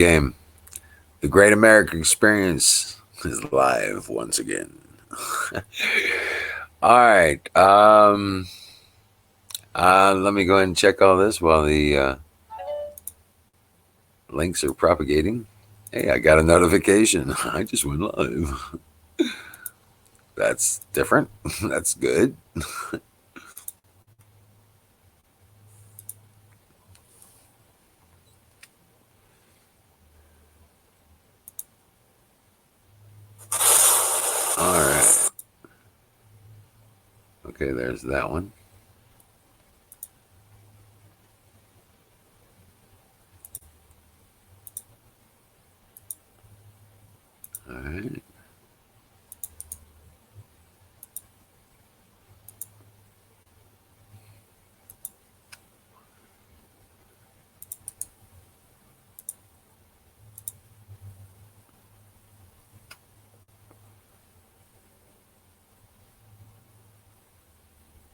game. The Great American Experience is live once again. All right. Let me go ahead and check all this while the links are propagating. Hey, I got a notification. I just went live. That's different. That's good. All right. Okay, there's that one. All right.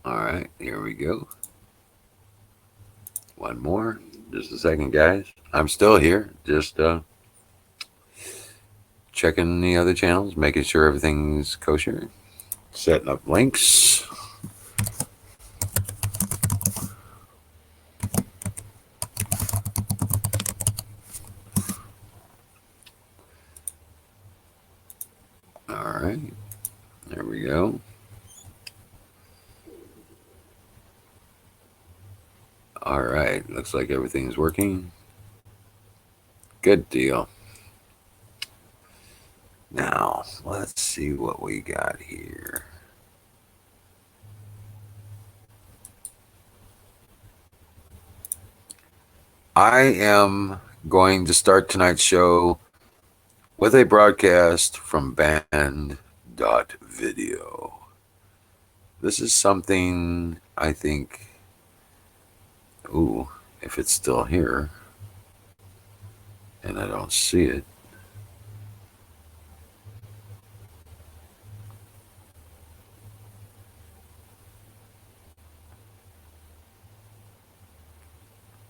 All right, here we go. One more. Just a second, guys. I'm still here. Just checking the other channels, making sure everything's kosher. Setting up links. All right. There we go. All right. Looks like everything's working. Good deal. Now, let's see what we got here. I am going to start tonight's show with a broadcast from band.video. This is something I think, ooh, if it's still here, and I don't see it.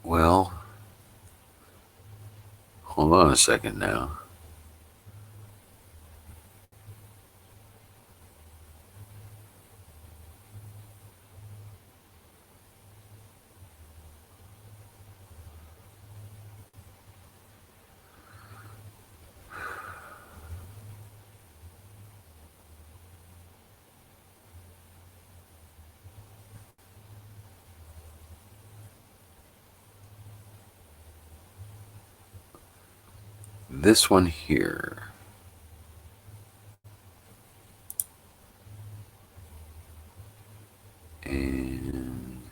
Well, hold on a second now. This one here. And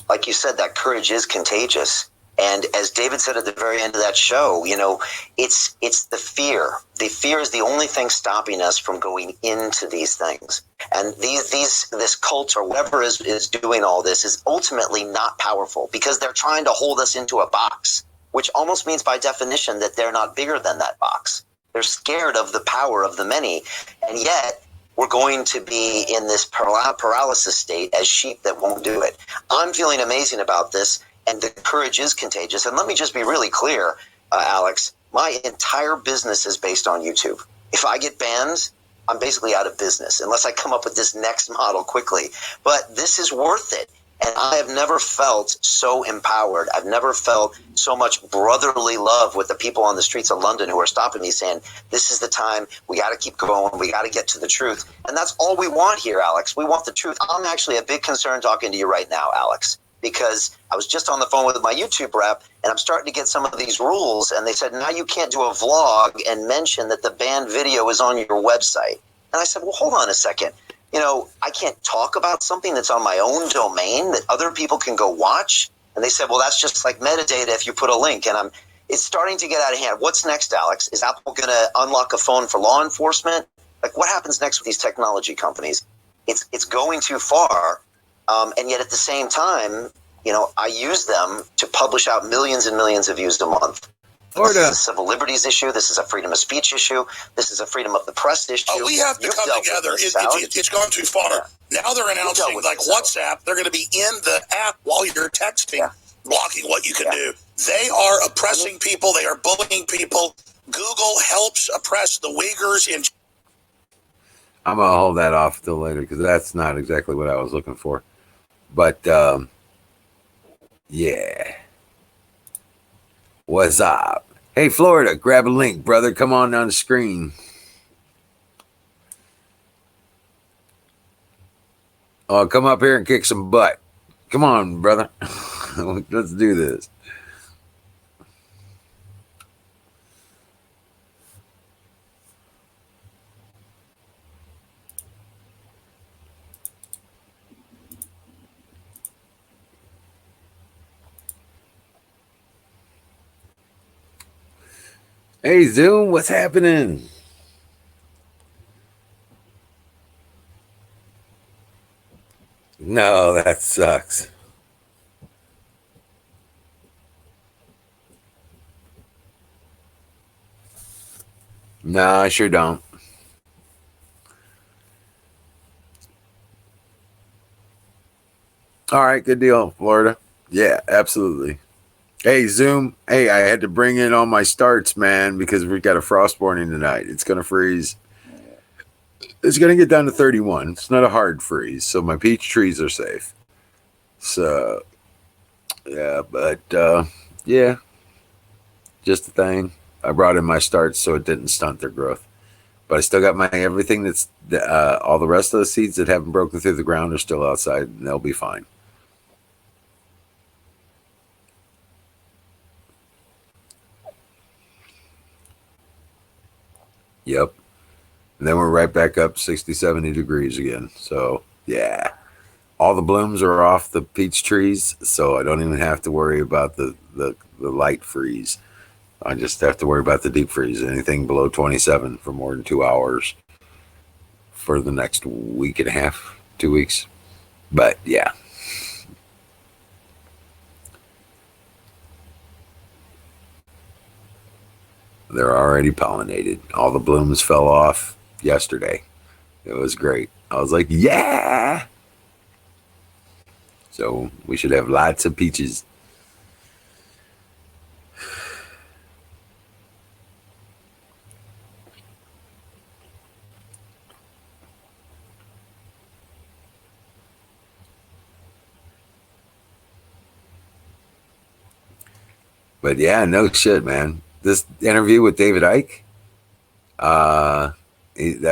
like you said, that courage is contagious. And as David said at the very end of that show, you know, it's the fear. The fear is the only thing stopping us from going into these things. And this cult or whatever is doing all this is ultimately not powerful because they're trying to hold us into a box, which almost means by definition that they're not bigger than that box. They're scared of the power of the many. And yet we're going to be in this paralysis state as sheep that won't do it. I'm feeling amazing about this, and the courage is contagious. And let me just be really clear, Alex, my entire business is based on YouTube. If I get banned, I'm basically out of business unless I come up with this next model quickly. But this is worth it. And I have never felt so empowered. I've never felt so much brotherly love with the people on the streets of London who are stopping me saying, this is the time, we got to keep going, we got to get to the truth. And that's all we want here, Alex. We want the truth. I'm actually a big concern talking to you right now, Alex, because I was just on the phone with my YouTube rep, and I'm starting to get some of these rules, and they said, now you can't do a vlog and mention that the banned video is on your website. And I said, well, hold on a second. You know, I can't talk about something that's on my own domain that other people can go watch. And they said, well, that's just like metadata if you put a link. And it's starting to get out of hand. What's next, Alex? Is Apple going to unlock a phone for law enforcement? Like, what happens next with these technology companies? It's going too far. And yet at the same time, you know, I use them to publish out millions and millions of views a month. This is a civil liberties issue. This is a freedom of speech issue. This is a freedom of the press issue. We have to come together. It's gone too far. Yeah. Now they're announcing, like WhatsApp, they're going to be in the app while you're texting, blocking what you can do. They are oppressing people. They are bullying people. Google helps oppress the Uyghurs in. I'm going to hold that off till later because that's not exactly what I was looking for. But, yeah. What's up? Hey, Florida, grab a link, brother. Come on the screen. Oh, come up here and kick some butt. Come on, brother. Let's do this. Hey, Zoom, what's happening? No, that sucks. No, I sure don't. All right, good deal, Florida. Yeah, absolutely. Hey, Zoom. Hey, I had to bring in all my starts, man, because we got a frost warning tonight. It's going to freeze. It's going to get down to 31. It's not a hard freeze, so my peach trees are safe. So, yeah, but, yeah, just a thing. I brought in my starts so it didn't stunt their growth. But I still got my everything that's, all the rest of the seeds that haven't broken through the ground are still outside, and they'll be fine. Yep. And then we're right back up 60, 70 degrees again. So, yeah. All the blooms are off the peach trees, so I don't even have to worry about the light freeze. I just have to worry about the deep freeze. Anything below 27 for more than 2 hours for the next week and a half, 2 weeks. But, yeah. They're already pollinated. All the blooms fell off yesterday. It was great. I was like, yeah. So we should have lots of peaches. But yeah, no shit, man. This interview with David Icke, that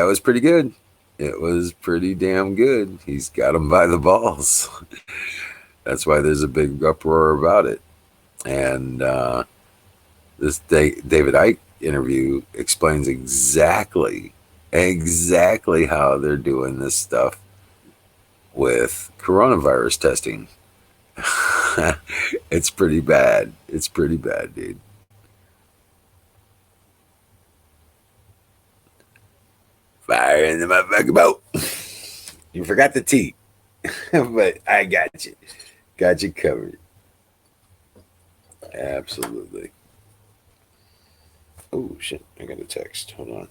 was pretty good. It was pretty damn good. He's got him by the balls. That's why there's a big uproar about it. And this David Icke interview explains exactly how they're doing this stuff with coronavirus testing. It's pretty bad. It's pretty bad, dude. Fire in the motherfucking boat. You forgot the T, but I got you. Got you covered. Absolutely. Oh, shit. I got a text. Hold on.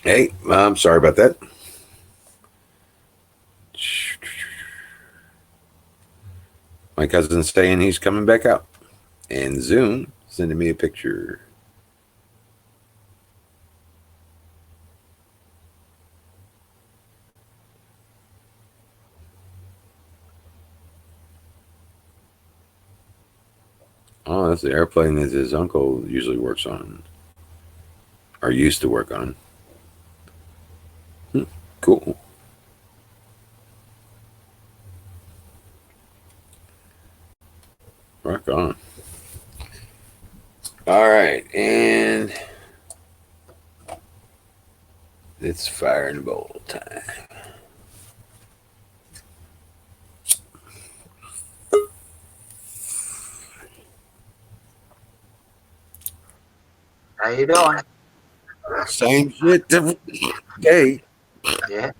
Hey, I'm sorry about that. My cousin's saying he's coming back out. And Zoom sending me a picture. Oh, that's the airplane that his uncle usually works on. Or used to work on. Cool. Rock on. All right, and it's fire and bowl time. How you doing? Same shit, different day. Yeah,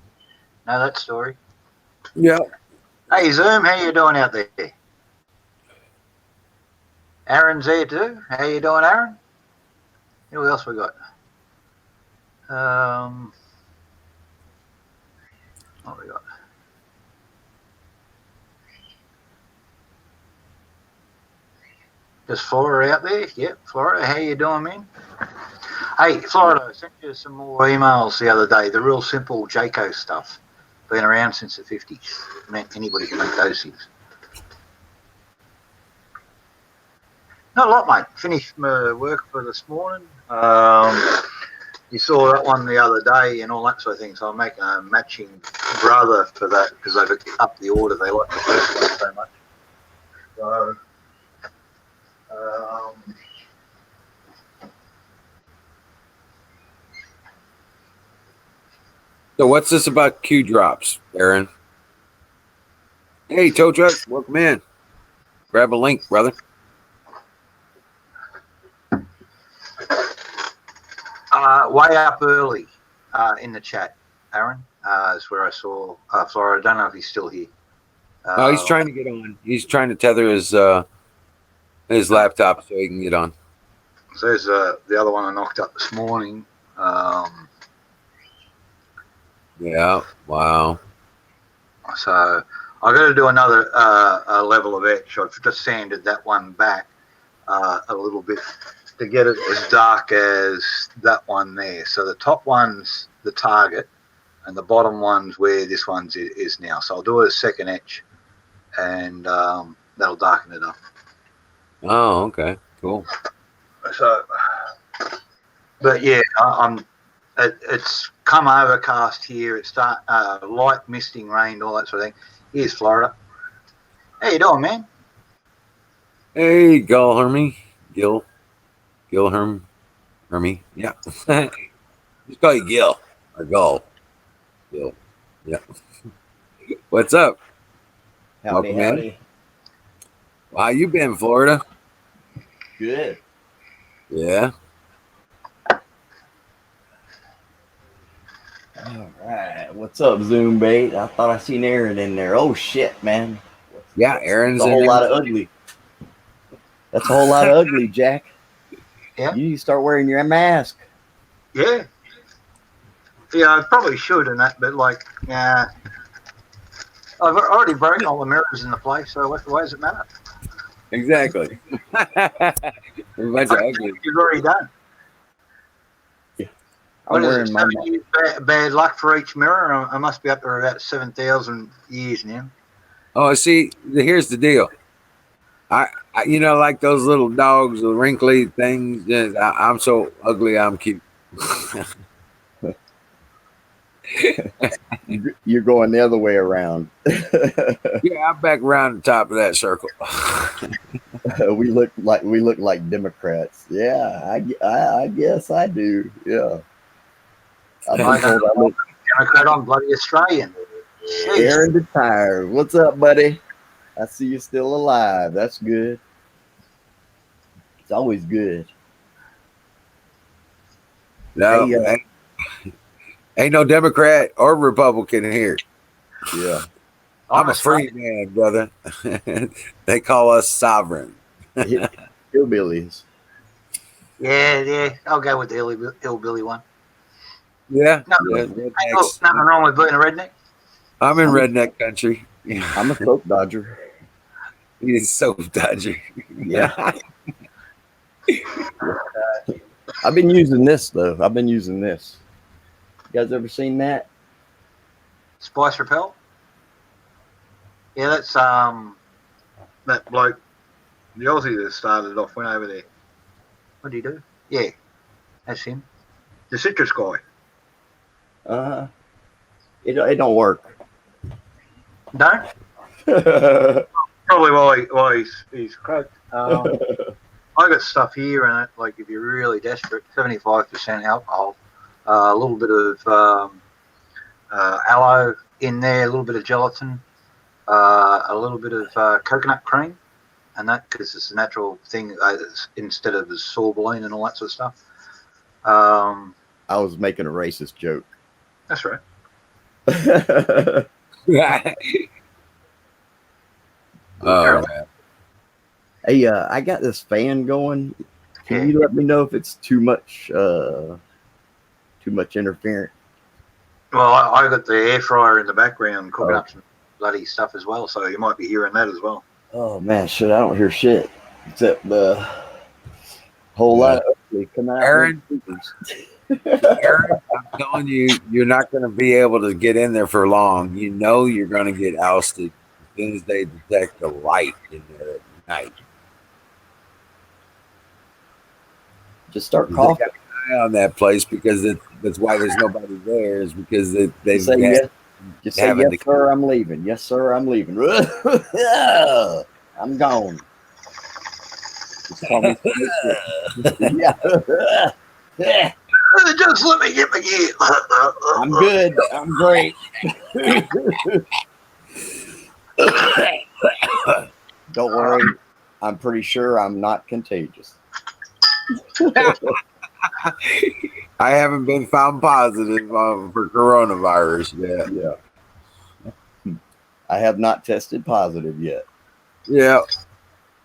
know that story. Yeah. Hey, Zoom, how you doing out there? Aaron's there too. How you doing, Aaron? Who else we got? What we got? Is Florida out there? Yep, Florida. How you doing, man? Hey, Florida, I sent you some more emails the other day. The real simple Jaco stuff. Been around since the 50s. Meant anybody can make those things. Not a lot, mate. Finished my work for this morning. You saw that one the other day and all that sort of thing. So I'm making a matching brother for that because they've upped the order. They like the first one so much. So, So what's this about Q drops, Aaron? Hey, tow truck, welcome in. Grab a link, brother. way up early in the chat, Aaron, is where I saw Florida. I don't know if he's still here. Oh, he's trying to get on. He's trying to tether his laptop so he can get on. So there's the other one I knocked up this morning. Yeah. Wow. So I got to do another level of etch. I've just sanded that one back a little bit to get it as dark as that one there. So the top one's the target, and the bottom one's where this one's is now. So I'll do a second etch, and that'll darken it up. Oh, okay. Cool. So, but yeah, it's come overcast here. It's light misting, rain, all that sort of thing. Here's Florida. How you doing, man? Hey, Hermy. Hermy. Yeah. Just call you Gil. Or Gil. Yeah. What's up? Howdy, Welcome in. howdy. How you been, Florida? Good. Yeah. All right. What's up, Zoom bait? I thought I seen Aaron in there. Oh shit, man. Yeah, Aaron's That's a in whole there. lot of ugly. That's a whole lot of ugly, Jack. Yeah. You need to start wearing your mask. Yeah. Yeah, I probably should in that, but like, yeah. I've already broken all the mirrors in the place, so why does it matter? Exactly. A bunch of ugly. You've already done. I'm What is wearing it? my 7 years bad luck for each mirror. I must be up to about 7,000 years now. Oh, see, here's the deal. I like those little dogs, the wrinkly things. I'm so ugly, I'm cute. You're going the other way around. Yeah, I'm back around the top of that circle. we look like Democrats. Yeah, I guess I do. Yeah. I've been told I look. Democrat, I'm bloody Australian. Jeez. Aaron the Tire. What's up, buddy? I see you're still alive. That's good. It's always good. No, Hey, ain't no Democrat or Republican here. Yeah. I'm a free man, brother. They call us sovereign. Hillbillies. Yeah, I'll go with the hillbilly one. Yeah, No, yeah, ain't rednecks. nothing wrong with being a redneck. I'm in I'm a- redneck country. I'm a soap dodger. He's so dodgy. Yeah. I've been using this though. I've been using this. You guys ever seen that? Spice Repel. Yeah, that's that bloke, the Aussie that started off, went over there. What did he do? Yeah, that's him. The citrus guy. Uh, it don't work. No, probably why he's croaked. I got stuff here, and like if you're really desperate, 75% alcohol, a little bit of aloe in there, a little bit of gelatin, a little bit of coconut cream, and that because it's a natural thing instead of the sorbeline and all that sort of stuff. I was making a racist joke. That's right. Oh man. Hey, I got this fan going. Can Yeah. you let me know if it's too much interference? Well, I got the air fryer in the background cooking up some bloody stuff as well, so you might be hearing that as well. Oh man, shit! I don't hear shit except the whole lot of ugly coming out. Aaron? of the speakers. Aaron, I'm telling you, you're not going to be able to get in there for long. You know you're going to get ousted as soon as they detect the light in there at night. Just start They coughing. got an eye on that place because that's why there's nobody there is because they Just say yes. Just say having yes, to- sir. I'm leaving. Yes, sir. I'm leaving. I'm gone. Just call me. Yeah. Just let me get my gear. I'm good. I'm great. Don't worry. I'm pretty sure I'm not contagious. I haven't been found positive for coronavirus yet. Yeah. I have not tested positive yet. Yeah.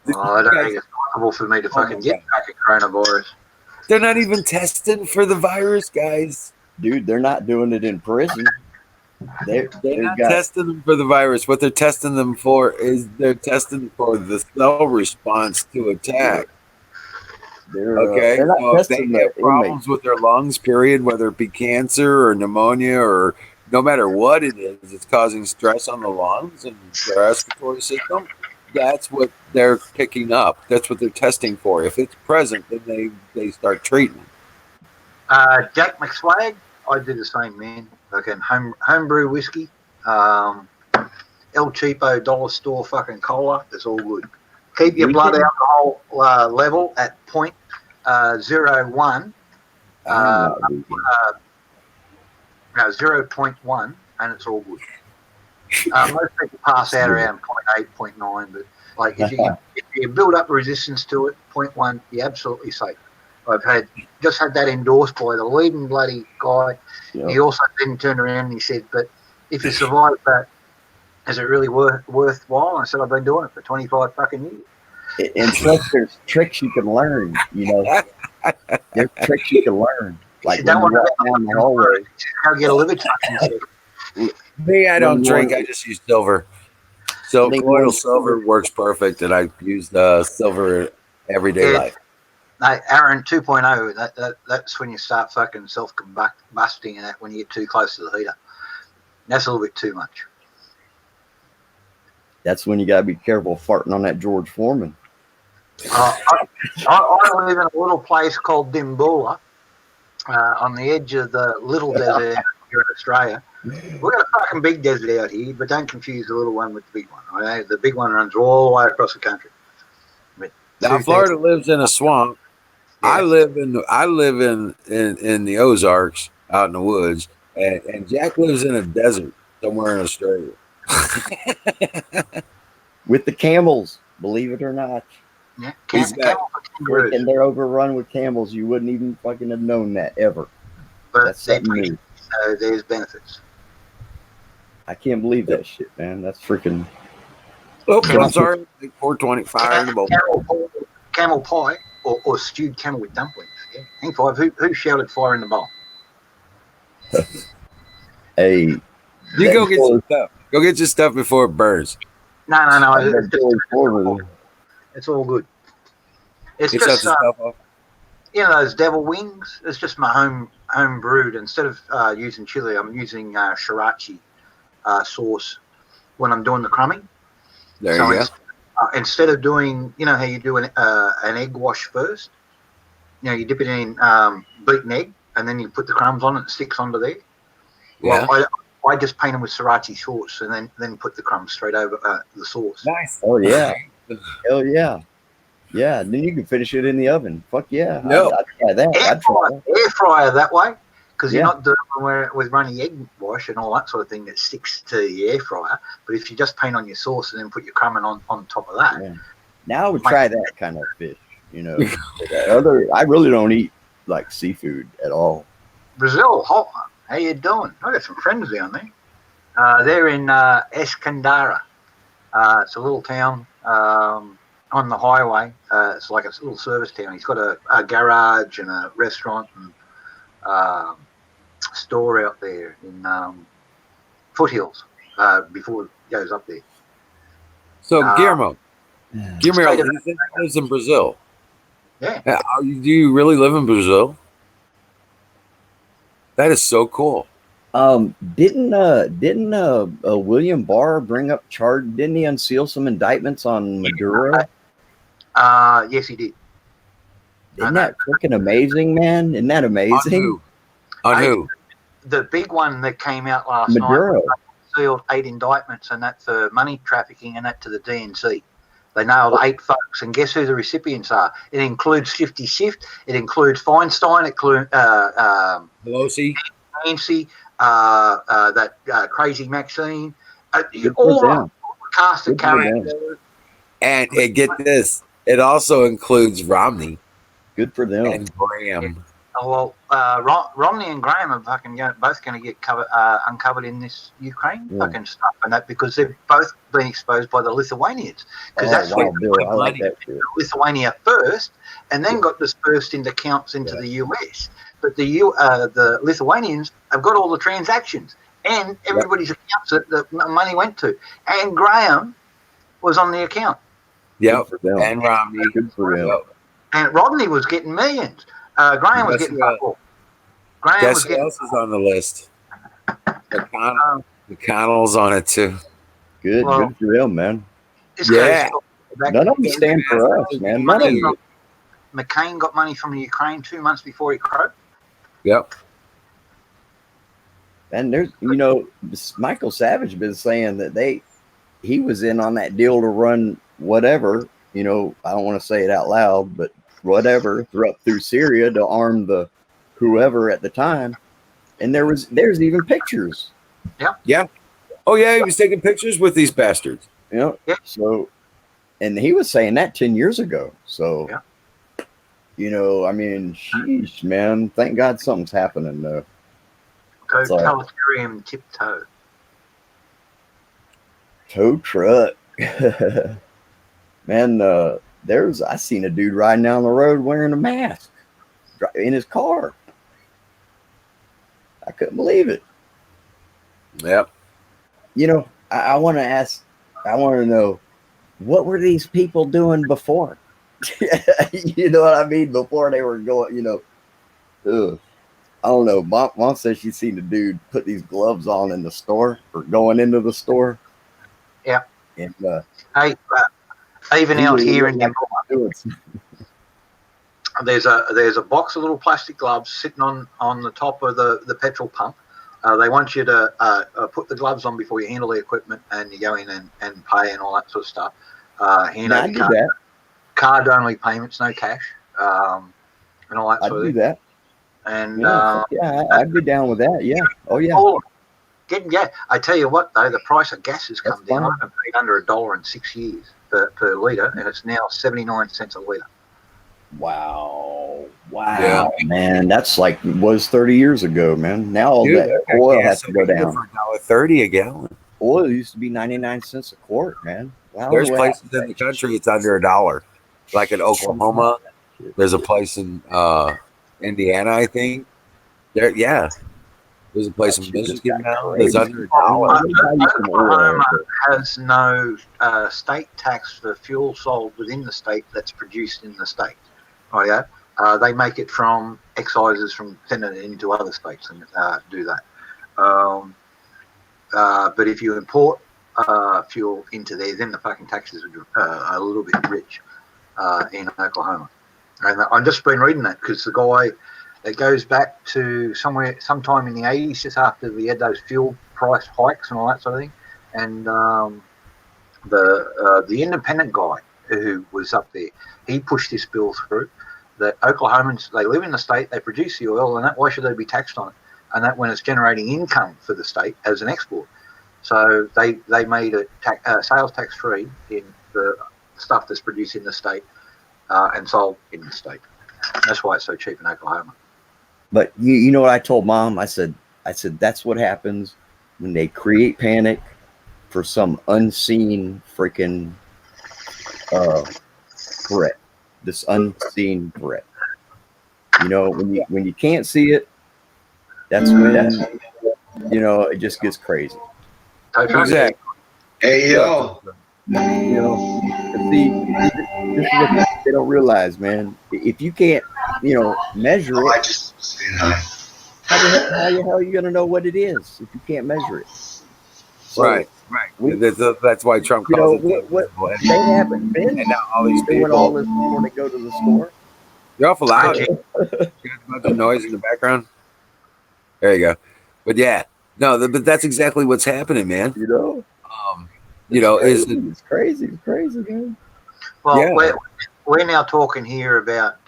I don't think it's possible for me to fucking get back a coronavirus. They're not even testing for the virus, guys. Dude, they're not doing it in prison. They're not testing them for the virus. What they're testing them for is they're testing for the cell response to attack. Okay, they're not so if they testing have the problems with their lungs, period, whether it be cancer or pneumonia or no matter what it is, it's causing stress on the lungs and their respiratory system. That's what they're picking up. That's what they're testing for. If it's present, then they start treatment. Jack McSwag, I do the same, man. Fucking homebrew whiskey, El Cheapo dollar store fucking cola. It's all good. Keep your blood alcohol level at 0.01. No, 0.1, and it's all good. Most people pass out around 0.8, 0.9, but like if you build up resistance to it, 0.1, you're absolutely safe. I've just had that endorsed by the leading bloody guy. Yep. He also then turned around and he said, "But if you survive that, is it really worthwhile?" And I said, "I've been doing it for 25 fucking years." And there's tricks you can learn. You know, there's tricks you can learn. Like when you walk down the hallway, how to get a liver touch. Me, I don't drink. I just use silver. So colloidal silver works perfect, and I use silver everyday life. No, Aaron 2.0. That's when you start fucking self-combusting, and that when you get too close to the heater. That's a little bit too much. That's when you gotta be careful farting on that George Foreman. I live in a little place called Dimboola, on the edge of the little desert here in Australia. We've got a fucking big desert out here, but don't confuse the little one with the big one. Right? The big one runs all the way across the country. Now, Florida lives in a swamp. Yeah. I live in the Ozarks, out in the woods, and Jack lives in a desert somewhere in Australia. With the camels, believe it or not. Yeah, and they're overrun with camels. You wouldn't even fucking have known that ever. But that's something new. So there's benefits. I can't believe that shit, man. That's freaking. Oh, I'm sorry. 420 fire in the bowl. Camel pie or stewed camel with dumplings. Yeah. Hang five. Who shouted fire in the bowl? Hey, You that go get door- your stuff. Go get your stuff before it burns. No. that door's forward. It's all good. It's Get shut just the stuff off. those devil wings. It's just my home brewed. Instead of using chili, I'm using sriracha sauce when I'm doing the crumbing. There So you go. instead of doing, how you do an egg wash first, you dip it in beaten egg and then you put the crumbs on it, it sticks onto there. Yeah. Well, I just paint them with sriracha sauce and then put the crumbs straight over the sauce. Nice. Oh yeah, hell yeah, yeah. Then you can finish it in the oven. Fuck yeah, Yep. I'd try that. I'd try that. Air fryer that way, because Yeah. you're not doing it with running egg wash and all that sort of thing that sticks to the air fryer. But if you just paint on your sauce and then put your crumbing on top of that, Yeah. Now I would try that kind of fish. I really don't eat like seafood at all. Brazil, hot. How you doing? I got some friends down there. They're in Escandara. It's a little town on the highway. It's like a little service town. He's got a garage and a restaurant and store out there in Foothills before it goes up there. So Guillermo State of- lives in Brazil. Yeah. Do you really live in Brazil? That is so cool. Didn't William Barr bring up charge? Didn't he unseal some indictments on Maduro? Yes, he did. Isn't that freaking amazing, man? Isn't that amazing? On who? The big one that came out last Maduro. night sealed 8 indictments and that for money trafficking and that to the DNC. They nailed 8 folks, and guess who the recipients are? It includes 50 Shift, it includes Feinstein, it includes Pelosi. Nancy, that crazy Maxine, Good all for the them. cast of Good for them. characters. And get this, it also includes Romney Good for them. and Graham. Oh, well, Romney and Graham are both going to get uncovered in this Ukraine fucking stuff and that because they've both been exposed by the Lithuanians. Because that's wow, Bill, I like that shit. Lithuania first, and then got dispersed into counts into the US. But the Lithuanians have got all the transactions and everybody's accounts that the money went to. And Graham was on the account. Yep. Good for them. And Romney. Good for them. Yep. And Rodney was getting millions. Graham was getting fuck all. Graham Guess was who getting. else is on the list? McConnell's on it too. Good for them, man. This Yeah. guy's None of them stand for us, man. None of them. McCain got money from the Ukraine 2 months before he croaked. Yep. And there's, Michael Savage been saying that he was in on that deal to run whatever, I don't want to say it out loud, but whatever through Syria to arm the whoever at the time. And there's even pictures. Yeah. Oh yeah, he was taking pictures with these bastards. Yeah. So, and he was saying that 10 years ago. So, sheesh, man. Thank God something's happening though. Totalitarian tiptoe. Tow truck. Man, I seen a dude riding down the road wearing a mask in his car. I couldn't believe it. Yep. I want to know, what were these people doing before? You know what I mean? Before they were going, ugh. I don't know. Mom says she's seen a dude put these gloves on in the store or going into the store. Yeah. And Hey, even out here in there's a box of little plastic gloves sitting on the top of the petrol pump. They want you to put the gloves on before you handle the equipment and you go in and pay and all that sort of stuff. I do that. Card only payments, no cash, and all that I sort of do thing. that. And I'd be down with that. Yeah. Oh yeah. I tell you what though, the price of gas has come That's down. fine. I haven't paid under $1 in 6 years per litre, and it's now 79 cents a litre. Wow, Yeah. man, that's like was 30 years ago, man. Now all that oil has to go down. For $1.30 a gallon. Oil used to be 99 cents a quart, man. Wow, There's places in the country it's under $1. Like in Oklahoma, there's a place in Indiana, I think. There's There's a place in Shit just Michigan got now crazy. that's under $1. Oklahoma has no state tax for fuel sold within the state that's produced in the state. Oh yeah, they make it from excises from sending it into other states and do that. But if you import fuel into there, then the fucking taxes are a little bit rich in Oklahoma. And I've just been reading that because the guy, it goes back to sometime in the 80s, just after we had those fuel price hikes and all that sort of thing. And the independent guy who was up there, he pushed this bill through that Oklahomans, they live in the state, they produce the oil, and that why should they be taxed on it? And that when it's generating income for the state as an export. So they made it sales tax free in the stuff that's produced in the state and sold in the state. That's why it's so cheap in Oklahoma. But you know what I told Mom? I said that's what happens when they create panic for some unseen freaking threat. This unseen threat. You know, when you can't see it, that's when it just gets crazy. Exactly. Hey, yo. You know, see, this is what they don't realize, man. If you can't, measure Oh, I it, just saying hi. how the hell are you gonna know what it is if you can't measure it? So Right. That's why Trump calls it the what invisible enemy. they haven't been And now all these doing all people, this before they go to the store. you're awful loud. You got a bunch of noise in the background. There you go. But yeah, no, but that's exactly what's happening, man. It's crazy, man. Well, Yeah. we're now talking here about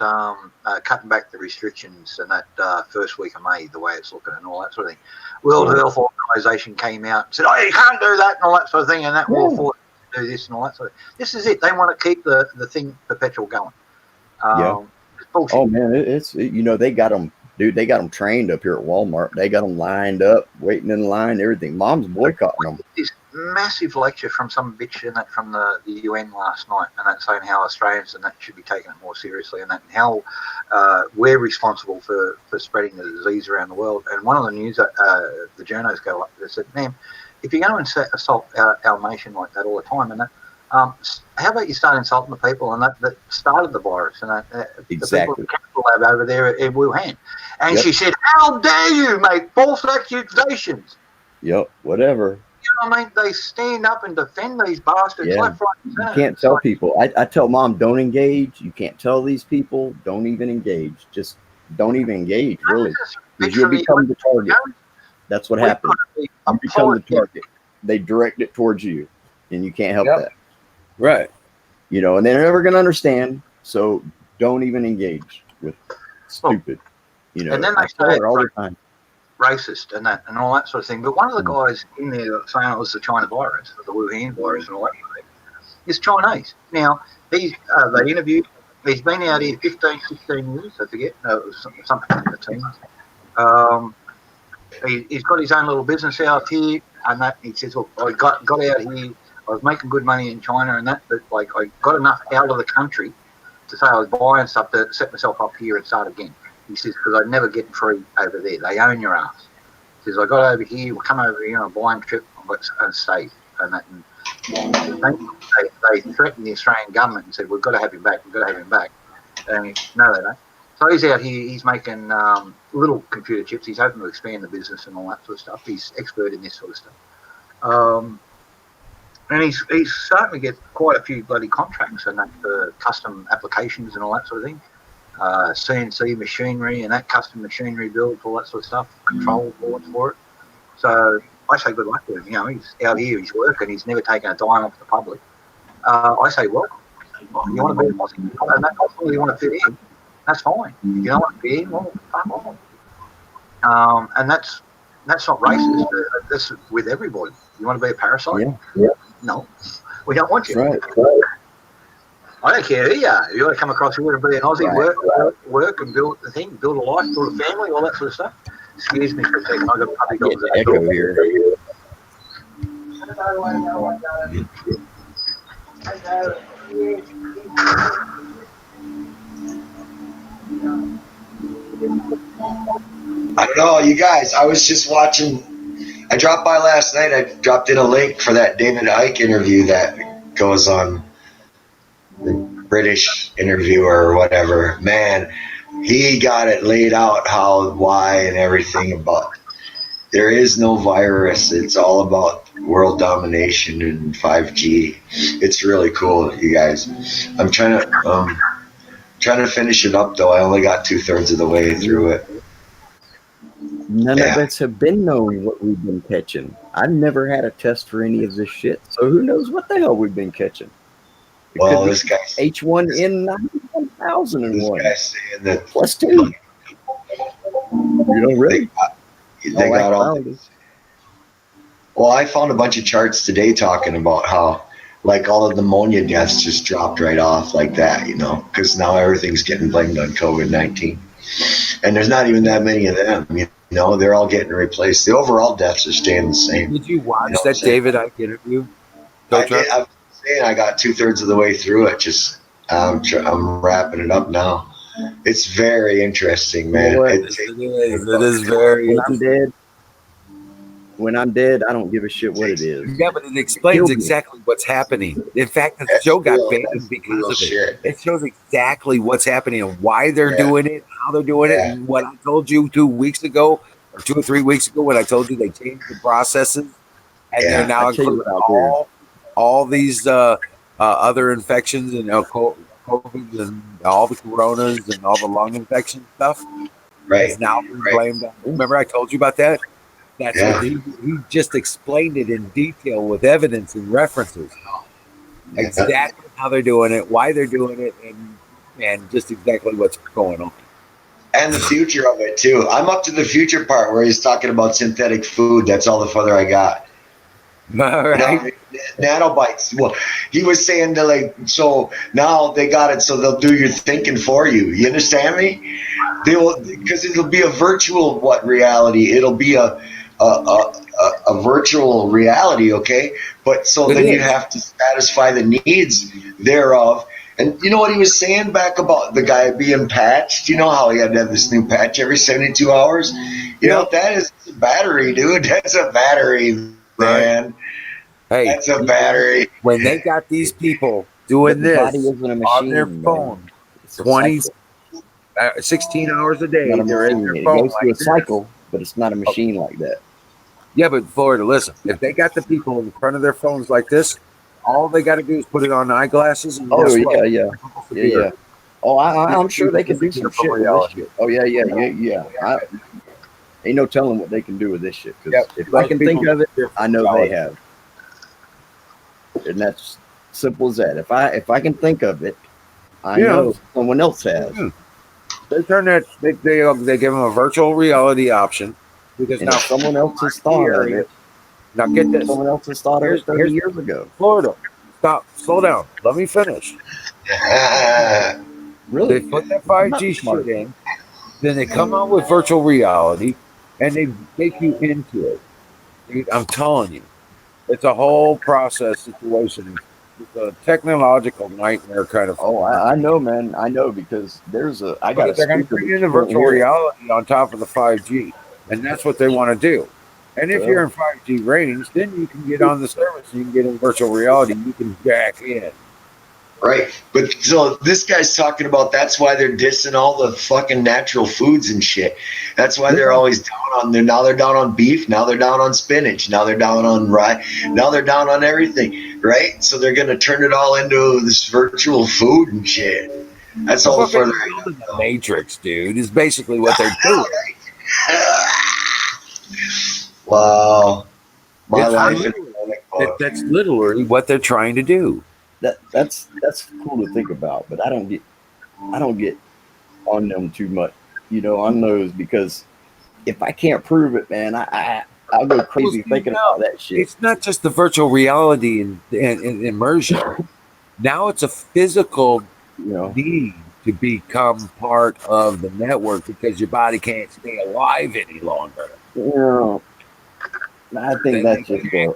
cutting back the restrictions and that first week of May, the way it's looking and all that sort of thing. World Health Organization came out and said, "Oh, you can't do that," and all that sort of thing, and that will force you to do this and all that sort of thing. This is it. They want to keep the thing perpetual going. It's bullshit. Oh man, they got them, dude. They got them trained up here at Walmart. They got them lined up, waiting in line, everything. Mom's boycotting them. This massive lecture from some bitch in that from the UN last night, and that saying how Australians and that should be taking it more seriously, and that how we're responsible for spreading the disease around the world. And one of the news, the journos go up there and said, "Ma'am, if you're going to assault our nation like that all the time, and that, how about you start insulting the people and that started the virus and Exactly. the people in the chemical lab over there in Wuhan?" And she said, "How dare you make false accusations?" Yep, whatever. You know what I mean? They stand up and defend these bastards left, right, and center. You can't tell people. I tell Mom, don't engage. You can't tell these people, don't even engage. Just don't even engage, really. Because you'll become the target. That's what happens. You become the target. They direct it towards you, and you can't help that. Right. And they're never going to understand, so don't even engage with stupid. And then I tell her all the time. Racist and all that sort of thing. But one of the guys in there saying it was the China virus, the Wuhan virus and all that sort of thing, is Chinese. Now, they interviewed, he's been out here 15 years, I forget, no, it was something in the teens. He's got his own little business out here, and that he says, "Look, I got out here, I was making good money in China and that, but like I got enough out of the country to say I was buying stuff to set myself up here and start again." He says, "Because I'd never get free over there. They own your ass." He says, "I got over here, we'll come over here on a blind trip and stay." And that, they threatened the Australian government and said, "We've got to have him back, we've got to have him back." And no, they don't. So he's out here, he's making little computer chips. He's hoping to expand the business and all that sort of stuff. He's expert in this sort of stuff. And he's starting to get quite a few bloody contracts and that for custom applications and all that sort of thing. CNC machinery and that custom machinery builds, all that sort of stuff, control boards for it. So I say good luck to him. He's out here, he's working, he's never taken a dime off the public. I say welcome. You want to be a Aussie, and that's all you want to fit in, that's fine. If you don't want to fit in, well, fuck off. And that's not racist. That's with everybody. You want to be a parasite? Yeah. No, we don't want you. Right. I don't care who you are. You want to come across here and be an Aussie, work and build the thing, build a life, build a family, all that sort of stuff. Excuse me for a second. I've got a puppy dog. Echo here. I don't know, you guys. I was just watching. I dropped by last night. I dropped in a link for that David Icke interview that goes on the British interviewer or whatever. Man, he got it laid out how, why, and everything about. There is no virus. It's all about world domination and 5G. It's really cool, you guys. I'm trying to finish it up though. I only got 2/3 of the way through it. None of Yeah. us have been known what we've been catching. I've never had a test for any of this shit, so who knows what the hell we've been catching? It Well, could be this guy's H1N9 1001 saying that plus 2. You know, really? they All got all. actuality. Well, I found a bunch of charts today talking about how, like, all of the pneumonia deaths just dropped right off like that, because now everything's getting blamed on COVID-19. And there's not even that many of them, they're all getting replaced. The overall deaths are staying the same. Did you watch what I'm that saying? David Icke interview? I did. I'm saying I got 2/3 of the way through it. Just I'm wrapping it up now. It's very interesting, man. You know what? It is very. When I'm dead, I don't give a shit what it is. Yeah, but it explains exactly what's happening. In fact, the show got banned because of it. Shit. It shows exactly what's happening and why they're doing it, how they're doing it, and what I told you 2 weeks ago or 2 or 3 weeks ago when I told you they changed the processes and they're now including all these other infections and COVID and all the coronas and all the lung infection stuff. Right. Is now being blamed on. Remember I told you about that? That's what he just explained it in detail with evidence and references. Exactly how they're doing it, why they're doing it, and just exactly what's going on. And the future of it too. I'm up to the future part where he's talking about synthetic food. That's all the further I got. All right. Nanobites. Well, he was saying that, so now they got it, so they'll do your thinking for you. You understand me? They will, because it'll be a virtual reality. It'll be a virtual reality, okay? But so then you have to satisfy the needs thereof. And you know what he was saying back about the guy being patched? You know how he had to have this new patch every 72 hours? You know, that is a battery, dude. That's a battery, man. Hey, that's a battery. When they got these people doing this on their phone, 16 hours a day, they're in their phone. It goes through a cycle, but it's not a machine like that. Yeah, but Florida, listen, if they got the people in front of their phones like this, all they got to do is put it on eyeglasses. And yeah. Oh, I'm sure they can do some shit with this shit. Oh, yeah. Ain't no telling what they can do with this shit. Because if I can think of it, I know they have. And that's simple as that. If I can think of it, I know someone else has. They turn that. They give them a virtual reality option because now someone else has thought of it. Now get this. Someone else has thought of it 30 years ago. Florida, stop, slow down. Let me finish. Really? They put that 5G shit in, then they come out with virtual reality, and they take you into it. Dude, I'm telling you, it's a whole process situation. It's a technological nightmare kind of. Oh, I know, man. I know because they're going to bring in the virtual reality on top of the 5G, and that's what they want to do. And if you're in 5G range, then you can get on the service and you can get in virtual reality. You can back in. Right. But so this guy's talking about that's why they're dissing all the fucking natural foods and shit. That's why they're always down on there. Now they're down on beef. Now they're down on spinach. Now they're down on rye. Now they're down on everything. Right. So they're going to turn it all into this virtual food and shit. That's all further. The Matrix, dude, is basically what they're doing. Wow. My life. That's literally what they're trying to do. That's cool to think about, but I don't get on them too much, on those, because if I can't prove it, man, I'll go crazy thinking about that shit. It's not just the virtual reality and immersion. Now it's a physical need to become part of the network because your body can't stay alive any longer. I think that's just a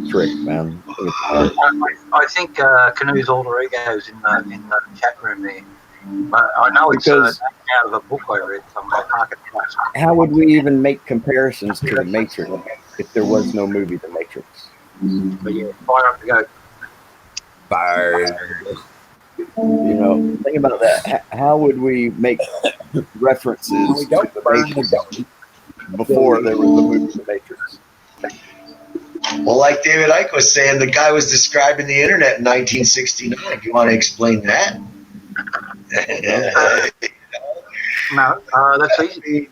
trick, man. I think Canoes Alderigo's in the chat room there. I know it's out of a book I read somewhere. I can't get how would we even make comparisons to The Matrix if there was no movie The Matrix? But yeah, fire up to go. Fire. Think about that. How would we make references We to don't The burn Matrix the before there was the movie The Matrix? Well, like David Icke was saying, the guy was describing the internet in 1969. Do you want to explain that? No, that's easy.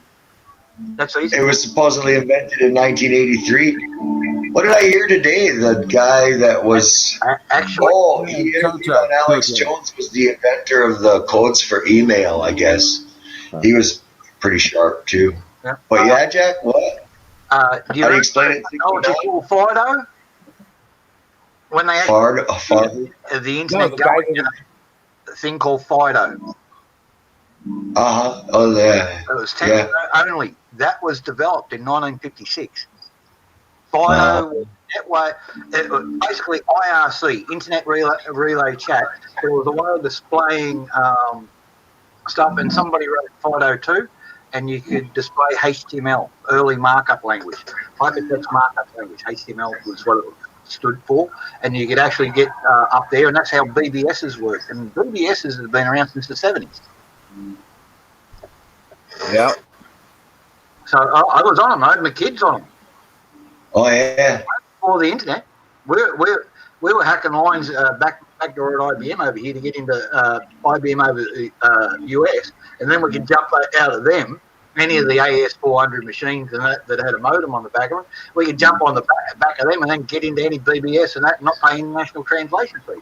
That's easy. It was supposedly invented in 1983. What did I hear today? The guy that was Actually, he interviewed on Alex Jones was the inventor of the codes for email. I guess he was pretty sharp too. yeah. But yeah, Jack, what? Do you How do you remember explain it? technology called Fido? When they Fard. the internet the guy going, a thing called Fido. Oh yeah. It was techno only. That was developed in 1956. Fido, that way, it was basically IRC, Internet Relay Chat. There was a way of displaying stuff, and somebody wrote Fido 2, and you could display HTML, early markup language, hypertext markup language. HTML was what it stood for, and you could actually get up there, and that's how BBSs work. And BBSs have been around since the 70s. Yeah. So I was on them. I had my kids on them. Oh yeah. Before the internet, we were hacking lines back door at IBM over here to get into IBM over the US, and then we could jump out of them. Any of the AS400 machines and that had a modem on the back of it, we could jump on the back of them and then get into any BBS and that, not pay international translation fees.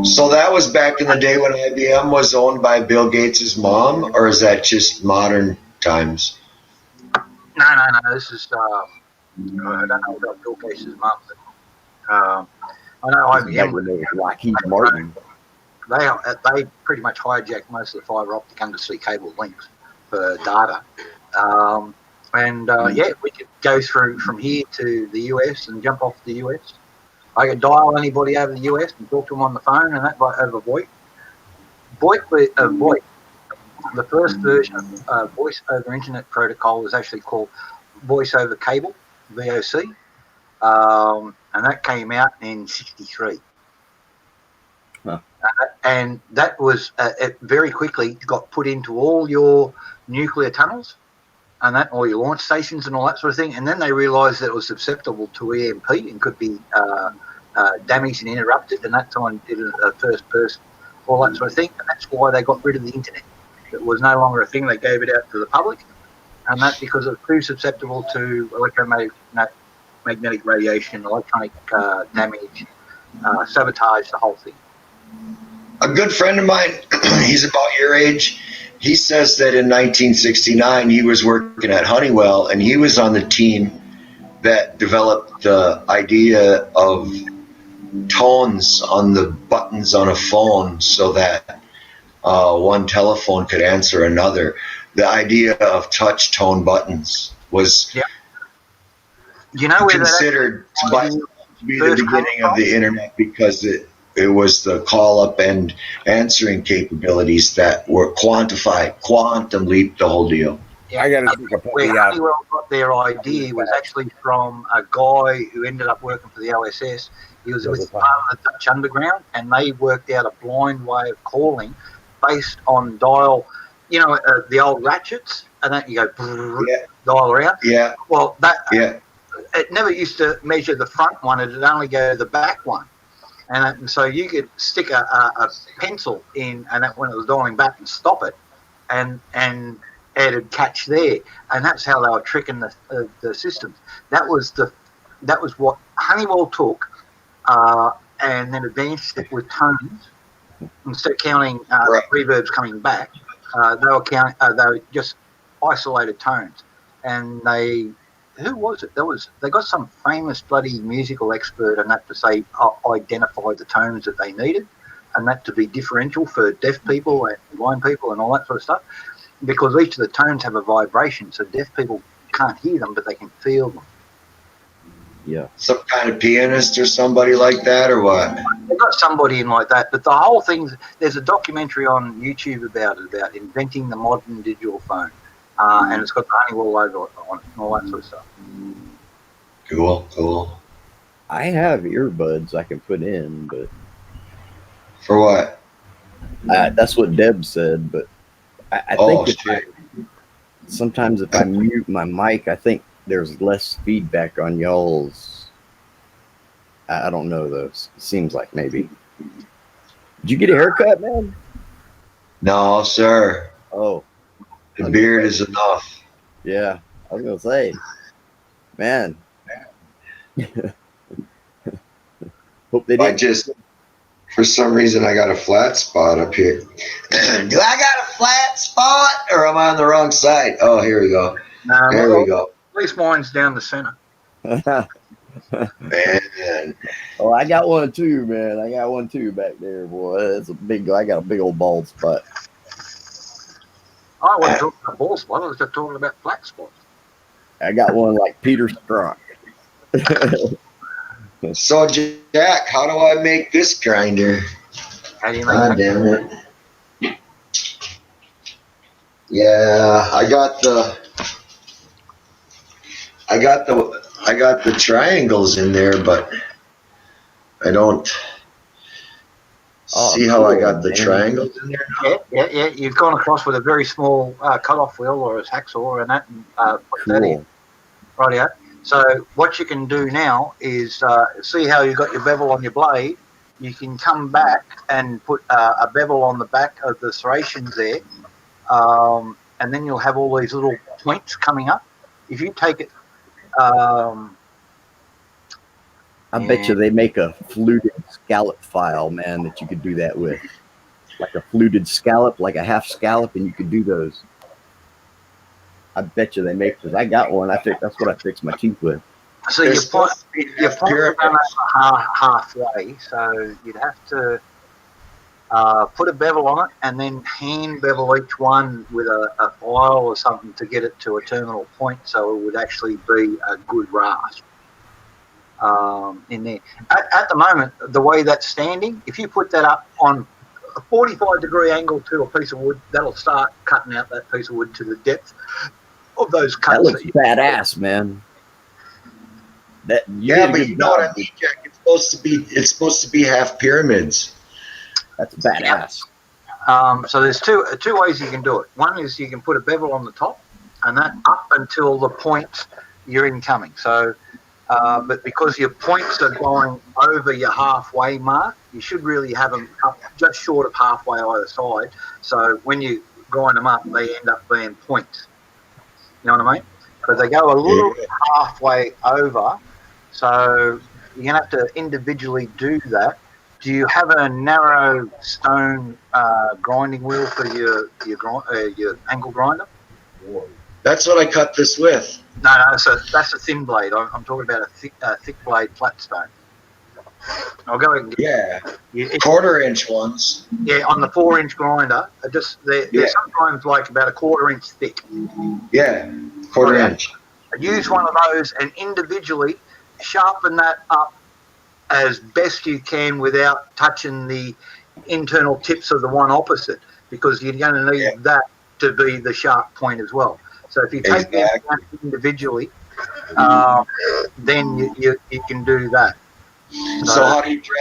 So that was back in the day when IBM was owned by Bill Gates' mom, or is that just modern times? No. This is I don't know about Bill Gates' mum, but I know IBM. Lockheed Martin. They pretty much hijacked most of the fibre optic undersea cable links for data. We could go through from here to the US and jump off the US. I could dial anybody over the US and talk to them on the phone and that over VoIP. VoIP, the first version of Voice over Internet Protocol was actually called Voice over Cable, VOC, and that came out in '63. Huh. And that was it very quickly got put into all your nuclear tunnels and that, all your launch stations and all that sort of thing. And then they realised that it was susceptible to EMP and could be damaged and interrupted. And that's someone did a first person, all that sort of thing. And that's why they got rid of the internet. It was no longer a thing. They gave it out to the public, and that's because it was too susceptible to electromagnetic radiation, electronic damage, sabotage, the whole thing. A good friend of mine, he's about your age, he says that in 1969 he was working at Honeywell, and he was on the team that developed the idea of tones on the buttons on a phone so that one telephone could answer another. The idea of touch tone buttons was considered to be the beginning of the internet because it was the call up and answering capabilities that were quantified, quantum leap, the whole deal. Yeah, I got to think about where Honeywell got their idea was actually from a guy who ended up working for the OSS. He was with part of the Dutch Underground, and they worked out a blind way of calling based on dial, the old ratchets, and then you go dial around. Yeah. Well, it never used to measure the front one; it'd only go the back one. And so you could stick a pencil in, and that when it was dialing back, and stop it, and it'd catch there, and that's how they were tricking the systems. That was what Honeywell took, and then advanced it with tones. Instead of counting reverbs coming back, they were just isolated tones, and who was it? They got some famous bloody musical expert and that to say identify the tones that they needed, and that to be differential for deaf people and blind people and all that sort of stuff, because each of the tones have a vibration, so deaf people can't hear them, but they can feel them. Yeah. Some kind of pianist or somebody like that, or what? They've got somebody in like that, but the whole thing, there's a documentary on YouTube about it, about inventing the modern digital phone. And it's got the Honeywell logo on it and all that sort of stuff. Cool. I have earbuds I can put in, but For what? that's what Deb said. But I Oh, think shit. sometimes if I mute my mic, I think there's less feedback on y'all's. I don't know though. Seems like maybe. Did you get a haircut, man? No, sir. Oh, The beard is enough. yeah. I was gonna say, man. Hope they I didn't. just, for some reason, I got a flat spot up here. Do I got a flat spot, or am I on the wrong side? Oh, here we go. There we go. At least mine's down the center. Man. Oh, I got one too, man. I got one too back there, boy. It's a big. I got a big old bald spot. I wasn't talking about ball spot. I was just talking about flat spots. I got one like Peter Strunk. So, Jack, how do I make this grinder? How do you make God that? damn it. Yeah, I got the triangles in there, but I don't see how I got the triangles in there. Yeah. You've gone across with a very small cut-off wheel or a hacksaw and that, and put that in. Rightio. So what you can do now is see how you got your bevel on your blade. You can come back and put a bevel on the back of the serrations there, and then you'll have all these little points coming up. If you take it, I bet you they make a fluted scallop file, man, that you could do that with. Like a fluted scallop, like a half scallop, and you could do those. I bet you they make, because I got one. I think that's what I fix my teeth with. So your point halfway, so you'd have to put a bevel on it and then hand bevel each one with a file or something to get it to a terminal point, so it would actually be a good rasp in there. At the moment, the way that's standing, if you put that up on a 45-degree angle to a piece of wood, that'll start cutting out that piece of wood to the depth of those cuts. That looks badass, man. But you know what I mean, Jack. It's supposed to be half pyramids. That's badass. So there's two ways you can do it. One is you can put a bevel on the top, and that up until the point you're incoming. So, but because your points are going over your halfway mark, you should really have them up just short of halfway either side. So when you grind them up, they end up being points. You know what I mean? But they go a little halfway over, so you're gonna have to individually do that. Do you have a narrow stone grinding wheel for your angle grinder? That's what I cut this with. No, so that's a thin blade. I'm talking about a thick blade flat stone. I'll go and get quarter-inch ones. Yeah, on the 4-inch grinder, they're sometimes like about a 1/4 inch thick. Yeah, quarter-inch. Use one of those and individually sharpen that up as best you can without touching the internal tips of the one opposite, because you're going to need that to be the sharp point as well. So if you take them individually, then you can do that. So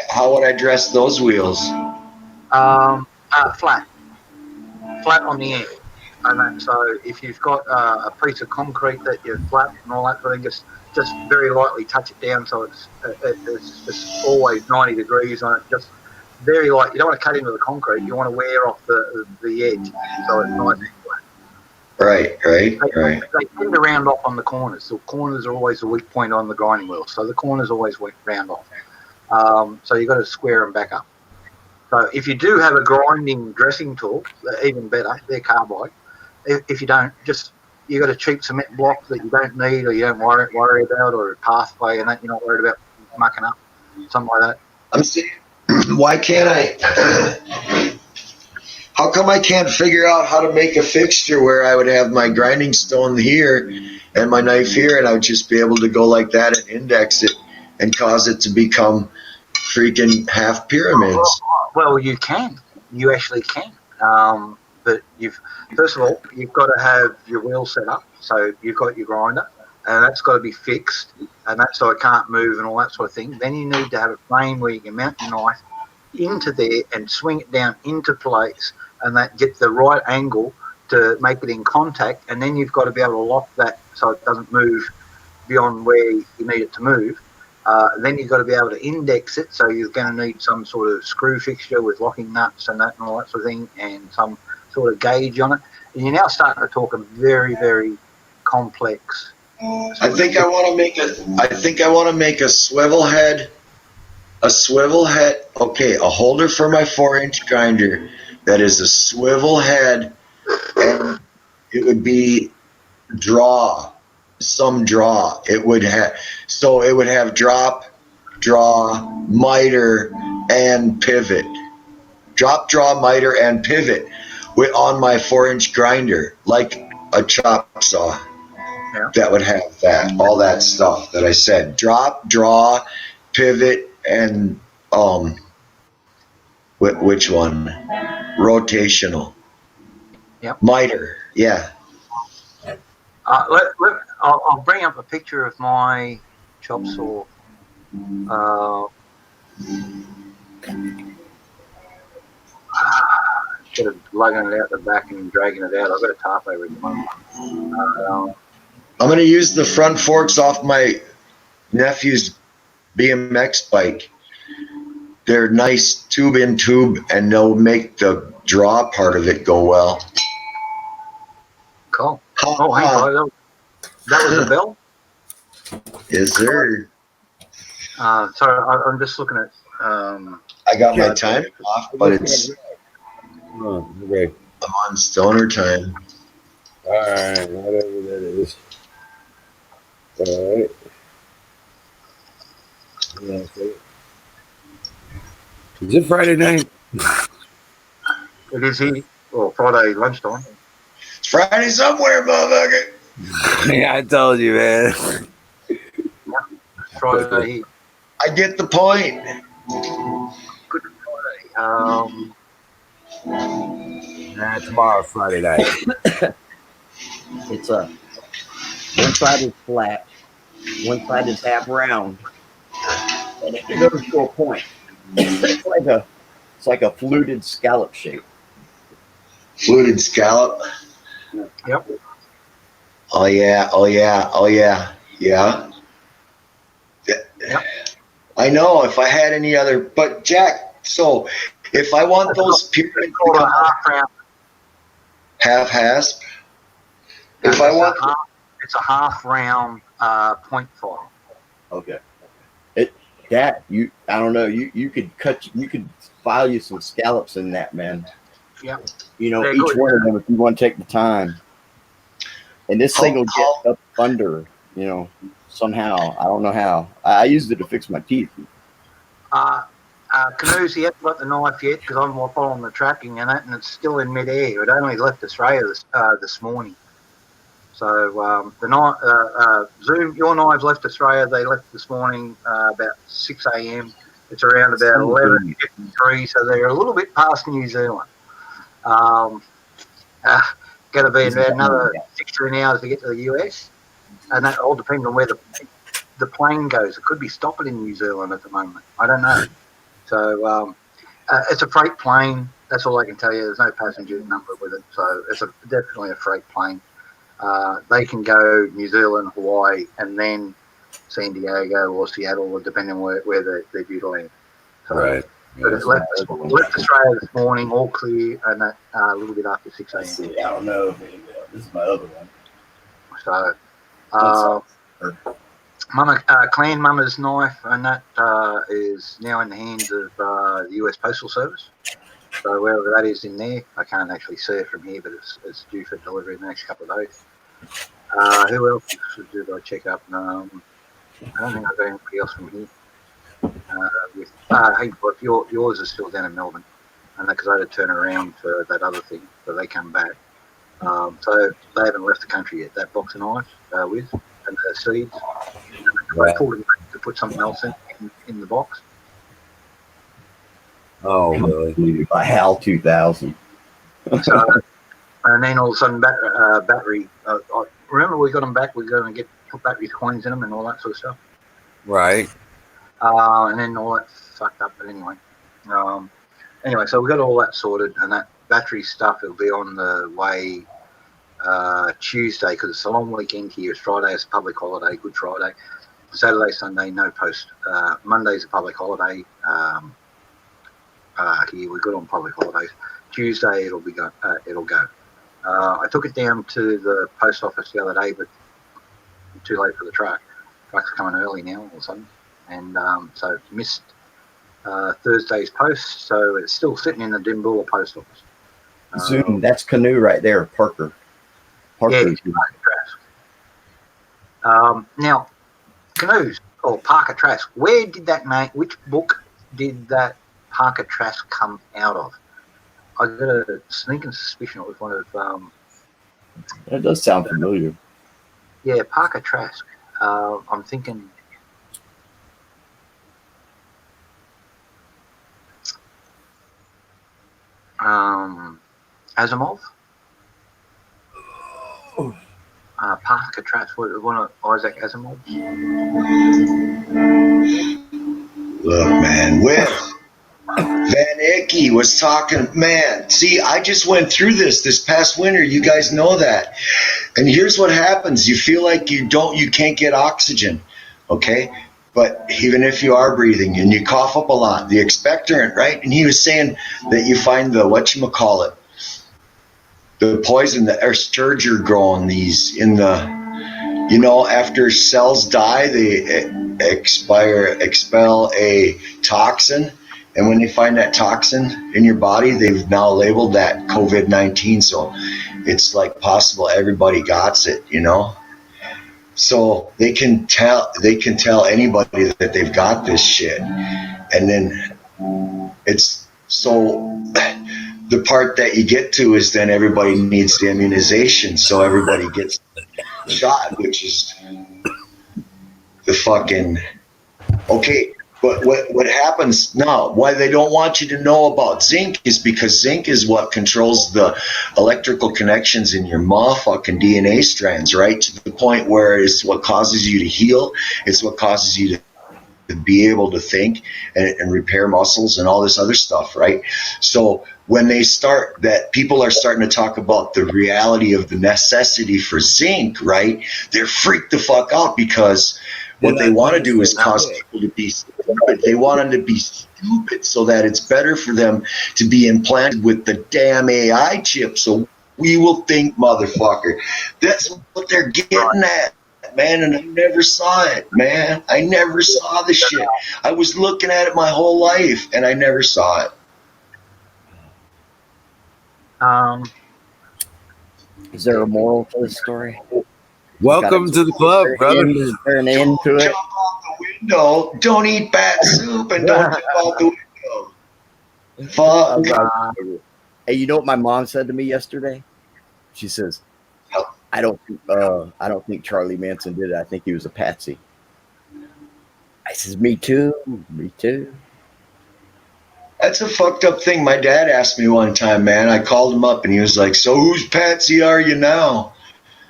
how would I dress those wheels? Flat on the end. And so if you've got a piece of concrete that you're flat and all that, then just very lightly touch it down so it's always 90 degrees on it. Just very light. You don't want to cut into the concrete. You want to wear off the edge so it's nice and flat. Right. They tend to round off on the corners. The corners are always the weak point on the grinding wheel, so the corners always round off. So you've got to square them back up. So if you do have a grinding dressing tool, even better, they're carbide. If you don't, you got a cheap cement block that you don't need or you don't worry about, or a pathway and that you're not worried about mucking up, something like that. I'm saying, why can't I? How come I can't figure out how to make a fixture where I would have my grinding stone here and my knife here, and I would just be able to go like that and index it and cause it to become freaking half pyramids? Well, you can. You actually can. But first of all, you've got to have your wheel set up. So you've got your grinder, and that's got to be fixed, and that's so it can't move and all that sort of thing. Then you need to have a plane where you can mount your knife into there and swing it down into place, and that get the right angle to make it in contact. And then you've got to be able to lock that so it doesn't move beyond where you need it to move. Then you've got to be able to index it, so you're going to need some sort of screw fixture with locking nuts and that and all that sort of thing, and some sort of gauge on it. And you're now starting to talk a very, very complex. I think I want to make a swivel head. A swivel head. Okay, a holder for my 4-inch grinder that is a swivel head, and it would be some draw. It would have drop, draw, miter, and pivot. Drop, draw, miter, and pivot on my 4-inch grinder, like a chop saw. Yeah. That would have all that stuff that I said. Drop, draw, pivot, and which one? Rotational. Yep. Miter. Yeah. I'll bring up a picture of my chop saw. Instead of lugging it out the back and dragging it out, I've got a tarp over it at the moment. I'm going to use the front forks off my nephew's BMX bike. They're nice tube in tube, and they'll make the draw part of it go well. Cool. Oh, hey, that was the bell? Yes, sir. Sorry, I'm just looking at. I got my time off, but Okay. I'm on stoner time. All right, whatever that is. All right. Is it Friday night? It is here. Well, Friday lunchtime. It's Friday somewhere, motherfucker. Yeah, I told you, man. Friday here. I get the point. Good Friday. Tomorrow, Friday night. It's one side is flat, one side is half round, and it goes to a point. It's like a fluted scallop shape. Fluted scallop. Yep. Oh yeah. Yep. I know. If I had any other, but Jack. So if I want those pyramids Called a half round. half hasp, if I want, it's a half round point file. Okay. I don't know. You could file you some scallops in that, man. Yeah. You know, They're each good. one of them, if you want to take the time. And this thing will get up under, somehow. I don't know how. I used it to fix my teeth. Canoes, he hasn't got the knife yet because I'm following the tracking and that, and it's still in mid-air. It only left Australia this morning. So the knife, Zoom, your knives left Australia. They left this morning about 6 a.m. It's around about 11:53, so they're a little bit past New Zealand. Going to be about another 16 hours to get to the US, and that all depends on where the plane goes. It could be stopping in New Zealand at the moment. I don't know. So it's a freight plane. That's all I can tell you. There's no passenger number with it, so it's definitely a freight plane. They can go New Zealand, Hawaii, and then San Diego or Seattle, depending on where they're due to land. So, Right. But it left Australia this morning, all clear, and that a little bit after 6 a.m. See, I don't know. This is my other one. So, Clan Mama's knife, and that is now in the hands of the US Postal Service. So wherever that is in there, I can't actually see it from here, but it's due for delivery in the next couple of days. Who else did I check up? I don't think I've got anybody else from here. Hey, but yours is still down in Melbourne. and because I had to turn around for that other thing, so they come back. So they haven't left the country yet. That box of knives with and the seeds. I pulled them back to put something else in the box. Oh, really? By HAL 2000. So, and then all of a sudden, battery. Remember, we got them back. We're going to put battery coins in them and all that sort of stuff. Right. And then all that fucked up. But anyway, so we got all that sorted, and that battery stuff will be on the way Tuesday because it's a long weekend here. It's Friday, it's a public holiday, Good Friday. Saturday, Sunday, no post. Monday's a public holiday. Here we're good on public holidays. Tuesday it'll go. I took it down to the post office the other day, but too late for the truck. Truck's coming early now all of a sudden, and so missed Thursday's post. So it's still sitting in the Dimboola post office. Zoom, that's Canoe right there, Parker. Parker's. Yeah, now, Canoes or Parker Trask. Where did that name? Which book did that Parker Trask come out of? I got a sneaking suspicion it was one of. That does sound familiar. Yeah, Parker Trask. I'm thinking. Asimov. Parker Trask. One of Isaac Asimov. Look, man, with Van Icky was talking, man, see, I just went through this past winter. You guys know that. And here's what happens. You feel like you can't get oxygen, okay? But even if you are breathing and you cough up a lot, the expectorant, right? And he was saying that you find the, whatchamacallit, the poison, the Sturgeon growing these in the, after cells die, they expel a toxin. And when they find that toxin in your body, they've now labeled that COVID-19. So it's like possible everybody got it, So they can tell anybody that they've got this shit. And then it's so the part that you get to is then everybody needs the immunization. So everybody gets shot, which is the fucking okay. But what happens now, why they don't want you to know about zinc is because zinc is what controls the electrical connections in your motherfucking DNA strands, right? To the point where it's what causes you to heal. It's what causes you to be able to think and repair muscles and all this other stuff, right? So when they start that, people are starting to talk about the reality of the necessity for zinc, right? They're freaked the fuck out because what they want to do is cause people to be stupid. They want them to be stupid so that it's better for them to be implanted with the damn AI chip. So we will think, motherfucker. That's what they're getting at, man. And I never saw it, man. I never saw the shit. I was looking at it my whole life, and I never saw it. Is there a moral to this story? Welcome to the club, brother. Is there an end to it? Jump out the window. Don't eat bat soup and don't jump out the window. Fuck. Hey, you know what my mom said to me yesterday? She says, "I don't think Charlie Manson did it. I think he was a patsy." I says, "Me too. Me too." That's a fucked up thing. My dad asked me one time, man. I called him up and he was like, "So whose patsy are you now?"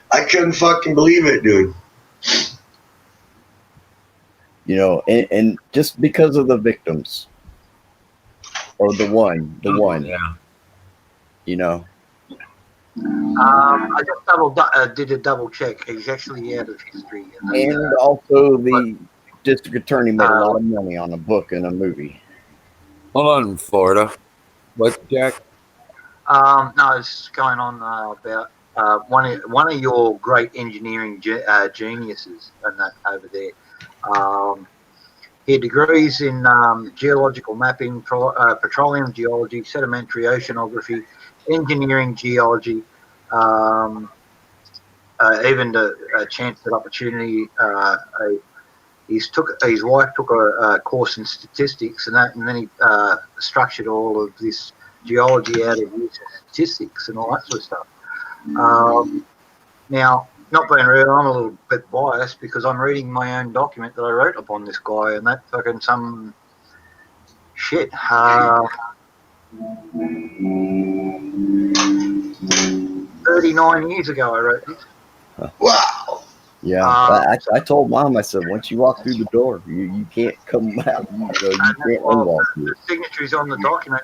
I couldn't fucking believe it, dude. And just because of the victims, or the one, yeah. I just did a double check. He's actually out of history. And also the district attorney made a lot of money on a book and a movie. Hold on, Florida. What, Jack? No, it's going on about one of your great engineering geniuses and that over there. He had degrees in geological mapping, petroleum geology, sedimentary oceanography, engineering geology, even a chance at opportunity. His wife took a course in statistics and that, and then he structured all of this geology out of use statistics and all that sort of stuff. Now, not being real, I'm a little bit biased because I'm reading my own document that I wrote upon this guy, and that fucking some shit. 39 years ago, I wrote this. Wow. Yeah, I told Mom, I said, once you walk through the door, you can't come out. You can't unwalk through The it. signatories on the document,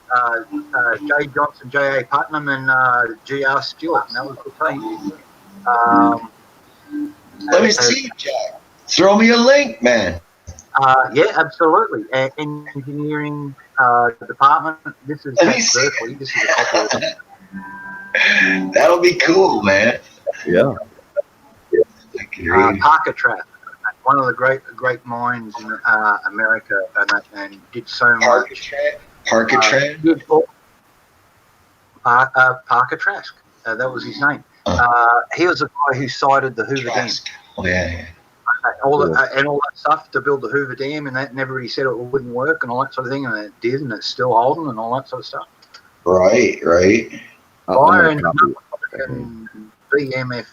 J. Johnson, J.A. Putnam, and G.R. Stewart, and that was the team. Let me see, Jack. Throw me a link, man. Yeah, absolutely. Engineering department. This is Let me at see Berkeley. This is a copy of it. That'll be cool, man. Yeah. I can read. Parker Trap, one of the great mines in America, and did so much. Parker Tran? Parker Trask. That was his name. He was the guy who sited the Hoover Dam. Oh, yeah. All that stuff to build the Hoover Dam, and everybody said it wouldn't work and all that sort of thing, and it did, and it's still holding and all that sort of stuff. Right. Fire and BMF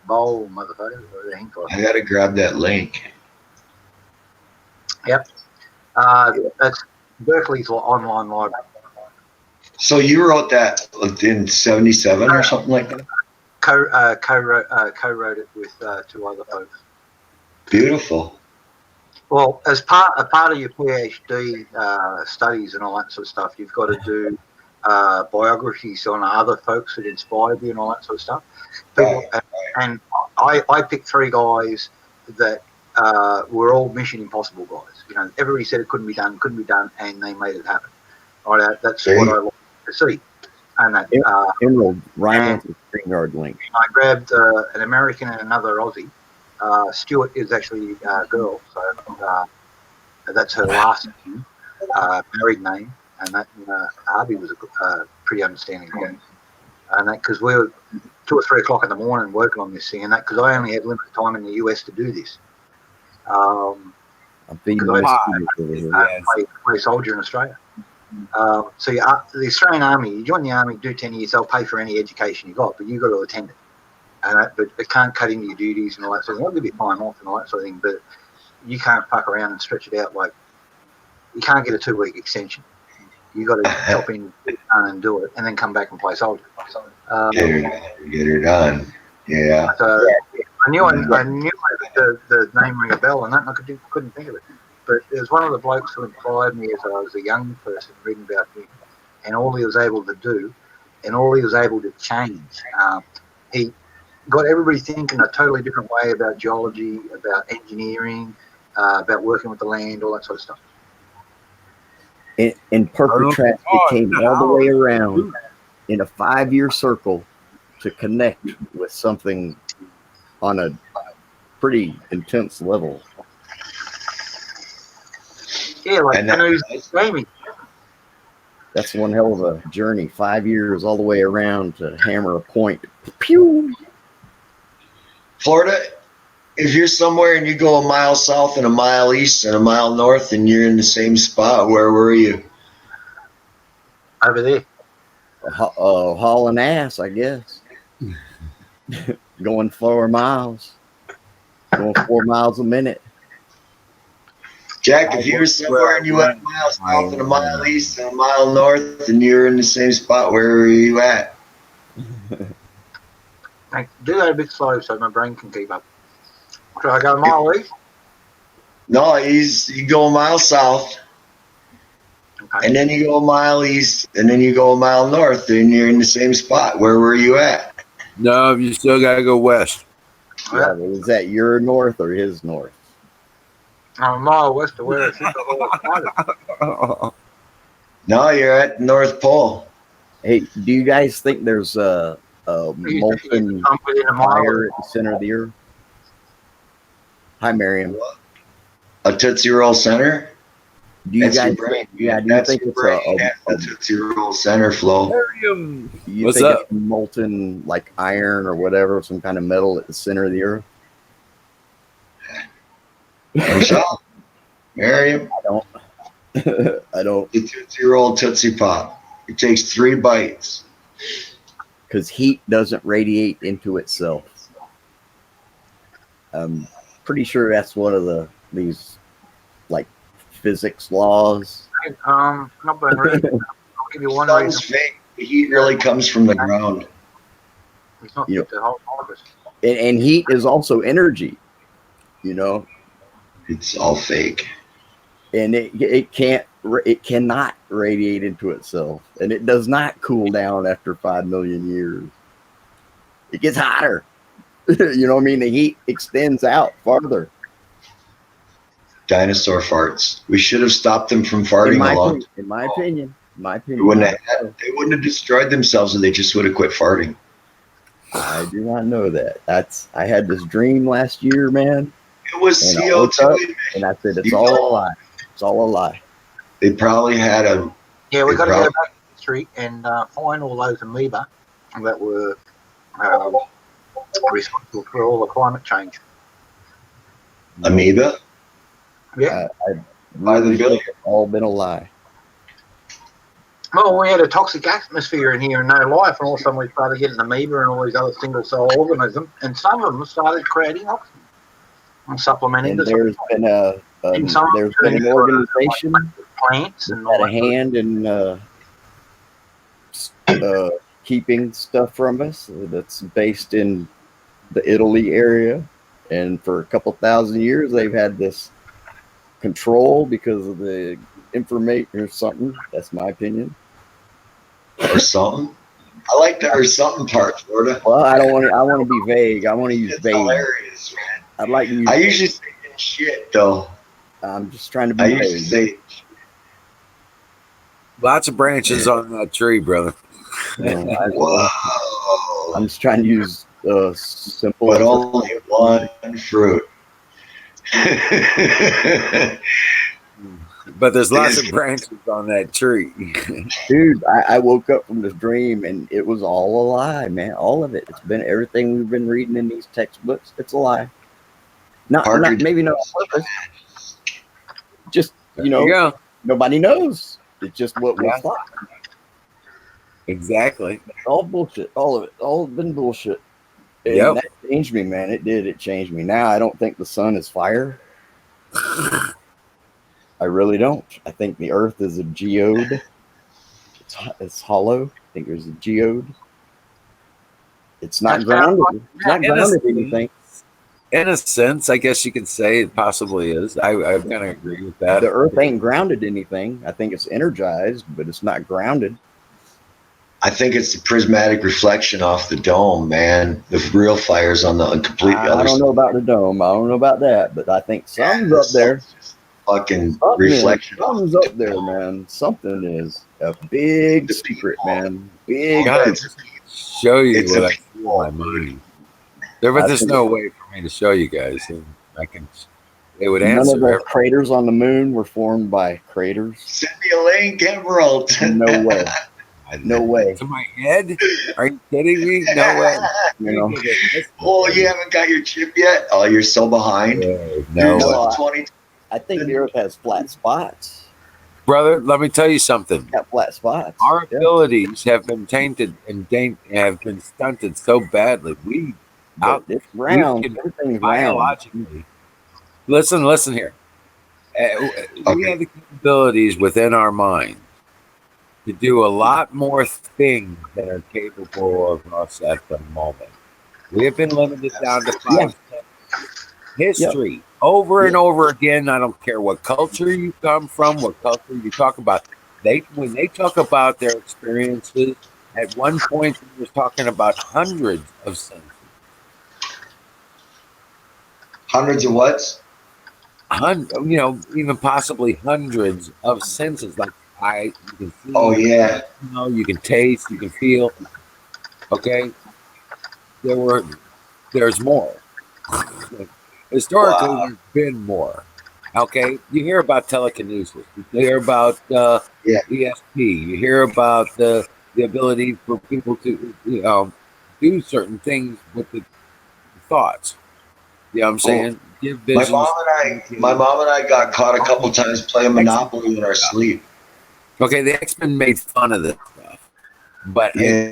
bowl, motherfucker. I gotta grab that link. Yep. That's Berkeley's online library. So you wrote that in '77 or something like that? Co-wrote it with two other folks. Beautiful. Well, as part of your PhD studies and all that sort of stuff, you've got to do biographies on other folks that inspired you and all that sort of stuff. And I picked three guys that were all Mission Impossible guys. You know, everybody said it couldn't be done, and they made it happen. All right, that's what I like to see. And that Emerald, Ryan wants a StreamYard link. I grabbed an American and another Aussie. Stewart is actually a girl, so that's her last name, married name, and that Harvey was a pretty understanding guy. And that because we were 2 or 3 o'clock in the morning working on this thing, and that because I only had limited time in the US to do this. I'm feeding my play soldier in Australia. So the Australian Army, you join the Army, do 10 years, they'll pay for any education you got, but you've got to attend it. But it can't cut into your duties and all that sort of thing. They'll give you time off and all that sort of thing, but you can't fuck around and stretch it out. Like, you can't get a 2-week extension. You got to chop in and do it, and then come back and play soldier. Get her done. Yeah. So I knew the name ring a bell, and that I couldn't think of it. But it was one of the blokes who inspired me as I was a young person reading about him, and all he was able to do, and all he was able to change. He got everybody thinking a totally different way about geology, about engineering, about working with the land, all that sort of stuff. And Parker Trask came all the way around in a 5-year circle to connect with something on a pretty intense level. Yeah, like gaming. That's one hell of a journey. 5 years all the way around to hammer a point. Pew! Florida, if you're somewhere and you go a mile south and a mile east and a mile north and you're in the same spot, where were you? Over there. Hauling ass, I guess. Going 4 miles. Going 4 miles a minute. Jack, if you were somewhere and you went a mile south and a mile east and a mile north and you're in the same spot, where were you at? Do that a bit slow so my brain can keep up. Should I go a mile east? No, you go a mile south, and then you go a mile east, and then you go a mile north, and you're in the same spot. Where were you at? No, you still got to go west. Yeah, is that your north or his north? I'm a mile west of where it's No, you're at the North Pole. Hey, do you guys think there's a molten fire at the center of the earth? Hi, Miriam. A Tootsie Roll center? Do you guys? Yeah, do you think it's a Tootsie Roll center flow? Miriam, you think it's molten like iron or whatever, some kind of metal at the center of the earth? Miriam? I don't. The Tootsie Roll Tootsie Pop. It takes 3 bites. Because heat doesn't radiate into itself. I'm pretty sure that's one of these like physics laws. Not been reading. I'll give you one Sun's reason. fake. The heat really comes from the ground. It's not You know, fit to hold focus. and heat is also energy, you know, It's all fake. and it cannot radiate into itself, and it does not cool down after 5 million years. It gets hotter. You know what I mean? The heat extends out farther. Dinosaur farts. We should have stopped them from In farting my a long opinion, in my opinion, They wouldn't have destroyed themselves if they just would have quit farting. I do not know that. I had this dream last year, man, It was and I woke CO2 up emissions. and I said, "It's You all know, a lie. It's all a lie." They probably had a. Yeah, we've They got to go probably- back to history and find all those amoeba that were responsible for all the climate change. Amoeba? Yeah. I By the really billion. think it's all been a lie. Well, we had a toxic atmosphere in here and no life, and all of a sudden we started getting amoeba and all these other single cell organisms, and some of them started creating oxygen and supplementing And the there's been And some of there's them been an are organization plants that and all had a that. hand in keeping stuff from us. That's based in the Italy area, and for a couple thousand years they've had this control because of the information or something. That's my opinion. Or something. I like the or something part, Florida. Well, I don't want to. I want to be vague. I want to use It's vague. hilarious, man. I'd like to use. I usually say shit, though. I'm just trying to be I vague. usually say Lots of branches on that tree, brother. whoa. I'm just trying to use simple. But only one fruit. But there's lots of branches on that tree. Dude, I woke up from this dream and it was all a lie, man. All of it. It's been everything we've been reading in these textbooks. It's a lie. Not maybe not on purpose. Just There you go. nobody knows. It's just what was thought. Exactly. All bullshit. All of it. All been bullshit. And Yep. that changed me, man. It did. It changed me. Now I don't think the sun is fire. I really don't. I think the earth is a geode. It's hollow. I think there's a geode. It's not grounded. It's not grounded in anything. In a sense, I guess you could say it possibly is. I kind of agree with that. The earth ain't grounded in anything. I think it's energized, but it's not grounded. I think it's the prismatic reflection off the dome, man. The real fire's on the complete I other don't side. know about the dome. I don't know about that, but I think something's up there. Fucking Something reflection. Something's up there, man. Something is a big secret, man. Big. God, show you It's what a I feel in my mind. There's no way for me to show you guys. And I can. They would None answer. of the craters on the moon were formed by craters. Send me a link, Emerald. No way. No way. To my head? Are you kidding me? No way. You know. Oh, you haven't got your chip yet? Oh, you're so behind. No No, way. 20. I think the Earth has flat spots. Brother, let me tell you something. Got flat spots. Our Yeah. abilities have been tainted and have been stunted so badly. But it's round. can Everything's round. Biologically. Listen here. We Okay. have the capabilities within our mind to do a lot more things than are capable of us at the moment. We have been limited down to 5 steps. History over and over again. I don't care what culture you come from, what culture you talk about. When they talk about their experiences, at one point they were talking about hundreds of senses. Hundreds of what? Even possibly hundreds of senses. Like you can see, Oh, yeah. you can taste, you can feel. Okay, there's more. Historically, there's been more. Okay, you hear about telekinesis. You hear about ESP. You hear about the ability for people to do certain things with the thoughts. You know what I'm saying? Give My visions. mom and I got caught a couple times playing Monopoly in our sleep. Okay, the X-Men made fun of this But Yeah.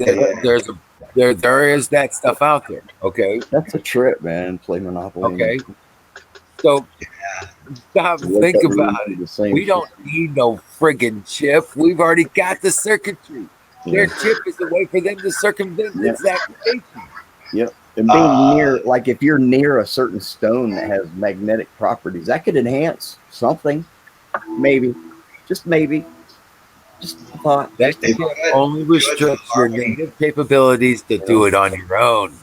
there is that stuff out there. Okay, That's a trip, man. Play Monopoly. okay. So stop and Wake think up and about do it. the same We shit. don't need no friggin' chip. We've already got the circuitry. Their Yeah. chip is a way for them to circumvent Yeah. exactly. Yep. And being near, like if you're near a certain stone that has magnetic properties, that could enhance something. Maybe. Just maybe. Just a thought. That Just a chip thought. only restricts your native capabilities to You do know? it on your own.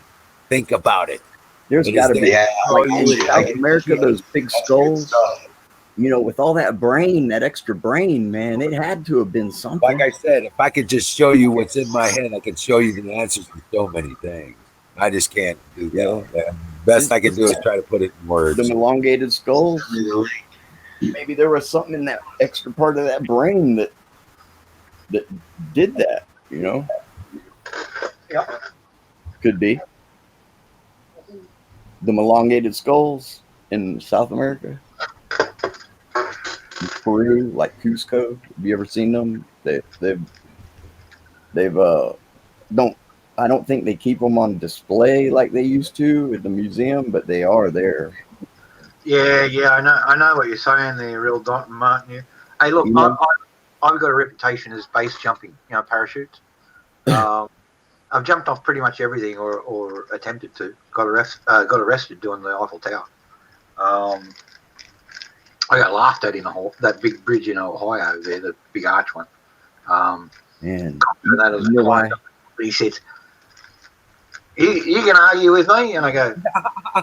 Think about it. There's It got is to there be, to Yeah, like control you in and South help America, those big that's good skulls, stuff. you know, with all that brain, that extra brain, man, it had to have been something. Like I said, if I could just show you what's in my head, I could show you the answers to so many things. I just can't do Yeah. that. Best I can do is try to put it in words. Them elongated skulls. Maybe there was something in that extra part of that brain that did that, you know? Yep. Could be. Them elongated skulls in South America. In Peru, like Cusco. Have you ever seen them? They've don't I don't think they keep them on display like they used to at the museum, but they are there. Yeah, I know what you're saying there, real Don Martin. Yeah. Hey, look, You know? I've got a reputation as base jumping, parachutes. I've jumped off pretty much everything, or attempted to. Got arrested doing the Eiffel Tower. I got laughed at in that big bridge in Ohio there, the big arch one. Man, That was you know why? he says, you can argue with me? And I go,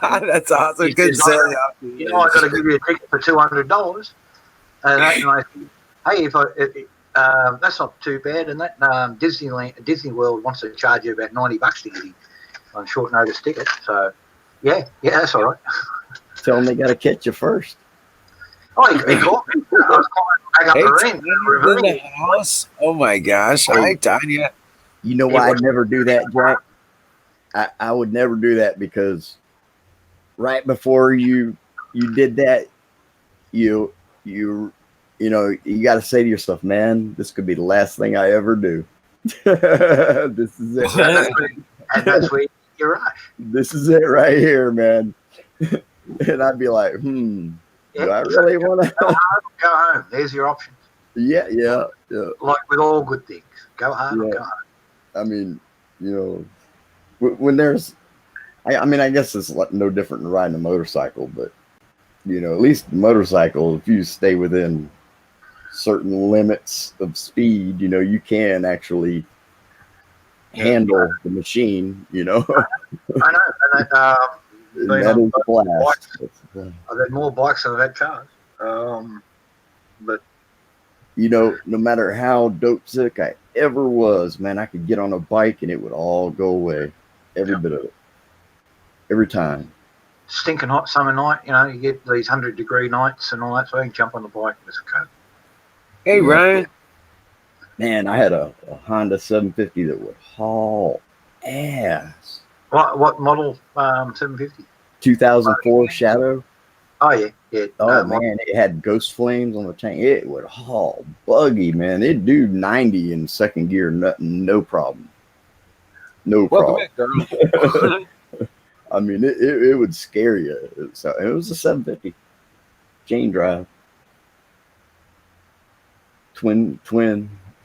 That's awesome. He Good says, selling. I got to give you a ticket for $200. And I said, hey, that's not too bad. And that Disney World wants to charge you about $90 to get in on short notice ticket. So, yeah, that's all right. Tell them they got to catch you first. Oh, he called me. I was calling back up Hey, the ring. Tanya's in the house. Oh my gosh. Hi, Tanya. You know why I'd never do that, Jack? I would never do that because right before you did that, you know, you got to say to yourself, man, this could be the last thing I ever do. This is it. And that's where you're right. This is it right here, man. And I'd be like, do I really want to? Go home. There's your option. Yeah. Like with all good things, go home or go home. I mean, you know, when there's, I mean, I guess it's no different than riding a motorcycle, but you know, at least the motorcycle, if you stay within certain limits of speed, you know, you can actually handle the machine, you know. I know. And that is a blast. I've had more bikes than I've had cars. But you know, no matter how dope sick I ever was, man, I could get on a bike and it would all go away. Every bit of it. Every time. Stinking hot summer night, you get these 100-degree nights and all that, so I can jump on the bike and just go. Hey, Ryan. Man, I had a Honda 750 that would haul ass. What model 750? 2004 Shadow. Oh, yeah. Oh, man, it had ghost flames on the tank. It would haul buggy, man. It'd do 90 in second gear, no problem. No problem. Welcome back, girl. I mean, it would scare you. So it was a 750 chain drive, twin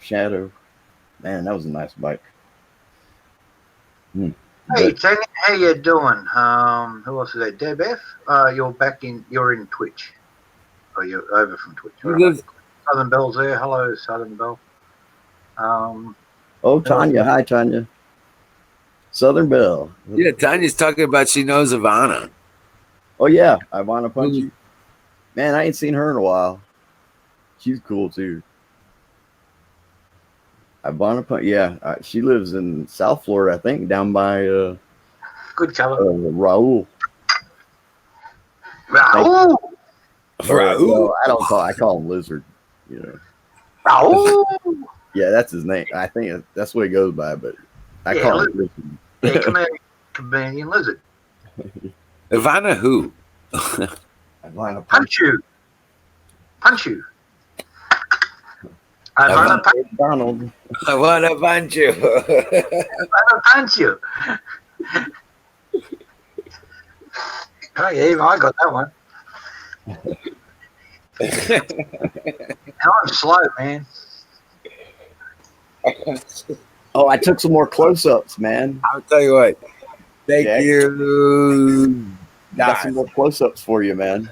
Shadow. Man, that was a nice bike. Hey, Tanya, how you doing? Who else is there? Deb F. You're in Twitch. Oh, you're over from Twitch. Right? Southern Bell's there. Hello, Southern Bell. Oh, Tanya. Hi, Tanya. Southern Bell. Yeah, Tanya's talking about she knows Ivana. Oh, yeah. Ivana Punchy. Man, I ain't seen her in a while. She's cool, too. Ivana Punchy. Yeah, she lives in South Florida, I think, down by good color. Raul. Raul. Well, I call him Lizard. You know. Raul. Yeah, that's his name. I think that's what he goes by, but I call him Lizard. Yeah, chameleon lizard. Ivana who? Ivana Punch you. I want to Donald. I want to punch you. punch you. Oh, yeah, I got that one. And I'm slow, man. Oh, I took some more close-ups, man. I'll tell you what. Thank Jack. you. Got some more close-ups for you, man.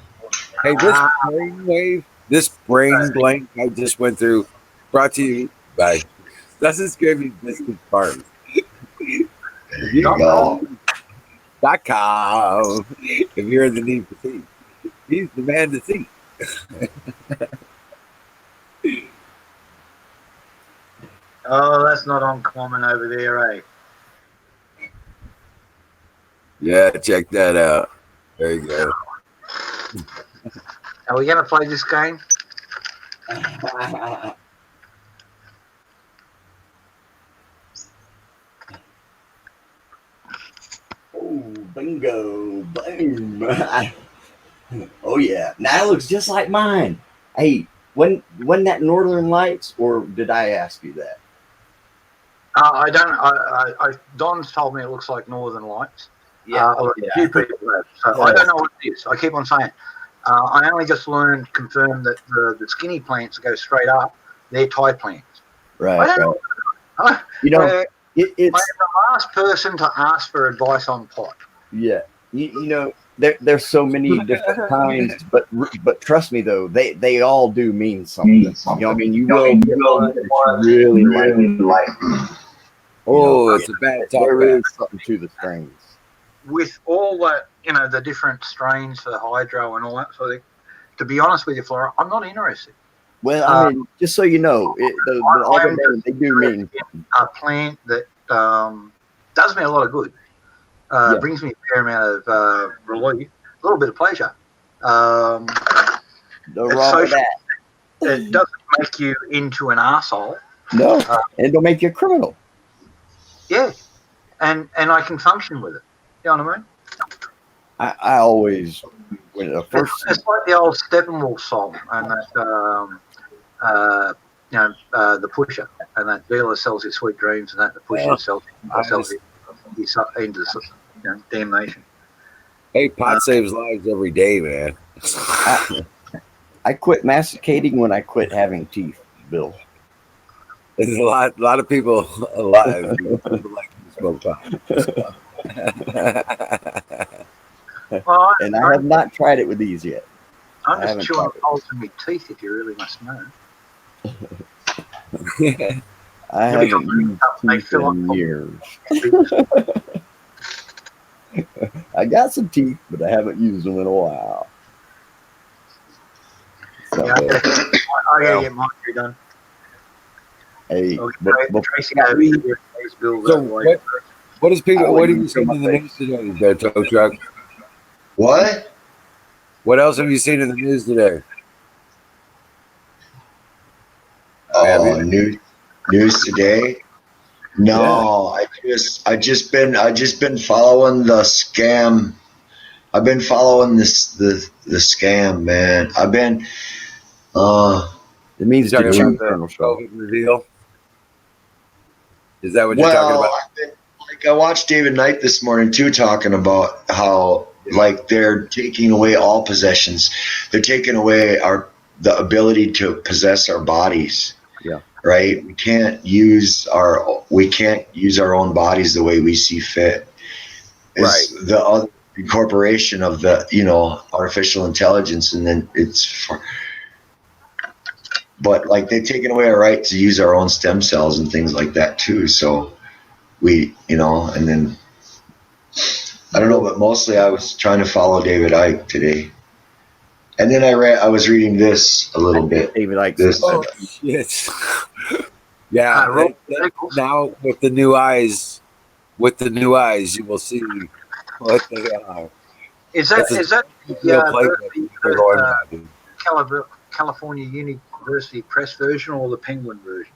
Hey, this brainwave, this brain blank I just went through, brought to you by Dustin's Gravy Biscuit Farms. There you go. .com. If you're in the need for tea, he's the man to see. Oh, that's not uncommon over there, eh? Yeah, check that out. There you go. Are we going to play this game? Oh, bingo, boom. Oh yeah, now it looks just like mine. Hey, when that Northern Lights, or did I ask you that? I don't. Don's told me it looks like Northern Lights. A few people have. So I don't know what it is. I keep on saying. I only just confirmed that the skinny plants that go straight up, they're Thai plants. Right. You know, it's I'm the last person to ask for advice on pot. Yeah, you know, there's so many different kinds, but trust me though, they all do mean something. You know, I mean, you will get one that you really like. Oh, it's a bad talk. There is something to the strains. With all the different strains for hydro and all that sort of thing, to be honest with you, Flora, I'm not interested. Well, I mean, just so you know, all the names, they do mean a plant that does me a lot of good. Brings me a fair amount of relief, a little bit of pleasure. No wrong with that. It doesn't make you into an arsehole. No, and it'll make you a criminal. Yeah, and I can function with it. You know what I mean? I always, when the first, it's like the old Steppenwolf song, and that the pusher, and that dealer sells his sweet dreams, and that the pusher sells his into damnation. Hey, pot saves lives every day, man. I quit masticating when I quit having teeth, Bill. There's a lot of people alive who like to smoke pot. Well, and I have not tried it with these yet. I'm just chewing holes in my teeth, if you really must know. I haven't used teeth in years. I got some teeth, but I haven't used them in a while. So, I gotta get mine done. Hey, what is people? What have you seen in the news today, there, tow truck? What? What else have you seen in the news today? Oh, news today? No, yeah. I just been following the scam. I've been following the scam, man. I've been it means talking about the COVID reveal. Is that what you're talking about? I watched David Knight this morning too, talking about how they're taking away all possessions. They're taking away the ability to possess our bodies. Yeah. Right. We can't use our own bodies the way we see fit. It's the other incorporation of the artificial intelligence, and then but they've taken away our right to use our own stem cells and things like that too. So we, and then I don't know, but mostly I was trying to follow David Icke today. And then I was reading this a little bit. David Icke. This. Oh shit! Yeah. Now with the new eyes, you will see what they are. Is that the California University Press version or the Penguin version?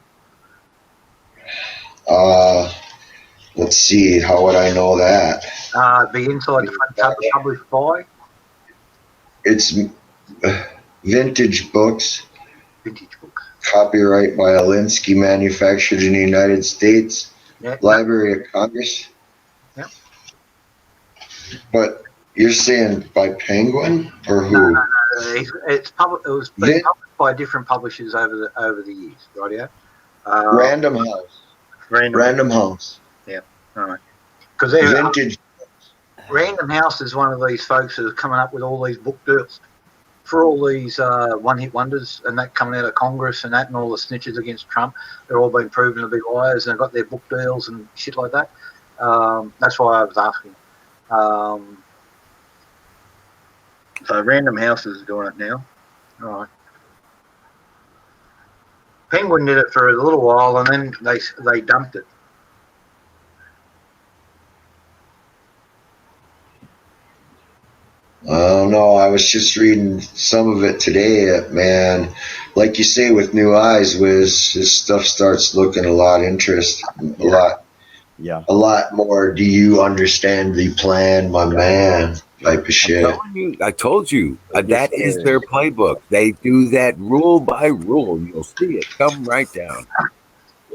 Let's see. How would I know that? The inside front cover published by. It's vintage books. Vintage books. Copyright by Alinsky, manufactured in the United States. Yeah. Library of Congress. Yeah. But you're saying by Penguin or No, who? it's public. It was being Vin- published by different publishers over the years, right? Yeah. Random House. Random House. Yeah. All right. Because they're Vintage. Random House is one of these folks that are coming up with all these book deals for all these one-hit wonders and that coming out of Congress and that and all the snitches against Trump. They're all being proven to be liars and they've got their book deals and shit like that. That's why I was asking. So Random House is doing it now. All right. Penguin did it for a little while and then they dumped it. I don't know. I was just reading some of it today, man. Like you say, with new eyes, Wiz, this stuff starts looking a lot interesting, Yeah. a lot more. Do you understand the plan, my man? Type of shit. I told you, Yes, that is sir. their playbook. They do that rule by rule. You'll see it come right down.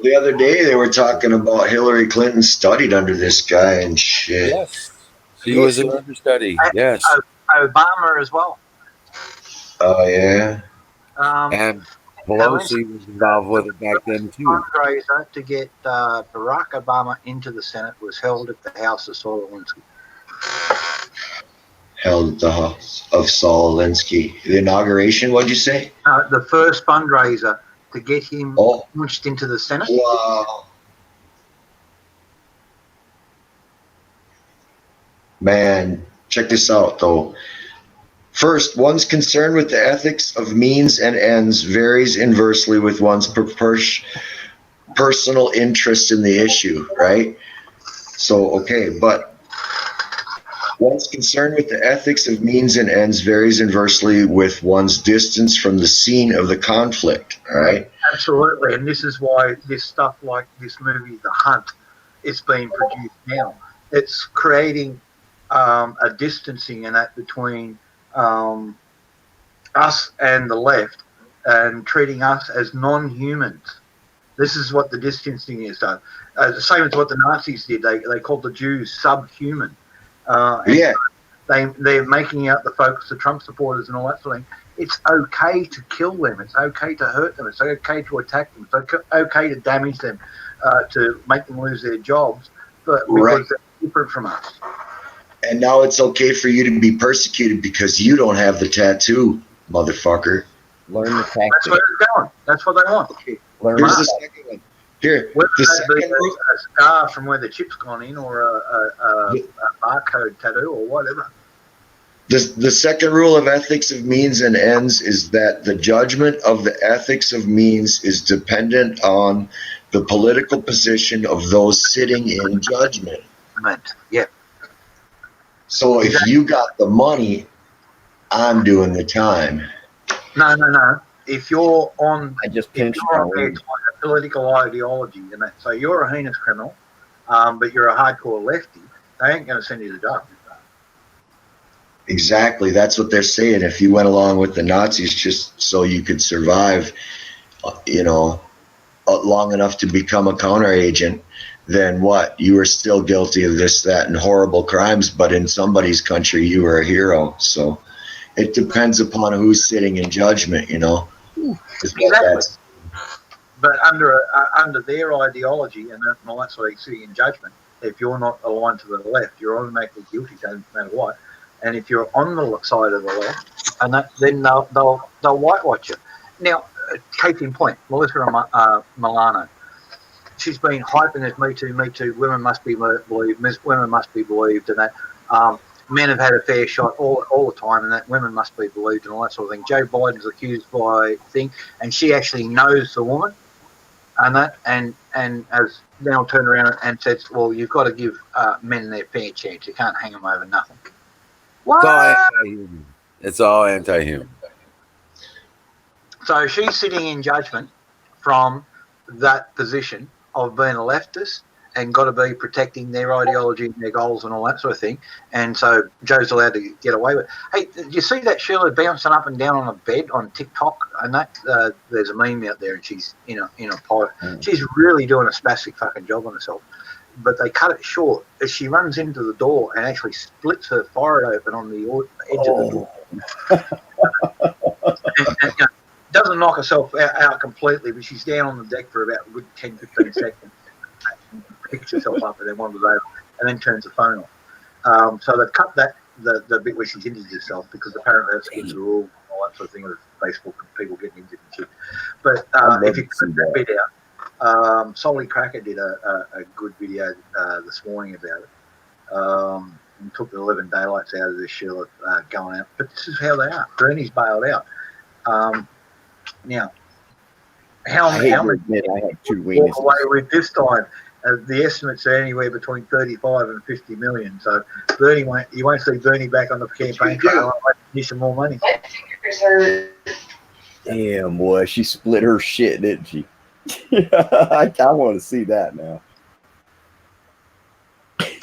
The other day, they were talking about Hillary Clinton studied under this guy and shit. Yes, she was an understudy. Yes, Obama as well. Oh yeah. and Pelosi was involved with it back then too. Fundraiser to get Barack Obama into the Senate was held at the House of Saul Alinsky. Held at the house of Saul Alinsky. The inauguration. What'd you say? The first fundraiser to get him Oh, launched into the Senate. wow. Man, check this out though. First, one's concern with the ethics of means and ends varies inversely with one's personal interest in the issue, right? So, okay, but one's concern with the ethics of means and ends varies inversely with one's distance from the scene of the conflict, all right? Absolutely, and this is why this stuff like this movie, The Hunt, is being produced now. It's creating a distancing in that between us and the left and treating us as non-humans. This is what the distancing is done. The same as what the Nazis did. They called the Jews subhuman. Yeah. They're making out the folks, the Trump supporters and all that sort of thing. It's okay to kill them. It's okay to hurt them. It's okay to attack them. It's okay to damage them, to make them lose their jobs, but because they're different from us. And now it's okay for you to be persecuted because you don't have the tattoo, motherfucker. Learn the That's tactics. where it's going. That's what they want. Learn Here's the the second one. Here, Whether the that be second rule. a scar from where the chip's gone in or a barcode tattoo or whatever. The second rule of ethics of means and ends is that the judgment of the ethics of means is dependent on the political position of those sitting in judgment. Yeah. So if you got the money, I'm doing the time. No. If you're on, I just if pinched you're my on their wing. political ideology, and that, so you're a heinous criminal, but you're a hardcore lefty, they ain't going to send you to jail. Exactly. That's what they're saying. If you went along with the Nazis just so you could survive, long enough to become a counteragent, then what? You were still guilty of this, that, and horrible crimes, but in somebody's country, you were a hero. So it depends upon who's sitting in judgment, Exactly. But under their ideology and all that sort of thing, in judgment, if you're not aligned to the left, you're automatically guilty, no matter what. And if you're on the side of the left, and then they'll whitewash you. Now, case in point, Melissa Milano. She's been hyping this Me Too, women must be believed, women must be believed, and that men have had a fair shot all the time, and that women must be believed, and all that sort of thing. Joe Biden's accused by thing, and she actually knows the woman, and that, and as now turned around and said, well, you've got to give men their fair chance. You can't hang them over nothing. What? It's all anti-human. It's all anti-human. So she's sitting in judgment from that position of being a leftist and got to be protecting their ideology and their goals and all that sort of thing. And so Joe's allowed to get away with it. Hey, did you see that Sheila bouncing up and down on a bed on TikTok? And that there's a meme out there, and she's in a pod. She's really doing a spastic fucking job on herself. But they cut it short as she runs into the door and actually splits her forehead open on the edge of the door. And, doesn't knock herself out completely, but she's down on the deck for about a good 10, 15 seconds. Picks herself up and then wanders over and then turns the phone off. So they've cut that the bit where she's injured herself because apparently that's against the rule and all that sort of thing with Facebook and people getting injured and shit. But if you cut that bit out, Solly Cracker did a good video this morning about it. And took the 11 daylights out of this Sheila going out. But this is how they are. Bernie's bailed out. Now, how many I had 2 wings. walk away with this time? The estimates are anywhere between 35 and 50 million. So you won't see Bernie back on the campaign trail. I need some more money. Damn, boy, she split her shit, didn't she? I want to see that now.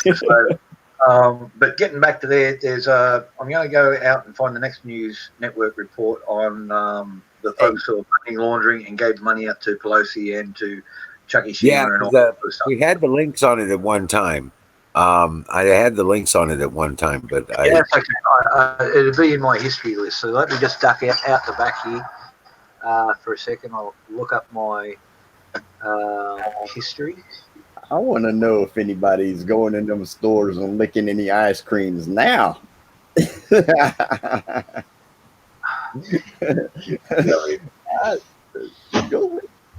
So, but getting back to there's I'm going to go out and find the next news network report on the folks who are money laundering and gave money out to Pelosi and to Chucky Schumer and all that sort of stuff. We had the links on it at one time. I had the links on it at one time, but it'll be in my history list. So let me just duck out the back here for a second. I'll look up my history. I want to know if anybody's going in them stores and licking any ice creams now.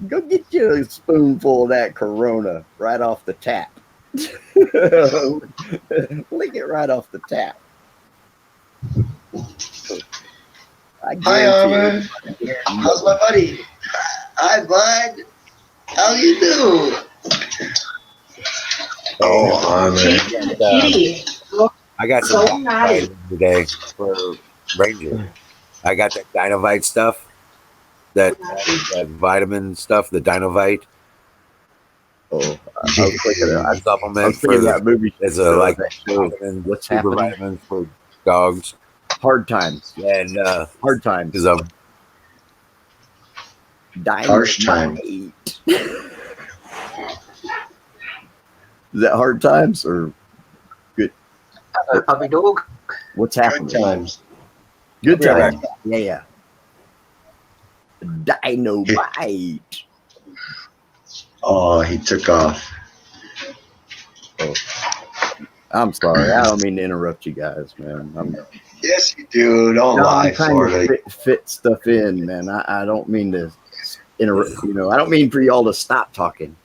Go get you a spoonful of that Corona right off the tap. Lick it right off the tap. Hi, Armor. How's my buddy? Hi, bud. How you doing? Oh, Armor. I got some today for Ranger. I got that Dinovite stuff, that vitamin stuff, the Dinovite. Oh, I was thinking I supplement for that movie. As a like vitamin, what's super happening? vitamins for dogs. Hard times. And hard times. Because harsh time. Is that hard times or good? Puppy dog. What's happening? Good times. Good times. Yeah. Dinovite. Oh, he took off. Oh. I'm sorry. I don't mean to interrupt you guys, man. Yes, you do. Don't lie, I'm trying Florida. to fit stuff in, man. I don't mean to interrupt. I don't mean for y'all to stop talking.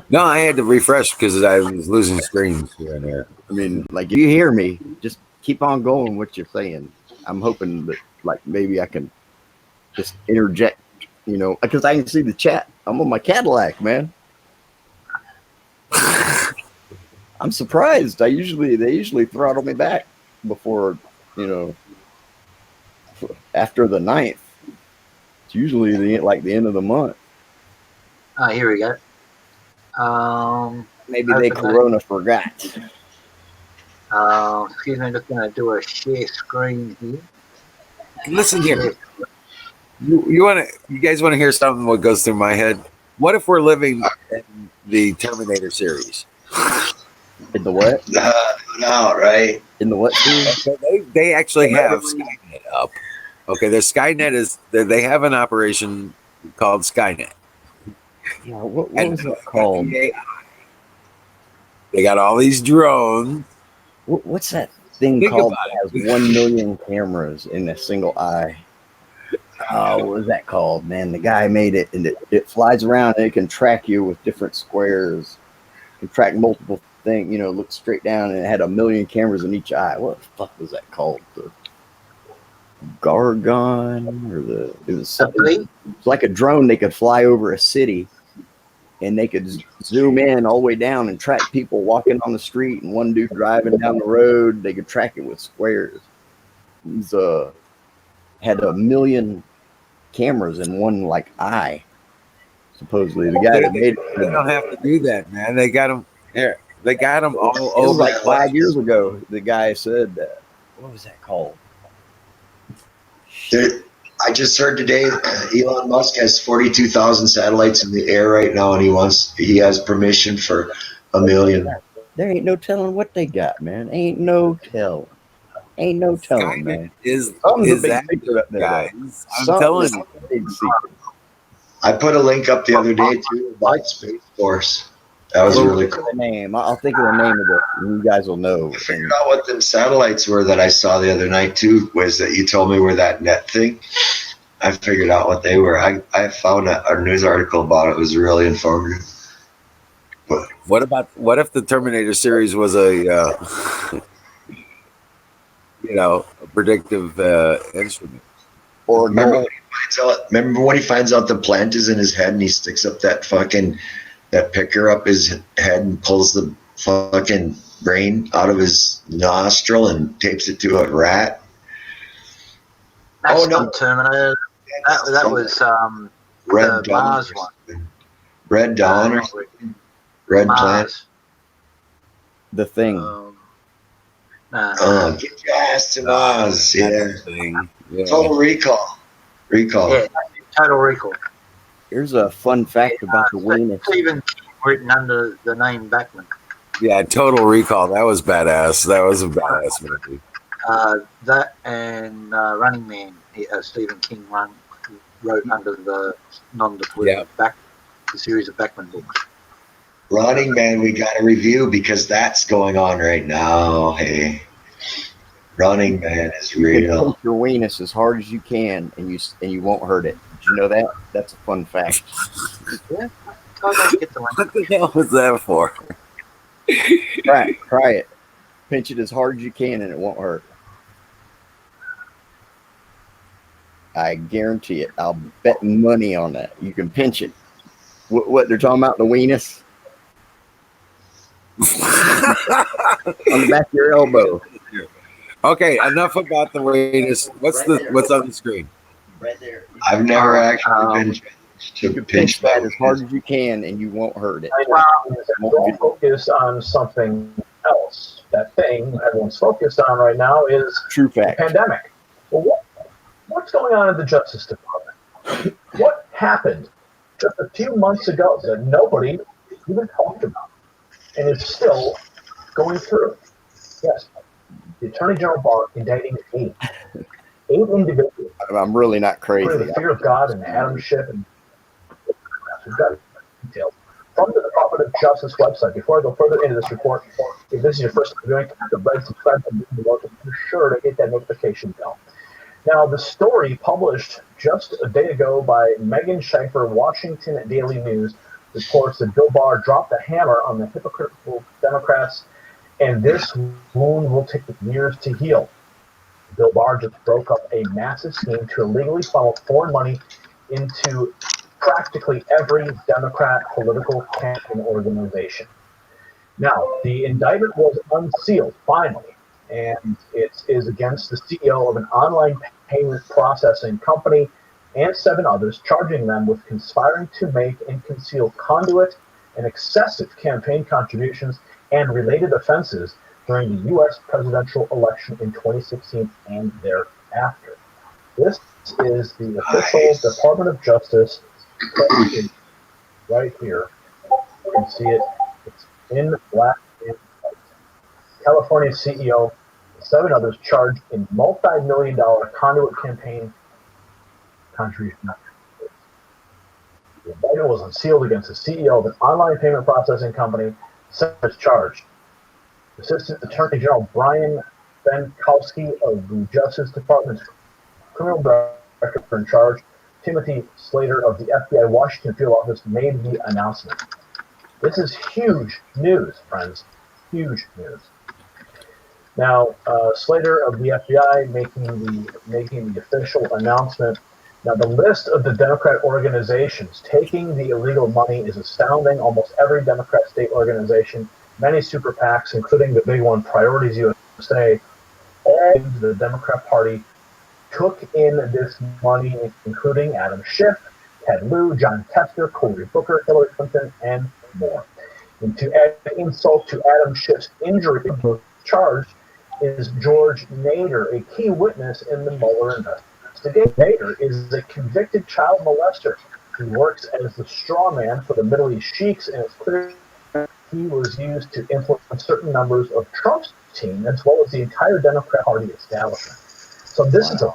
No, I had to refresh because I was losing screens here and there. I mean, like, if you hear me, just keep on going what you're saying. I'm hoping that, like, maybe I can just interject, because I can see the chat. I'm on my Cadillac, man. I'm surprised. They usually throttle me back before, after the 9th. It's usually the end of the month. Here we go. Maybe they Corona forgot. Excuse me, I'm just going to do a share screen here. Listen here. You guys want to hear something? What goes through my head? What if we're living in the Terminator series? In the what? No, right? In the what series? Okay, they actually have Skynet up. Okay, their Skynet is they have an operation called Skynet. Yeah, what was it called? They got all these drones. What's that thing called that has 1 million cameras in a single eye? What was that called, man? The guy made it, and it flies around, and it can track you with different squares. It can track multiple things, look straight down, and it had 1 million cameras in each eye. What the fuck was that called? The Gargon? It was something. It's like a drone. They could fly over a city, and they could zoom in all the way down and track people walking on the street, and one dude driving down the road. They could track it with squares. It was, had 1 million cameras in one eye. Supposedly, the guy that made They it. don't have to do that, man. They got them here. They got them all It was over. like 5 years ago. The guy said, "What was that called?" I just heard today Elon Musk has 42,000 satellites in the air right now, and he has permission for 1,000,000. There ain't no telling what they got, man. Ain't no telling. Ain't no telling, man. Is Something's a is big that secret up there, though. guys? I'm Something telling is you. a big secret. I put a link up the other day too about Space Force. That was really cool. The name. I'll think of the name of it, and you guys will know. I figured out what them satellites were that I saw the other night too. Was that you told me were that net thing? I figured out what they were. I found a news article about it. It was really informative. But What if the Terminator series was a a predictive instrument? Or remember when he finds out the plant is in his head and he sticks up that picker up his head and pulls the fucking brain out of his nostril and tapes it to a rat? That's not Terminator. That was Red the Dawn. Mars one. Red Dawn or something? Red Planet. The Thing. Get your ass to Mars. Yeah. Yeah. Total Recall. Yeah, Total Recall. Here's a fun fact about the weenus. Stephen King written under the name Batman. Yeah, Total Recall. That was badass. That was a badass movie. That and Running Man. Stephen King wrote under the non-deployment the series of Batman books. Running Man, we got to review because that's going on right now. Hey, Running Man is real. Pinch your weenus as hard as you can, and you won't hurt it. Did you know that? That's a fun fact. Yeah, I don't get the one. What the hell was that for? Try it. Pinch it as hard as you can, and it won't hurt. I guarantee it. I'll bet money on that. You can pinch it. What they're talking about, the weenus? On the back of your elbow. Okay, enough about the weenus. What's on the screen? Right there. I've never actually been to Pinch that as hard as you can, and you won't hurt it. Don't focus on something else. That thing everyone's focused on right now is True fact. the pandemic. Well, what's going on in the Justice Department? What happened just a few months ago that nobody even talked about and is still going through? Yes, the Attorney General Barr indicting eight individuals. I'm really not crazy. The fear of God and Adam Schiff and we've got details from the Department of Justice website. Before I go further into this report, if this is your first time doing it, the red subscribe and be sure to hit that notification bell. Now, the story published just a day ago by Megan Schieffer, Washington Daily News, reports that Bill Barr dropped the hammer on the hypocritical Democrats, and this wound will take years to heal. Bill Barr just broke up a massive scheme to illegally funnel foreign money into practically every Democrat political campaign organization. Now, the indictment was unsealed, finally, and it is against the CEO of an online payment processing company and 7 others, charging them with conspiring to make and conceal conduit and excessive campaign contributions and related offenses during the U.S. presidential election in 2016 and thereafter. This is the official Department of Justice right here. You can see it. It's in black and white. California CEO, 7 others charged in multi-million-dollar conduit campaign contribution. The indictment was unsealed against the CEO of an online payment processing company. 7 is charged. Assistant Attorney General Brian Benkowski of the Justice Department's criminal director in charge, Timothy Slater of the FBI Washington Field Office, made the announcement. This is huge news, friends. Huge news. Now, Slater of the FBI making the official announcement. Now, the list of the Democrat organizations taking the illegal money is astounding. Almost every Democrat state organization, many super PACs, including the big one, Priorities USA, all the Democrat Party took in this money, including Adam Schiff, Ted Lieu, John Tester, Cory Booker, Hillary Clinton, and more. And to add insult to Adam Schiff's injury, charged is George Nader, a key witness in the Mueller investigation. Nader is a convicted child molester. He works as the straw man for the Middle East sheiks, and it's clear he was used to influence certain members of Trump's team as well as the entire Democrat Party establishment. So this is a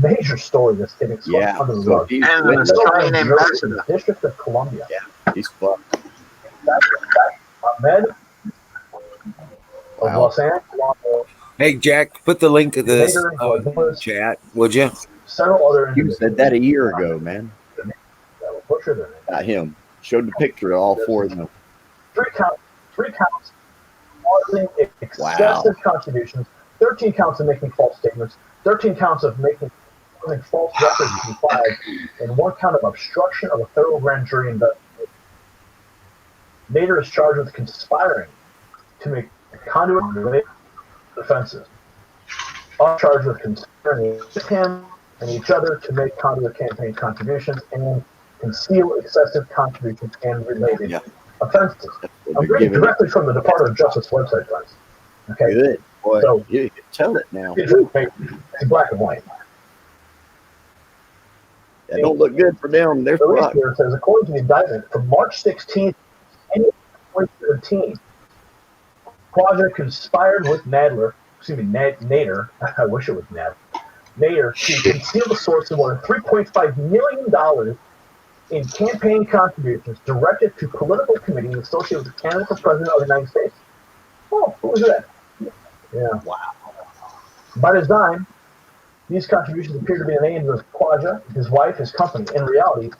major story that's getting swept under the rug. And an Australian ambassador. District of Columbia. Yeah, he's fucked. Ahmed of Los Angeles. Hey, Jack, put the link to this Nader, chat, would you? Several other You individuals. said that a year ago, man. That will butcher their name. Not him. Showed the picture of all four of them. Three counts causing excessive contributions, 13 counts of making false statements, 13 counts of making false records to be filed, and 1 count of obstruction of a federal grand jury investigation. Nader is charged with conspiring to make conduit offenses. All charged with conspiring against him and each other to make conduit campaign contributions and conceal excessive contributions and related offenses. I'm reading directly from the Department of Justice website, guys. Okay. Good. Boy, So, you can tell it now. it's black and white. That don't look good for them. They're The list fucked. here says, according to the indictment, from March 16th, 2017, Quadra conspired with Nader. I wish it was Nader to conceal the source of more than $3.5 million in campaign contributions directed to political committees associated with the candidate for president of the United States. Oh, who was that? Yeah. Wow. By design, these contributions appear to be named as Quadra, his wife, his company. In reality,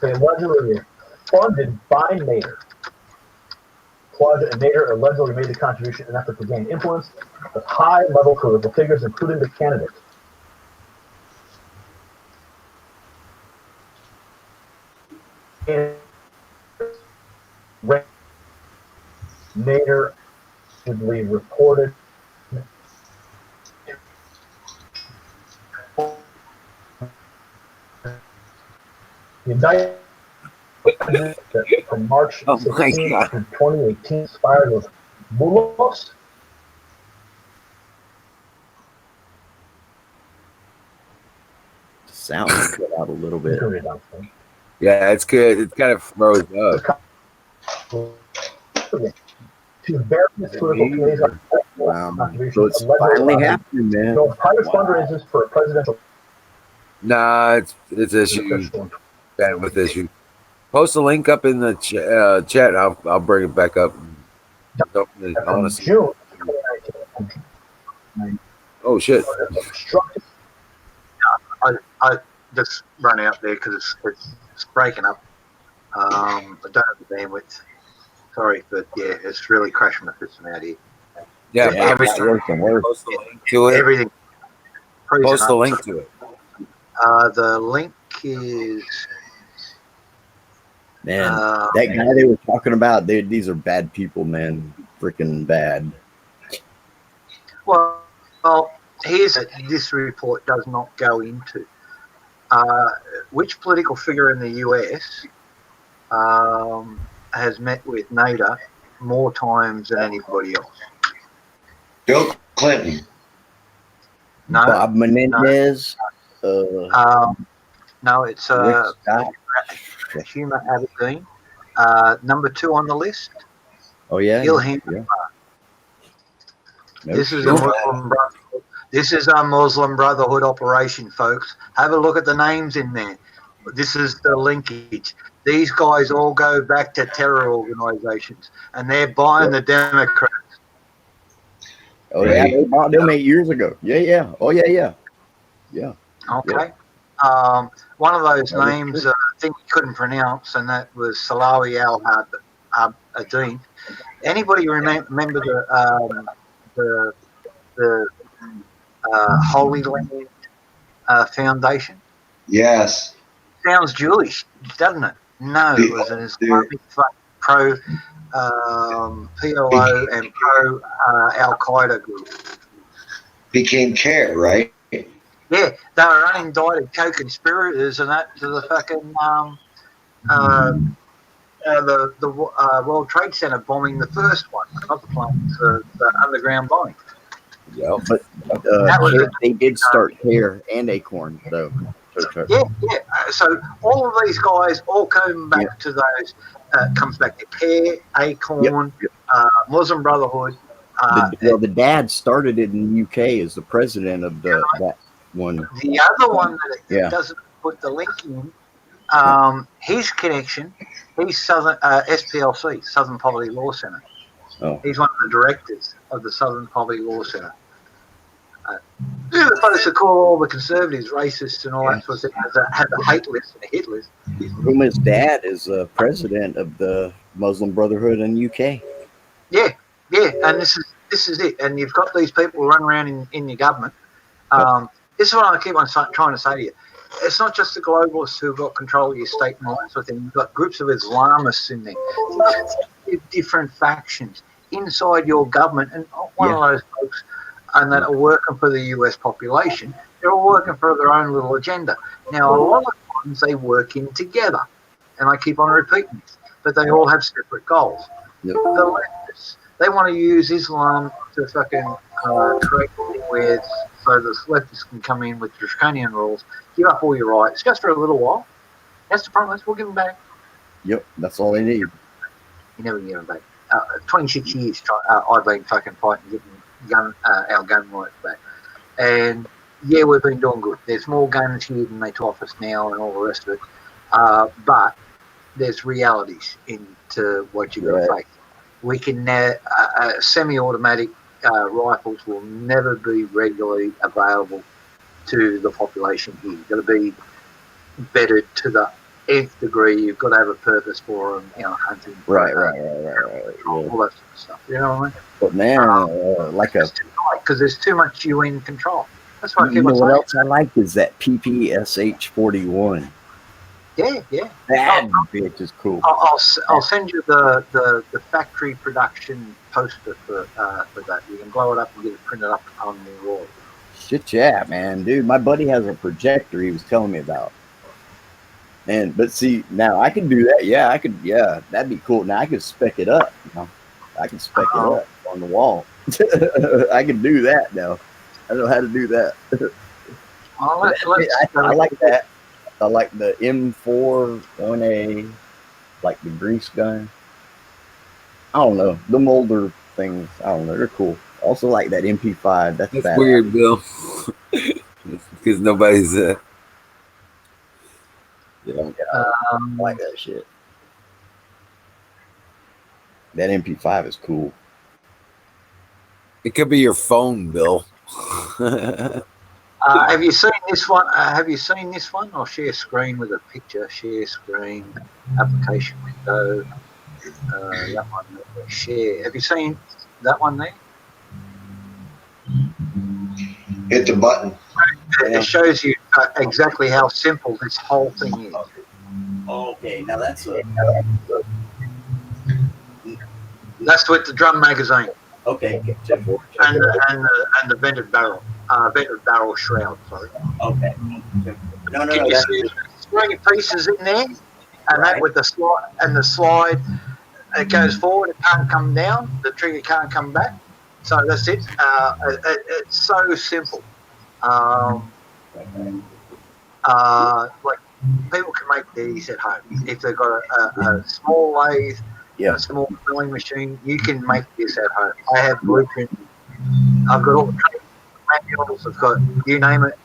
they allegedly were funded by Nader. Quadra and Nader allegedly made the contribution in an effort to gain influence with high-level political figures, including the candidate. And Nader allegedly reported the indictment from March 16 to 2018 expired with Mulos. Sound cut out a little bit. Yeah, it's good. It kind of froze up. To various political committees on So it's finally happening, man. private fundraisers for a presidential. Nah, it's issue. Bandwidth issue. Post a link up in the chat. I'll bring it back up. Honestly. June. Oh shit! I just run out there because it's breaking up. I don't have the bandwidth. Sorry, but yeah, it's really crashing my system out here. Yeah, it's worse and worse. Post the link to it. Everything. Post the link to it. The link is. Man, that guy they were talking about, these are bad people, man. Freaking bad. Well, here's it. This report does not go into which political figure in the US has met with Nader more times than anybody else. Bill Clinton. No. Bob Menendez. No, it's Huma Abedin. Number 2 on the list. Oh yeah. Ilhan. Yeah. This is a Muslim Brotherhood. This is a Muslim Brotherhood operation, folks. Have a look at the names in there. This is the linkage. These guys all go back to terror organizations, and they're buying the Democrats. Oh yeah, they bought them 8 years ago. Yeah. Oh yeah. Okay. One of those names I think we couldn't pronounce, and that was Salawi al-Adin. Anybody remember the Holy Land Foundation? Yes. Sounds Jewish, doesn't it? No, it was an Islamic pro PLO and pro Al Qaeda group. Became CARE, right? Yeah, they were unindicted co-conspirators and that to the fucking the World Trade Center bombing, the first one, not the planes, the underground bombing. Yeah, but That was they did start Care and Acorn though. yeah. So all of these guys all come back to those. Comes back to Care, Acorn, Muslim Brotherhood. The dad started it in the UK as the president of that one. The other one that doesn't put the link in, his connection, he's Southern SPLC, Southern Poverty Law Centre. Oh. He's one of the directors of the Southern Poverty Law Centre. They're supposed to call all the conservatives racists and all that sort of thing, has a hate list and a hit list. His dad is president of the Muslim Brotherhood in UK. Yeah, and this is it. And you've got these people run around in your government. This is what I keep on trying to say to you. It's not just the globalists who've got control of your state and all that sort of thing. You've got groups of Islamists in there, different factions inside your government, and one of those folks and that are working for the US population, they're all working for their own little agenda. Now, a lot of times they work in together, and I keep on repeating this, but they all have separate goals. Yep. The leftists, they want to use Islam to fucking create where so the leftists can come in with draconian rules, give up all your rights just for a little while. That's the promise. We'll give them back. Yep, that's all they need. You never give them back. 26 years I've been fucking fighting getting our gun rights back, and we've been doing good. There's more guns here than they offer us now, and all the rest of it. But there's realities into what you've got to face. We can semi-automatic rifles will never be regularly available to the population here. You've got to be vetted to the nth degree. You've got to have a purpose for them, hunting. Right. All that sort of stuff. You know what I mean? But man, because there's too much UN control. That's what I keep on saying. What else I like is that PPSH 41. Yeah. That bitch is cool. I'll send you the factory production poster for that. You can blow it up and get it printed up on the wall. Shit, yeah, man, dude. My buddy has a projector he was telling me about. But see, now I can do that. Yeah, I could. Yeah, that'd be cool. Now I could spec it up. I can spec it up on the wall. I can do that now. I know how to do that. I like that. I like the M4 1A, like the grease gun. I don't know. Them older things, I don't know. They're cool. Also like that MP5. That's weird, Bill. Because nobody's I like that shit. That MP5 is cool. It could be your phone, Bill. Have you seen this one? I'll share screen with a picture. Share screen, application window. That one there. Share. Have you seen that one there? Hit the button. It shows you exactly how simple this whole thing is. Okay, now that's with the drum magazine. Okay. And the vented barrel shroud. Sorry. Okay. No. Can you see three pieces in there, and that with the slide, it goes forward. It can't come down. The trigger can't come back. So that's it. It's so simple. Like people can make these at home if they've got a small lathe. A small milling machine, you can make this at home. I have blueprints. I've got all the training manuals. I've got you name it.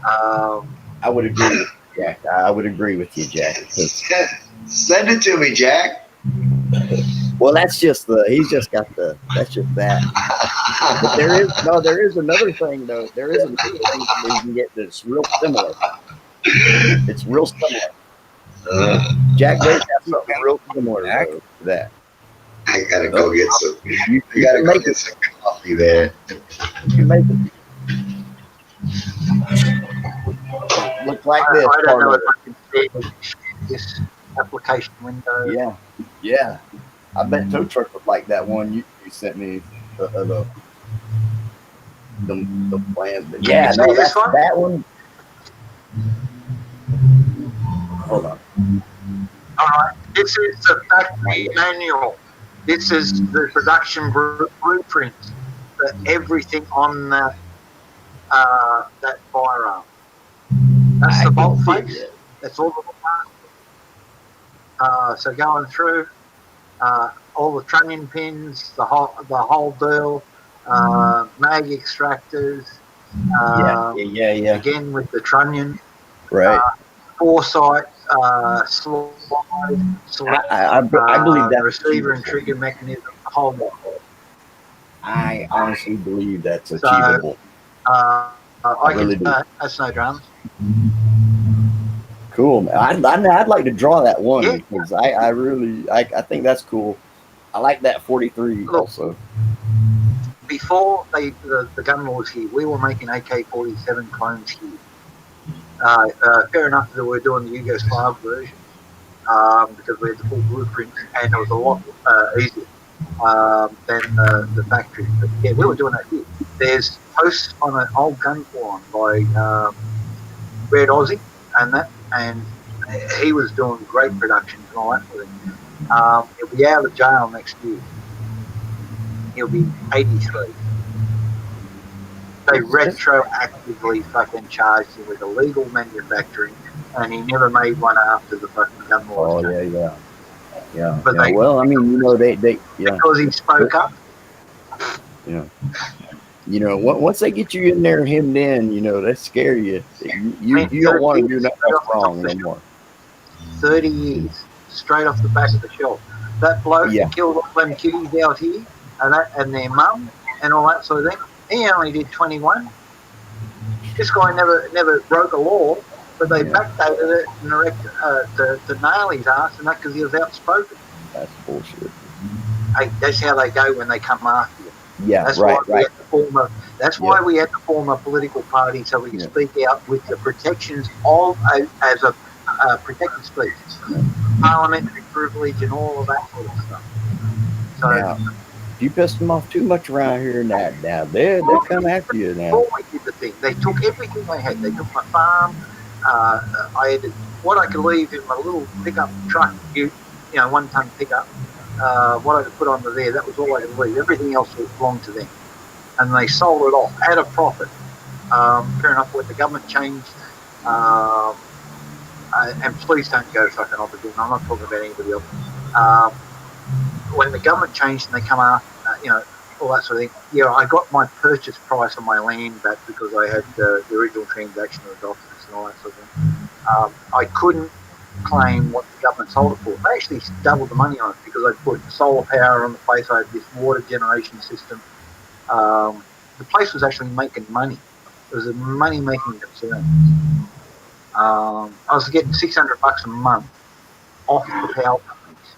I would agree with you, Jack. I would agree with you, Jack. Send it to me, Jack. Well, that's just he's just got that's just that. But there is another thing though. There is another thing where you can get that's real similar. It's real similar. Jack Grace has something real similar to that. I gotta go get some. You gotta go get some coffee there. You can make it. Look like this. I don't know if I can see this application window. Yeah. I bet tow truck would like that one you sent me. the plan. But Can yeah, you no, see this one? that one. Hold on. All right. This is the factory manual. This is the production blueprint for everything on that firearm. That's the bolt face. That's all of the parts. So going through all the trunnion pins, the whole deal, mag extractors. Yeah. Again with the trunnion, Right. foresight, slide, I believe that's receiver and achievable. trigger mechanism, the whole lot. I honestly believe that's So achievable. I really can do. that's no drums. Cool. I'd like to draw that one Yeah. because I think that's cool. I like that 43 Look, also. before the gun wars here, we were making AK-47 clones here. Fair enough that we're doing the Yugoslav version because we had the full blueprints and it was a lot easier than the factory. But yeah, we were doing that here. There's posts on an old gun forum by Red Aussie and he was doing great productions and all that sort of thing. He'll be out of jail next year. He'll be 83. They retroactively fucking charged him with illegal manufacturing, and he never made one after the fucking gun laws. Yeah. But they, well, I mean, they because he spoke up. Yeah. Once they get you in there hemmed in, they scare you. You don't want to do nothing else wrong no more. 30 years straight off the back of the shelf. That bloke that killed all them kiddies out here and their mum and all that sort of thing, he only did 21. This guy never broke a law, but they backdated it to nail his ass, and that because he was outspoken. That's bullshit. Hey, that's how they go when they come after you. Yeah, that's right. That's why we had to form a political party so we could speak out with the protections of as a protected speech, parliamentary privilege, and all of that sort of stuff. So now, you pissed them off too much around here now. They'll come after you now. Before we did the thing, they took everything they had. They took my farm. I had what I could leave in my little pickup truck, one-ton pickup. What I could put onto there, that was all I could leave. Everything else belonged to them, and they sold it off at a profit. Fair enough. When the government changed, and please don't go fucking off again. I'm not talking about anybody else. When the government changed and they come out, all that sort of thing. Yeah, I got my purchase price on my land back because I had the original transaction of the documents and all that sort of thing. I couldn't claim what the government sold it for. They actually doubled the money on it because I put solar power on the place. I had this water generation system. The place was actually making money. It was a money-making concern. I was getting $600 a month off the power companies,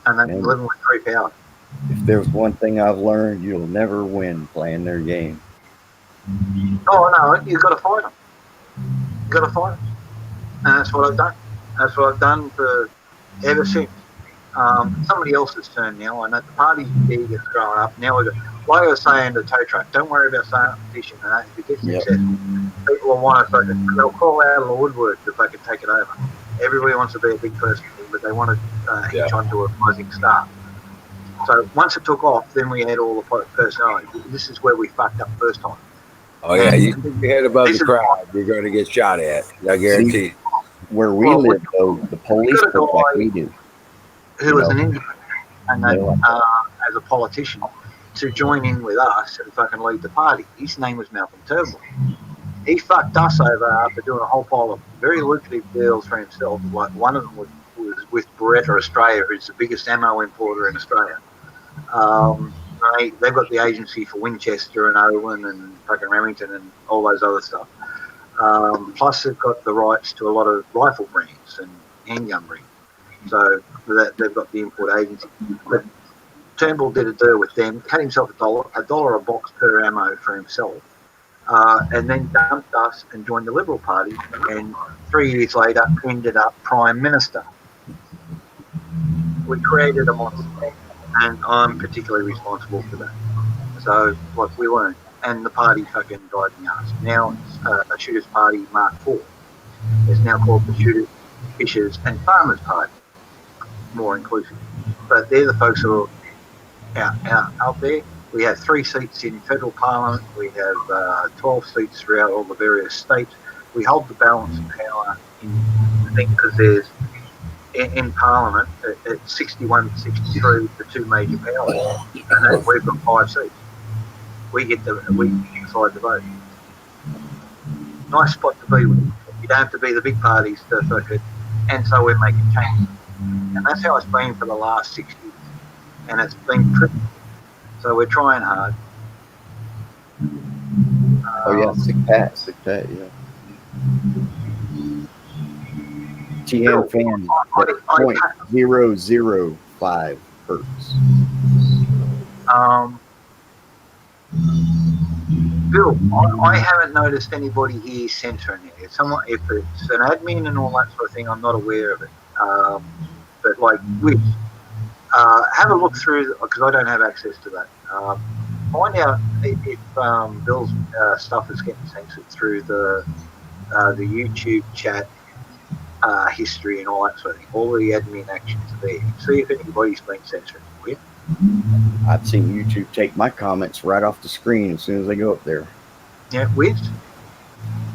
and then living with free power. If there's one thing I've learned, you'll never win playing their game. Oh no, you've got to fight them. You've got to fight them, and that's what I've done. That's what I've done for ever since. Somebody else's turn now. I know the party's big, it's growing up. Now, like I was saying to tow truck, don't worry about starting up a petition. If it gets successful, people will want to fucking, they'll call out of the woodwork to fucking take it over. Everybody wants to be a big person, but they want to hitch onto a rising star. So once it took off, then we had all the personality. This is where we fucked up first time. Oh yeah, you stick your head above the crowd, you're going to get shot at. I guarantee. Where we live, though, the police look like we do. Who was an independent and then, as a politician to join in with us and fucking lead the party. His name was Malcolm Turnbull. He fucked us over after doing a whole pile of very lucrative deals for himself. Like one of them was with Beretta Australia, who's the biggest ammo importer in Australia. They've got the agency for Winchester and Owen and fucking Remington and all those other stuff. Plus, they've got the rights to a lot of rifle brands and handgun brands. So they've got the import agency. But Turnbull did a deal with them, cut himself $1 a box per ammo for himself, and then dumped us and joined the Liberal Party. And 3 years later, ended up Prime Minister. We created a monster, and I'm particularly responsible for that. So, what we learned. and the party fucking died in the arse. Now it's a Shooters Party Mark IV. It's now called the Shooters, Fishers and Farmers Party, more inclusive. But they're the folks who are out there. We have 3 seats in federal parliament. We have 12 seats throughout all the various states. We hold the balance of power in the thing because there's in Parliament at 61-63 the 2 major powers, and we've got 5 seats. We decide the vote. Nice spot to be with. You don't have to be the big parties to fucking, and so we're making changes. And that's how it's been for the last 6 years, and it's been tricky. So we're trying hard. Oh yeah, sick Pat, yeah. TN fan at 0.005 hertz. Bill, I haven't noticed anybody here censoring it. If it's an admin and all that sort of thing, I'm not aware of it. But like, have a look through, because I don't have access to that. Find out if Bill's stuff is getting censored through the YouTube chat history and all that sort of thing. All the admin actions are there. See if anybody's been censored. Will you? I've seen YouTube take my comments right off the screen as soon as they go up there. Yeah, whiz.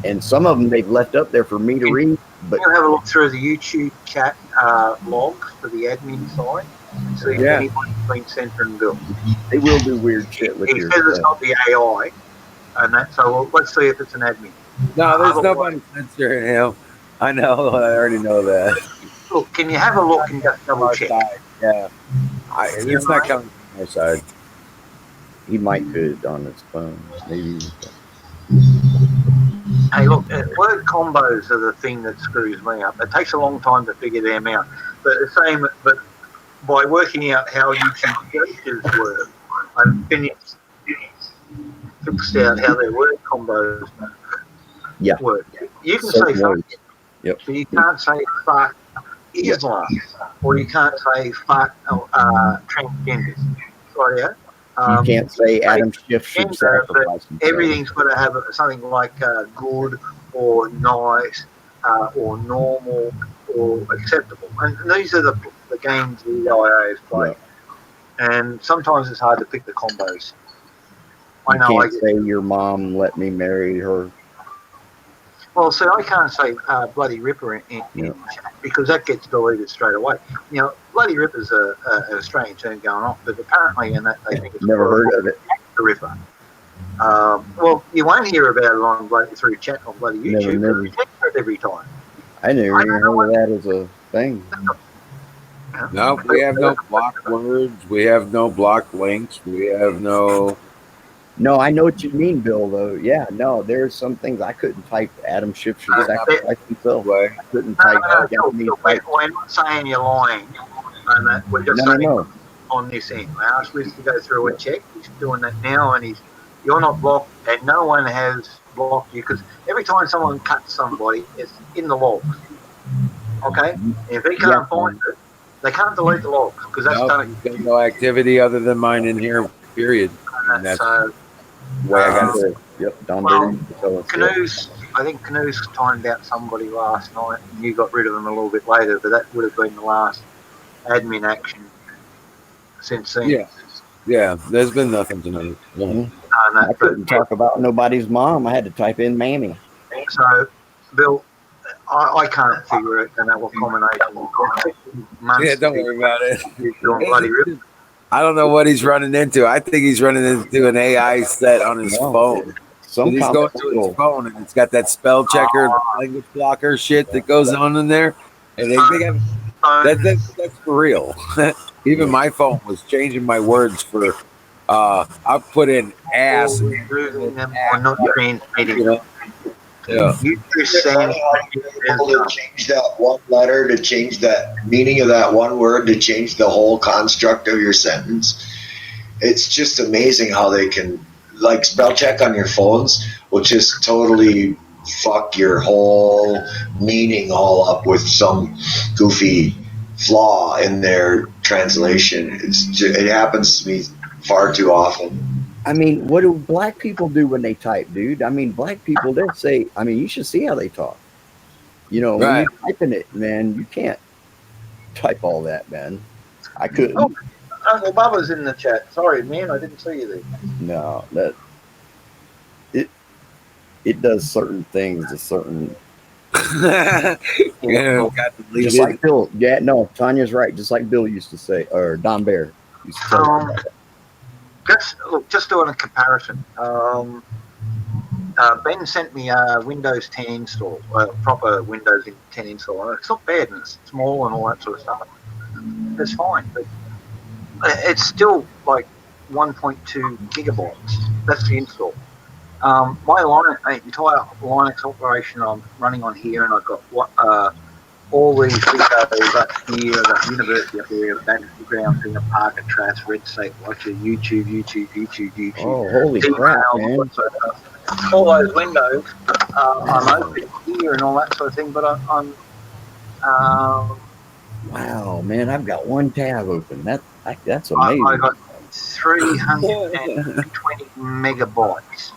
And some of them they've left up there for me to read. But you have a look through the YouTube chat logs for the admin side and see if anybody's been censoring Bill. They will do weird shit with He says it's not the AI, and that. So let's see if it's an admin. No, there's nobody censoring him. I know. I already know that. Look, can you have a look and just double check? Yeah. It's not coming from my side. He might could on his phone, maybe. Hey, look, word combos are the thing that screws me up. It takes a long time to figure them out. But by working out how YouTube searches work, I've fixed out how their word combos work. You can say fuck, but you can't say fuck Islam, or you can't say fuck transgenders. Sorry, you can't say Adam Schiff should sacrifice himself. Everything's got to have something like good or nice or normal or acceptable. And these are the games the IAs play. Yeah. And sometimes it's hard to pick the combos. You can't say your mom let me marry her. Well, see, I can't say bloody ripper in chat because that gets deleted straight away. You know, bloody ripper's an Australian term going on, but apparently in that they think it's never heard of it. The ripper. Well, you won't hear about it through chat on bloody YouTube. Never. You hear it every time. I never even heard of that as a thing. No, we have no blocked words. We have no blocked links. We have no. No, I know what you mean, Bill, though. Yeah, no, there's some things I couldn't type. Adam Schiff should sacrifice himself. I couldn't type. We're not saying you're lying. We're just saying on this end. I asked Liz to go through and check. He's doing that now, and you're not blocked, and no one has blocked you, because every time someone cuts somebody, it's in the logs. Okay? If they can't find it, they can't delete the logs, because that's done. There's no activity other than mine in here, period. And that's way I got to. Yep, Canoes. I think Canoes timed out somebody last night, and you got rid of them a little bit later. But that would have been the last admin action since then. Yeah. There's been nothing tonight. I couldn't talk about nobody's mom. I had to type in mammy. So, Bill, I can't figure it, and that was combination. Yeah, don't worry about it. I don't know what he's running into. I think he's running into an AI set on his phone. He's going to his phone, and it's got that spell checker, the language blocker shit that goes on in there. And that's for real. Even my phone was changing my words for. I put in ass. Not transmitting. Yeah. You just saying to change that one letter, to change that meaning of that one word, to change the whole construct of your sentence. It's just amazing how they can, like, spell check on your phones will just totally fuck your whole meaning all up with some goofy flaw in their translation. It happens to me far too often. I mean, what do black people do when they type, dude? I mean, black people, they say, I mean, you should see how they talk. You know, when Right. you're typing it, man, you can't type all that, man. I Oh, couldn't. Uncle Bubba's in the chat. Sorry, man, I didn't see you there. No, that it it does certain things to certain. Yeah, got Just deleted. like Bill. Yeah, no, Tanya's right. Just like Bill used to say, or Don Bear used to tell us. Um, just doing a comparison. Ben sent me a Windows 10 install, proper Windows 10 install. It's not bad and it's small and all that sort of stuff. It's fine, but it's still like 1.2 gigabytes. That's the install. My entire Linux operation I'm running on here, and I've got all these videos up here, the university up here, battleground thing, a park, a trash, red state watcher, YouTube, Oh, holy crap, email, all man! that sort of stuff. All those windows, I'm open here and all that sort of thing, but I'm Wow, man, I've got one tab open. That's I amazing. got 320 megabytes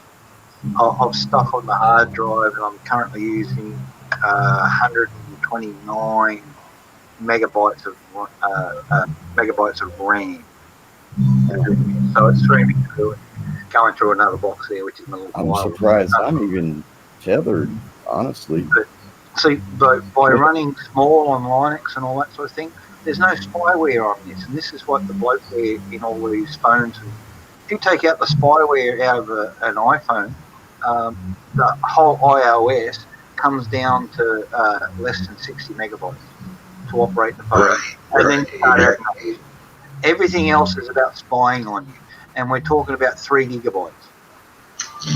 of stuff on the hard drive, and I'm currently using 129 megabytes of RAM. So it's streaming through it, going through another box there, which is my little I'm file. surprised I'm even tethered, honestly. See, by running small on Linux and all that sort of thing, there's no spyware on this, and this is what the bloatware in all these phones. And if you take out the spyware out of an iPhone, the whole iOS comes down to less than 60 megabytes to operate the phone. And then everything else is about spying on you, and we're talking about 3 gigabytes.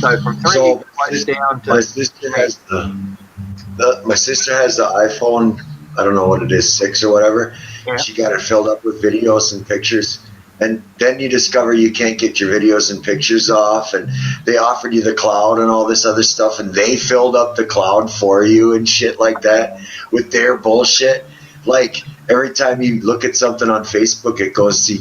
So from 3 gigabytes down to my sister has my sister has the iPhone. I don't know what it is, 6 or whatever. Yeah. She got it filled up with videos and pictures. And then you discover you can't get your videos and pictures off, and they offered you the cloud and all this other stuff, and they filled up the cloud for you and shit like that with their bullshit. Like every time you look at something on Facebook, it goes to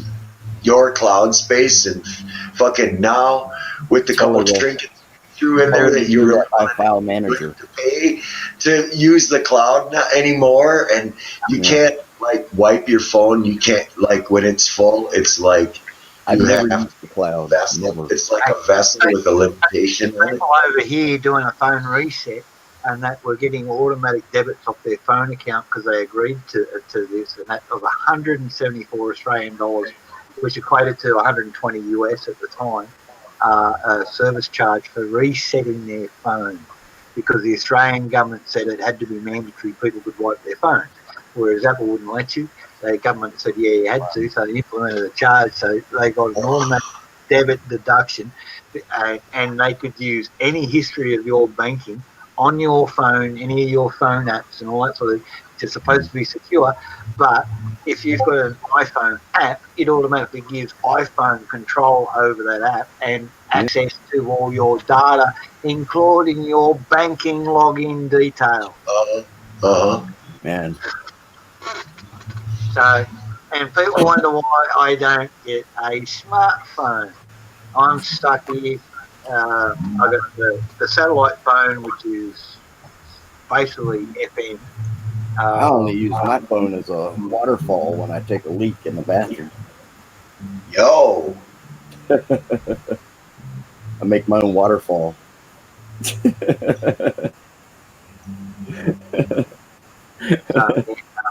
your cloud space, and fucking now with the couple trinkets through in there that you really my file manager to pay to use the cloud anymore, and you can't like wipe your phone. You can't, like, when it's full, it's like I've you never have used the cloud. vessel. Never. It's like a vessel with a limitation on it. People over here doing a phone reset, and that were getting automatic debits off their phone account because they agreed to this, and that of 174 Australian dollars, which equated to 120 US at the time, a service charge for resetting their phone, because the Australian government said it had to be mandatory. People could wipe their phones, whereas Apple wouldn't let you. The government said, yeah, you had to, so they implemented a charge, so they got an automatic debit deduction, and they could use any history of your banking on your phone, any of your phone apps and all that sort of thing, which is supposed to be secure. But if you've got an iPhone app, it automatically gives iPhone control over that app and access to all your data, including your banking login details. Man. So, and people wonder why I don't get a smartphone. I'm stuck here. I got the satellite phone, which is basically FM. I only use my phone as a waterfall when I take a leak in the bathroom. Yo. I make my own waterfall.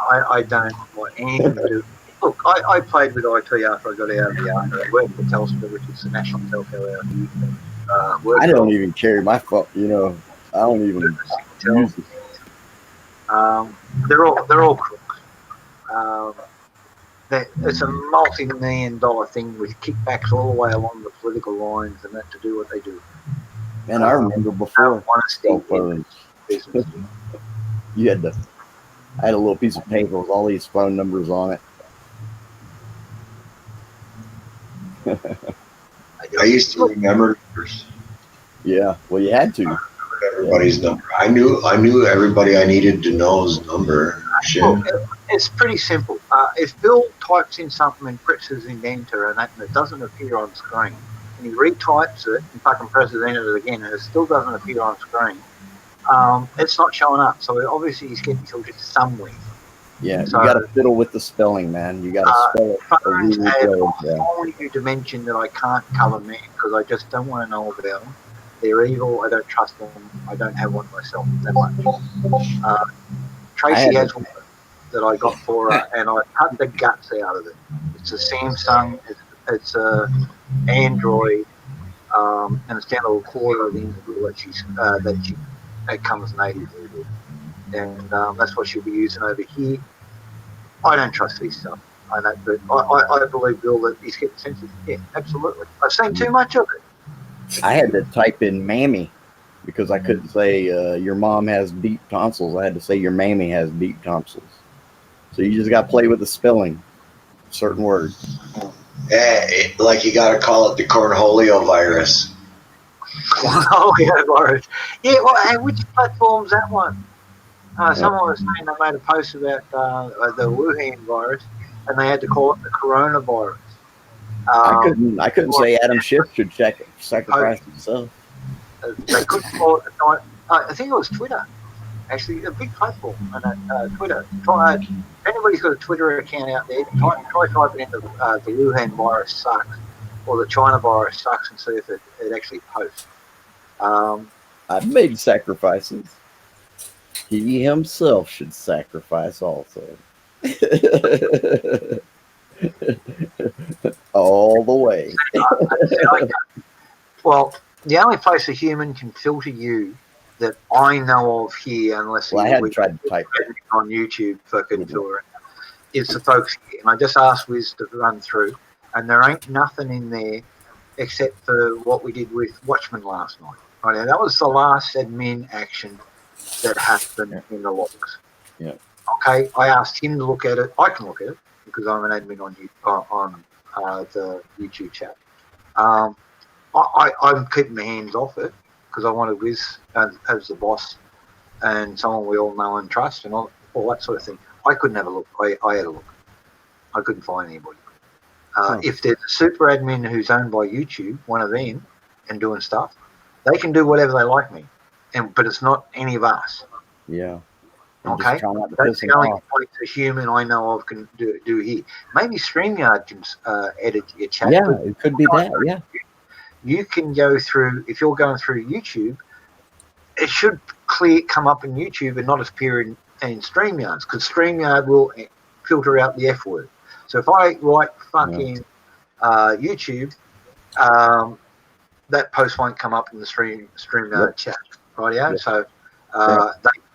I don't want anything to do. Look, I played with IT after I got out of the army. I worked for Telstra, which is the national telco out here. I don't even carry my phone. You know, I don't even use it. They're all crooks. It's a multi-million-dollar thing with kickbacks all the way along the political lines, and that to do what they do. And I remember before cell phones, business. you had I had a little piece of paper with all these phone numbers on it. I used to remember numbers. Yeah, well, you had to. Everybody's number. I knew everybody I needed to know's number. Shit. Well, it's pretty simple. If Bill types in something and presses in enter and it doesn't appear on screen, and he retypes it and fucking presses enter it again, and it still doesn't appear on screen, it's not showing up. So obviously he's getting filtered somewhere. Yeah, So, you got to fiddle with the spelling, man. You got to spell it a phones really have good. a whole new dimension that I can't cover, man, because I just don't want to know about them. They're evil. I don't trust them. I don't have one myself that much. Tracy has one that I got for her, and I cut the guts out of it. It's a Samsung. It's a Android, and it's down to a quarter of the install that comes native, and that's what she'll be using over here. I don't trust these stuff. I don't, but I believe, Bill, that he's getting sensitive. Yeah, absolutely. I've seen too much of it. I had to type in mammy because I couldn't say your mom has deep tonsils. I had to say your mammy has deep tonsils. So you just got to play with the spelling, certain words. Like you got to call it the cornholio virus. Cornholio virus. Yeah, well, hey, which platform's that one? Someone was saying they made a post about the Wuhan virus, and they had to call it the coronavirus. I couldn't say Adam Schiff should sacrifice himself. They couldn't call it the I think it was Twitter, actually, a big platform. And Twitter. If anybody's got a Twitter account out there, try typing in the Wuhan virus sucks or the China virus sucks and see if it actually posts. I've made sacrifices. He himself should sacrifice also. All the way. Well, the only place a human can filter you that I know of here, unless I hadn't tried to type on YouTube, fucking filter, is the folks here. And I just asked Wiz to run through, and there ain't nothing in there except for what we did with Watchmen last night. Right, now that was the last admin action that happened in the logs. Yeah. Okay, I asked him to look at it. I can look at it because I'm an admin on the YouTube chat. I'm keeping my hands off it because I wanted Wiz as the boss and someone we all know and trust and all that sort of thing. I couldn't have a look. I had a look. I couldn't find anybody. If there's a super admin who's owned by YouTube, one of them, and doing stuff, they can do whatever they like me, but it's not any of us. Yeah. Okay, that's the only point a human I know of can do here. Maybe StreamYard can edit your chat. Yeah, it could be that. Yeah, you can go through if you're going through YouTube. It should come up in YouTube and not appear in StreamYards because StreamYard will filter out the F word. So if I write fucking YouTube, that post won't come up in the StreamYard chat, right? Yeah. So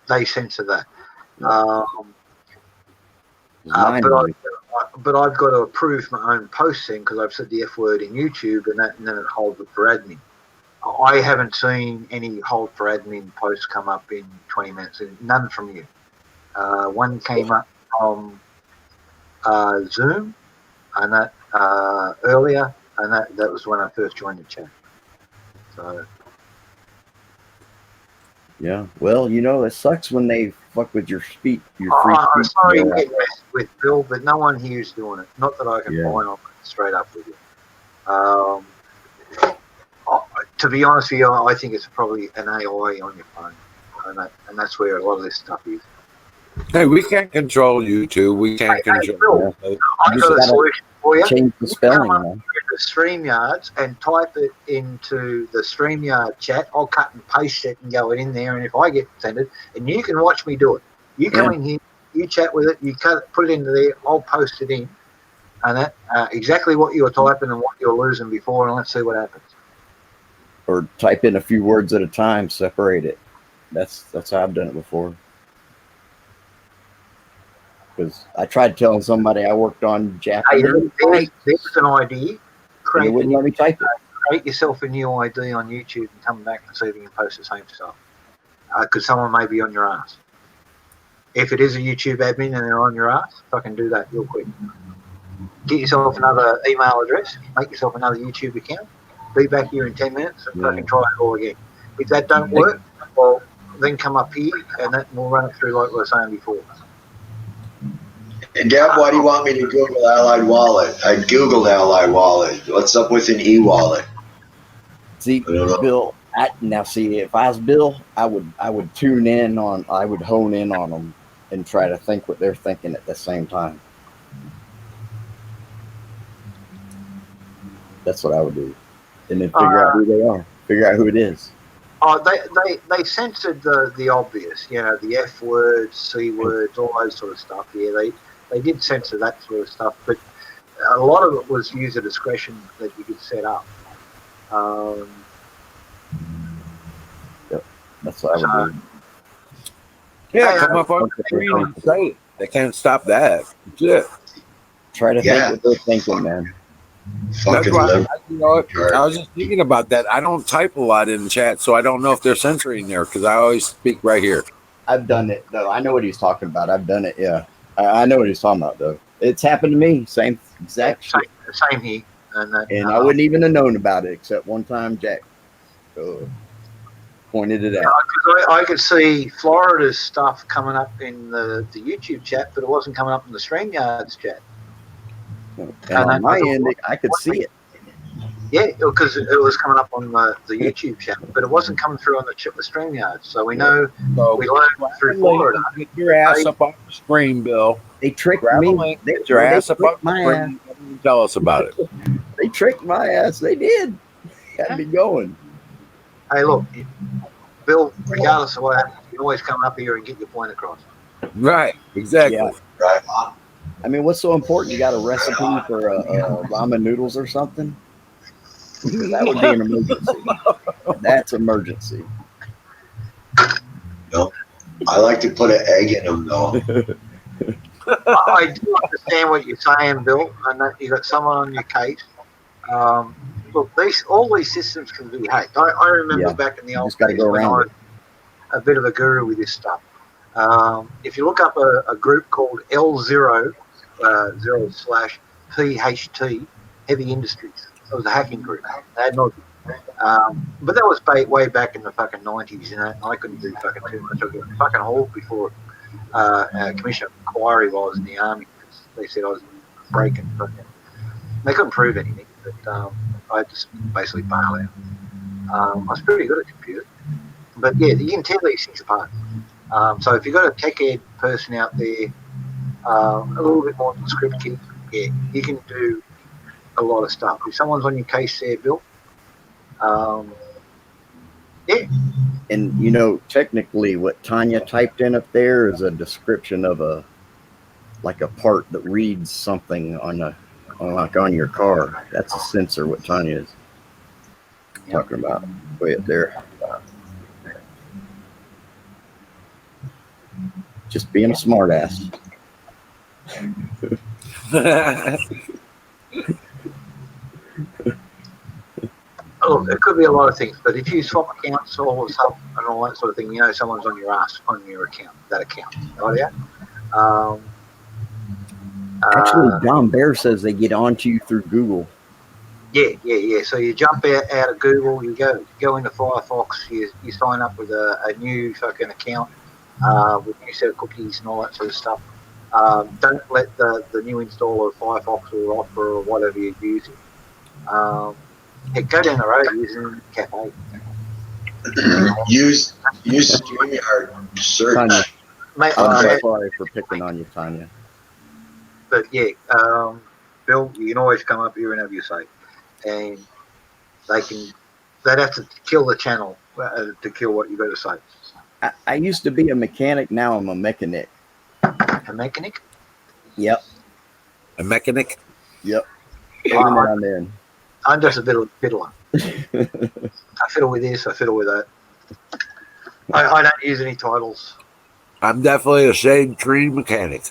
they censor that. But I've got to approve my own posting because I've said the F word in YouTube, and then it holds it for admin. I haven't seen any hold for admin posts come up in 20 minutes, and none from you. One came up from Zoom, and that earlier, and that was when I first joined the chat. So. Yeah, well, it sucks when they fuck with your speech. I'm sorry you get messed with, Bill, but no one here is doing it. Not that I can find. I'll straight up with you. To be honest with you, I think it's probably an AI on your phone, and that's where a lot of this stuff is. Hey, we can't control YouTube. We can't control. I got a solution for you. Change the spelling. The StreamYards and type it into the StreamYard chat. I'll cut and paste it and go it in there. And if I get offended, and you can watch me do it. You come in here, you chat with it, you put it into there. I'll post it in, and that exactly what you were typing and what you were losing before, and let's see what happens. Or type in a few words at a time, separate it. That's how I've done it before. Because I tried telling somebody I worked on Japanese. Hey, there's an idea. They wouldn't let me type it. Create yourself a new ID on YouTube and come back and see if you can post the same stuff. Because someone may be on your ass. If it is a YouTube admin and they're on your ass, fucking do that real quick. Get yourself another email address. Make yourself another YouTube account. Be back here in 10 minutes and fucking try it all again. If that don't work, well, then come up here and we'll run it through like we were saying before. And Dad, why do you want me to Google Allied Wallet? I Googled Allied Wallet. What's up with an e-wallet? See, I don't know. Bill. Now, see, if I was Bill, I would tune in on. I would hone in on them and try to think what they're thinking at the same time. That's what I would do, and then figure out who they are. Figure out who it is. Oh, they censored the obvious, you know, the F words, C words, all those sort of stuff. Yeah, they did censor that sort of stuff, but a lot of it was user discretion that you could set up. Yep, that's what I would do. Yeah, Hey, come up on the screen and say it. They can't stop that. Shit. Try to Yeah. think what they're thinking, man. That's Fucking why, love. you know what? I was just thinking about that. I don't type a lot in chat, so I don't know if they're censoring there because I always speak right here. I've done it though. I know what he's talking about. I've done it. Yeah, I know what he's talking about though. It's happened to me. Same exact shit. same here, and I wouldn't even have known about it except one time Jack pointed it out. I could see Florida's stuff coming up in the YouTube chat, but it wasn't coming up in the StreamYards chat. And on my end, I could see it. Yeah, because it was coming up on the YouTube chat, but it wasn't coming through on the StreamYard. So we know we learned through Florida. Get your ass up off the screen, Bill. They tricked Grab me. a link, get your ass up off the my screen and tell us about it. They tricked my ass. They did. Had me going. Hey, look, Bill, regardless of what happens, you can always come up here and get your point across. Right, exactly. Yeah. Right. I mean, what's so important? You got a recipe for ramen noodles or something? That would be an emergency. That's emergency. No, I like to put an egg in them though. I do understand what you're saying, Bill, and that you got someone on your case. Look, all these systems can be hacked. I remember back in the old days when I was a bit of a guru with this stuff. If you look up a group called L0 /PHT Heavy Industries, it was a hacking group. They had no, but that was way back in the fucking 90s, you know. I couldn't do fucking too much. I got fucking hauled before a commission of inquiry while I was in the army because they said I was breaking fucking. They couldn't prove anything, but I just basically bailed out. I was pretty good at computers, but yeah, you can tell these things apart. So if you've got a tech ed person out there, a little bit more than script kid, yeah, you can do a lot of stuff. If someone's on your case there, Bill, yeah. And you know, technically, what Tanya typed in up there is a description of a part that reads something on your car. That's a sensor. What Tanya is talking about, way up there. Just being a smartass. Oh, it could be a lot of things, but if you swap accounts or stuff and all that sort of thing, you know someone's on your ass on your account, that account. Oh yeah. Actually, John Bear says they get onto you through Google. Yeah. So you jump out of Google, you go into Firefox, you sign up with a new fucking account with a new set of cookies and all that sort of stuff. Don't let the new installer of Firefox or Opera or whatever you're using. Go down the road using Cafe. Use StreamYard search. Tanya, Mate, I'm sorry for picking on you, Tanya. but yeah, Bill, you can always come up here and have your say, and they'd have to kill the channel to kill what you got to say. I used to be a mechanic. Now I'm a mechanic. A mechanic? Yep. A mechanic? Yep. Every now and then. I'm just a bit of a fiddler. I fiddle with this, I fiddle with that. I don't use any titles. I'm definitely a shade tree mechanic.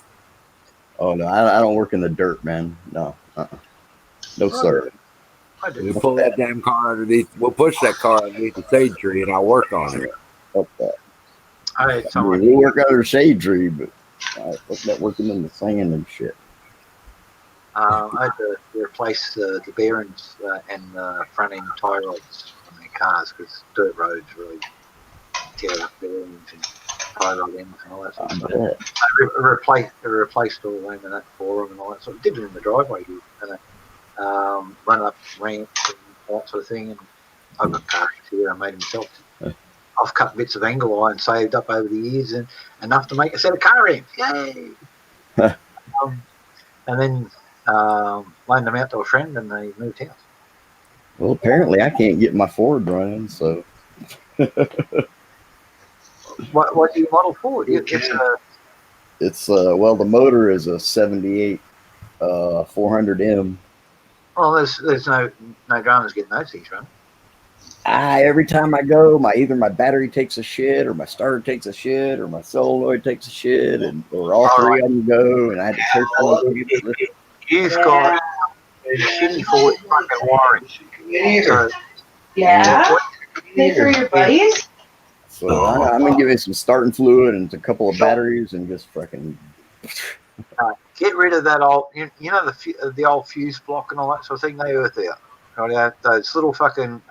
Oh no, I don't work in the dirt, man. No, no sir. I do. We'll pull that damn car underneath. We'll push that car underneath the shade tree, and I'll work on it. Fuck that. I had someone. We work under shade tree, but fuck that working in the sand and shit. I had to replace the bearings and the front end tie rods on their cars because dirt roads really tear up bearings and tie rod ends and all that sort of stuff. I replaced all them and that for them and all that sort of. Did it in the driveway here, and run up ramps and all that sort of thing. And I've got carvings here I made myself. I've cut bits of angle iron saved up over the years and enough to make a set of car ramps. Yay! And then loaned them out to a friend and they moved house. Well, apparently I can't get my Ford running, so. What do you model Ford? It's well, the motor is a 78 400M. Well, there's no dramas getting those things running. Every time I go, either my battery takes a shit, or my starter takes a shit, or my solenoid takes a shit, or all three of them go, and I had to take one. You've got shitty Ford fucking wiring. So, yeah. They for your buddies? So I'm gonna give it some starting fluid and a couple of batteries and just fucking get rid of that old, you know, the old fuse block and all that sort of thing. They earth out. Right, those little fucking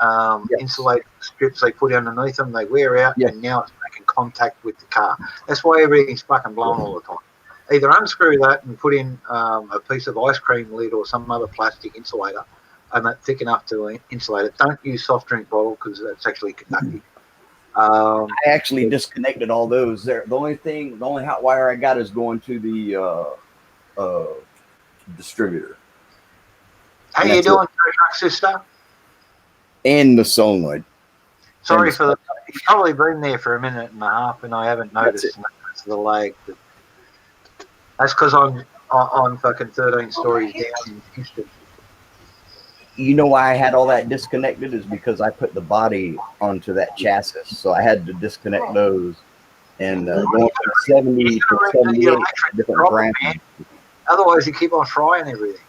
insulated strips they put underneath them, they wear out, and now it's making contact with the car. That's why everything's fucking blown all the time. Either unscrew that and put in a piece of ice cream lid or some other plastic insulator, and that's thick enough to insulate it. Don't use soft drink bottle because that's actually conductive. I actually disconnected all those there. The only hot wire I got is going to the distributor. How you doing, sister? And the solenoid. Sorry for the. You've probably been there for a minute and a half, and I haven't noticed. That's the lag. That's because I'm on fucking 13 stories down in Houston. You know why I had all that disconnected is because I put the body onto that chassis, so I had to disconnect those and going from 70 to 78 different ground. Otherwise, you keep on frying everything.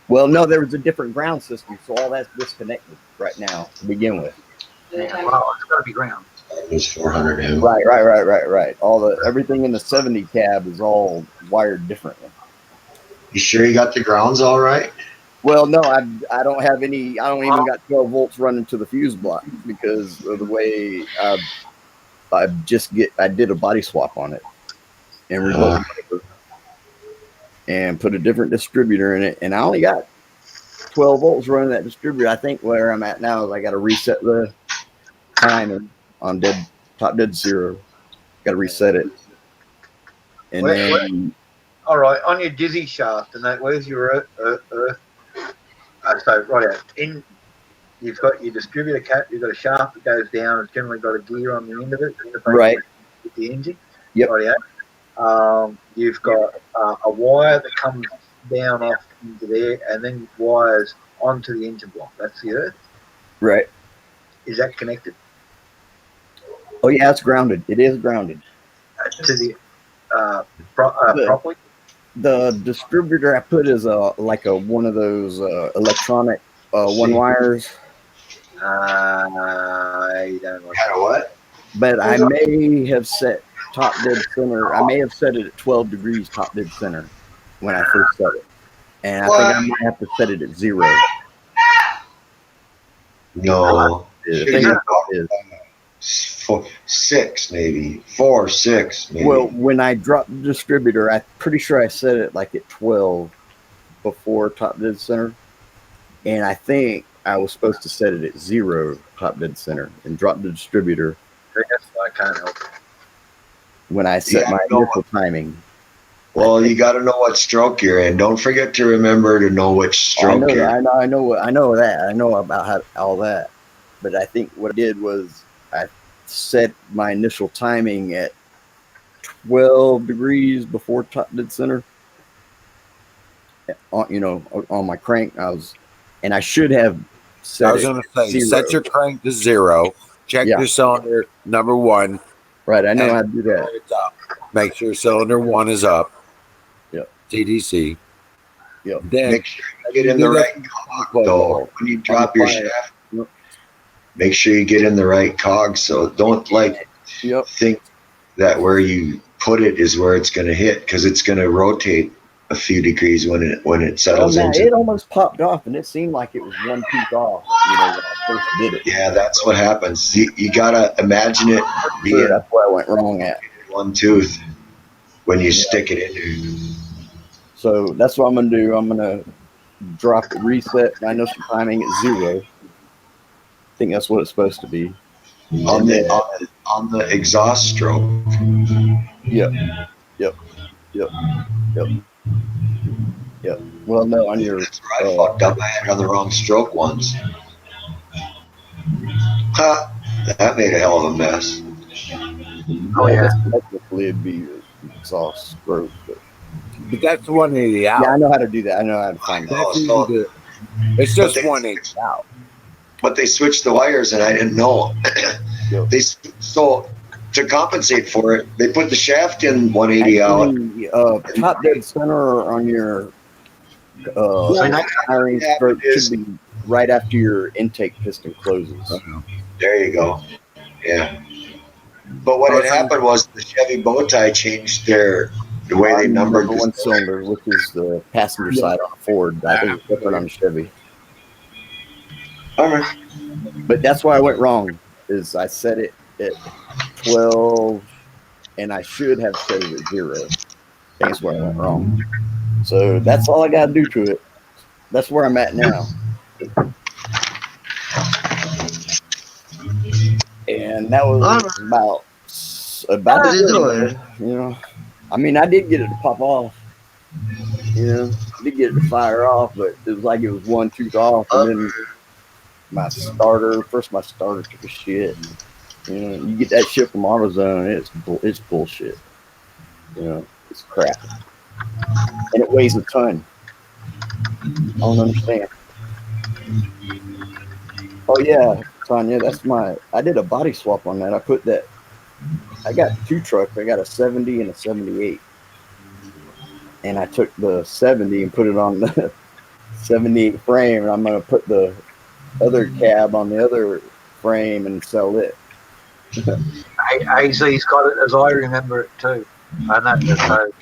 Well, no, there was a different ground system, so all that's disconnected right now to begin with. Yeah, well, it's got to be ground. It's 400M. Right. Everything in the 70 cab is all wired differently. You sure you got the grounds all right? Well, no, I don't have any. I don't even got 12 volts running to the fuse block because of the way I did a body swap on it and and put a different distributor in it, and I only got 12 volts running that distributor. I think where I'm at now is I got to reset the timer on top dead zero. Got to reset it, and then. All right, on your dizzy shaft, and that where's your earth? So right out you've got your distributor cap. You've got a shaft that goes down. It's generally got a gear on the end of it. Right. With the engine. Yep. Right out. You've got a wire that comes down off into there, and then wires onto the engine block. That's the earth. Right. Is that connected? Oh yeah, it's grounded. It is grounded to the properly. The distributor I put is one of those electronic one wires. I don't know what. But I may have set top dead center. I may have set it at 12 degrees top dead center when I first set it, and I think I might have to set it at 0. No, I think it is. 6 maybe 4, 6 maybe. Well, when I dropped the distributor, I'm pretty sure I set it like at 12 before top dead center, and I think I was supposed to set it at 0 top dead center and drop the distributor. I can't help it. When I set my initial timing. Well, you got to know what stroke you're in. Don't forget to remember to know which stroke you're in. I know that. I know about all that. But I think what I did was I set my initial timing at 12 degrees before top dead center. On my crank, I should have set. I was going to say, set your crank to 0. Check your cylinder number 1. Right, I know how to do that. It's up. Make sure cylinder 1 is up. Yep. TDC. Yep. Then make sure you get in the right cog, though. When you drop your shaft, make sure you get in the right cog. So don't think that where you put it is where it's going to hit, because it's going to rotate a few degrees when it settles into. It almost popped off, and it seemed like it was one peak off. When I first did it. Yeah, that's what happens. You gotta imagine it being. That's where I went wrong at. One tooth when you stick it in. So that's what I'm gonna do. I'm gonna reset my initial timing at 0. think that's what it's supposed to be. on the exhaust stroke. Yep, yep, yep, yep, yep. Well, no, on your That's where I fucked up. I had it on the wrong stroke once. Ha! That made a hell of a mess. I guess technically it'd be your exhaust stroke, but that's 180 out. yeah, I know how to do that. I know how to find that. That's easy so- to. It's But just they 180 out. But they switched the wires, and I didn't know. Yep. So to compensate for it, they put the shaft in 180 out. Actually, top dead center on your firing stroke should be right after your intake piston closes. There you go. Yeah. But what had happened was the Chevy bow tie changed the way they numbered number the one cylinder, which is the passenger side on a Ford. I think it's different on a Chevy. All right. But that's why I went wrong. Is I set it at 12, and I should have set it at 0. That's where I went wrong. So that's all I got to do to it. That's where I'm at now. And that was about it. You know, I mean, I did get it to pop off. You know, I did get it to fire off, but it was like it was one tooth off, and then my starter took a shit. You know, you get that shit from AutoZone, it's bullshit. You know, it's crap, and it weighs a ton. I don't understand. Oh yeah, Tanya, I did a body swap on that. I got 2 trucks. I got a 70 and a 78. And I took the 70 and put it on the 78 frame, and I'm going to put the other cab on the other frame and sell it. AZ's got it as I remember it too. And that's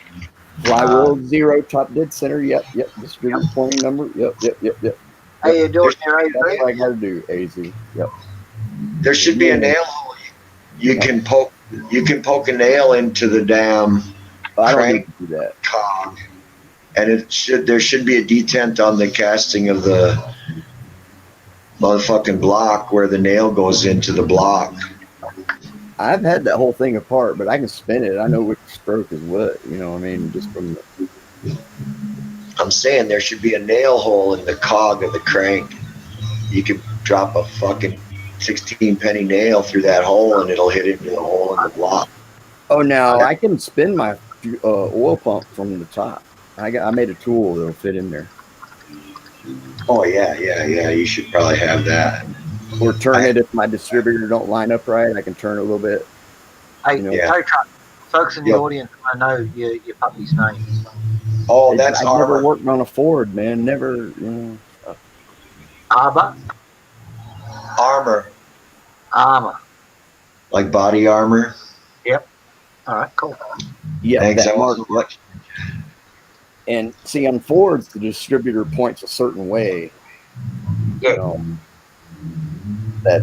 Flywheel 0, top dead center. Yep. Distributor pointing number. Yep. How you doing there, AZ? That's what I got to do, AZ. Yep. There should be a nail hole. You can poke a nail into the damn I don't crank need to do that. cog, and there should be a detent on the casting of the motherfucking block where the nail goes into the block. I've had that whole thing apart, but I can spin it. I know which stroke is what. You know what I mean? Just from the. I'm saying there should be a nail hole in the cog of the crank. You could drop a fucking 16 penny nail through that hole, and it'll hit into the hole in the block. Oh, now I can spin my oil pump from the top. I made a tool that'll fit in there. Oh yeah. You should probably have that. Or turn it if my distributor don't line up right. I can turn it a little bit. Hey, You know. Yeah. tow truck. Folks in the Yep. audience, I know your puppy's name. Oh, that's I never armor. worked on a Ford, man. Never. You know. Arbor? Armor, Armor. like body armor. All right, cool. Yeah, Thanks. that mark. Yep. And see, on Fords, the distributor points a certain way. Yeah. You know, that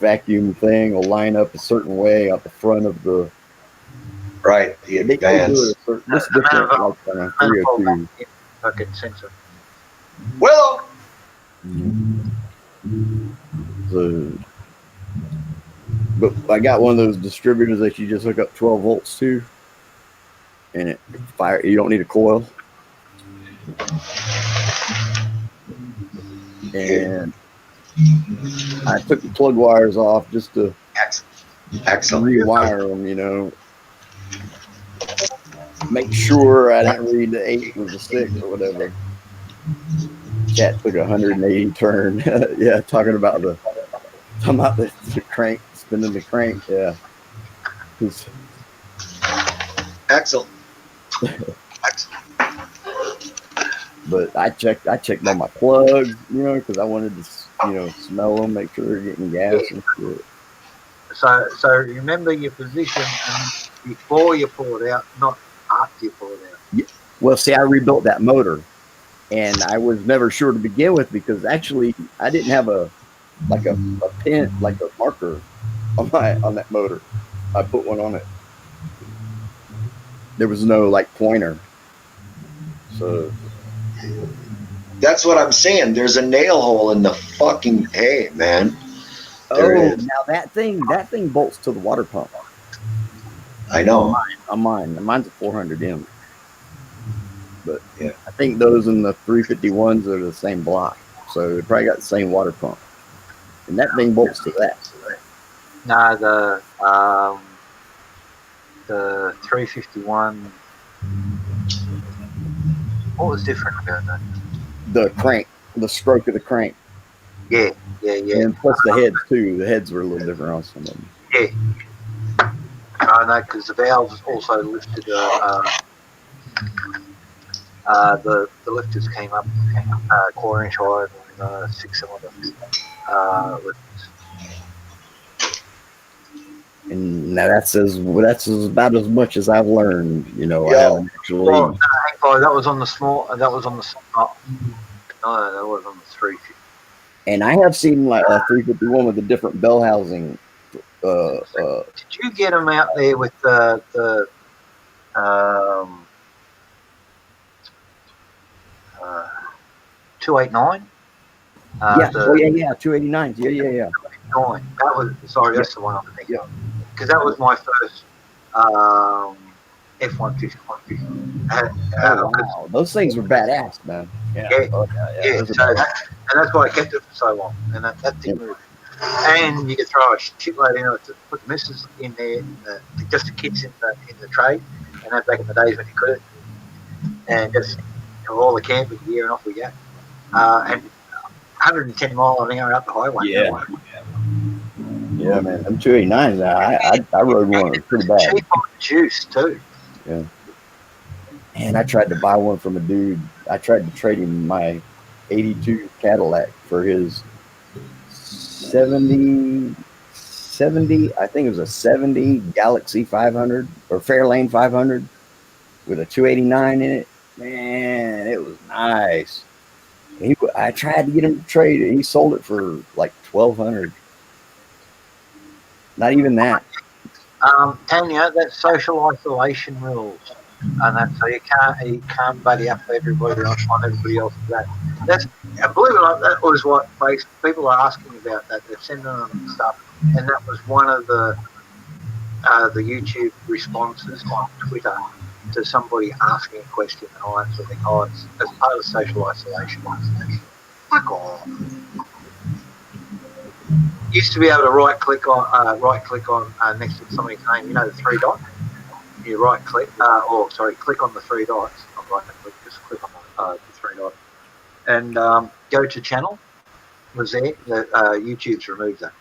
vacuum thing will line up a certain way out the front of the. Right, the They can do advance. it. This different like on a 302. Fucking sensor. Willow. But I got one of those distributors that you just hook up 12 volts to, and it fire. You don't need a coil. And I took the plug wires off just to Excellent. rewire them. You know, make sure I didn't read the 8 or the 6 or whatever. Cat took a 180 turn. Yeah, talking about the crank, spinning the crank. Yeah. Excellent. But I checked all my plugs, you know, because I wanted to, you know, smell them, make sure they're getting gas and shit. So remember your position before you pull it out, not after you pull it out. Well, see, I rebuilt that motor, and I was never sure to begin with because actually I didn't have a pin, like a marker on that motor. I put one on it. There was no like pointer, so That's what I'm saying. There's a nail hole in the fucking hay, man. There Oh, is. now that thing bolts to the water pump. I know. On mine. Mine's a 400M. But Yeah. I think those and the 351s are the same block. So it probably got the same water pump. And that thing bolts to that. No, the 351. What was different about that? The crank, the stroke of the crank. Yeah. And plus the heads too. The heads were a little different on some of them. Yeah. I know, because the valves also lifted. The lifters came up 1/4 inch higher than 6-cylinder lifters. And now that's about as much as I've learned. You know, I Yeah. haven't actually. Well, no, that was on the small. That was on the. No, that was on the 350. And I have seen like a 351 with a different bell housing. Did you get them out there with the 289? Yeah. Oh yeah. 289s. Yeah. That was that's the one I'm thinking of, because that was my first F-150. Wow, those things were badass, man. Yeah. Those are So badass. and that's why I kept it for so long, and that thing moved. And you could throw a shitload in it to put the missus in there, just the kids in the trade, and that back in the days when you could, and just all the camping gear, and off we go. And 110 mile an hour up the highway. Yeah, man. Them 289s. I rode one. It was pretty bad. Cheap on the juice too. Yeah. And I tried to buy one from a dude. I tried to trade him my 82 Cadillac for his 70. I think it was a 70 Galaxy 500 or Fairlane 500 with a 289 in it. Man, it was nice. I tried to get him to trade it. He sold it for like $1,200. Not even that. Tanya, that's social isolation rules, and that's so you can't buddy up everybody on everybody else's that. That's believe it or not, that was what people are asking about. That they're sending them stuff, and that was one of the YouTube responses on Twitter to somebody asking a question and all that sort of thing. Oh, it's as part of social isolation. Fuck off. Used to be able to right click on next to somebody's name. You know the 3 dots. You right click, click on the 3 dots. Not right click, just click on the 3 dots, and go to channel. Was there? YouTube's removed that.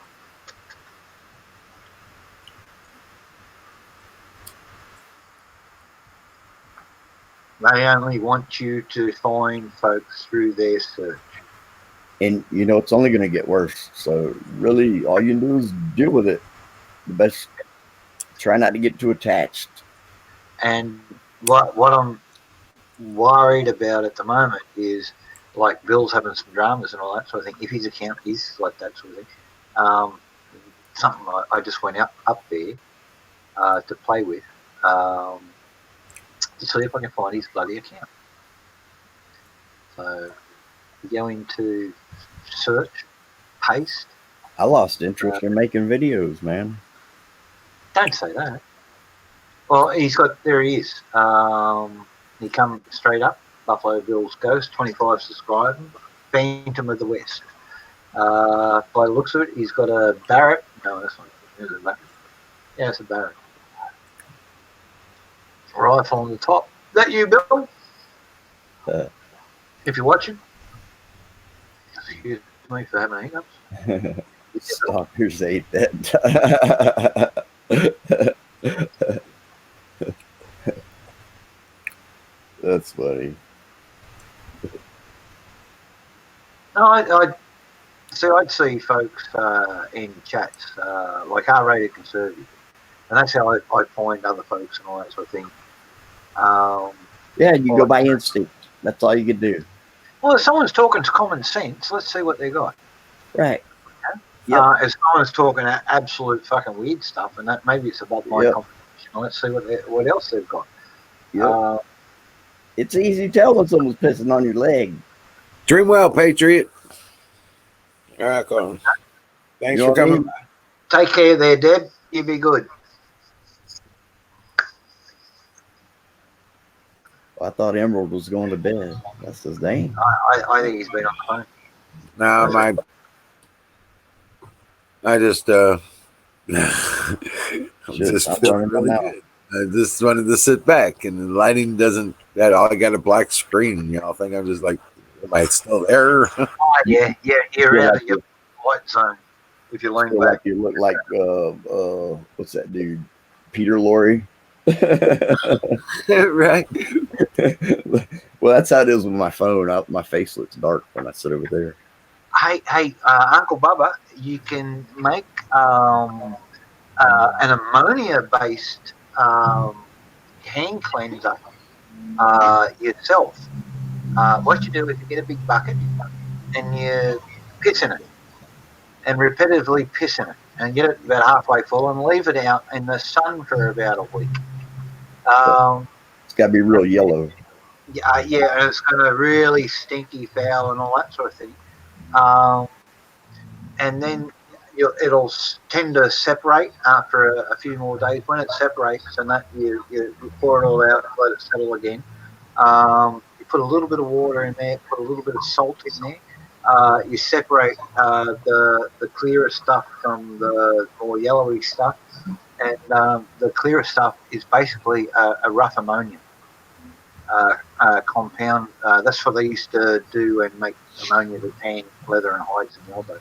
They only want you to find folks through their search. And you know it's only going to get worse. So really, all you can do is deal with it. The best. Try not to get too attached. And what I'm worried about at the moment is like Bill's having some dramas and all that sort of thing. If his account is like that sort of thing, something I just went up there to play with to see if I can find his bloody account. So you go into search, paste. I lost interest in making videos, man. Don't say that. Well, there he is. He come straight up. Buffalo Bill's Ghost, 25 subscribers. Phantom of the West. By the looks of it, he's got a Barrett. No, that's not. Is it a Barrett? Yeah, it's a Barrett. Rifle on the top. Is that you, Bill? If you're watching. Excuse me for having hiccups. Stalkers ate that. That's funny. No, I'd see folks in chats like R-rated conservative, and that's how I find other folks and all that sort of thing. Yeah, you go by instinct. That's all you can do. Well, if someone's talking common sense, let's see what they got. Right. Okay? Yep. If someone's talking absolute fucking weird stuff, and that maybe it's above my comprehension, let's see what else they've got. Yep. It's easy to tell when someone's pissing on your leg. Dream well, Patriot. All right, Colin. Thanks You know for what I coming. mean? Take care there, Deb. You be good. I thought Emerald was going to bed. That's his name. I think he's been on the phone. No, I just I'm Shit, just I'm feeling running really now. good. I just wanted to sit back, and the lighting doesn't. That all I got a black screen. Y'all think I'm just like, am I still there? Oh, yeah, you're Feel out like of your white zone if you lean Feel back. like you look like what's that dude? Peter Lorre. Right. Well, that's how it is with my phone. My face looks dark when I sit over there. Hey, Uncle Bubba, you can make an ammonia-based hand cleanser yourself. What you do is you get a big bucket and you piss in it and repetitively piss in it and get it about halfway full and leave it out in the sun for about a week. It's got to be real yellow. Yeah, and it's got a really stinky foul and all that sort of thing. And then it'll tend to separate after a few more days. When it separates, and that you pour it all out, let it settle again. You put a little bit of water in there, put a little bit of salt in there. You separate the clearer stuff from the more yellowy stuff, and the clearer stuff is basically a rough ammonia compound. That's what they used to do and make ammonia to tan leather and hides and elbows.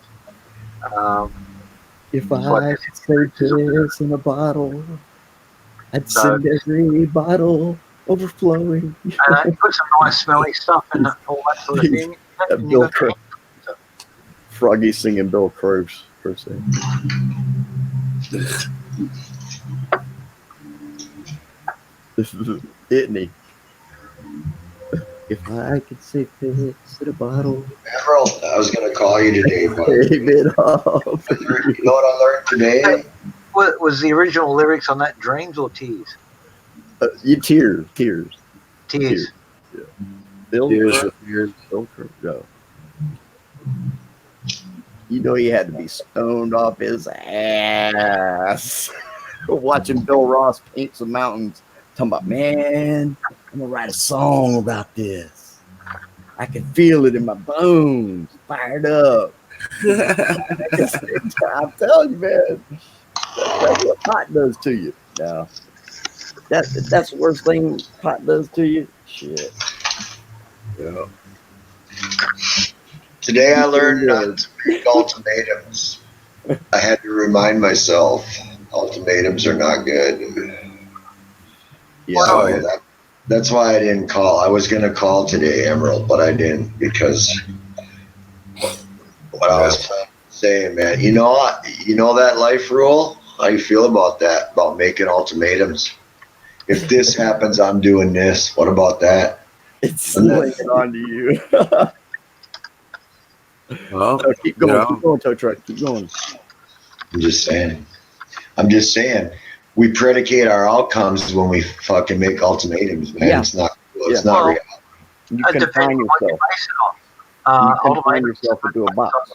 If I could say piss in a bottle, I'd send every bottle overflowing. You put some nice smelly stuff and all that sort of thing. And Bill Crow. Froggy singing Bill Crow's per se. Isn't he? If I could say piss in a bottle. Emerald, I was going to call you today, but it off. You know what I learned today? What was the original lyrics on that? Dreams or tears? Tears. Tears. Yeah. Bill Tears. Crow. No. You know he had to be stoned off his ass watching Bill Ross paint some mountains. Talking about, man, I'm gonna write a song about this. I can feel it in my bones, fired up. I'm telling you, man, that's what pot does to you. No, that's the worst thing pot does to you. Shit. Yeah. Today I learned not to make ultimatums. I had to remind myself ultimatums are not good. Yeah. So that's why I didn't call. I was going to call today, Emerald, but I didn't because what I was saying, man. You know that life rule? How you feel about that? About making ultimatums? If this happens, I'm doing this. What about that? It's laying on to you. Well, so keep going, tow truck. Keep going. I'm just saying. We predicate our outcomes when we fucking make ultimatums, man. Yeah. It's not cool. It's not real. You confine yourself. You confine yourself into a box.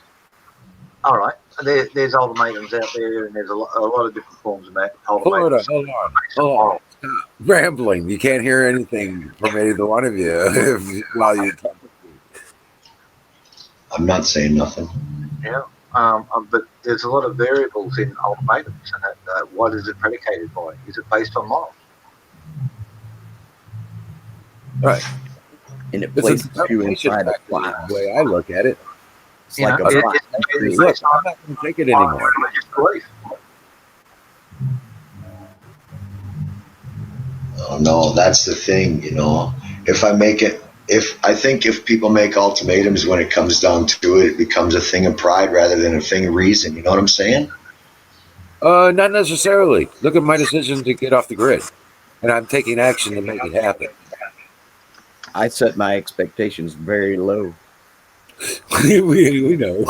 All right. There's ultimatums out there, and there's a lot of different forms of ultimatums. Hold on. Rambling. You can't hear anything from either one of you while you talk. I'm not saying nothing. Yeah. But there's a lot of variables in ultimatums, and what is it predicated by? Is it based on love? Right. And it places you inside a box. The way I look at it. It's like a box. Look, I'm not going to take it anymore. Oh no, that's the thing, If people make ultimatums, when it comes down to it, it becomes a thing of pride rather than a thing of reason. You know what I'm saying? Not necessarily. Look at my decision to get off the grid, and I'm taking action to make it happen. I set my expectations very low. we know.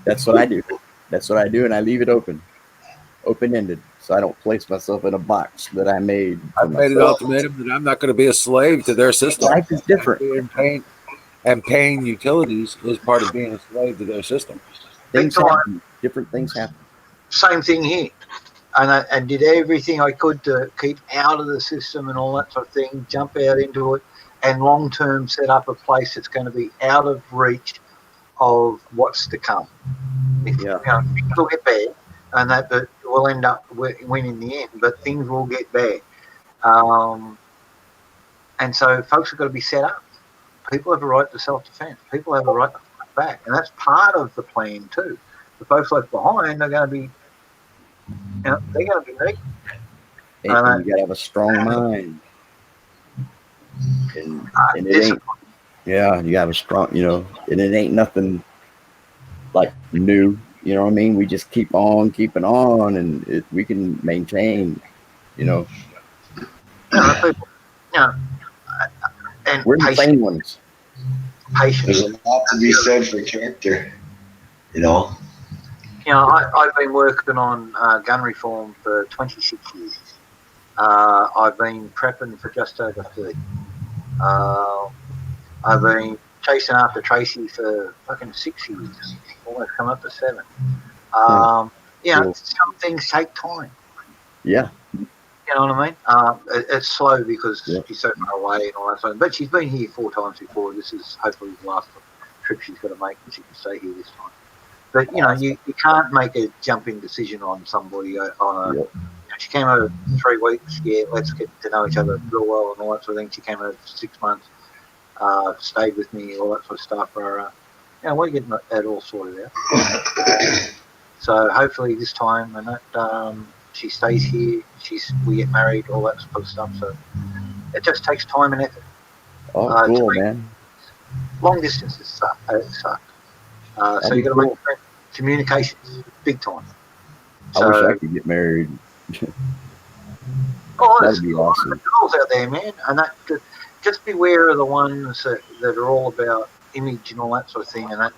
That's what I do. And I leave it open-ended. so I don't place myself in a box that I made. I've made an ultimatum that I'm not going to be a slave to their system. Life is different. And paying utilities is part of being a slave to their system. Things happen. Different things happen. Same thing here. And I did everything I could to keep out of the system and all that sort of thing, jump out into it, and long term set up a place that's going to be out of reach of what's to come. If, Yeah. Things will get bad, and that but we'll end up winning in the end, but things will get bad. And so folks have got to be set up. People have a right to self-defense. People have a right to fight back, and that's part of the plan too. The folks left behind are going to be, they're going to be needed. And you got to have a strong mind. And it ain't, yeah, you got to have a strong, and it ain't nothing like new. You know what I mean? We just keep on keeping on, and we can maintain, People, and we're the same ones. Patience. There's a lot to be said for character, I've been working on gun reform for 26 years. I've been prepping for just over 30. I've been chasing after Tracy for fucking 6 years. Almost come up to 7. Cool. Some things take time. Yeah. You know what I mean? It's slow because she's so far away and all that sort of. But she's been here 4 times before. This is hopefully the last trip she's got to make, and she can stay here this time. But you can't make a jumping decision on somebody on a. She came over 3 weeks. Yeah, let's get to know each other real well and all that sort of thing. She came over for 6 months, stayed with me, all that sort of stuff. We're getting that all sorted out. So hopefully this time and that. She stays here. We get married, all that sort of stuff. So it just takes time and effort. Oh, cool, man. Long distances suck. So you got to make communications big time. I wish I could get married. That'd be awesome. Girls out there, man, and that just beware of the ones that are all about image and all that sort of thing, and that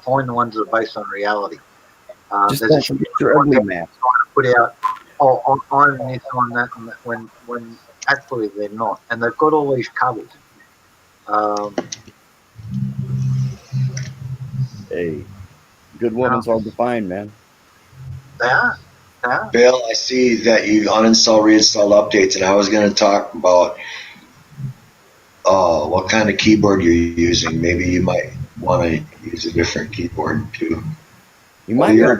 find the ones that are based on reality. Just don't forget your ugly mask. Put out, I'm this on that, and when actually they're not, and they've got all these covers. Hey, good woman's hard to find, man. They are. Bill, I see that you uninstall, reinstalled updates, and I was going to talk about what kind of keyboard you're using. Maybe you might want to use a different keyboard too. You might you're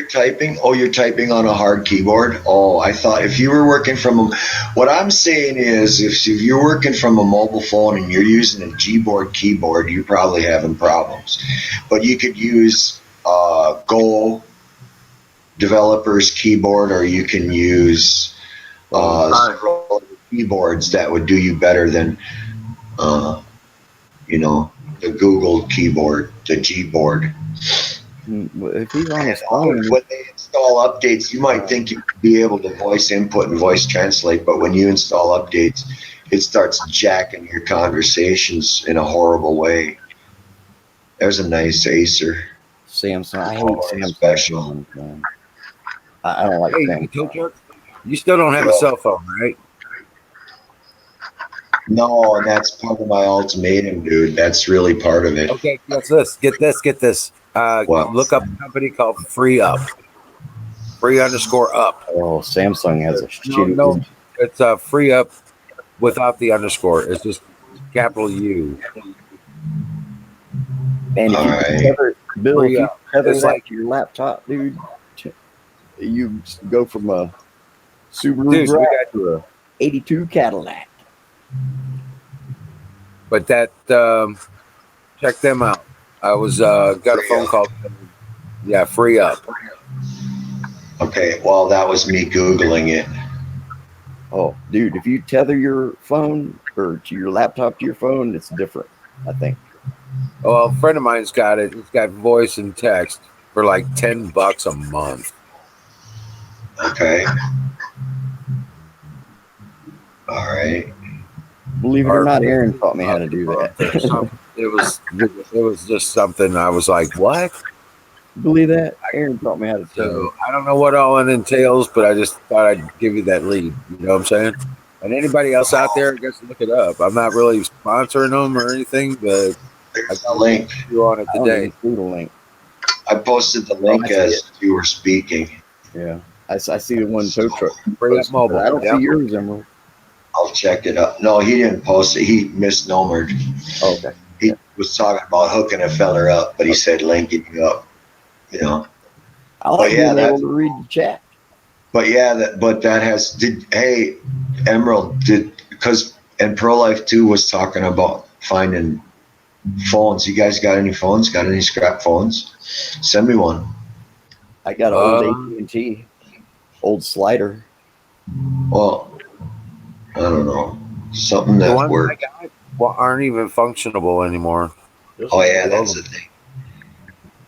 typing. Oh, you're typing on a hard keyboard. Oh, I thought if you were working from what I'm saying is if you're working from a mobile phone and you're using a Gboard keyboard, you're probably having problems. But you could use Go developer's keyboard, or you can use keyboards that would do you better than the Google keyboard, the Gboard. If he's on his phone, when they install updates, you might think you could be able to voice input and voice translate, but when you install updates, it starts jacking your conversations in a horrible way. There's a nice Acer. Samsung. I hate Samsung. Special. I don't like Samsung. You still don't have a cell phone, right? No, and that's part of my ultimatum, dude. That's really part of it. Okay, get this. Look up a company called Free Up. Free_up. Oh, Samsung has a shitty. No, it's Free Up without the underscore. It's just capital U. And if you tether that to your laptop, dude, you go from a Subaru Drive to a '82 Cadillac. But that check them out. I was got a phone call. Yeah, Free Up. Okay, well, that was me Googling it. Oh, dude, if you tether your phone or to your laptop to your phone, it's different, I think. Well, a friend of mine's got it. It's got voice and text for like $10 a month. Okay. All right. Believe it or not, Aaron taught me how to do that. It was just something I was like, what? Believe that? Aaron taught me how to tow. So I don't know what all it entails, but I just thought I'd give you that lead. You know what I'm saying? And anybody else out there, I guess look it up. I'm not really sponsoring them or anything, but I There's the got link. you on it I don't even today. see the link. I posted the link I see as you were speaking. Yeah, I see the one tow truck. Bring up posted, but mobile. I don't Yeah. see yours, Emerald. I'll check it up. No, he didn't post it. He misnomered. Oh, okay. He was talking about hooking a feller up, but he said linking you up. You know. I like being able to read the chat. But yeah, that has did. Hey, Emerald did because and Pro Life 2 was talking about finding phones. You guys got any phones? Got any scrap phones? Send me one. I got an old AT&T, old slider. Well, I don't know, something The that ones worked. I got aren't even functionable anymore. Oh yeah, that's the thing.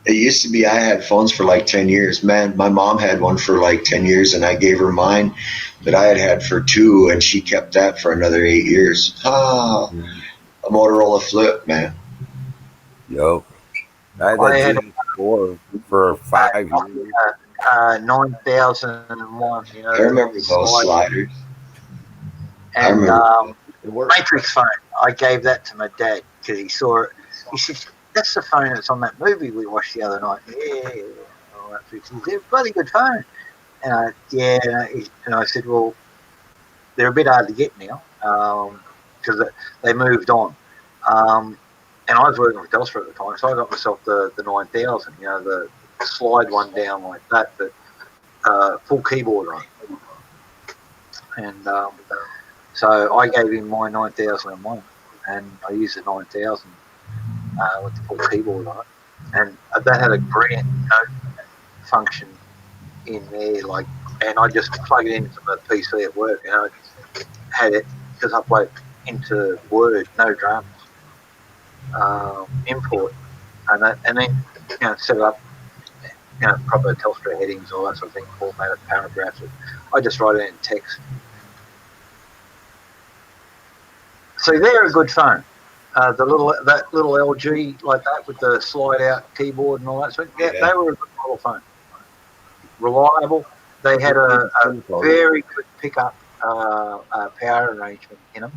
It used to be I had phones for like 10 years. Man, my mom had one for like 10 years and I gave her mine that I had for 2 and she kept that for another 8 years. A Motorola Flip, man. Yo. I had that GS4 for 5 years. 9001, you know. I remember those sliders. And Matrix phone. I gave that to my dad because he saw it. He said, "That's the phone that's on that movie we watched the other night." Yeah, oh, Matrix. He said, "Bloody good phone." And I said, "Well, they're a bit hard to get now because they moved on." And I was working with Telstra at the time, so I got myself the 9000. You know, the slide one down like that, but full keyboard on. And so I gave him my 9001, and I used the 9000 with the full keyboard on it, and that had a brilliant note function in there, like, and I just plug it into the PC at work, and I had it just upload into Word, no drums, import, and then set it up, proper Telstra headings, all that sort of thing, format it, paragraphs it. I just write it in text. So they're a good phone. That little LG like that with the slide out keyboard and all that. So yeah, they were a good model phone. Reliable. They had a very good pickup power arrangement in them.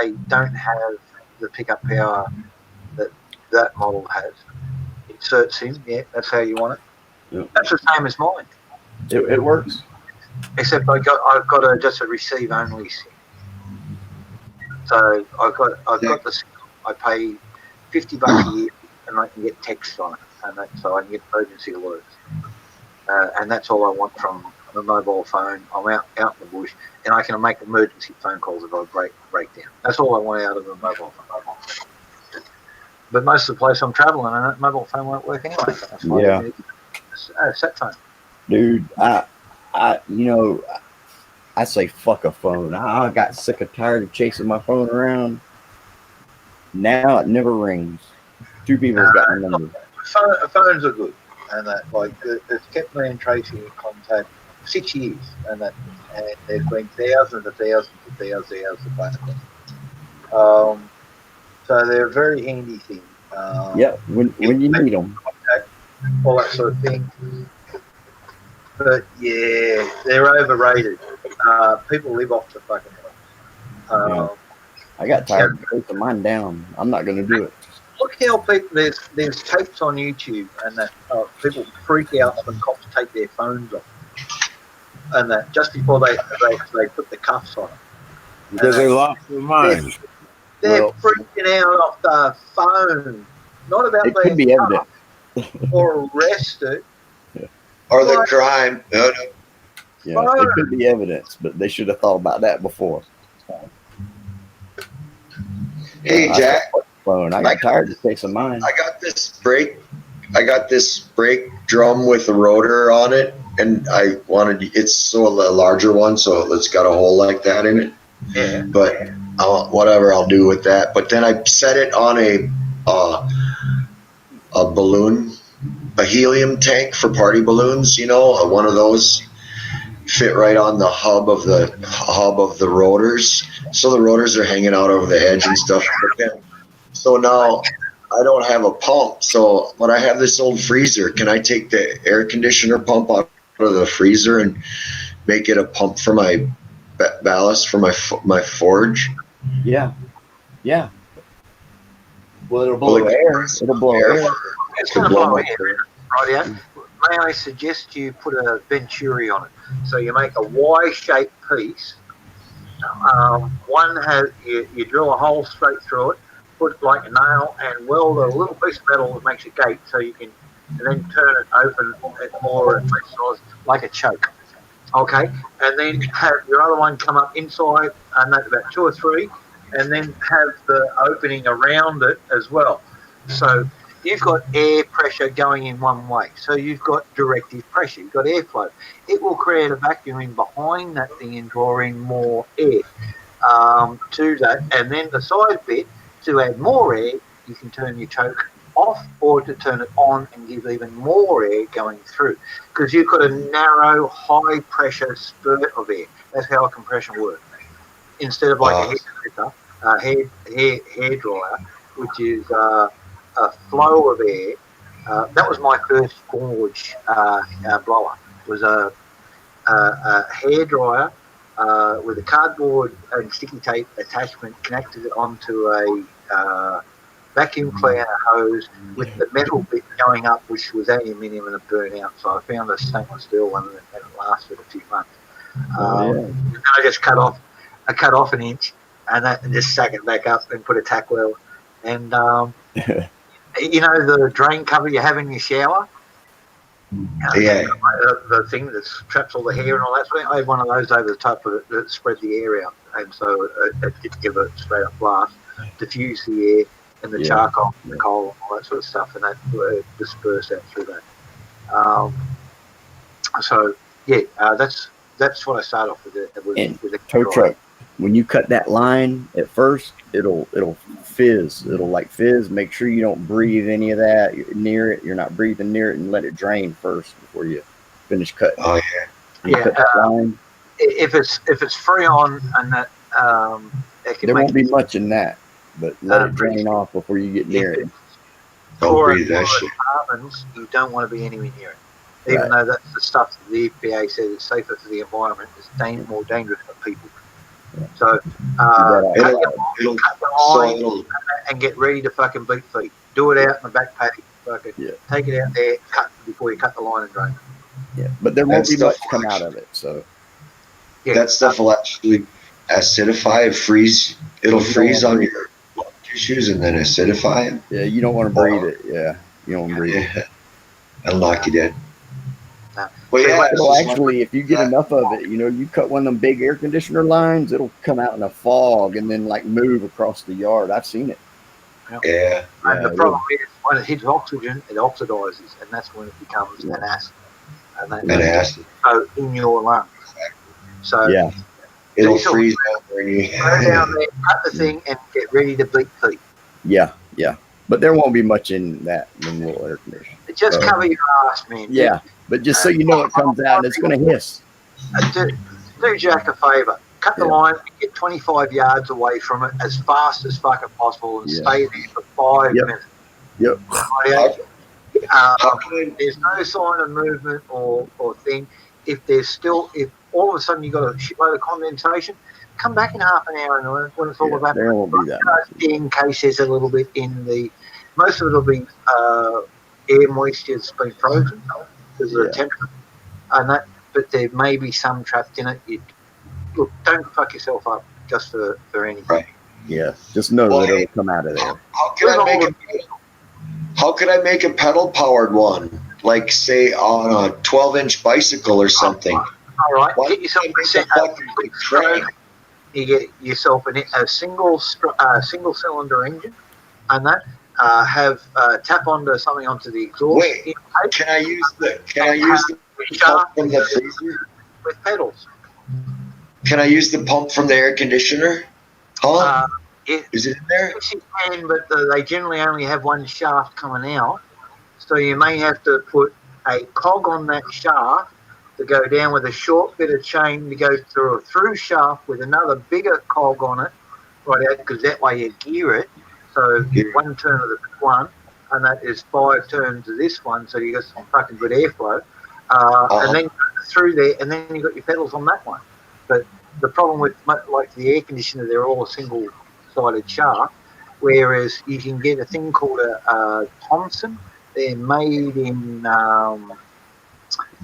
They don't have the pickup power that model has. Insert SIM, yeah, that's how you want it. Yep. That's the same as mine. It works. Except I've got just a receive only SIM. So I've got the SIM. I pay $50 a year, and I can get text on it, and so I can get emergency alerts. And that's all I want from a mobile phone. I'm out in the bush, and I can make emergency phone calls if I break down. That's all I want out of a mobile phone. But most of the place I'm traveling, and that mobile phone won't work anyway. That's why I need a set phone. Dude, I say fuck a phone. I got sick and tired of chasing my phone around. Now it never rings. 2 people's got my number. Phones are good, and that it's kept me and Tracy in contact 6 years, and there's been thousands of phone calls. So they're a very handy thing. When you need them, contact, all that sort of thing. But yeah, they're overrated. People live off the fucking phone. I got tired of taking mine down. I'm not going to do it. Look how people there's tapes on YouTube, and that people freak out when cops take their phones off, and that just before they put the cuffs on them because they lost their minds. They're freaking out off the phone, not about it could be evident or arrested or the crime. No. Yeah, it could be evidence, but they should have thought about that before. Hey, Jack. Phone. I got tired of chasing mine. I got this brake drum with a rotor on it, and it's a larger one, so it's got a hole like that in it. Yeah. But whatever I'll do with that. But then I set it on a balloon, a helium tank for party balloons. One of those fit right on the hub of the rotors. So the rotors are hanging out over the edge and stuff. So now I don't have a pump, so but I have this old freezer. Can I take the air conditioner pump out of the freezer and make it a pump for my ballast for my forge? Yeah, yeah. Well, it'll Will blow it air. compress It'll blow air air. It's to going to blow blow my air, right? May I suggest you put a venturi on it? So you make a Y-shaped piece. One has you drill a hole straight through it, put like a nail, and weld a little piece of metal that makes a gate, so you can, and then turn it open at more like a choke. Okay, and then have your other one come up inside, about 2 or 3, and then have the opening around it as well. So you've got air pressure going in one way. So you've got directive pressure. You've got airflow. It will create a vacuum in behind that thing and draw in more air to that. And then the side bit, to add more air, you can turn your choke off or to turn it on and give even more air going through, because you've got a narrow, high pressure spurt of air. That's how a compression works. Instead of like hair dryer, which is a flow of air. That was my first forge blower. It was a hair dryer with a cardboard and sticky tape attachment connected onto a vacuum cleaner hose with the metal bit going up, which was aluminium and a burnout. So I found a stainless steel one and it lasted a few months. And I just cut off an inch and just stuck it back up and put a tack weld. And you know the drain cover you have in your shower. Yeah. The thing that traps all the hair and all that. So I had one of those over the top of it that spread the air out, and so it could give a straight up blast, diffuse the air and the charcoal, and the coal, and all that sort of stuff, and that disperse out through that. So yeah, that's what I started off with. With a tow truck. When you cut that line at first, it'll fizz. It'll like fizz. Make sure you don't breathe any of that near it. You're not breathing near it, and let it drain first before you finish cutting. Oh yeah. When you cut that line, if it's free on and that there won't be much in that, but let it drain off before you get near it. Don't breathe that shit. Apartments, you don't want to be anywhere near it. Even though that's the stuff that the EPA says is safer for the environment, it's more dangerous for people. So cut the line and get ready to fucking beat feet. Do it out in the back paddock. Fucking take it out there, cut before you cut the line and drain. Yeah, but there won't be much come out of it. So that stuff will actually acidify, freeze. It'll freeze on your tissues and then acidify it. Yeah, you don't want to breathe it. Yeah, you don't want to breathe it. I'll knock you dead. Well, yeah, it'll actually, if you get enough of it, you cut one of them big air conditioner lines, it'll come out in a fog and then like move across the yard. I've seen it. Yeah. And the problem is when it hits oxygen, it oxidizes, and that's when it becomes an acid. And acid. So in your lungs. So yeah, it'll freeze out where you go down there, cut the thing, and get ready to beat feet. Yeah, yeah. But there won't be much in that little air conditioner. Just cover your ass, man. Yeah, but just so you know it comes out and it's going to hiss. Do Jack a favour. Cut the line and get 25 yards away from it as fast as fucking possible and stay there for 5 minutes. Yep. There's no sign of movement or thing. If all of a sudden you've got a shitload of condensation, come back in half an hour and when it's all about there won't be that much. In case there's a little bit in the, most of it will be air moisture that's been frozen because of the temperature, and that. But there may be some trapped in it. Look, don't fuck yourself up just for anything. Right. Yeah, just know that it'll come out of there. How could I make a pedal powered one? Like say on a 12-inch bicycle or something. All right, get yourself you get yourself a single cylinder engine, and that have tap onto the exhaust. Wait, can I use the pump from the freezer with pedals? Can I use the pump from the air conditioner? Is it in there? Yes, you can, but they generally only have one shaft coming out, so you may have to put a cog on that shaft to go down with a short bit of chain to go through a through shaft with another bigger cog on it, right out, because that way you gear it. So one turn of the one, and that is 5 turns of this one, so you got some fucking good airflow. And then through there, and then you got your pedals on that one. But the problem with like the air conditioner, they're all a single-sided shaft, whereas you can get a thing called a Thomson. They're made in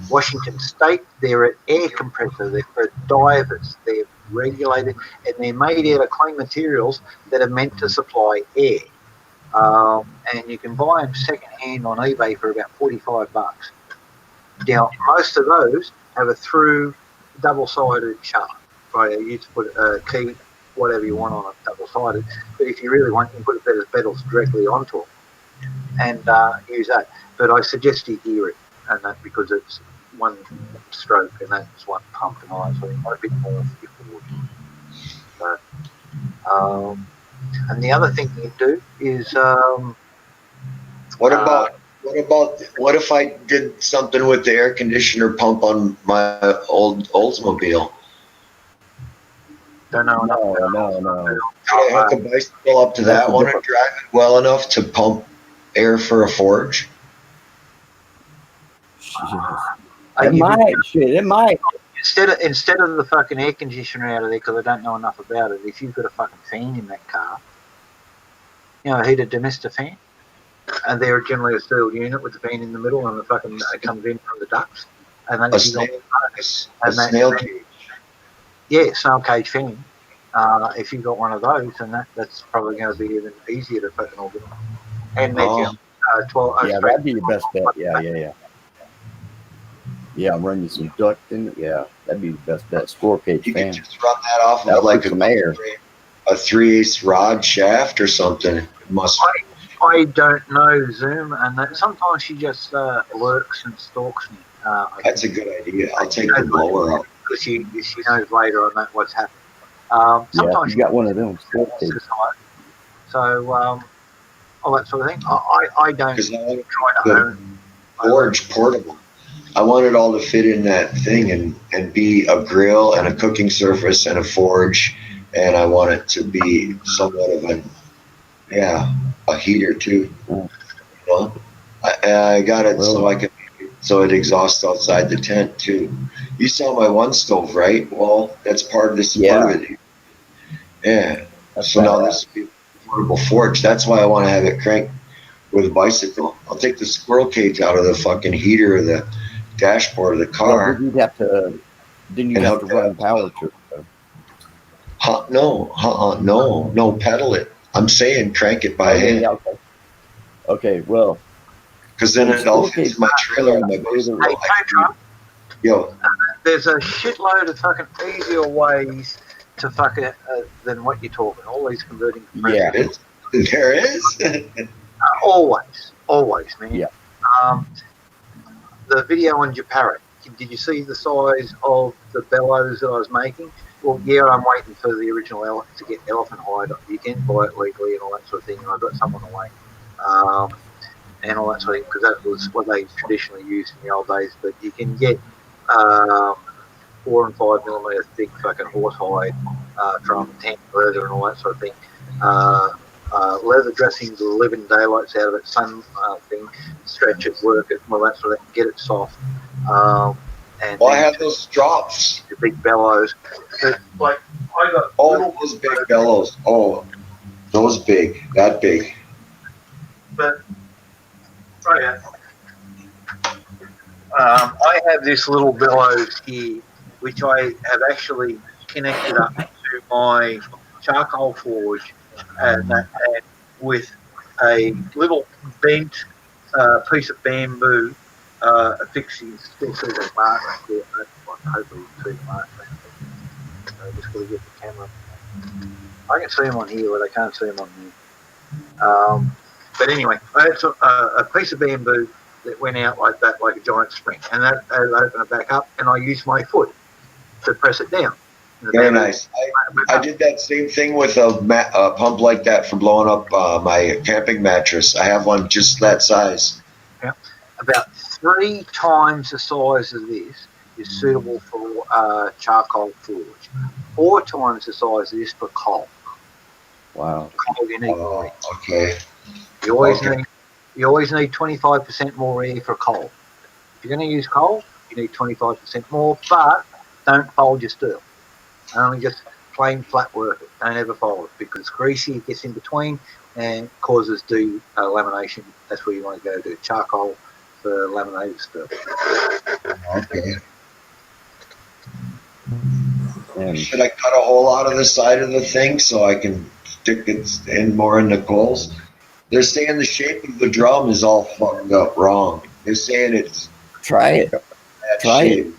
Washington State. They're an air compressor. They're for divers. They're regulated, and they're made out of clean materials that are meant to supply air. And you can buy them second-hand on eBay for about $45. Now, most of those have a through double-sided shaft. Right, you used to put a key, whatever you want on it, double-sided. But if you really want, you can put a bit of pedals directly onto them and use that. But I suggest you gear it, and that because it's one stroke and that's one pump and all that, so you want a bit more for your forward. So, and the other thing you do is what if I did something with the air conditioner pump on my old Oldsmobile? Don't know. No. Could I hook a bicycle up to that one and drive it well enough to pump air for a forge? It might. Instead of the fucking air conditioner out of there, because I don't know enough about it, if you've got a fucking fan in that car, you know, a heated domestic fan, and they're generally a sealed unit with the fan in the middle, and the fucking it comes in from the ducts, and then A snail cage. Yeah, snail cage fan. If you've got one of those, then that's probably going to be even easier to fucking organise. And measure 12. Yeah, that'd be your best bet. Yeah. Yeah, run you some duct in it. Yeah, that'd be the best bet. Squirrel cage You fan. could just run that off of like some air. A 3/8 rod shaft or something. It must. I don't know, Zoom, and that sometimes she just lurks and stalks me. That's a good idea. I'll take the blower out. Because she knows later on that what's happening. Sometimes you got one of them. So, all that sort of thing. I don't try to own forge portable. I want it all to fit in that thing and be a grill and a cooking surface and a forge, and I want it to be somewhat of a heater too. You know, I got it so it exhausts outside the tent too. You saw my one stove, right? Well, that's part of this. Part of it. Yeah. So now this will be a portable forge. That's why I want to have it cranked with a bicycle. I'll take the squirrel cage out of the fucking heater of the dashboard of the car. Well, then you'd have to run power to it. No, pedal it. I'm saying crank it by hand. Yeah, okay, well. Because then it all fits my trailer and my bicycle. There's a shitload of fucking easier ways to fuck it than what you're talking. All these converting. Yeah, there is. Always, man. Yeah. The video on your parrot. Did you see the size of the bellows that I was making? Well, yeah, I'm waiting for the original to get elephant hide. You can buy it legally and all that sort of thing. And I've got some on the way, and all that sort of thing, because that was what they traditionally used in the old days. But you can get 4 and 5 millimeter thick fucking horse hide from tan leather and all that sort of thing. Leather dressings will live in daylights out of it, sun thing, stretch it, work it, all that sort of thing, get it soft. And I have those drops. The big bellows. But, like, I got those big bellows. Oh, those big, that big. But, I have this little bellows here, which I have actually connected up to my charcoal forge, and with a little bent piece of bamboo affixing. Still see the mark there. Hopefully you can see the mark. I just got to get the camera. I can see them on here, but I can't see them on here. But anyway, I had a piece of bamboo that went out like that, like a giant spring, and that I opened it back up, and I used my foot to press it down. Very nice. I did that same thing with a pump like that for blowing up my camping mattress. I have one just that size. Yeah. About 3 times the size of this is suitable for charcoal forge. 4 times the size of this for coal. Wow. Coal, you need more air. Okay. You always Okay. need 25% more air for coal. If you're going to use coal, you need 25% more, but don't fold your steel. Only just plain flat work it. Don't ever fold it because it's greasy, it gets in between and causes lamination. That's where you want to go to charcoal for laminated steel. Okay. And Should I cut a hole out of the side of the thing so I can stick it in more in the coals? They're saying the shape of the drum is all fucked up wrong. They're saying it's try it. that Try it.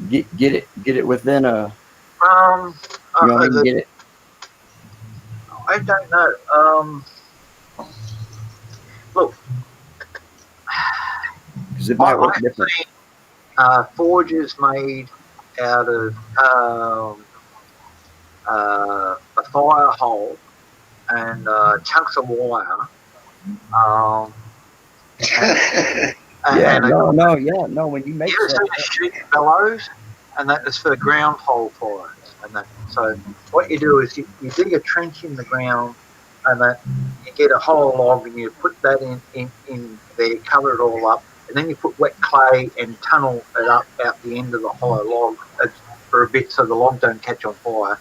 shape. Get it within a. Um, You want me to get it? I don't know. Look, Because it might work I've different. seen forges made out of a fire hole and chunks of wire. Yeah, And no. When you make you ever stuff, seen a sheet bellows? And that is for ground hole fires. And that, so what you do is you dig a trench in the ground, and that you get a hollow log and you put that in there, cover it all up, and then you put wet clay and tunnel it up out the end of the hollow log for a bit so the log don't catch on fire,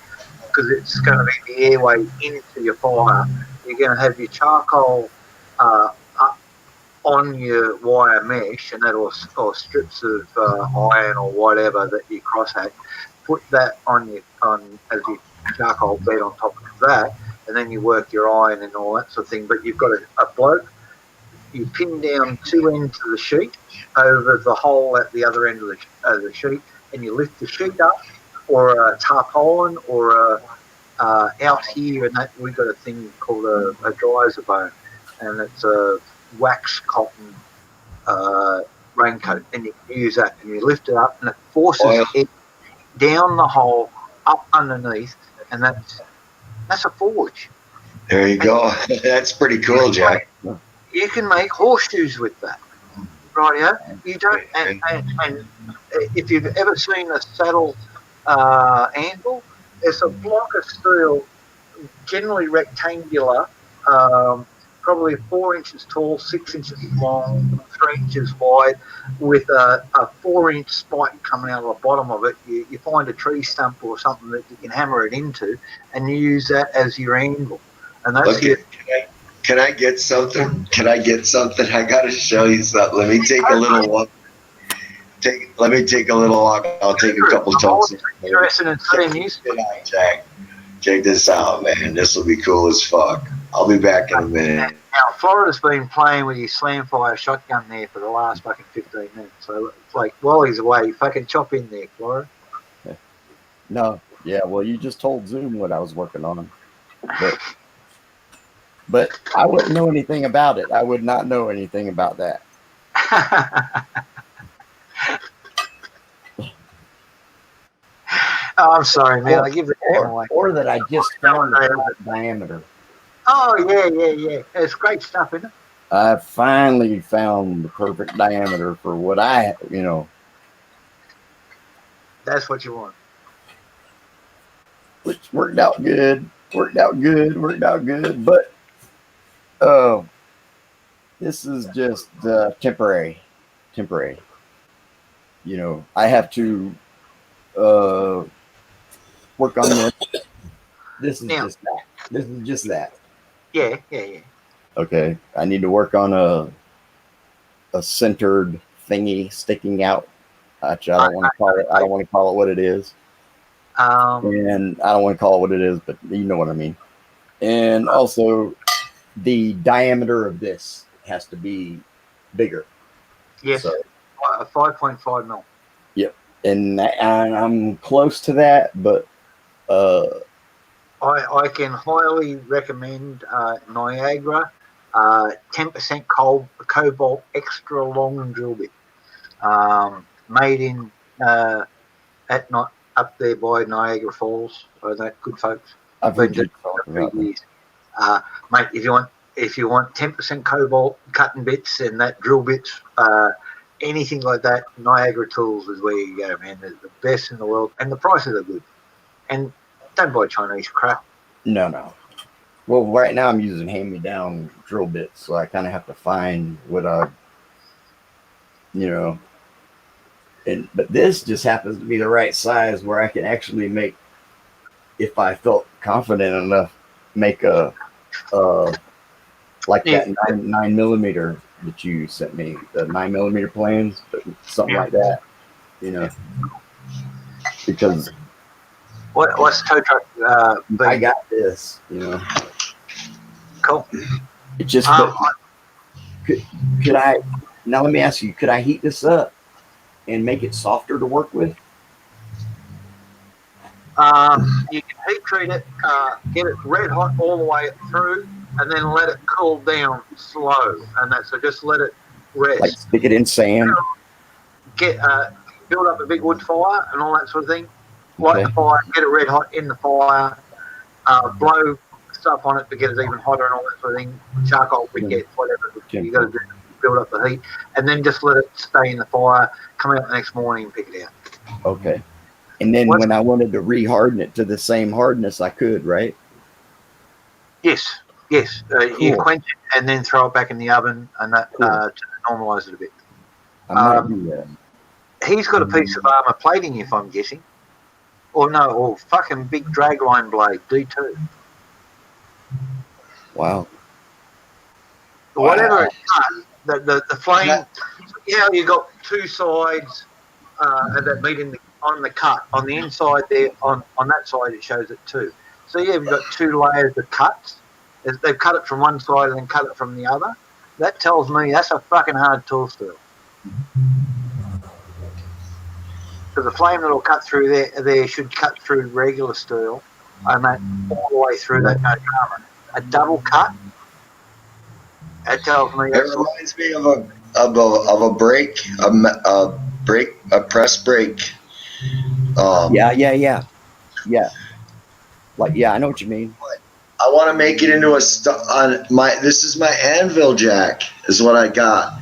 because it's going to be the airway into your fire. You're going to have your charcoal up on your wire mesh, and that or strips of iron or whatever that you crosshack. Put that on as your charcoal bed on top of that, and then you work your iron and all that sort of thing. But you've got a bloke. You pin down two ends of the sheet over the hole at the other end of the sheet, and you lift the sheet up, or a tarpaulin, or out here, and that we've got a thing called a dryzer bone, and it's a wax cotton raincoat, and you use that, and you lift it up, and it forces it down the hole, up underneath, and that's a forge. There you go. That's pretty cool, Jack. You can make horseshoes with that, right? Yeah, you don't. And if you've ever seen a saddle anvil, it's a block of steel, generally rectangular, probably 4 inches tall, 6 inches long, 3 inches wide, with a 4-inch spike coming out of the bottom of it. You find a tree stump or something that you can hammer it into, and you use that as your anvil. And that's Can I get something? Can I get something? I got to show you something. Let me take a little walk. Let me take a little walk. I'll take a couple jumps. Interested in seeing you. Jack, check this out, man. This will be cool as fuck. I'll be back in a minute. Now, Florida's been playing with his slam fire shotgun there for the last fucking 15 minutes. So it's like, while he's away, fucking chop in there, Florida. No, yeah. Well, you just told Zoom what I was working on, but I wouldn't know anything about it. I would not know anything about that. Oh, I'm sorry, man. I give the game away. Or that I just found the perfect diameter. Oh, yeah. It's great stuff, isn't it? I finally found the perfect diameter for what That's what you want. Which worked out good. But this is just temporary. I have to work on this. This is just that. Yeah. Okay, I need to work on a centered thingy sticking out. Actually, I don't want to call it. I don't want to call it what it is. And I don't want to call it what it is, but you know what I mean. And also, the diameter of this has to be bigger. Yes, so, 5.5 mil. Yep, and I'm close to that, but I can highly recommend Niagara 10% cobalt extra long drill bit, made in up there by Niagara Falls. Are that good, folks? I've heard you talk about years. Mate, if you want 10% cobalt cutting bits and that drill bits, anything like that, Niagara Tools is where you go, man. They're the best in the world, and the prices are good. And don't buy Chinese crap. No. Well, right now I'm using hand-me-down drill bits, so I kind of have to find what I, you know, but this just happens to be the right size where I can actually make, if I felt confident enough, make a like Yeah, that 9 millimeter that you sent me, the 9 millimeter plans, but something yeah. like that, you know, because What's tow truck I be? got this, you know. Cool. It just, Um, but could I? Now let me ask you: could I heat this up and make it softer to work with? you can heat treat it, get it red hot all the way through, and then let it cool down slow. And that so just let it Like rest. stick it in sand? Get build up a big wood fire and all that sort of thing. Light the Okay. fire, get it red hot in the fire, blow stuff on it to get it even hotter and all that sort of thing. Charcoal briquettes, whatever you got to do, build up the heat, and then just let it stay in the fire. Come out the next morning and pick it out. Okay. And then What's when I wanted to re-harden it to the same hardness, I could, right? Yes, yes. You Cool. quench it and then throw it back in the oven and that Cool. to normalise it a bit. I might do that. He's got a piece of armour plating, if I'm guessing, or no, or fucking big dragline blade D2. Wow. Whatever Wow. it's the flame. Yeah, you got two sides that meet on the cut. On the inside there, on that side, it shows it too. So yeah, we've got two layers of cuts. They've cut it from one side and then cut it from the other. That tells me that's a fucking hard tool steel. Because the flame that'll cut through there should cut through regular steel, and that all the way through that no drama. A double cut, that tells me It that's reminds me of a brake, a press brake. Yeah. Yeah. Like, yeah, I know what you mean. I want to make it into on my. This is my anvil jack. Is what I got.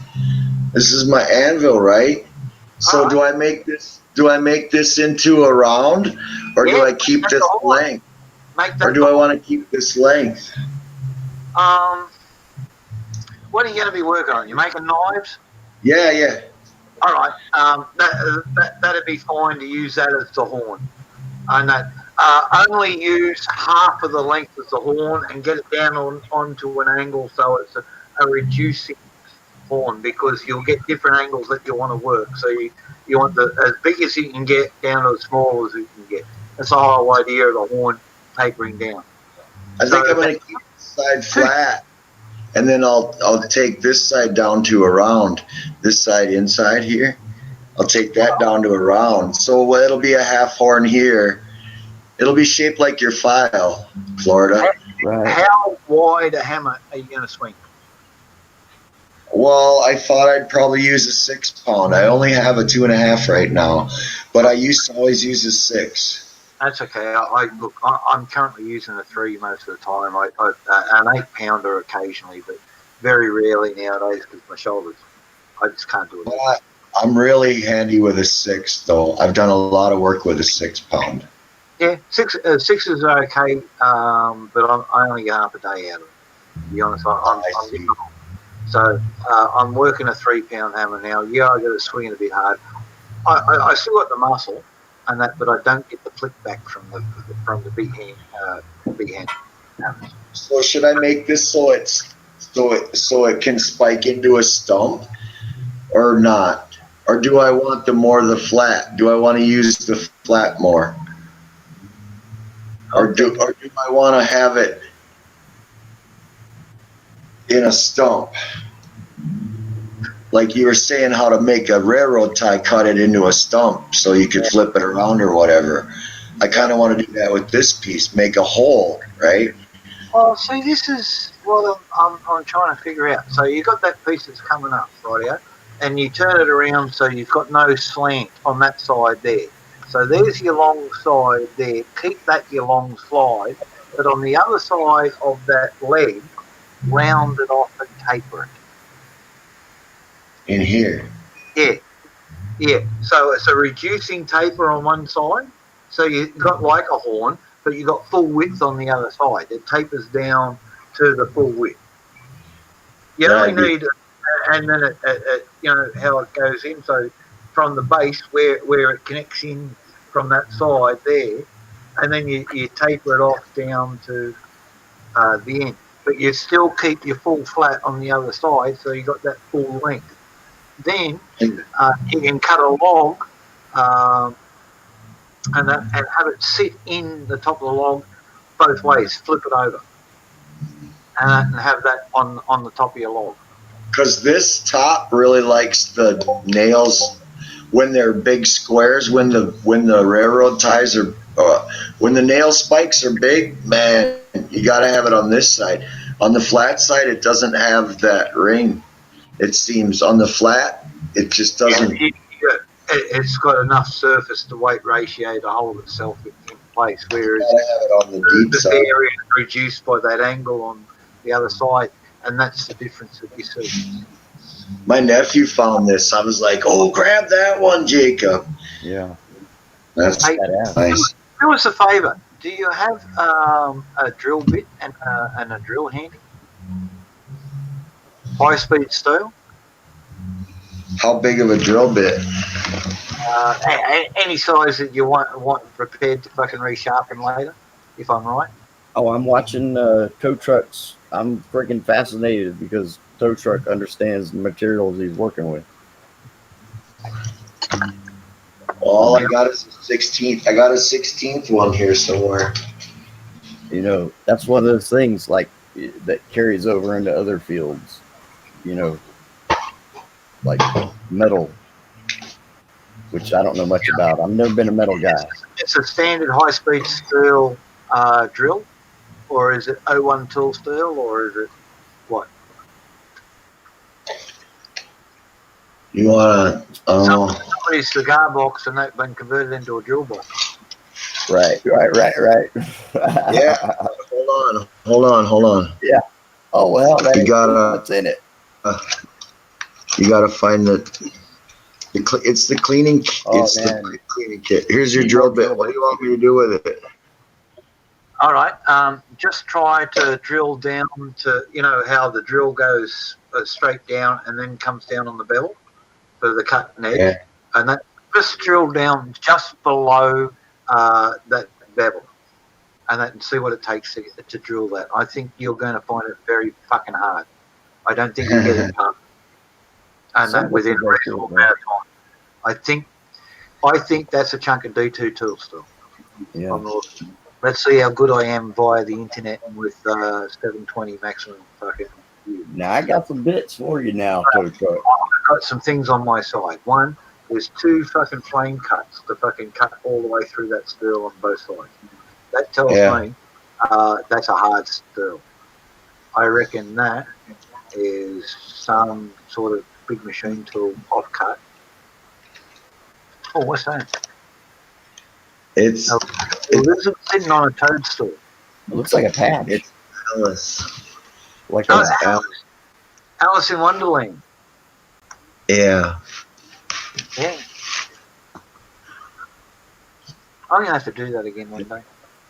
This is my anvil, right? So do I make this? Do I make this into a round, or do I keep this length, or do I want to keep this length? What are you going to be working on? You making knives? Yeah, yeah. All right. That'd be fine to use that as the horn. And that only use half of the length of the horn and get it down onto an angle so it's a reducing horn, because you'll get different angles that you want to work. So you want as big as you can get down to as small as you can get. That's the whole idea of the horn tapering down. I think I'm going to keep this side flat, and then I'll take this side down to a round. This side inside here, I'll take that down to a round. So it'll be a half horn here. It'll be shaped like your file, Florida. Right. How wide a hammer are you going to swing? Well, I thought I'd probably use a 6 pound. I only have a 2.5 right now, but I used to always use a 6. That's okay. I'm currently using a 3 most of the time. An 8 pounder occasionally, but very rarely nowadays because my shoulders. I just can't do it. But I'm really handy with a 6, though. I've done a lot of work with a 6 pound. Yeah, sixes are okay, but I only get half a day out of it. To be honest, I'm working a 3 pound hammer now. Yeah, I got to swing it a bit hard. I still got the muscle and that, but I don't get the flick back from the big hand hammers. So should I make this so it can spike into a stump, or not? Or do I want the flat? Do I want to use the flat more? Or do I want to have it in a stump? Like you were saying, how to make a railroad tie, cut it into a stump so you could flip it around or whatever. I kind of want to do that with this piece, make a hole, right? Well, see, this is what I'm trying to figure out. So you got that piece that's coming up, rightio, and you turn it around so you've got no slant on that side there. So there's your long side there. Keep that your long slide, but on the other side of that leg, round it off and taper it. In here. Yeah. So it's a reducing taper on one side. So you've got like a horn, but you got full width on the other side. It tapers down to the full width. You only need, and then it you know how it goes in. So from the base where it connects in from that side there, and then you taper it off down to the end. But you still keep your full flat on the other side, so you got that full length. Then you can cut a log and have it sit in the top of the log both ways. Flip it over and have that on the top of your log. Because this top really likes the nails when they're big squares. When the railroad ties are when the nail spikes are big, man, you got to have it on this side. On the flat side, it doesn't have that ring. It seems on the flat, it just doesn't. It's got enough surface to weight ratio to hold itself in place, whereas have it on the deep side. area is reduced by that angle on the other side, and that's the difference that you see. My nephew found this. I was like, "Oh, grab that one, Jacob." Yeah, that's nice. Do us a favour. Do you have a drill bit and a drill handy? High speed steel? How big of a drill bit? Any size that you want prepared to fucking resharpen later, if I'm right. Oh, I'm watching tow trucks. I'm freaking fascinated because tow truck understands the materials he's working with. All I got is a 16th. I got a 16th one here somewhere. You know, that's one of those things like that carries over into other fields. You know, like metal, which I don't know much about. I've never been a metal guy. It's a standard high-speed steel drill, or is it 01 tool steel, or is it what? You want to... Somebody's cigar box and that's been converted into a drill box. Right. Yeah. Hold on. Yeah. Oh, well, you gotta... what's in it? You gotta find it's the cleaning. It's man. the cleaning kit. Here's your drill bit. What do you want me to do with it? All right. Just try to drill down to, you know, how the drill goes straight down and then comes down on the bevel for the cut and edge. Yeah. And that just drill down just below that bevel and see what it takes to drill that. I think you're going to find it very fucking hard. I don't think you get it done. And that within a reasonable amount of time. I think that's a chunk of D2 tool still. Yeah. Let's see how good I am via the internet and with 720 maximum fucking view. Now I got some bits for you now, tow truck. I've got some things on my side. One, there's 2 fucking flame cuts to fucking cut all the way through that steel on both sides. That tells me that's a hard steel. I reckon that is some sort of big machine tool offcut. Oh, what's that? It's lizard sitting on a toadstool. It looks like a patch. It's Alice. Like Alice in Wonderland. Yeah. Yeah. I'm gonna have to do that again one day.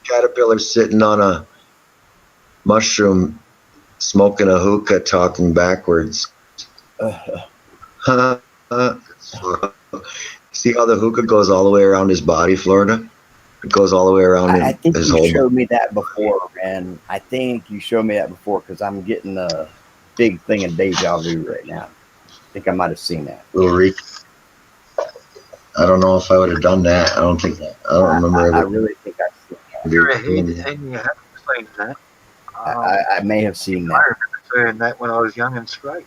Caterpillar sitting on a mushroom, smoking a hookah, talking backwards. See how the hookah goes all the way around his body, Florida? It goes all the way around I think his you whole showed me that before, man. I think you showed me that before because I'm getting a big thing of deja vu right now. I think I might have seen that. Little Rick. I don't know if I would have done that. I don't remember. I really think I've seen that. You're ahead and you haven't seen that. I may have seen that. I remember seeing that when I was young and straight.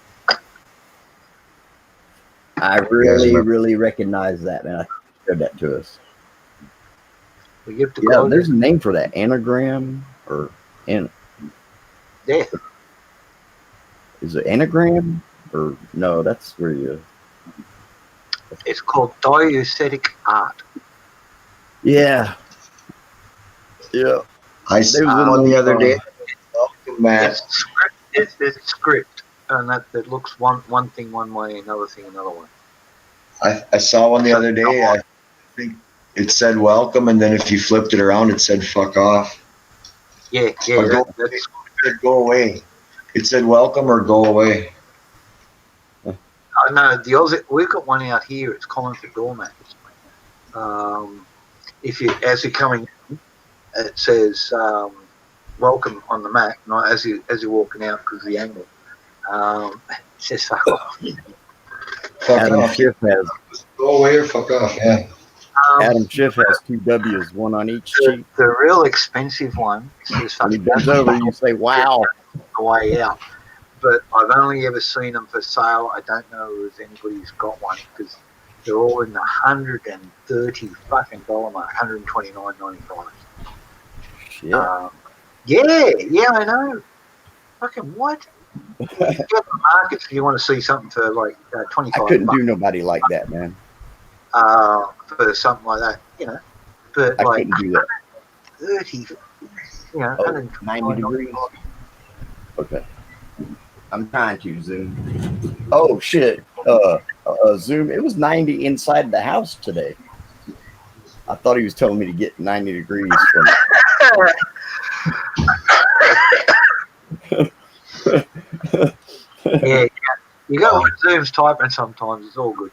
I really recognize that, man. I showed that to us. There's a name for that. Anagram or Yeah. Is it anagram or no? That's where you. It's called diaesthetic art. Yeah. Yeah. I saw one the other day. It's script, and that looks one thing one way, another thing another way. I saw one the other day. I think it said welcome, and then if you flipped it around, it said fuck off. Yeah, Or yeah. it said go away. It said welcome or go away. I know the Aussie. We've got one out here. It's common for doormats. If you as you're coming in, it says welcome on the mat. Not as you're walking out because of the angle. It says fuck off. Fuck Adam off. Schiff has Go away or fuck off. Yeah. Adam Schiff has 2 W's, one on each cheek. The real expensive one says fuck When he bends over, you say, "Wow." the way out. But I've only ever seen them for sale. I don't know if anybody's got one because they're all in the $130 fucking dollar mark, $129.95. Shit. Yeah, I know. Fucking what? You go to the markets if you want to see something for like I 25 couldn't bucks, do nobody like that, man. for something like that, you know. But I like couldn't do that. 30, you know, Oh, 90 degrees. Okay. I'm trying to zoom. Oh shit. Zoom. It was 90 inside the house today. I thought he was telling me to get 90 degrees from Yeah, you got to Zoom's typing sometimes. It's all good.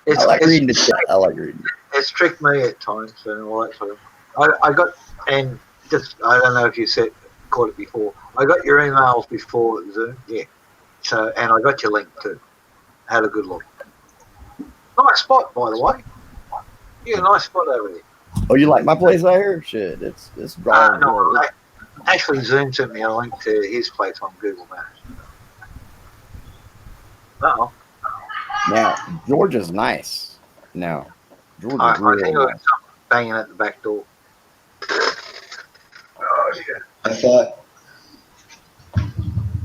I like reading the chat. I like reading. It's tricked me at times and all that sort of. I got, and just I don't know if you caught it before. I got your emails before Zoom, yeah. So and I got your link too. Had a good look. Nice spot, by the way. Yeah, nice spot over there. Oh, you like my place out here? Shit, it's drawing. No, actually, Zoom sent me a link to his place on Google Maps. Oh. Now Georgia's nice. Now Georgia's I think real I got nice. something banging at the back door. Oh yeah. I thought.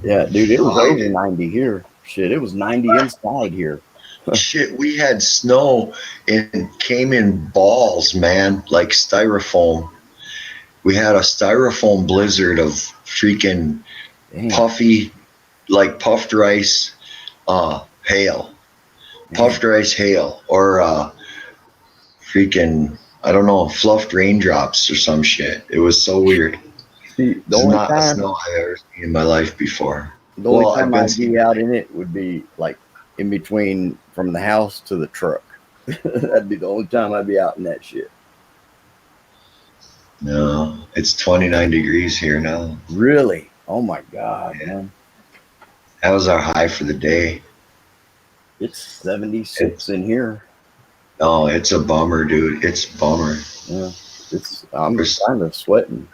Yeah, dude, it was over 90 here. Shit, it was 90 inside here. Shit, we had snow and came in balls, man, like styrofoam. We had a styrofoam blizzard of freaking Damn. puffy, like puffed rice, hail. Puffed rice hail, or freaking, I don't know, fluffed raindrops or some shit. It was so weird. See, the It's only not a time, snow I've ever seen in my life before. the only Well, I've time been I'd be out in it would be like in between from the house to the truck. That'd be the only time I'd be out in that shit. No, it's 29 degrees here now. Really? Oh my god, man! That was our high for the day. It's 76 in here. Oh, it's a bummer, dude. It's a bummer. Yeah, I'm kind of sweating.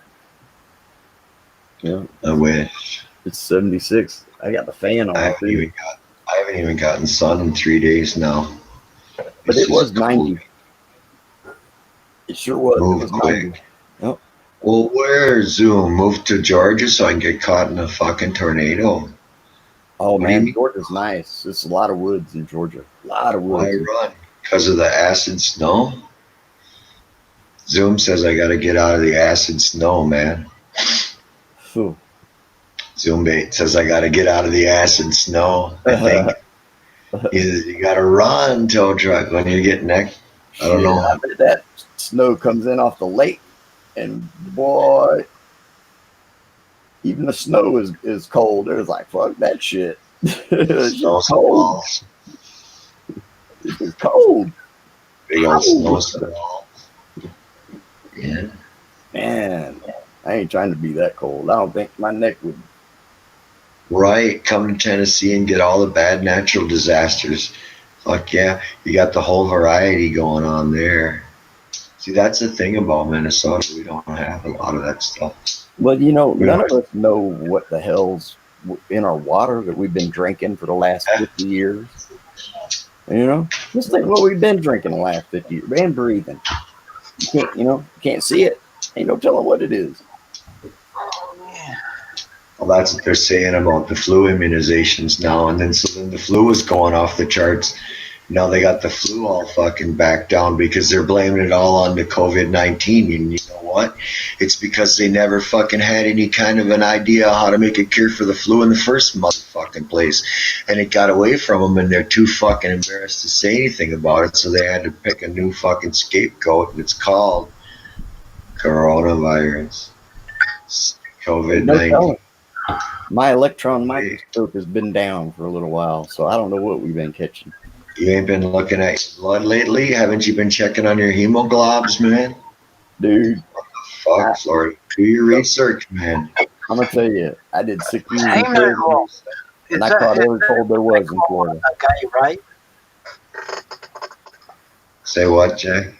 Yeah, I wish. it's 76. I got the fan on. I haven't even gotten sun in 3 days now. But it was 90. It sure was. Move It was quick. 90. Yep. Well, where Zoom? Move to Georgia so I can get caught in a fucking tornado. Oh What do you man, mean? Georgia's nice. It's a lot of woods in Georgia. A lot of Why woods. run? Because of the acid snow? Zoom says I got to get out of the acid snow, man. Phew. Zoombait says I got to get out of the acid snow. I think you got to run, tow truck, when you're getting neck. I don't know. I bet that snow comes in off the lake, and boy, even the snow is cold. It was like, fuck that shit. It's Snow's cold. It's cold. Big old snowstorm. Yeah. Man, I ain't trying to be that cold. I don't think my neck would. Right. Come to Tennessee and get all the bad natural disasters. Fuck yeah. You got the whole variety going on there. See, that's the thing about Minnesota. We don't have a lot of that stuff. Well, you know, none of us know what the hell's in our water that we've been drinking for the last 50 years. You know, just think what we've been drinking the last 50 years and breathing. You can't see it. Ain't no telling what it is. Well, that's what they're saying about the flu immunizations now. And then so then the flu was going off the charts Now they got the flu all fucking back down because they're blaming it all on the COVID-19. And you know what? It's because they never fucking had any kind of an idea how to make a cure for the flu in the first motherfucking place. And it got away from them, and they're too fucking embarrassed to say anything about it. So they had to pick a new fucking scapegoat, and it's called coronavirus. No COVID-19. telling. My electron microscope has been down for a little while, so I don't know what we've been catching. You ain't been looking at your blood lately? Haven't you been checking on your hemoglobs, man? Dude, Fuck, Florida. Do your research, man. I'm going to tell you, I did 6 years in Hemoglobin. prison, and I caught every cold there was in Florida. Okay, right? Say what, Jack?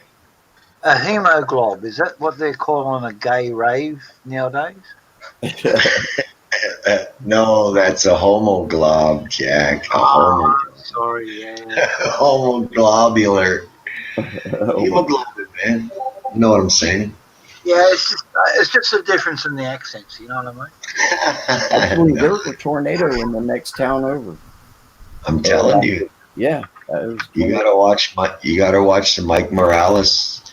A hemoglob, is that what they're calling a gay rave nowadays? No, that's a homoglob, Jack. A Sorry, yeah. homoglobular. Hemoglobin, man. You know what I'm saying? Yeah, it's just a difference in the accents, you know what I mean? Actually, there was a tornado in the next town over. I'm telling you. Yeah. You gotta watch the Mike Morales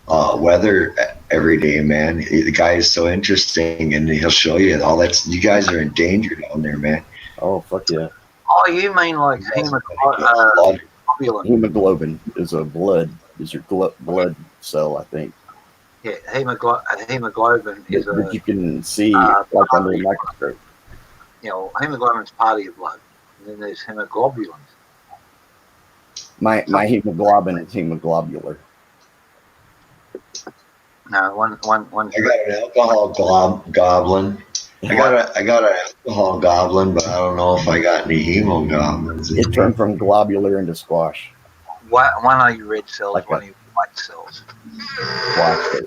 weather every day, man. The guy is so interesting, and he'll show you all that. You guys are in danger down there, man. Oh, fuck yeah. Oh, you mean like hemoglobin? Hemoglobin is your blood cell, I think. Yeah, hemoglobin is that you can see like under a microscope. You know, hemoglobin's part of your blood. And then there's hemoglobulins. My hemoglobin is hemoglobular. No, one. I got an alcohol goblin. I got an alcohol goblin, but I don't know if I got any hemoglobins. It turned from globular into squash. One are your red cells, one are your white cells. Squash.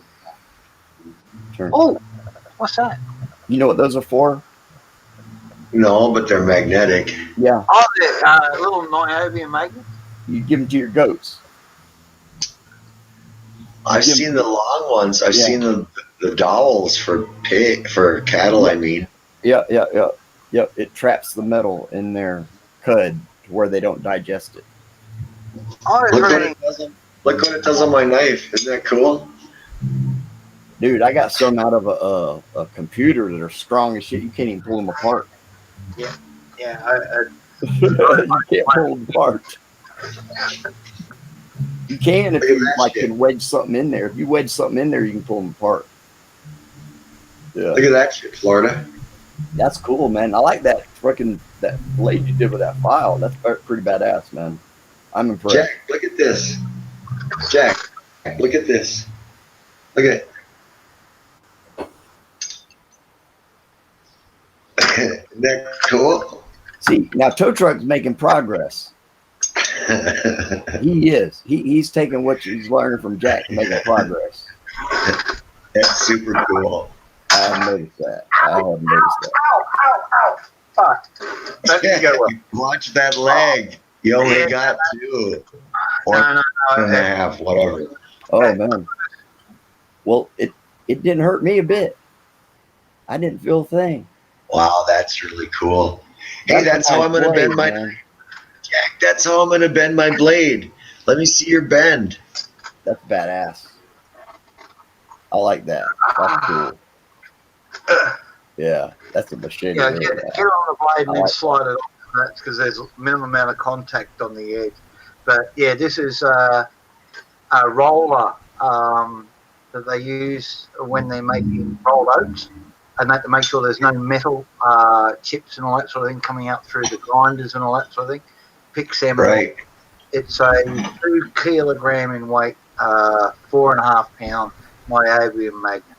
Oh, what's that? You know what those are for? No, but they're magnetic. Yeah. Oh, they're little niobium magnets? You give them to your goats. I've seen the long ones. I've seen the dowels for cattle. I mean. Yeah. It traps the metal in their cud to where they don't digest it. Oh, look what it does on my knife. Isn't that cool? Dude, I got some out of a computer that are strong as shit. You can't even pull them apart. Yeah. You can't pull them apart. You can if you can wedge something in there. If you wedge something in there, you can pull them apart. Yeah. Look at that shit, Florida. That's cool, man. I like that blade you did with that file. That's pretty badass, man. I'm impressed. Jack, look at this. Jack, look at this. Look at it. Isn't that cool? See, now Tow Truck's making progress. He is. He's taking what he's learning from Jack, making progress. That's super cool. I have noticed that. Ow. Fuck. Watch that leg. You only got 2. Or no, and a half, whatever. Oh, man. Well, it didn't hurt me a bit. I didn't feel a thing. Wow, that's really cool. Hey, that's how I'm going to bend my... Jack, that's how I'm going to bend my blade. Let me see your bend. That's badass. I like that. That's cool. Yeah, that's a machine. Yeah, get on the blade and then slide it off. That's because there's a minimum amount of contact on the edge. But yeah, this is a roller that they use when they're making rolled oats, and they have to make sure there's no metal chips and all that sort of thing coming out through the grinders and all that sort of thing. Picks them right. It's a 2 kilogram in weight, 4.5 pound niobium magnet.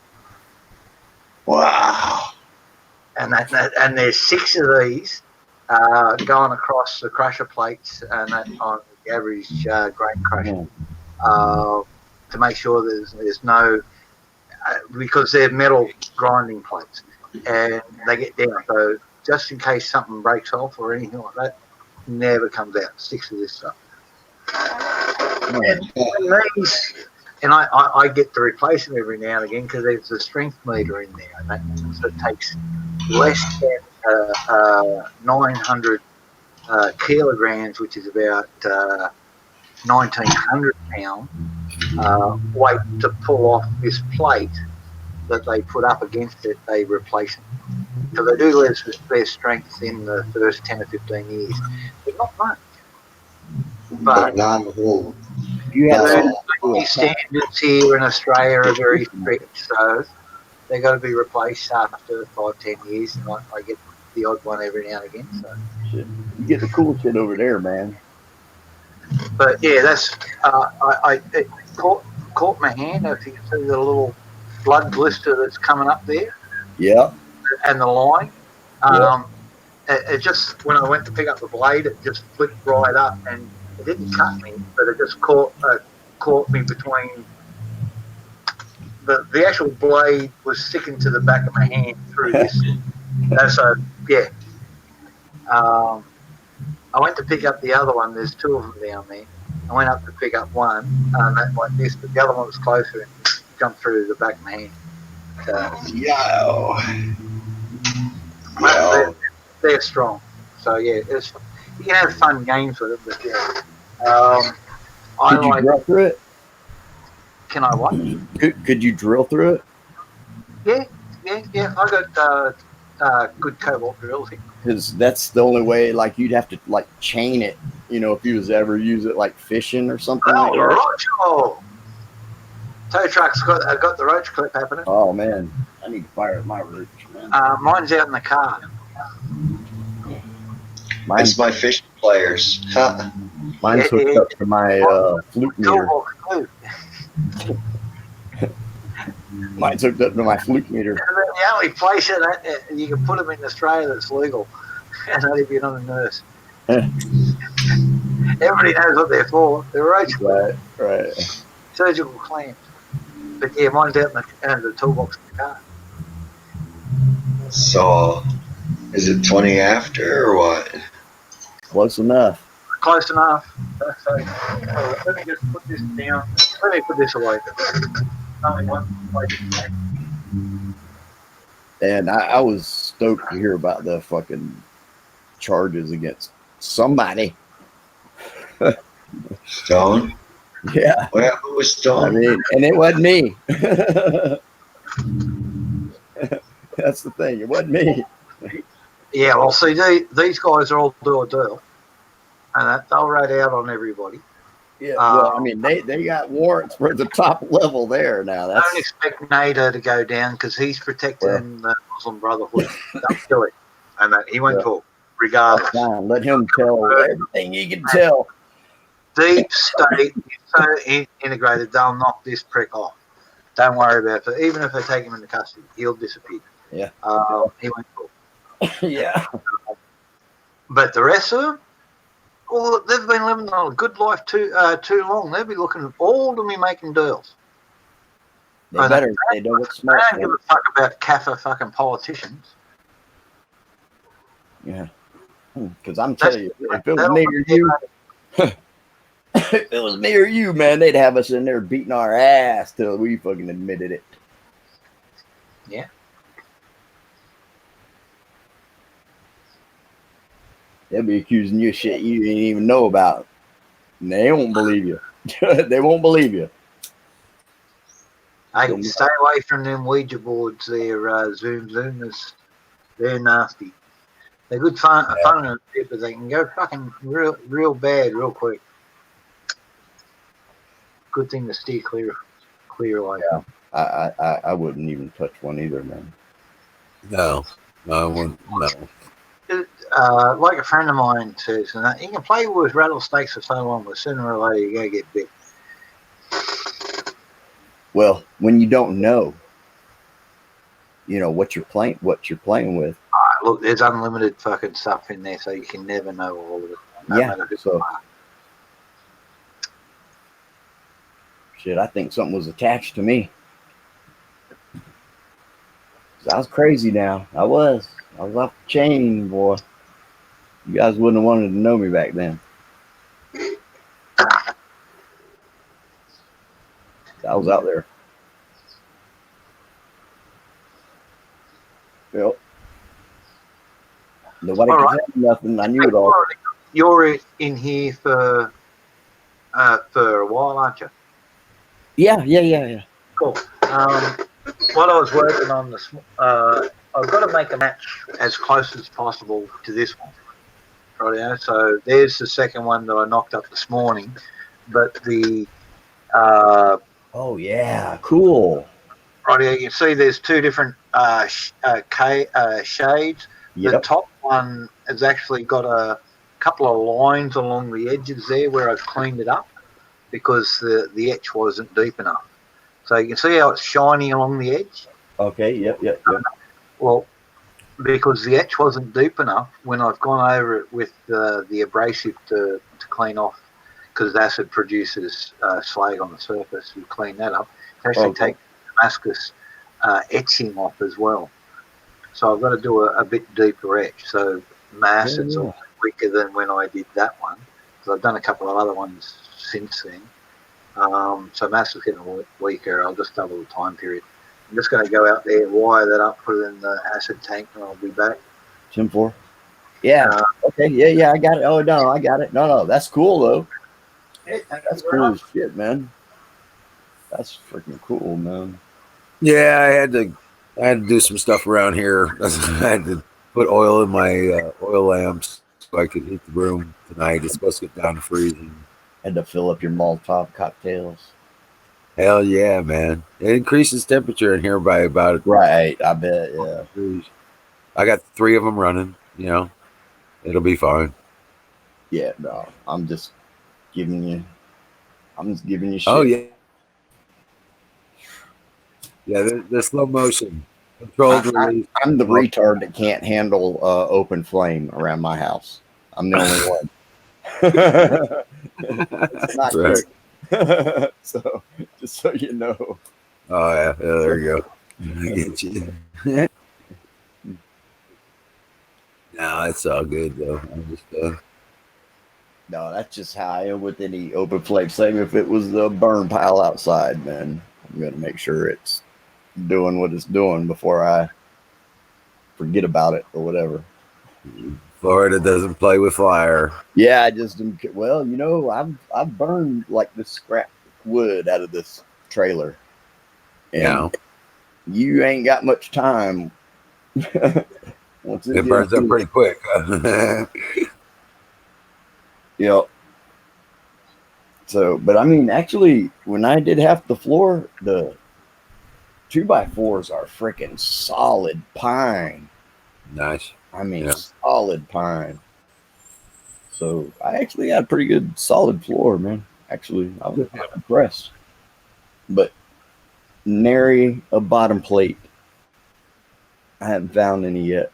Wow. And there's 6 of these going across the crusher plates and that on the average grain crusher to make sure there's no because they're metal grinding plates and they get down. So just in case something breaks off or anything like that, never comes out. Sticks to this stuff. And I get to replace them every now and again because there's a strength meter in there, and that so it takes less than 900 kilograms, which is about 1,900 pound weight to pull off this plate that they put up against it, they replace it. So they do lose their strength in the first 10 or 15 years, but not much. But not a whole. You Not have all. The standards here in Australia are very strict, so they got to be replaced after 5-10 years, and I get the odd one every now and again. So, shit. You get the cool shit over there, man. but yeah, that's it caught my hand. If you can see the little blood blister that's coming up there, Yeah. and the line. Yeah. It just, when I went to pick up the blade, it just flipped right up, and it didn't cut me, but it just caught me between the actual blade was sticking to the back of my hand through this. So yeah, I went to pick up the other one. There's two of them down there. I went up to pick up one, like this, but the other one was closer and jumped through the back of my hand. So, Yo. they're strong. So yeah, you can have fun games with it, but yeah. Could you drill through it? Can I what? Could you drill through it? Yeah. I got good cobalt drills here. Because that's the only way. Like you'd have to like chain it. You know, if you was to ever use it like fishing or something like that. Roach! Tow truck's got the roach clip happening. Oh man, I need to fire up my roach, man. Mine's out in the car. It's my fishing players. Mine's hooked up to my flute meter. Mine's hooked up to my flute meter. The only place that you can put them in Australia that's legal, and not if you're not a nurse. Everybody knows what they're for. They're roach clips. Right. Surgical clamps. But yeah, mine's out in the toolbox in the car. So, is it 20 after or what? Close enough. Close enough. So, let me just put this down. Let me put this away. And I was stoked to hear about the fucking charges against somebody. Stone? Yeah. What happened with Stone? I mean, and it wasn't me. That's the thing. It wasn't me. Yeah, well, see, these guys are all do or deal, and they'll rate out on everybody. Yeah, well, I mean, they got warrants for the top level there now. Don't expect NATO to go down because he's protecting the Muslim Brotherhood. Don't do it. And he won't talk, regardless. Fine, let him tell everything he can tell. Deep state is so integrated, they'll knock this prick off. Don't worry about it. Even if they take him into custody, he'll disappear. Yeah. He won't talk. Yeah. But the rest of them, well, they've been living a good life too long. They'll be looking all to me making deals. They better. They know what's smart. I don't give a fuck about CAFA fucking politicians. Yeah. Because I'm telling you, if it was me or you, if it was me or you, man, they'd have us in there beating our ass till we fucking admitted it. Yeah. They'll be accusing you of shit you didn't even know about. And they won't believe you. They won't believe you. Hey, stay away from them Ouija boards there, Zoomers. They're nasty. They're good fun and shit, but they can go fucking real bad real quick. Good thing to steer clear away. Yeah. I wouldn't even touch one either, man. No, I wouldn't. No. Like a friend of mine says, and you can play with rattlesnakes for so long, but sooner or later you're gonna get bit. Well, when you don't know, you know what you're playing with. Look, there's unlimited fucking stuff in there, so you can never know all of it. So shit, I think something was attached to me. I was crazy now. I was off the chain, boy. You guys wouldn't have wanted to know me back then. I was out there. Yep. Nobody could tell me nothing. I knew it all. You're in here for for a while, aren't you? Yeah. Cool. What I was working on this, I've got to make a match as close as possible to this one. Right. So there's the second one that I knocked up this morning, but the Oh yeah, cool. right, you see there's two different shades. The Yep. top one has actually got a couple of lines along the edges there where I've cleaned it up because the etch wasn't deep enough. So you can see how it's shiny along the edge. Okay. Yep. Well, because the etch wasn't deep enough, when I've gone over it with the abrasive to clean off, because acid produces slag on the surface, you clean that up. It actually takes Damascus etching off as well. So I've got to do a bit deeper etch. So my acid's a lot weaker than when I did that one, because I've done a couple of other ones since then. So my acid's getting a lot weaker. I'll just double the time period. I'm just going to go out there, wire that up, put it in the acid tank, and I'll be back. 10-4. Yeah. Okay. Yeah. I got it. Oh no, I got it. No. That's cool though. That's cool as shit, man. That's freaking cool, man. Yeah, I had to do some stuff around here. I had to put oil in my oil lamps so I could heat the room tonight. It's supposed to get down to freezing. Had to fill up your Molotov cocktails. Hell yeah, man! It increases temperature in here by about Right. I bet. Yeah. I got 3 of them running. You know, it'll be fine. Yeah. No. I'm just giving you shit. Oh yeah, yeah. The slow motion controlled release. I'm the retard that can't handle open flame around my house. I'm the only one. It's not right. So, just so you know. Oh yeah, there you go. I get you. No, it's all good though. I'm just No, that's just how I am with any open flame. Same if it was a burn pile outside, man. I'm gonna make sure it's doing what it's doing before I forget about it or whatever. Florida doesn't play with fire. Yeah, I just well, you know, I've burned like this scrap wood out of this trailer, and you ain't got much time. Once it burns up pretty quick. Yep. So, but I mean, actually, when I did half the floor, the 2x4s are freaking solid pine. Nice. I mean, solid pine. So I actually had a pretty good solid floor, man. Actually, I was impressed. But nary a bottom plate. I haven't found any yet.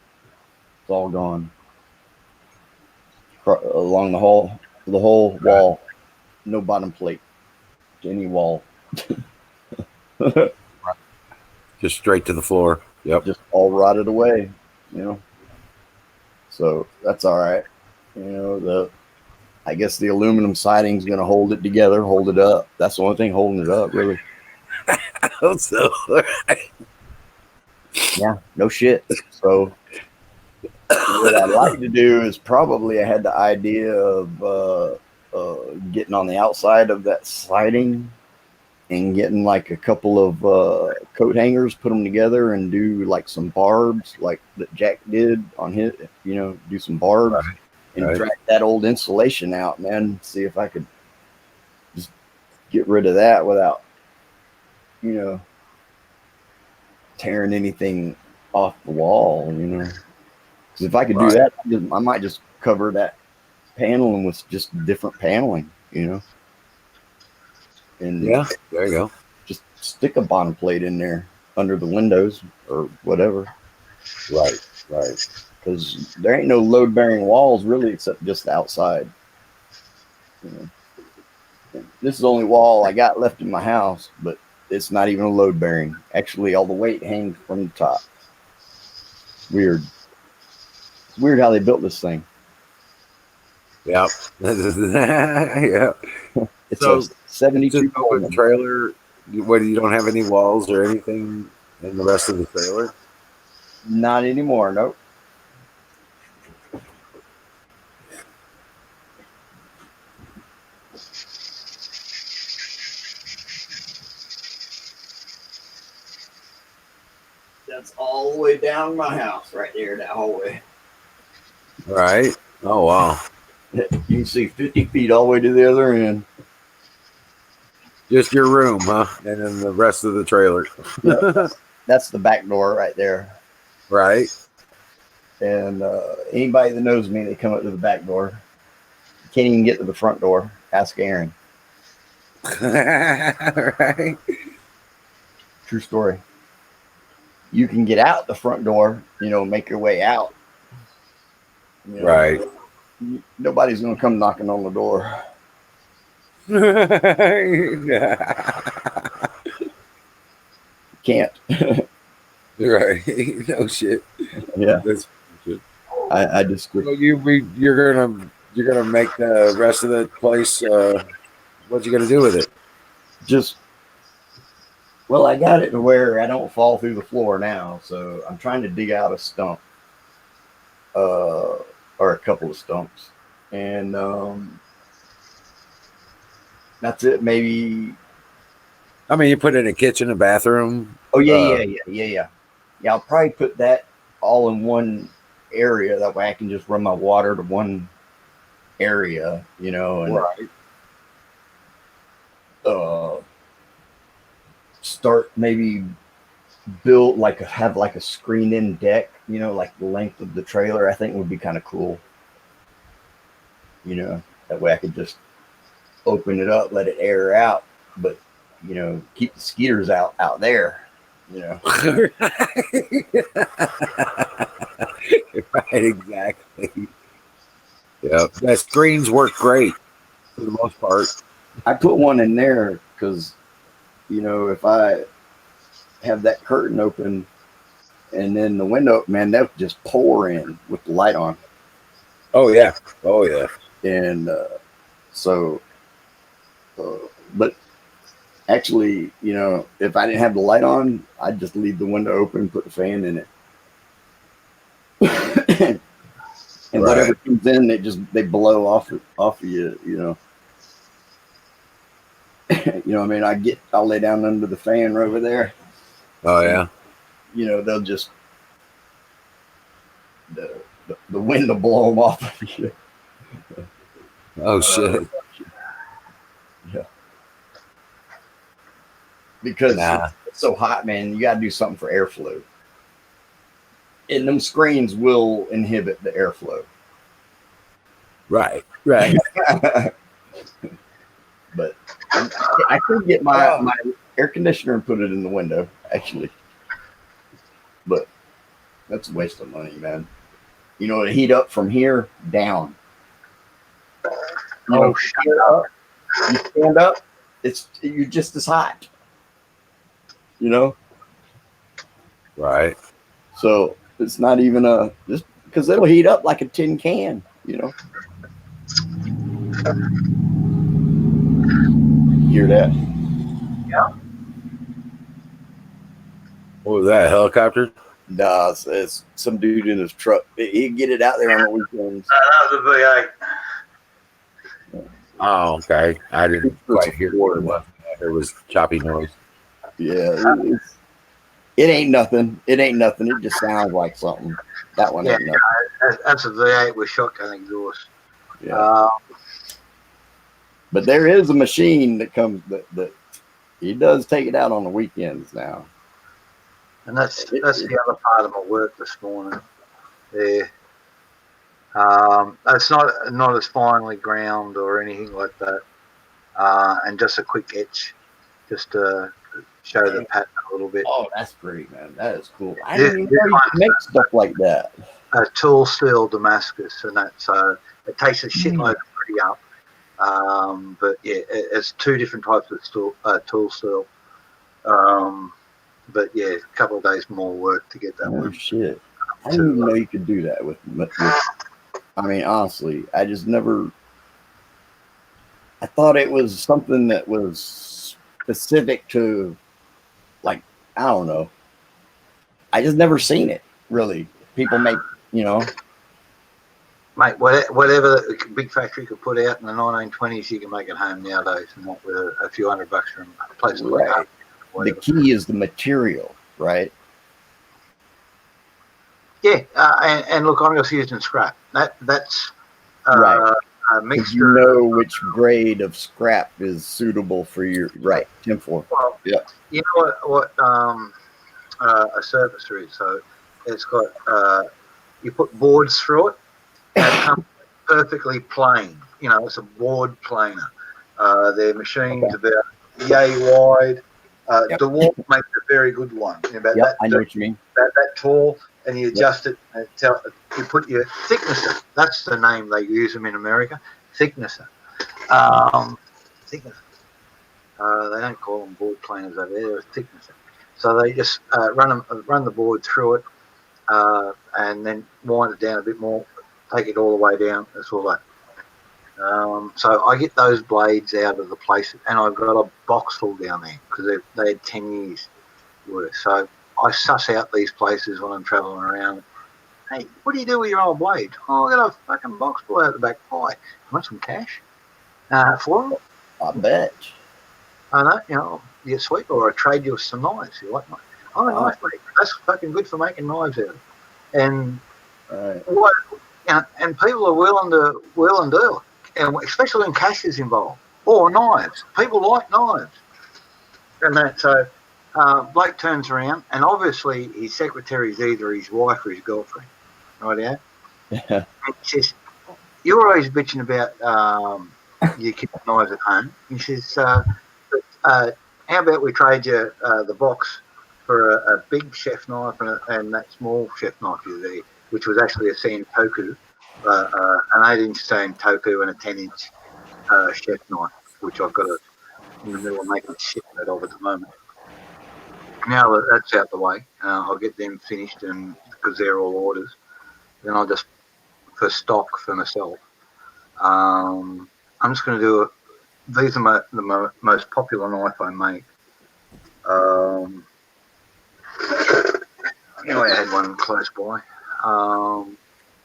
It's all gone. Along the whole wall, no bottom plate to any wall. Just straight to the floor. Yep. Just all rotted away, you know. So that's all right. You know, I guess the aluminum siding's gonna hold it together, hold it up. That's the only thing holding it up, really. I hope so. Yeah, no shit. So what I'd like to do is probably I had the idea of getting on the outside of that siding and getting like a couple of coat hangers, put them together and do like some barbs like that Jack did on his, you know, do some barbs and drag that old insulation out, man. See if I could just get rid of that without, you know, tearing anything off the wall, you know. Because if I could do that, I might just cover that paneling with just different paneling, you know. And yeah, there you go. Just stick a bottom plate in there under the windows or whatever. Right. Because there ain't no load-bearing walls really except just the outside. You know. This is the only wall I got left in my house, but it's not even a load-bearing. Actually, all the weight hangs from the top. Weird. It's weird how they built this thing. Yep. Yeah. It's a 72 open trailer. What, you don't have any walls or anything in the rest of the trailer? Not anymore, nope. That's all the way down my house, right there, that hallway. Right. Oh wow. You can see 50 feet all the way to the other end. Just your room, huh? And then the rest of the trailer. Yep, that's the back door right there. Right. And anybody that knows me, they come up to the back door. Can't even get to the front door. Ask Aaron. Right. True story. You can get out the front door, make your way out. Right. Nobody's going to come knocking on the door. Can't. Right. No shit. Yeah. That's shit. I just So you're gonna make the rest of the place. What you gonna do with it? Well, I got it to where I don't fall through the floor now, so I'm trying to dig out a stump, or a couple of stumps, and that's it. Maybe. I mean, you put in a kitchen, a bathroom. Oh yeah. I'll probably put that all in one area. That way, I can just run my water to one area, and Right. Start maybe have like a screened-in deck, like the length of the trailer. I think would be kind of cool. That way I could just open it up, let it air out, but keep the skeeters out there. Right, exactly. Yeah, that screens work great for the most part. I put one in there because, if I have that curtain open and then the window, man, that would just pour in with the light on. Oh yeah. Oh yeah. And but actually, if I didn't have the light on, I'd just leave the window open and put the fan in it. And whatever comes in, they blow off of you, I mean, I'll lay down under the fan over there. Oh yeah. They'll just the wind will blow them off of you. Oh shit. Yeah. Because it's so hot, man. You got to do something for airflow. And them screens will inhibit the airflow. Right. But I could get my air conditioner and put it in the window, actually. But that's a waste of money, man. To heat up from here down. You stand up, you're just as hot. Right. So it's not even just because it'll heat up like a tin can, Hear that? Yeah. What was that, helicopter? Nah, it's some dude in his truck. He'd get it out there on the weekends. That was a V8. Oh, okay. I didn't quite hear what it was. There was choppy noise. Yeah, it ain't nothing. It just sounds like something. That one ain't nothing. That's a V8 with shotgun exhaust. Yeah. But there is a machine that comes that he does take it out on the weekends now. And that's the other part of my work this morning. There. It's not as finely ground or anything like that. And just a quick etch, just to show the pattern a little bit. Oh, that's great, man. That is cool. I didn't even know you could make stuff like that. A tool steel Damascus, and that's it takes a shitload of pretty up. But yeah, it's two different types of tool steel. But yeah, a couple of days more work to get that one. Shit. I didn't even know you could do that with I mean, honestly, I just never. I thought it was something that was specific to, like, I don't know. I just never seen it, really. People make, Mate, whatever the big factory could put out in the 1920s, you can make at home nowadays, and not with a few $100 from places like that. The key is the material, right? Yeah, and look, I'm just using scrap. That's Right. a 'Cause mixture. you know which grade of scrap is suitable for your right tinfoil. Well, Yeah. you know what a surfacer is. So it's got you put boards through it, and it comes perfectly plain. You know, it's a board planer. Their machine's about yay wide. Yep. DeWalt makes a very good one. About Yep. I know what you mean. that tall, and you adjust it. And you put your thicknesser. That's the name they use them in America. Thicknesser. Thicknesser. They don't call them board planers over there. They're a thicknesser. So they just run the board through it, and then wind it down a bit more. Take it all the way down. That's all that. So I get those blades out of the place, and I've got a box full down there because they had 10 years worth. So I suss out these places when I'm traveling around. Hey, what do you do with your old blade? Oh, I got a fucking box full out the back. Why? Want some cash? For them? I bet. I know, you know, you sweet, or I trade you some knives. You like knives? I'm a knife maker. That's fucking good for making knives out of. And what? You know, and people are willing to do it, and especially when cash is involved or knives. People like knives, and that. So Blake turns around, and obviously his secretary's either his wife or his girlfriend, right? Yeah. And he says, "You're always bitching about you keep knives at home." He says, "How about we trade you the box for a big chef knife and that small chef knife you there, which was actually a Santoku, an 8-inch Santoku and a 10-inch chef knife, which I've got in the middle of making shit out of at the moment. Now that that's out the way, I'll get them finished, and because they're all orders, then I'll just for stock for myself. I'm just going to do it. These are the most popular knife I make. I had one close by.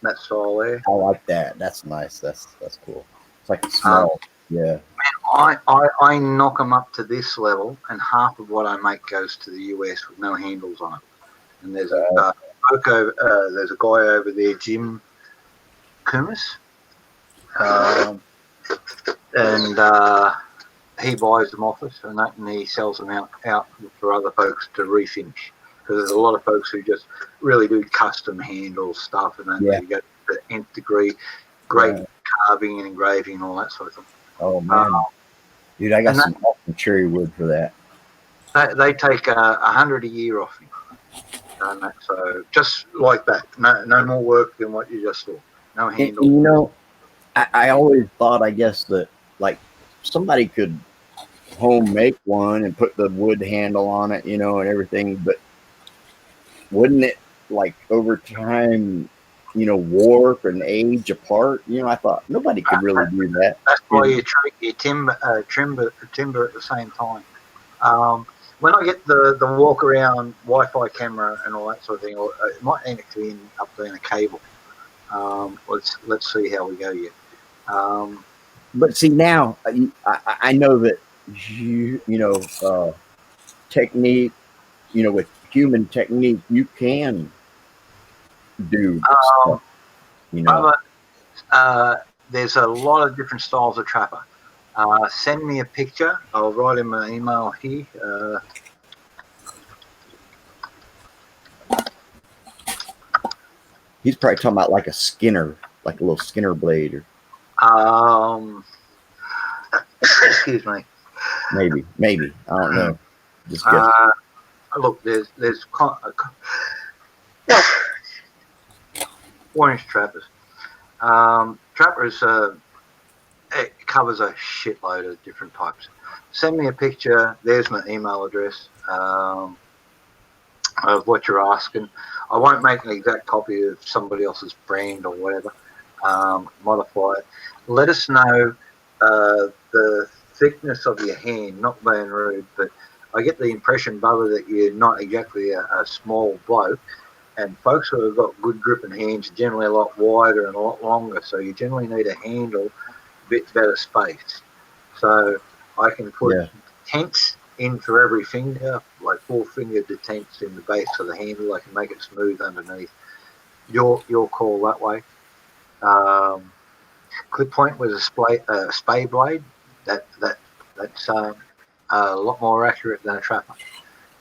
That style there. I like that. That's nice. That's cool. It's like a small. Yeah. I knock them up to this level, and half of what I make goes to the US with no handles on it. And there's a guy over there, Jim Kumis, and he buys them off us, and he sells them out for other folks to refinish. Because there's a lot of folks who just really do custom handle stuff, and then they go to the nth degree, great carving and engraving and all that sort of thing. Oh man, dude, I got some awesome cherry wood for that. They take 100 a year off me. So just like that, no more work than what you just saw. No handle. You know, I always thought, I guess, that like somebody could home make one and put the wood handle on it, you know, and everything, but wouldn't it like over time, you know, warp and age apart? You know, I thought nobody could really do that. That's why you treat your timber at the same time. When I get the walk around Wi-Fi camera and all that sort of thing, it might end up being a cable. Let's see how we go yet. But see, now I know that you know technique, you know, with human technique, you can do stuff, you know. There's a lot of different styles of trapper. Send me a picture. I'll write him an email here. He's probably talking about like a Skinner, like a little Skinner blade, or excuse me. Maybe I don't know. Just look, there's 4-inch trappers. Trappers it covers a shitload of different types. Send me a picture. There's my email address of what you're asking. I won't make an exact copy of somebody else's brand or whatever. Modify it. Let us know the thickness of your hand, not being rude, but I get the impression, Bubba, that you're not exactly a small bloke, and folks who have got good gripping hands are generally a lot wider and a lot longer, so you generally need a handle a bit better space. So I can put detents in for every finger, like 4-finger detents in the base of the handle. I can make it smooth underneath. your call that way. Clip point was a spade blade. That's a lot more accurate than a trapper.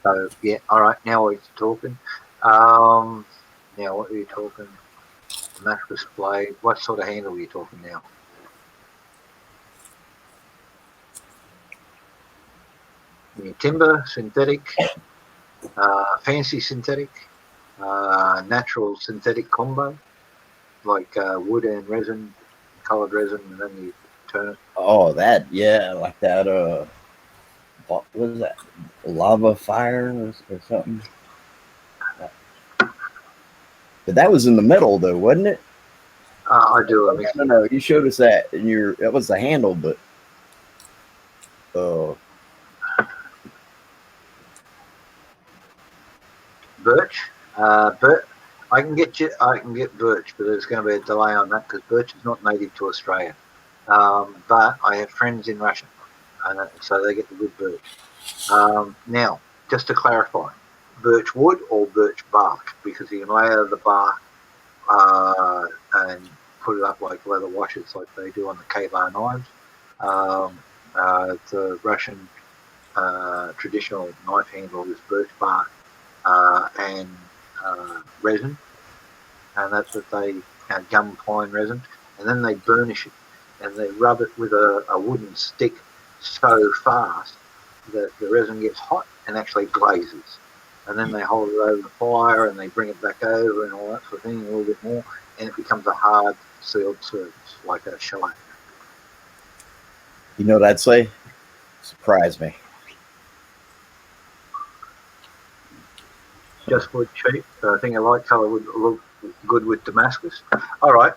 So yeah, all right. Now we're talking. Now what are you talking? Damascus blade. What sort of handle are you talking now? Yeah, timber, synthetic, fancy synthetic, natural synthetic combo, like wood and resin, colored resin, and then you turn it. Oh, that, yeah, like that. What was that? Lava fire or something? But that was in the metal, though, wasn't it? I do a No, mix. no, no. You showed us that, and it was the handle, but Birch. I can get birch, but there's going to be a delay on that because birch is not native to Australia. But I have friends in Russia, and so they get the good birch. Now, just to clarify, birch wood or birch bark, because you can layer the bark and put it up like leather washers, like they do on the K-bar knives. The Russian traditional knife handle is birch bark and resin, and that's what they gum pine resin, and then they burnish it and they rub it with a wooden stick so fast that the resin gets hot and actually glazes, and then they hold it over the fire and they bring it back over and all that sort of thing a little bit more, and it becomes a hard sealed surface like a shellac. you know what I'd say? Surprise me. Just wood cheap. I think a light colour would look good with Damascus. All right.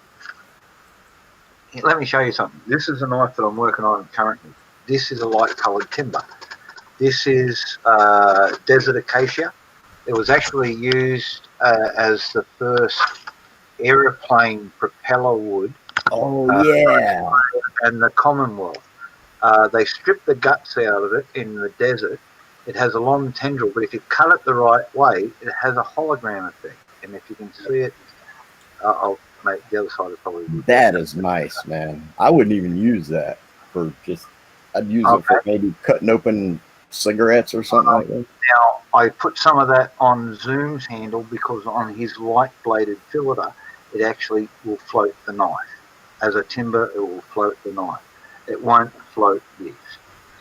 Let me show you something. This is a knife that I'm working on currently. This is a light coloured timber. This is desert acacia. It was actually used as the first aeroplane propeller wood. Oh, yeah. And the Commonwealth. They stripped the guts out of it in the desert. It has a long tendril, but if you cut it the right way, it has a hologram effect. And if you can see it, I'll make the other side of probably. That is nice, man. I wouldn't even use that for just. I'd use it for maybe cutting open cigarettes or something like that. Now, I put some of that on Zoom's handle because on his light bladed filleter, it actually will float the knife. As a timber, it will float the knife. It won't float this.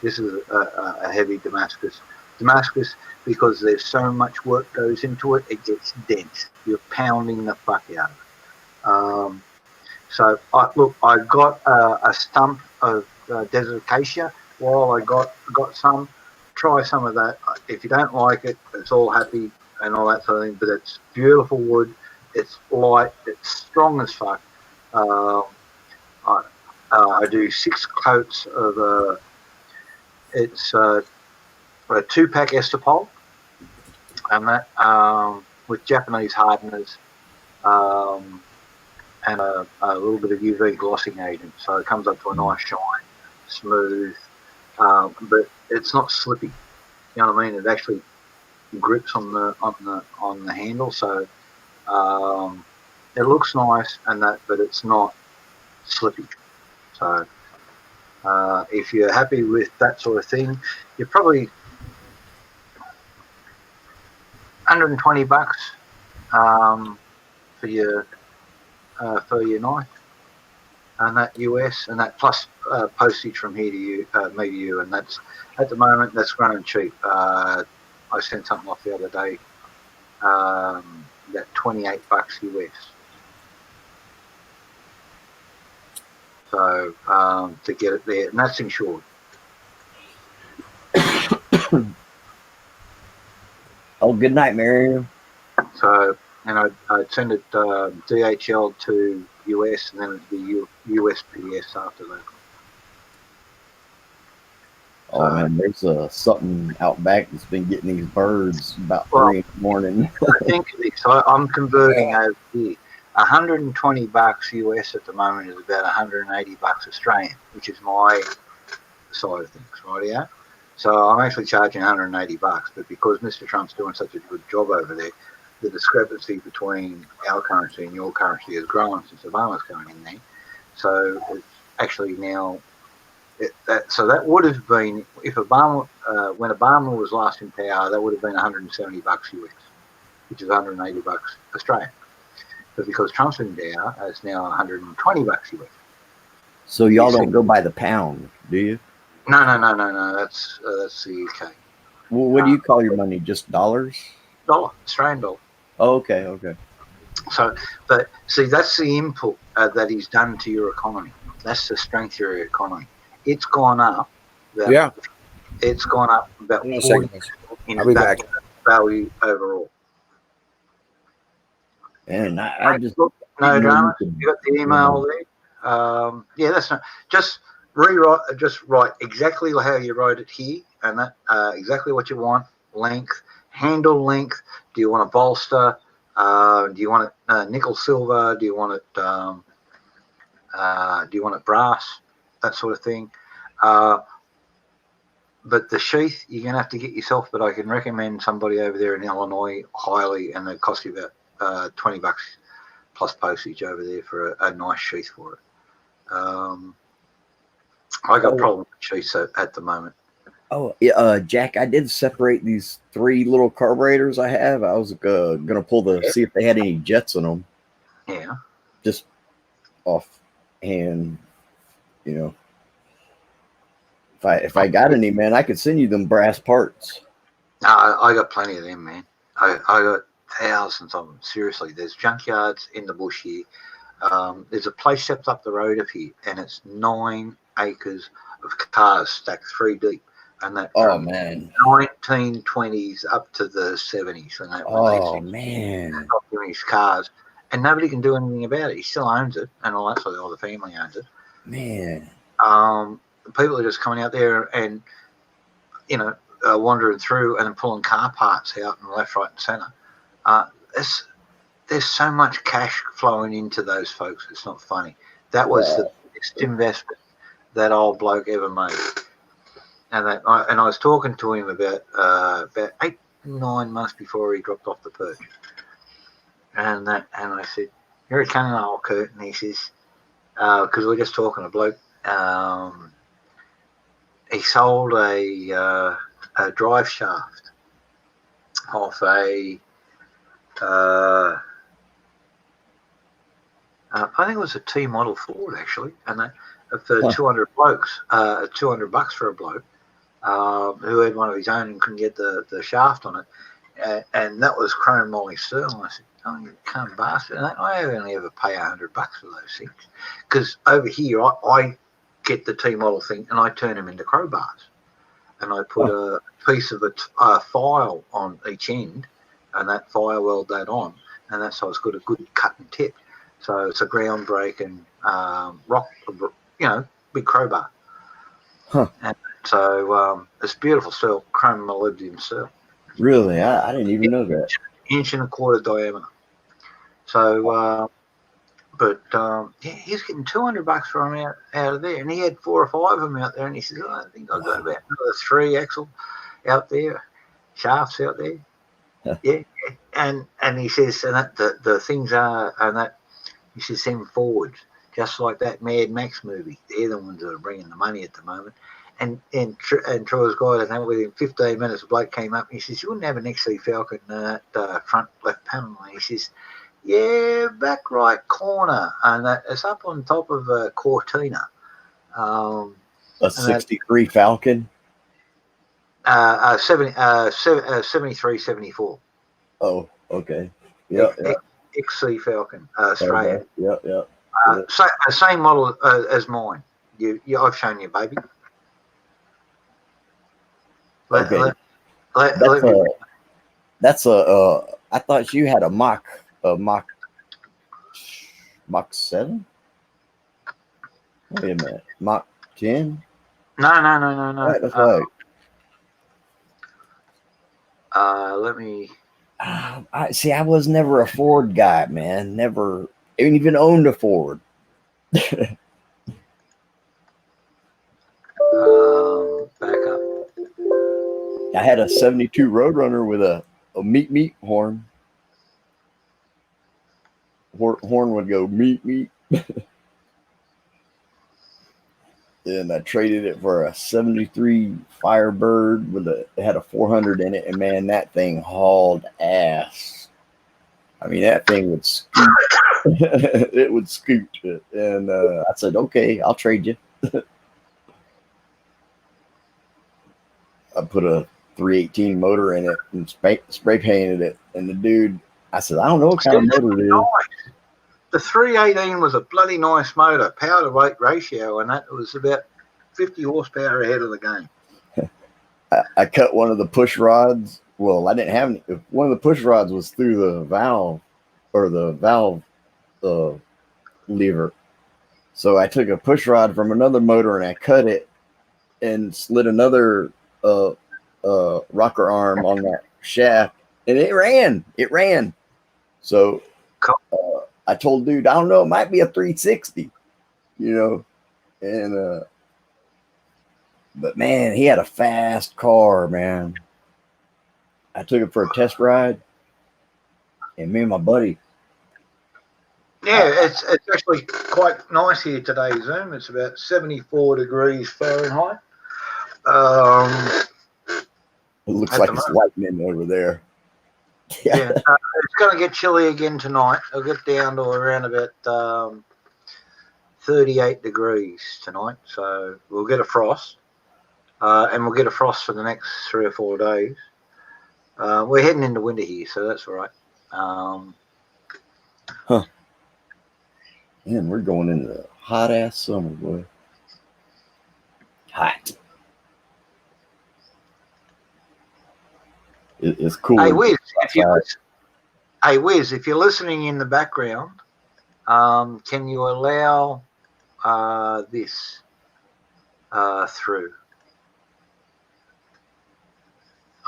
This is a heavy Damascus. Damascus, because there's so much work goes into it, it gets dense. You're pounding the fuck out of it. So, I got a stump of desert acacia. While I got some, try some of that. If you don't like it, it's all happy and all that sort of thing. But it's beautiful wood. It's light. It's strong as fuck. I do 6 coats of it's a 2-pack Estopol, and that with Japanese hardeners. And a little bit of UV glossing agent, so it comes up to a nice shine, smooth, but it's not slippy. You know what I mean? It actually grips on the handle, so it looks nice and that, but it's not slippy. So if you're happy with that sort of thing, you're probably $120 for your knife, and that US, and that plus postage from here to you, me to you, and that's at the moment that's running cheap. I sent something off the other day, that $28 US. So to get it there, and that's insured. Oh, good night, Miriam. So, and I'd send it DHL to US, and then it'd be USPS after that. Oh man, there's something out back that's been getting these birds about 3 in the morning. I think so. I'm converting over here. $120 US at the moment is about $180 Australian, which is my side of things, right? Yeah. So I'm actually charging $180, but because Mr. Trump's doing such a good job over there, the discrepancy between our currency and your currency has grown since Obama's going in there. So it's actually now. So that would have been if Obama, when Obama was last in power, that would have been $170 US, which is $180 Australian. But because Trump's in power, it's now $120 US. So y'all don't go by the pound, do you? No. That's the UK. Well, what do you call your money? Just dollars? Dollar, Australian dollar. Oh, okay. So, but see, that's the input that he's done to your economy. That's the strength of your economy. It's gone up. Yeah. It's gone up about 40% in I'll be back. value overall. And I just no drama. You got the email there. Yeah, that's not just rewrite. Just write exactly how you wrote it here, and that exactly what you want. Length, handle length. Do you want a bolster? Do you want it nickel silver? Do you want it? Do you want it brass? That sort of thing. But the sheath you're going to have to get yourself. But I can recommend somebody over there in Illinois highly, and it costs you about $20 plus postage over there for a nice sheath for it. I got problem with sheaths at the moment. Oh, yeah, Jack, I did separate these 3 little carburetors I have. I was gonna see if they had any jets in them. Yeah. Just offhand, you know. If I got any, man, I could send you them brass parts. I got plenty of them, man. I got thousands of them. Seriously, there's junkyards in the bush here. There's a place steps up the road of here, and it's 9 acres of cars stacked 3 deep. And that from 1920s up to the 70s. And that man. Doing his cars. And nobody can do anything about it. He still owns it, and all the family owns it. Man. People are just coming out there and, wandering through and pulling car parts out in left, right, and centre. There's so much cash flowing into those folks. It's not funny. That was the biggest investment that old bloke ever made. And I was talking to him about 8-9 months before he dropped off the perch. And I said, "You're a cunning old Kurt." And he says, because we're just talking, a bloke. He sold a drive shaft off a. I think it was a T model Ford actually, and that for $200 for a bloke who had one of his own and couldn't get the shaft on it, and that was chrome moly steel. I said, "Oh, you cunt bastard!" And I only ever pay $100 for those things, because over here I get the T model thing and I turn them into crowbars, and I put a piece of a file on each end, and that fire weld that on, and that's so it's got a good cut and tip. So it's a ground break and rock, big crowbar. And so it's beautiful steel, chrome molybdenum steel. Really? I didn't even know that. 1.25 inch diameter. So, he's getting $200 for them out of there, and he had 4 or 5 of them out there, and he says, "I think I've got about another 3 axle out there, shafts out there." Yeah, and he says, and that the things are, and that he says, send forward, just like that Mad Max movie. They're the ones that are bringing the money at the moment. And Troy's guy, and within 15 minutes, a bloke came up and he says, "You wouldn't have an XC Falcon front left panel." And he says, "Yeah, back right corner," and it's up on top of a Cortina. A 63 Falcon? 73, 74. Oh, okay. Yeah. XC Falcon, Australia. Yeah. Same model as mine. I've shown you, baby. Okay. That's I thought you had a Mach 7? Wait a minute. Mach 10? No. Right, that's right. Let me. I was never a Ford guy, man. Never even owned a Ford. Back up. I had a 72 Roadrunner with a meat horn. horn would go meet meet. And I traded it for a 73 Firebird it had a 400 in it, and man, that thing hauled ass. I mean, that thing would scoot. It would scoot it. And I said, okay, I'll trade you. I put a 318 motor in it and spray painted it. And the dude, I said, I don't know what kind of motor it is. The 318 was a bloody nice motor, power to weight ratio, and that was about 50 horsepower ahead of the game. I cut one of the push rods. Well, I didn't have any. One of the push rods was through the valve lever. So I took a push rod from another motor and I cut it and slid another rocker arm on that shaft, and it ran. So I told dude, I don't know, it might be a 360, and but man, he had a fast car, man. I took it for a test ride, and me and my buddy. Yeah, it's actually quite nice here today, Zoom. It's about 74 degrees Fahrenheit. It looks like it's lightning over there. Yeah, it's going to get chilly again tonight. It'll get down to around about 38 degrees tonight, so we'll get a frost. And we'll get a frost for the next 3 or 4 days. We're heading into winter here, so that's all right. Man, we're going into hot ass summer, boy. Hot. It's cool. Hey, Wiz, if you're listening in the background, can you allow this through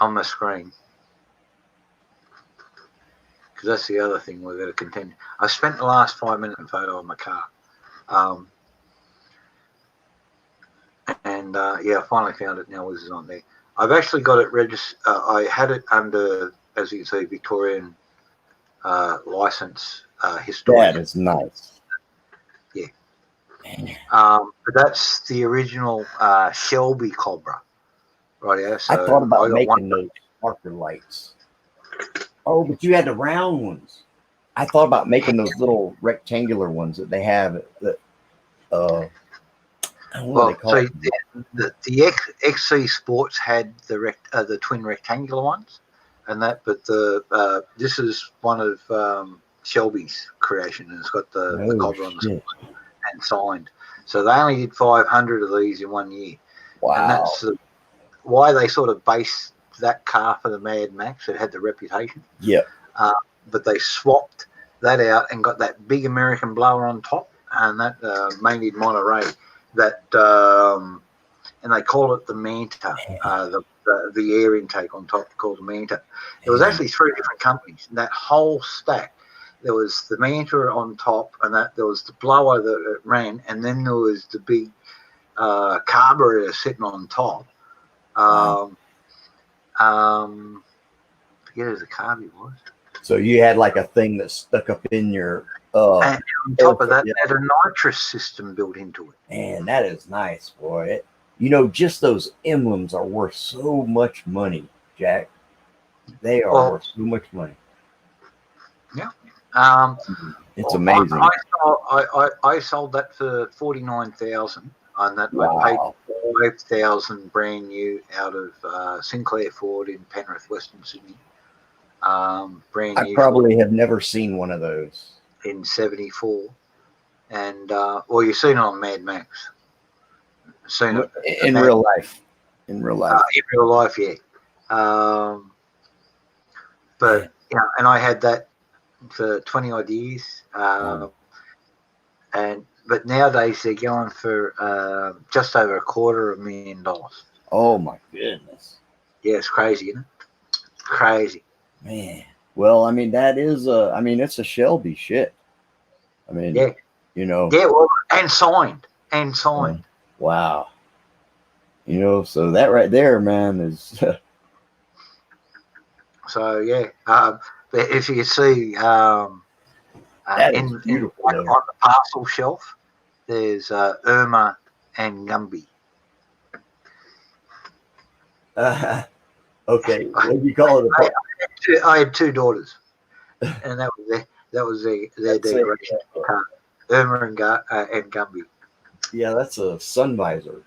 on the screen? Because that's the other thing we've got to contend. I spent the last 5 minutes in photo of my car. Yeah, I finally found it now. Wiz is on there. I've actually got it registered. I had it under, as you can see, Victorian license historian. That is nice. Yeah. But that's the original Shelby Cobra. Right, yeah. So I thought about making those marker lights. Oh, but you had the round ones. I thought about making those little rectangular ones that they have. That well, so the XC Sports had the twin rectangular ones, and that. But this is one of Shelby's creation, and it's got the Cobra on the side and signed. So they only did 500 of these in 1 year. Wow. And that's why they sort of based that car for the Mad Max. It had the reputation. Yeah. But they swapped that out and got that big American blower on top, and that mainly in Monterey. That and they call it the Manta, the air intake on top called the Manta. There was actually 3 different companies. And that whole stack, there was the Manta on top, and that there was the blower that it ran, and then there was the big carburetor sitting on top. Forget who the carby was. So you had like a thing that stuck up in your. And on top of that, it had a nitrous system built into it. Man, that is nice, boy. Just those emblems are worth so much money, Jack. They are worth so much money. Yeah. It's amazing. I sold that for $49,000, and that wow. I paid $5,000 brand new out of Sinclair Ford in Penrith, Western Sydney. Brand new. I probably have never seen one of those. In 74, and you've seen it on Mad Max. Seen it in real life. In real life, yeah. But and I had that for 20 odd years. But nowadays they're going for just over $250,000. Oh my goodness! Yeah, it's crazy, isn't it? Crazy, man. Well, I mean, that is it's a Shelby shit. I mean, yeah. Yeah, well, and signed. Wow. So that right there, man, is. So, yeah. But if you see, That is On beautiful, though. the parcel shelf, there's Irma and Gumby. Okay, what do you call it? I had two daughters, and that was their decoration card. Irma and Gumby. Yeah, that's a sun visor,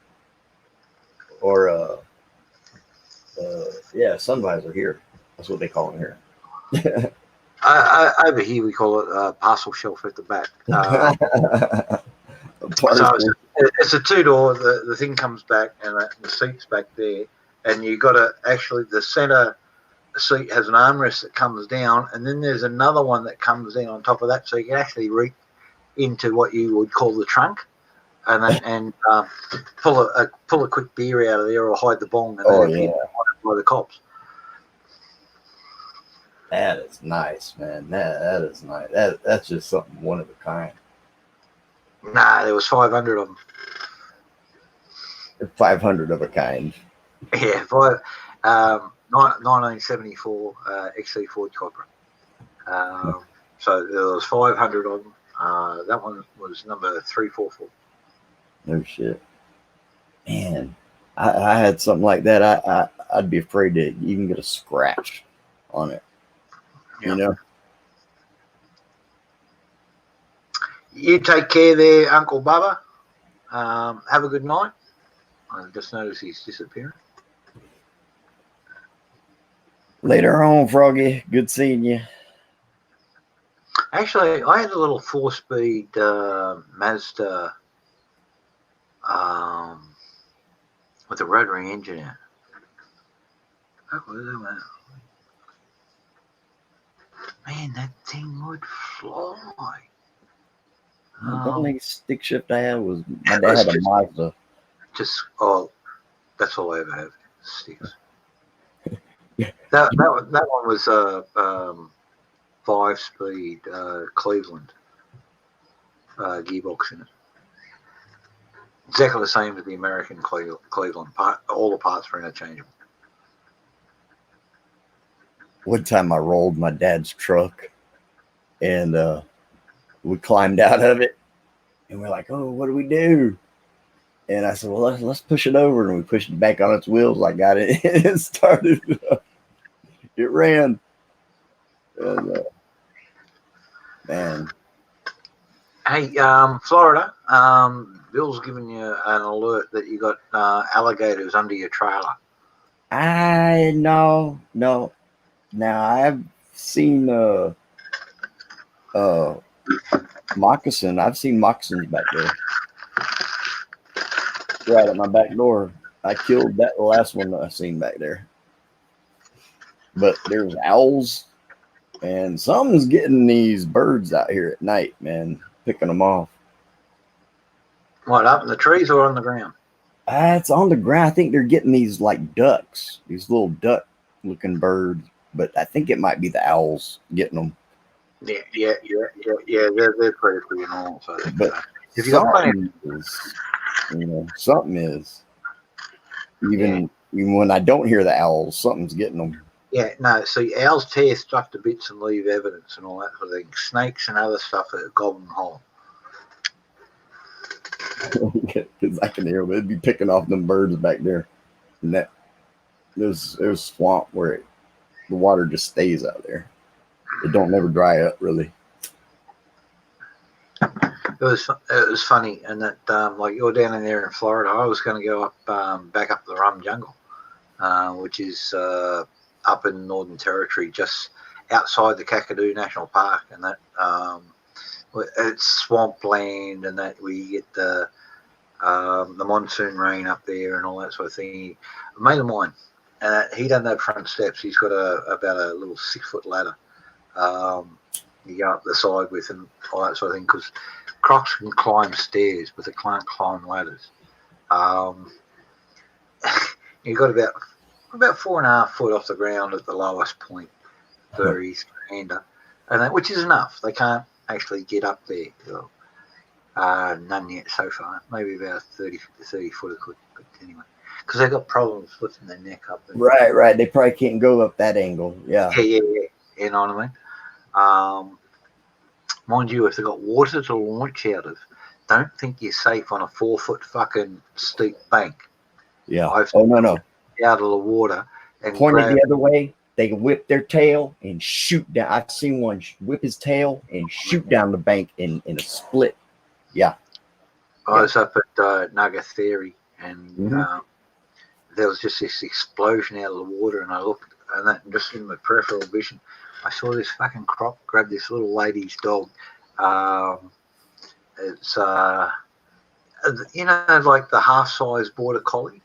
or sun visor here. That's what they call it here. Over here we call it a parcel shelf at the back. So it's a two-door. The thing comes back, and the seat's back there, and you got to actually the center seat has an armrest that comes down, and then there's another one that comes down on top of that, so you can actually reach into what you would call the trunk, and pull a quick beer out of there or hide the bong, and then hit by the cops. That is nice, man. That is nice. That's just something one of a kind. Nah, there was 500 of them. 500 of a kind. Yeah, 1974 XC Ford Cobra. So there was 500 of them. That one was number 344. No shit, man. I had something like that. I'd be afraid to even get a scratch on it. Yeah. You know. You take care there, Uncle Bubba. Have a good night. I just noticed he's disappearing. Later on, Froggy. Good seeing you. Actually, I had a little 4-speed Mazda with a rotary engine in it. Man, that thing would fly. The only stick shift I had was my dad had a Mazda. That's all I ever have. Sticks. that one was a 5-speed Cleveland gearbox in it. Exactly the same as the American Cleveland part. All the parts were interchangeable. One time I rolled my dad's truck, and we climbed out of it, and we're like, "Oh, what do we do?" And I said, "Well, let's push it over," and we pushed it back on its wheels. I got it, and it started. It ran, and man. Hey, Florida. Bill's giving you an alert that you got alligators under your trailer. No. Now I've seen moccasin. I've seen moccasins back there, right at my back door. I killed that last one that I seen back there. But there's owls, and something's getting these birds out here at night, man, picking them off. What, up in the trees or on the ground? It's on the ground. I think they're getting these like ducks, these little duck-looking birds. But I think it might be the owls getting them. Yeah. They're pretty normal. So but if you got plenty, something is. Even when I don't hear the owls, something's getting them. Yeah, no. See, owls tear stuff to bits and leave evidence and all that sort of thing. Snakes and other stuff are gob them whole. Because I can hear them. They'd be picking off them birds back there. And that there's swamp where the water just stays out there. It don't never dry up, really. It was funny, and that like you're down in there in Florida. I was going to go up back up the Rum Jungle, which is up in Northern Territory, just outside the Kakadu National Park, and that it's swampland, and that we get the monsoon rain up there and all that sort of thing. A mate of mine, he doesn't have front steps. He's got about a little 6-foot ladder. You go up the side with and all that sort of thing, because crocs can climb stairs, but they can't climb ladders. You got about 4.5 foot off the ground at the lowest point for his hander, and which is enough. They can't actually get up there. So, none yet so far. Maybe about 30 foot could, but anyway, because they've got problems lifting their neck up. Right. They probably can't go up that angle. Yeah. You know what I mean? mind you, if they've got water to launch out of, don't think you're safe on a 4-foot fucking steep bank. Yeah. I've Oh no. out of the water and Pointed the other way, they can whip their tail and shoot down. I've seen one whip his tail and shoot down the bank in a split. Yeah. I was up at Nugget Theory, and there was just this explosion out of the water, and I looked, and that just in my peripheral vision, I saw this fucking croc grab this little lady's dog. It's like the half-size border collie.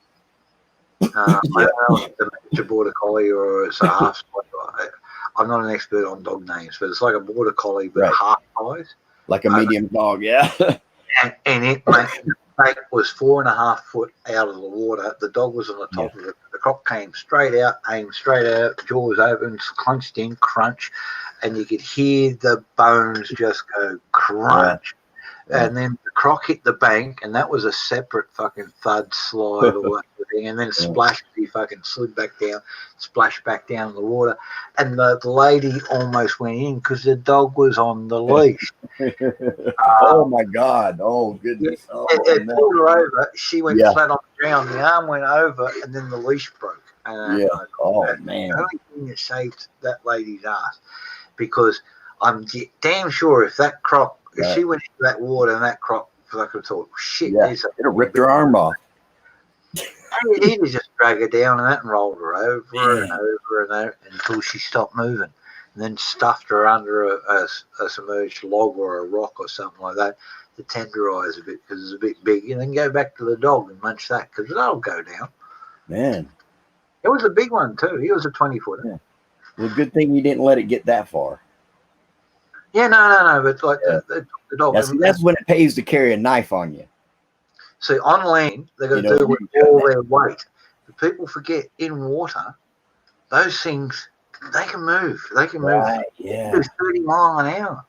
I don't know if it's a miniature border collie or it's a half. I'm not an expert on dog names, but it's like a border collie, but half size, like a medium dog. Yeah. and it was 4.5 foot out of the water. The dog was on the top of it. The croc came straight out, aimed straight out, jaws open, clenched in, crunch, and you could hear the bones just go crunch. And then the croc hit the bank, and that was a separate fucking thud slide or thing. And then it splashed. He fucking slid back down, splashed back down in the water, and the lady almost went in because the dog was on the leash. Oh my God! Oh goodness! It pulled her over. She went flat on the ground. The arm went over, and then the leash broke. And oh man! The only thing that saved that lady's ass, because I'm damn sure if that croc. If she went into that water and that croc, I could have thought, shit, it'd have ripped her arm off. He'd have just dragged her down and rolled her over and over and over until she stopped moving, and then stuffed her under a submerged log or a rock or something like that to tenderize a bit because it's a bit big, and then go back to the dog and munch that because that'll go down. Man, it was a big one too. He was a 20-footer. Yeah. Well, good thing you didn't let it get that far. Yeah, no, but like the dog. That's when it pays to carry a knife on you. See, on land, they're going to do it with all their weight. But people forget, in water, those things, they can move. They can move. Yeah. Do 30 mile an hour.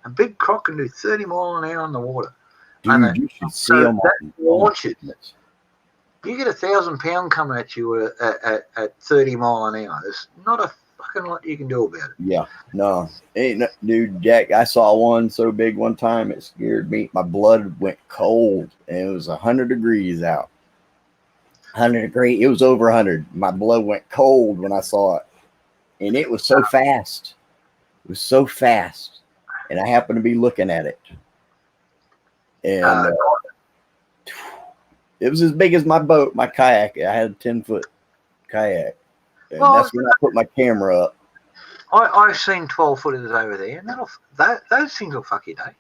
A big croc can do 30 mile an hour in the water. Dude, you should see them launches. You get 1,000 pound coming at you at 30 mile an hour. There's not a fucking lot you can do about it. Yeah, no, dude, Jack. I saw one so big one time it scared me. My blood went cold, and it was 100 degrees out. 100 degrees. It was over 100. My blood went cold when I saw it, and it was so fast. It was so fast, and I happened to be looking at it, and it was as big as my boat, my kayak. I had a 10-foot kayak. And that's when I put my camera up. I've seen 12-footers over there, and those things will fuck your day.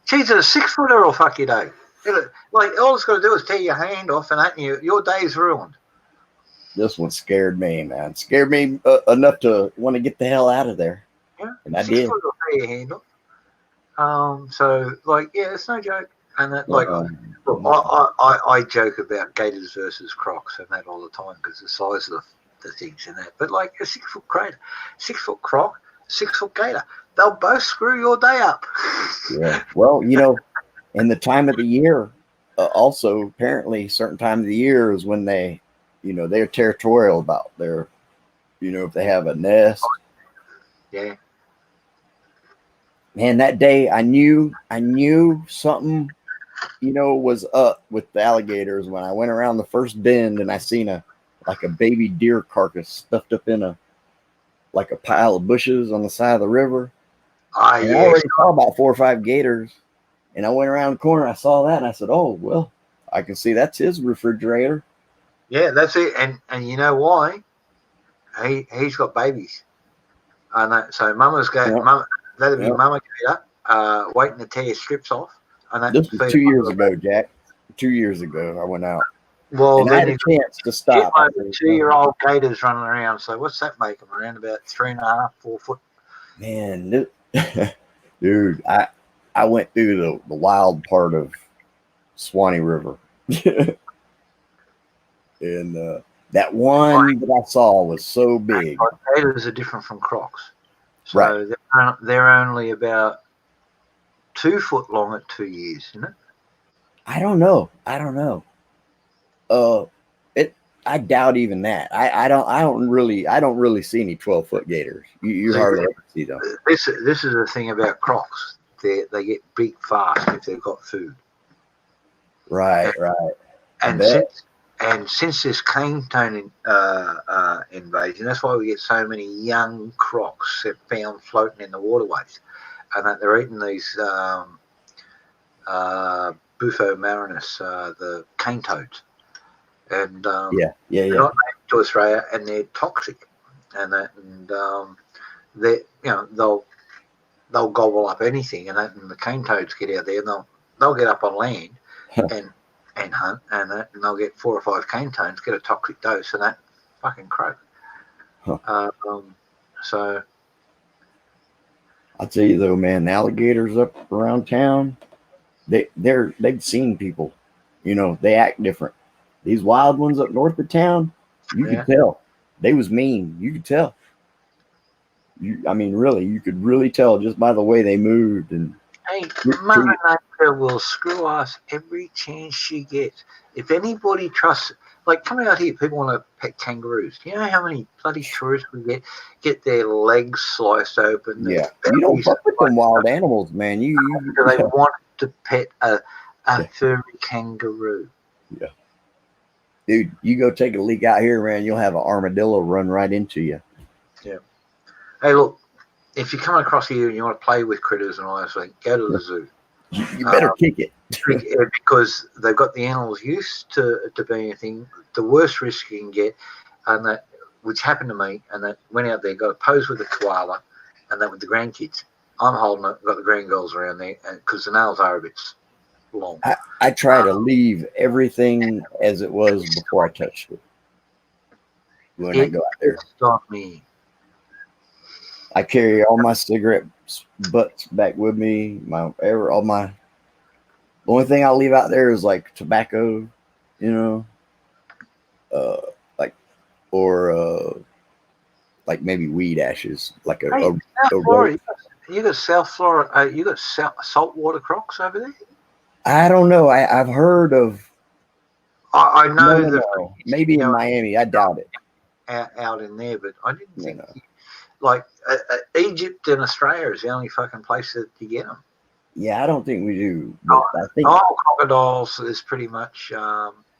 Geez, a 6-footer will fuck your day. Like, all it's got to do is tear your hand off, and your day's ruined. This one scared me, man. Scared me enough to want to get the hell out of there. Yeah, and I did. 6-footer will tear your hand off. So, like, yeah, it's no joke. And that, like, look, I joke about gators versus crocs and that all the time because the size of the things and that. But like a 6-foot gator, 6-foot croc, 6-foot gator, they'll both screw your day up. Yeah. Well, and the time of the year, also apparently, certain time of the year is when they, they're territorial about their, if they have a nest. Yeah. Man, that day I knew something, was up with the alligators when I went around the first bend and I seen a baby deer carcass stuffed up in a pile of bushes on the side of the river. I already saw about 4 or 5 gators, and I went around the corner. I saw that, and I said, "Oh well, I can see that's his refrigerator." Yeah, that's it. And you know why? He's got babies, and so Mama's going. Mama, that'll be Mama gator waiting to tear strips off. And this was 2 years ago, Jack. 2 years ago, I went out. Well, and I had a chance to stop. 2-year-old gators running around. So what's that make them? Around about 3.5, 4 foot. Man, dude, I went through the wild part of Swanee River, and that one that I saw was so big. Gators are different from crocs, so they're only about 2 foot long at 2 years, isn't it? I don't know. I doubt even that. I don't really see any 12-foot gators. You See, hardly ever see them. this is the thing about crocs. They get big fast if they've got food. Right. I And bet. since this cane toad invasion, that's why we get so many young crocs that found floating in the waterways, and that they're eating these Bufo marinus, the cane toads, and Yeah. they're not native to Australia, and they're toxic, and they they'll gobble up anything, and the cane toads get out there, and they'll get up on land and hunt, and they'll get 4 or 5 cane toads, get a toxic dose, and that fucking croak. Huh. So I'll tell you though, man, the alligators up around town, they've seen people. They act different. These wild ones up north of town, you could tell. They was mean. You could tell. Really, you could really tell just by the way they moved. And hey, Mother Nature will screw us every chance she gets. If anybody trusts, like coming out here, people want to pet kangaroos. Do you know how many bloody tourists we get their legs sliced open? Yeah, you don't fuck with them wild animals, man. They want to pet a furry kangaroo. Yeah. Dude, you go take a leak out here, man, you'll have an armadillo run right into you. Yeah. Hey, look, if you come across here and you want to play with critters and all that sort of thing, go to the zoo. You better kick it. Because they've got the animals used to being a thing. The worst risk you can get, and that which happened to me, and that went out there, got a pose with a koala, and that with the grandkids. I'm holding it, got the grandgirls around there, because the nails are a bit long. I try to leave everything as it was before I touched it. When I go out there, stop me. I carry all my cigarette butts back with me. The only thing I leave out there is like tobacco, like maybe weed ashes, like a you got South Florida. You got saltwater crocs over there. I don't know. I've heard of. I know that maybe in Miami. I doubt it. Out in there, but I didn't think. Like Egypt and Australia is the only fucking place that you get them. Yeah, I don't think we do. But I think crocodiles is pretty much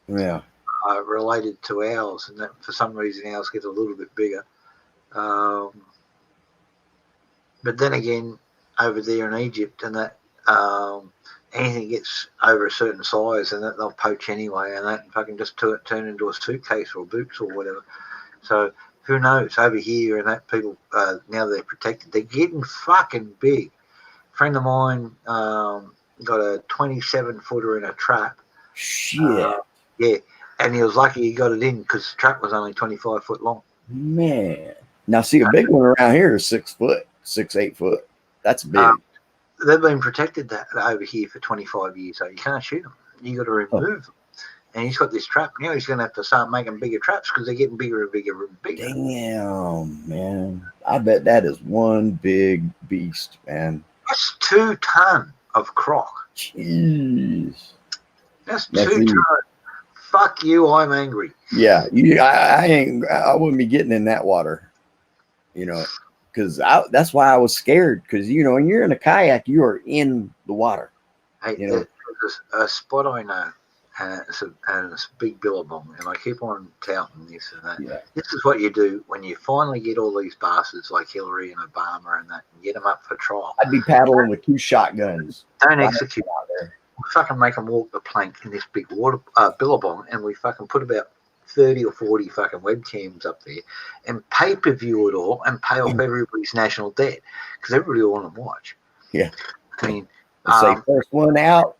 related to ours, and that for some reason ours get a little bit bigger. But then again, over there in Egypt, and that anything gets over a certain size, and that they'll poach anyway, and that fucking just turn into a suitcase or boots or whatever. So who knows? Over here, and that people now they're protected. They're getting fucking big. A friend of mine got a 27-footer in a trap. Shit. Yeah, and he was lucky he got it in because the trap was only 25 foot long. Man, now see a big one around here is 6 foot, 8 foot. That's big. They've been protected over here for 25 years, so you can't shoot them. You got to remove them. And he's got this trap. Now he's going to have to start making bigger traps because they're getting bigger and bigger and bigger. Damn, man. I bet that is one big beast, man. That's 2 tons of croc. Jeez. That's 2 tons. Fuck you, I'm angry. Yeah, I wouldn't be getting in that water, because that's why I was scared. Because when you're in a kayak, you are in the water. Hey, there's a spot I know, and it's a big billabong, and I keep on touting this and that. Yeah. This is what you do when you finally get all these bastards like Hillary and Obama and that, and get them up for trial. I'd be paddling with 2 shotguns. Don't execute out there. We fucking make them walk the plank in this big water billabong, and we fucking put about 30 or 40 fucking webcams up there and pay-per-view it all and pay off everybody's national debt because everybody will want to watch. Yeah. I mean, say first one out.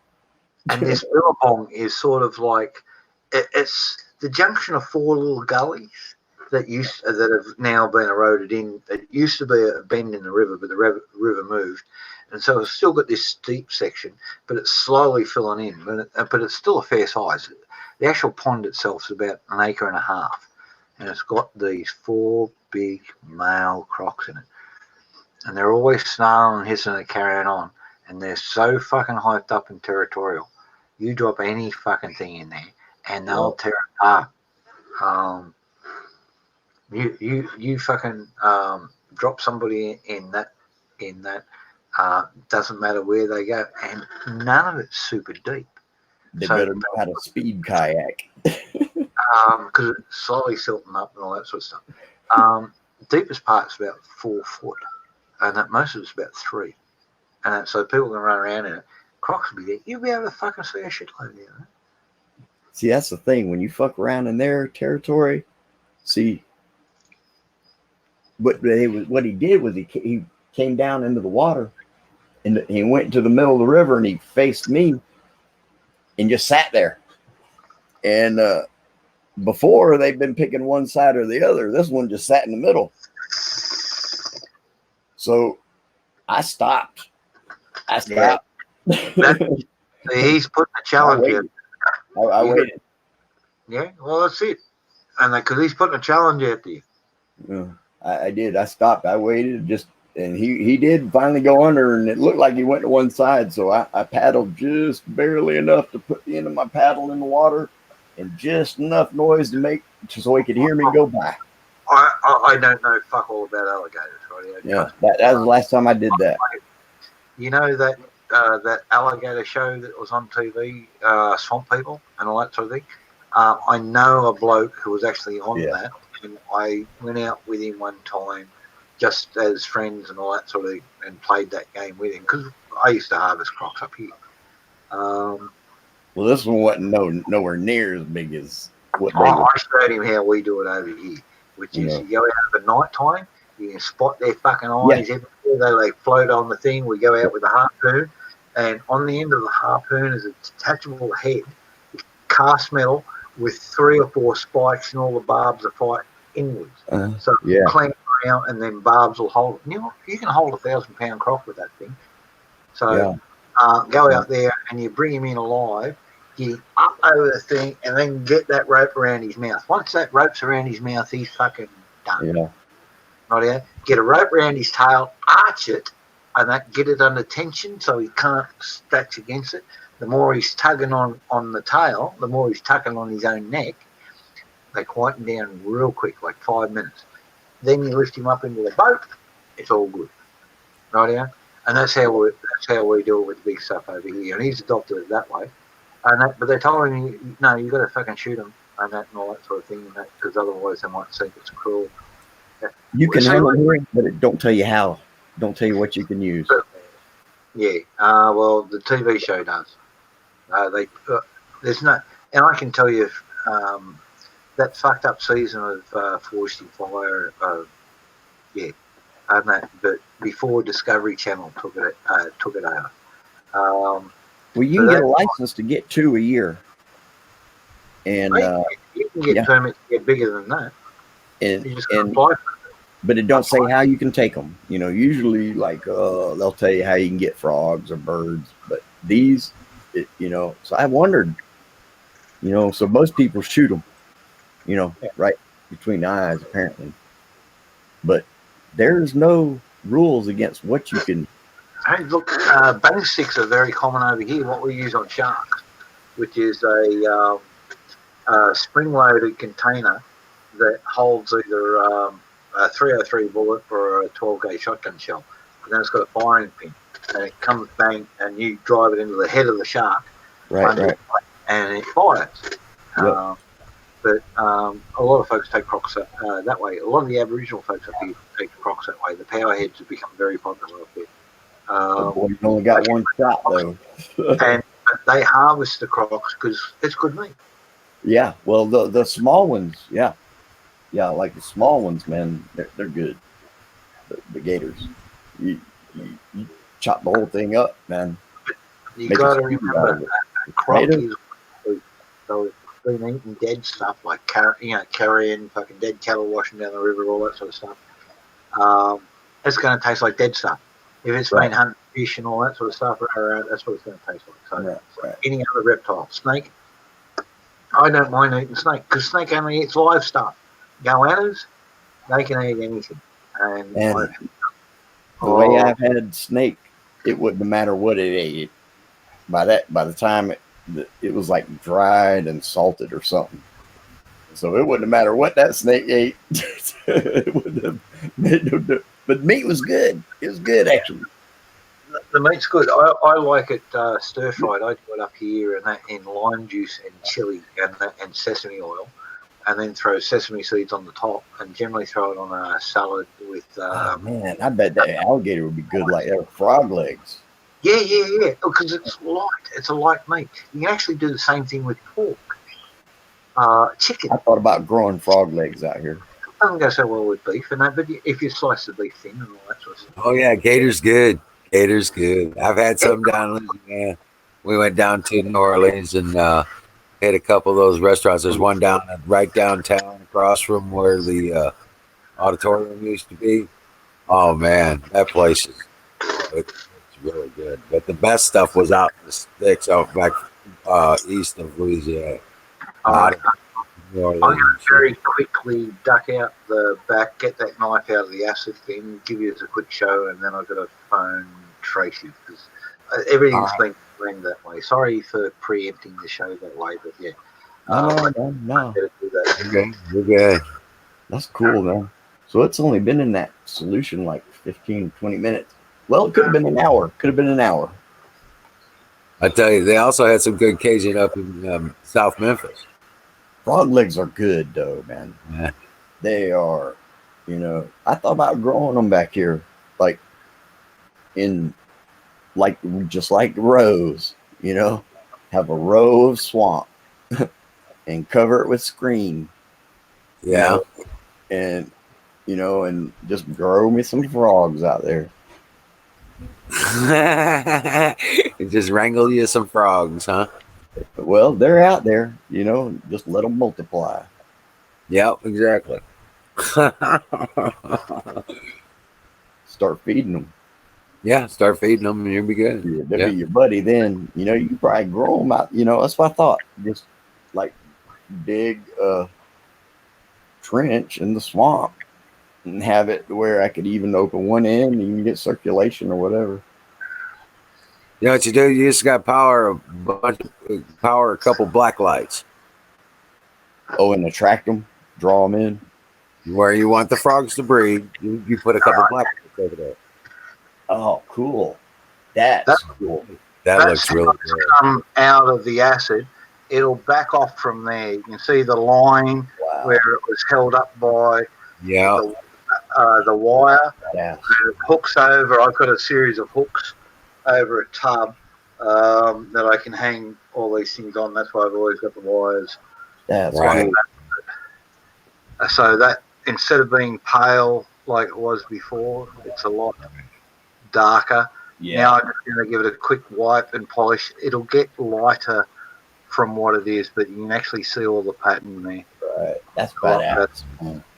And this billabong is sort of like it's the junction of 4 little gullies that have now been eroded in. It used to be a bend in the river, but the river moved. And so it's still got this steep section, but it's slowly filling in. But it's still a fair size. The actual pond itself is about 1.5 acres, and it's got these 4 big male crocs in it. And they're always snarling and hissing and carrying on. And they're so fucking hyped up and territorial. You drop any fucking thing in there, and they'll tear it apart. You fucking drop somebody in that doesn't matter where they go, and none of it's super deep. They So- better know how to speed kayak. Because it's slowly silting up and all that sort of stuff. Deepest part's about 4 foot, and that most of it's about 3. And so people can run around in it. Crocs will be there. You'll be able to fucking see a shitload there. See, that's the thing. When you fuck around in their territory, see, what he did was he came down into the water, and he went into the middle of the river, and he faced me, and just sat there. And before, they've been picking one side or the other. This one just sat in the middle. So I stopped. Yeah. He's putting a challenge in. I waited. Yeah, well, that's it. And because he's putting a challenge out to you. Yeah, I did. I stopped. I waited and he did finally go under, and it looked like he went to one side. So I paddled just barely enough to put the end of my paddle in the water, and just enough noise so he could hear me go by. I don't know fuck all about alligators, right? Yeah, that was the last time I did that. You know that alligator show that was on TV, Swamp People and all that sort of thing? I know a bloke who was actually on that, and I went out with him one time just as friends and all that sort of thing, and played that game with him, because I used to harvest crocs up here. Well, this one wasn't nowhere near as big as what they I showed him how we do it over here, which is you go out at night time, you can spot their fucking eyes everywhere. They float on the thing. We go out with a harpoon, and on the end of the harpoon is a detachable head, cast metal with 3 or 4 spikes, and all the barbs are fight inwards. So clamp around, and then barbs will hold. You can hold 1,000-pound croc with that thing. So go out there, and you bring him in alive. Get up over the thing, and then get that rope around his mouth. Once that rope's around his mouth, he's fucking done. Yeah. Right here. Get a rope around his tail, arch it, and get it under tension so he can't scratch against it. The more he's tugging on the tail, the more he's tugging on his own neck. They quieten down real quick, like 5 minutes. Then you lift him up into the boat. It's all good. Right here. And that's how we do it with the big stuff over here. And he's adopted it that way. But they told him, no, you got to fucking shoot him and all that sort of thing, because otherwise they might think it's cruel. You can handle it, but it don't tell you how. Don't tell you what you can use. Yeah. Well, the TV show does. There's no, and I can tell you, that fucked up season of Forest Fire, but before Discovery Channel took it over. Well, you can get a license to get 2 a year, and you can get permits to get bigger than that. You just apply for it. But it don't say how you can take them. Usually like they'll tell you how you can get frogs or birds, but these, so I wondered, so most people shoot them, right between the eyes apparently, but there's no rules against what you can. Hey, look, bang sticks are very common over here. What we use on sharks, which is a spring-loaded container that holds either a 303 bullet or a 12-gauge shotgun shell. And then it's got a firing pin, and it comes bang, and you drive it into the head of the shark, right, and it fires. Yep. But a lot of folks take crocs that way. A lot of the Aboriginal folks up here take crocs that way. The powerheads have become very popular up there. You've only got one shot though. And they harvest the crocs because it's good meat. Yeah, well, the small ones, yeah, like the small ones, man, they're good. The gators, you chop the whole thing up, man. You got to remember that croc is so been eating dead stuff like carrion, fucking dead cattle washing down the river, all that sort of stuff. It's going to taste like dead stuff. If it's been hunting fish and all that sort of stuff around, that's what it's going to taste like. So any other reptile, snake, I don't mind eating snake because snake only eats live stuff. Goannas, they can eat anything. And the way I've had snake, it wouldn't matter what it ate. By the time it was like dried and salted or something. So it wouldn't matter what that snake ate. It wouldn't have made no difference. But meat was good. It was good, actually. The meat's good. I like it stir fried. I do it up here and that in lime juice and chili and sesame oil, and then throw sesame seeds on the top, and generally throw it on a salad with. Oh, man, I bet that alligator would be good like that. Frog legs. Yeah. Because it's light. It's a light meat. You can actually do the same thing with pork. Chicken I thought about growing frog legs out here. doesn't go so well with beef, and that. But if you slice the beef thin and all that sort of stuff. Oh yeah, Gator's good. Gator's good. I've had some down in Louisiana. We went down to New Orleans and hit a couple of those restaurants. There's one down right downtown across from where the auditorium used to be. Oh man, that place is it's really good. But the best stuff was out in the sticks out back east of Louisiana. Out of New I'm going Orleans. to very quickly duck out the back, get that knife out of the acid thing, give you a quick show, and then I've got to phone Tracy because everything's been planned that way. Sorry for preempting the show that way, but yeah. No. Better do that. Okay, we're good. That's cool, man. So it's only been in that solution like 15, 20 minutes. Well, it could have been an hour. Could have been an hour. I tell you, they also had some good Cajun up in South Memphis. Frog legs are good, though, man. Yeah. They are, I thought about growing them back here, like just like rows, have a row of swamp and cover it with screen. Yeah. And just grow me some frogs out there. Just wrangle you some frogs, huh? Well, they're out there, just let them multiply. Yep, exactly. Start feeding them. Yeah, start feeding them and you'll be good. Yeah, they'll be your buddy then. You probably grow them out. That's what I thought. Just like dig a trench in the swamp and have it where I could even open one end and you can get circulation or whatever. You know what you do? You just got power a couple black lights. Oh, and attract them, draw them in. Where you want the frogs to breed, you put a couple black lights over there. Oh, cool. That's cool. That looks really good. Come out of the acid, it'll back off from there. You can see the line where it was held up by the wire. Yeah. It hooks over. I've got a series of hooks over a tub that I can hang all these things on. That's why I've always got the wires. That's right. So that instead of being pale like it was before, it's a lot darker. Yeah. Now I'm just going to give it a quick wipe and polish. It'll get lighter from what it is, but you can actually see all the pattern there. Right. That's badass.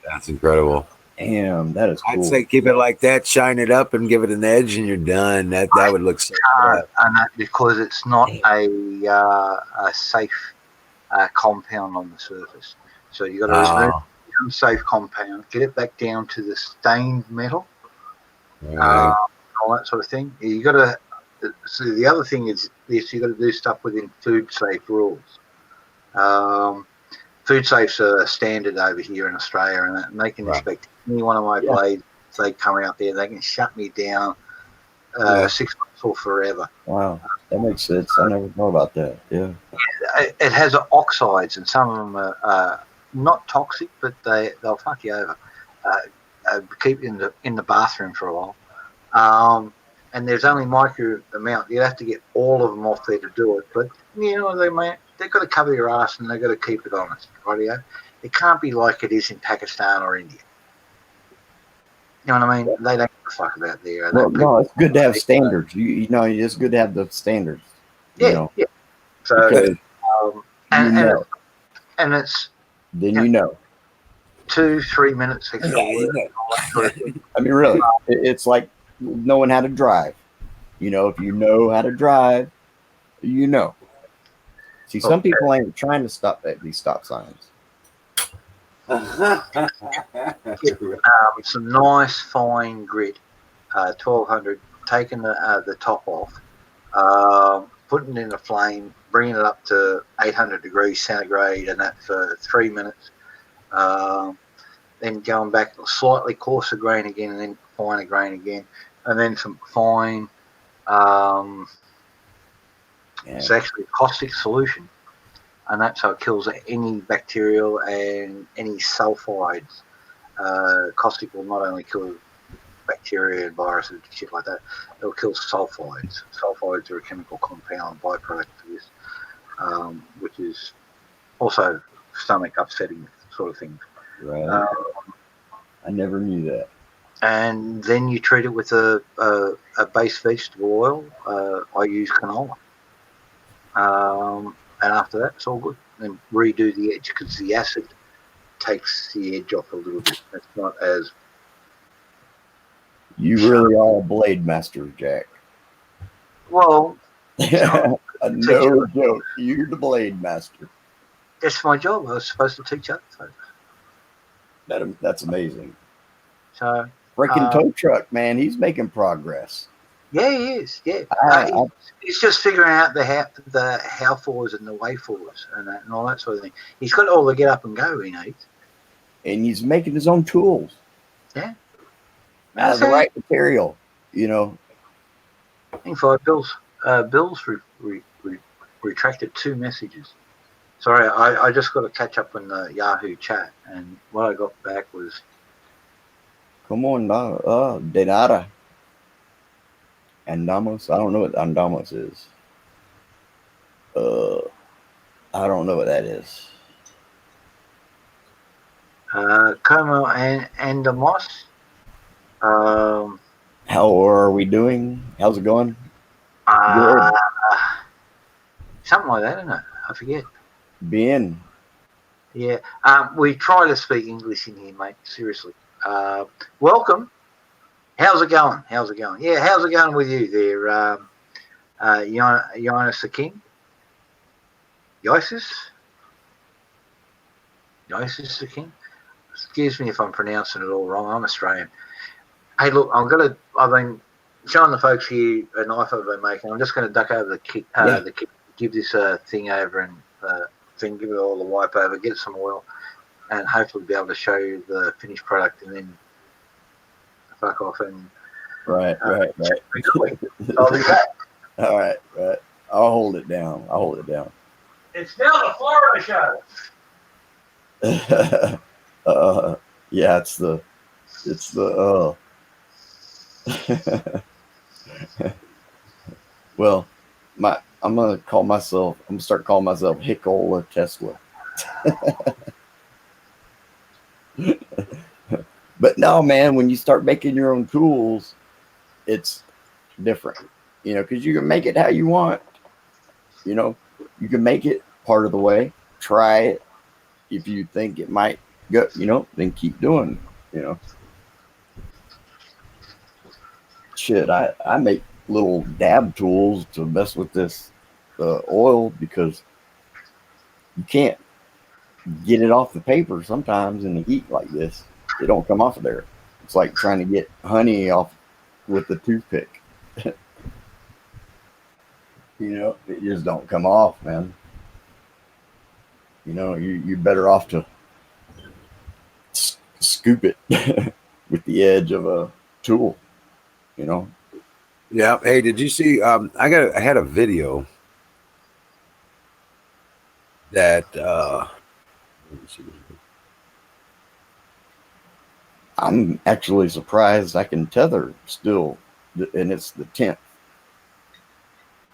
That's incredible. Damn, that is cool. I'd say keep it like that, shine it up, and give it an edge, and you're done. That would look so good. And that because it's not a safe compound on the surface. So you got to remove the unsafe compound, get it back down to the stained metal, Right. all that sort of thing. You got to. So the other thing is this: you got to do stuff within food safe rules. Food safes are standard over here in Australia, and they can inspect any one of my blades. If they come out there, they can shut me down 6 months or forever. Wow, that makes sense. I never thought about that. Yeah. It has oxides, and some of them are not toxic, but they'll fuck you over. Keep it in the bathroom for a while. And there's only micro amount. You have to get all of them off there to do it. But they've got to cover your ass and they've got to keep it honest, rightio? It can't be like it is in Pakistan or India. You know what I mean? They don't give a fuck about there. Well, no, it's good to have standards. It's good to have the standards. Yeah. So, because and it's then 2-3 minutes extra work. I mean, really, it's like knowing how to drive. If you know how to drive, See, some people ain't trying to stop at these stop signs. Some nice fine grit, 1200. Taking the top off, putting it in a flame, bringing it up to 800 degrees centigrade, and that for 3 minutes. Then going back slightly coarser grain again, and then finer grain again, and then some fine. It's actually a caustic solution, and that's how it kills any bacterial and any sulfides. Caustic will not only kill bacteria and viruses and shit like that, it'll kill sulfides. Sulfides are a chemical compound byproduct of this, which is also stomach upsetting sort of thing. Right. I never knew that. And then you treat it with a base vegetable oil. I use canola. And after that, it's all good. Then redo the edge because the acid takes the edge off a little bit. It's not as. You really are a blade master, Jack. Well, no joke. You're the blade master. That's my job. I was supposed to teach other folks. That's amazing. So, freaking tow truck, man, he's making progress. Yeah, he is. Yeah, he's just figuring out the how fors and the way fors and all that sort of thing. He's got all the get up and go he needs, and he's making his own tools. Yeah, out of the right material, you know. I think Bill's retracted 2 messages. Sorry, I just got to catch up on the Yahoo chat, and what I got back was, "Come on, de nada." Andamos. I don't know what andamos is. I don't know what that is. Como andamos. How are we doing? How's it going? Something like that, isn't it? I forget. Bien. Yeah. We try to speak English in here, mate. Seriously. Welcome. How's it going? Yeah, how's it going with you there, Jonas the King? Yosis the King? Excuse me if I'm pronouncing it all wrong. I'm Australian. Hey, look, I've been showing the folks here a knife I've been making. I'm just going to duck over the kit, give this thing over and give it all the wipe over, get some oil, and hopefully be able to show you the finished product and then fuck off and right. I'll be back. All right. I'll hold it down. It's now the Florida show. Yeah, it's the well, I'm gonna start calling myself Hickola Tesla. But no, man, when you start making your own tools, it's different, you know, because you can make it how you want. You know, you can make it part of the way, try it. If you think it might go, you know, then keep doing it, you know. Shit, I make little dab tools to mess with this oil because you can't get it off the paper sometimes in the heat like this. It don't come off of there. It's like trying to get honey off with a toothpick. You know, it just don't come off, man. You know, you're better off to scoop it with the edge of a tool, you know. Yeah. Hey, did you see? I had a video that. Let me see. I'm actually surprised I can tether still, and it's the 10th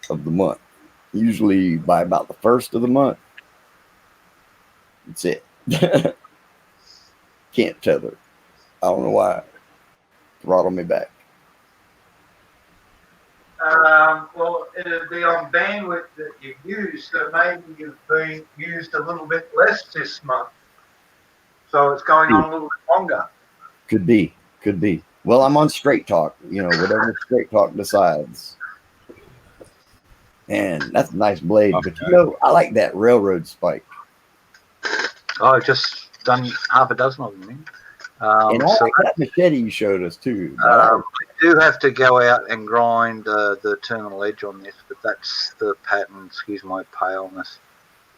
of the month. Usually by about the 1st of the month, that's it. Can't tether. I don't know why. Throttle me back. Well, it'll be on bandwidth that you've used, so maybe you've been used a little bit less this month. So it's going on a little bit longer. Could be. Well, I'm on Straight Talk, you know, whatever Straight Talk decides. And that's a nice blade, but you know, I like that railroad spike. Oh, I've just done half a dozen of them. And I like that machete you showed us too. I do have to go out and grind the terminal edge on this, but that's the pattern. Excuse my paleness.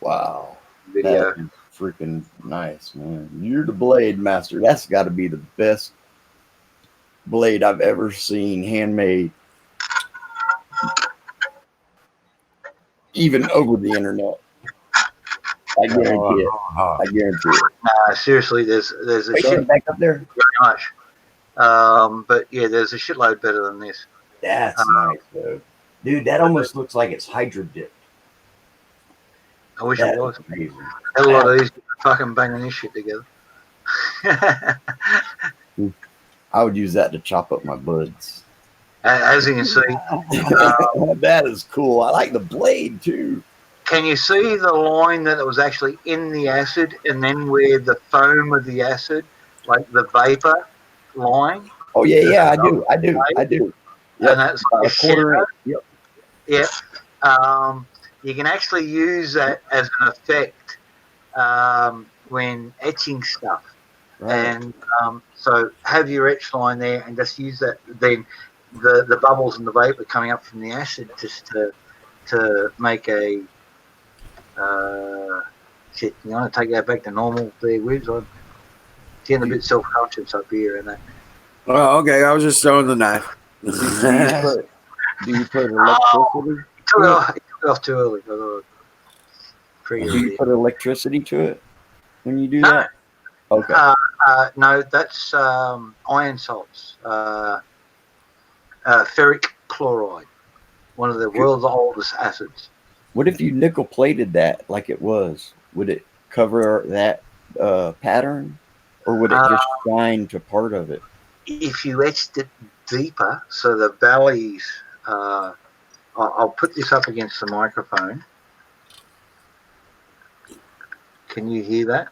Wow. Video. That is freaking nice, man. You're the blade master. That's got to be the best blade I've ever seen handmade, even over the internet. I guarantee it. I guarantee it. Seriously, there's a Wait, shit back up there. very much. But yeah, there's a shitload better than this. That's nice, though. Dude, that almost looks like it's hydro dipped. I wish That it was. is amazing. A lot easier to fucking banging this shit together. I would use that to chop up my buds. As you can see, that is cool. I like the blade too. can you see the line that was actually in the acid, and then where the foam of the acid, like the vapor line? Oh yeah, I do. Yep. And that's About a quarter inch. Yep. Yeah. You can actually use that as an effect when etching stuff. Right. And so have your etch line there and just use that. Then the bubbles and the vapor coming up from the acid just to make a shit. You want to take that back to normal there, Wiz? I'm getting a bit self-conscious up here and that. Oh, okay. I was just throwing the knife. Do you put electricity? It took off too early. Do you put electricity to it when you do that? Okay. No, that's iron salts. Ferric chloride, one of the world's oldest acids. What if you nickel plated that like it was? Would it cover that pattern, or would it just shine to part of it? If you etched it deeper, so the valleys, I'll put this up against the microphone. Can you hear that?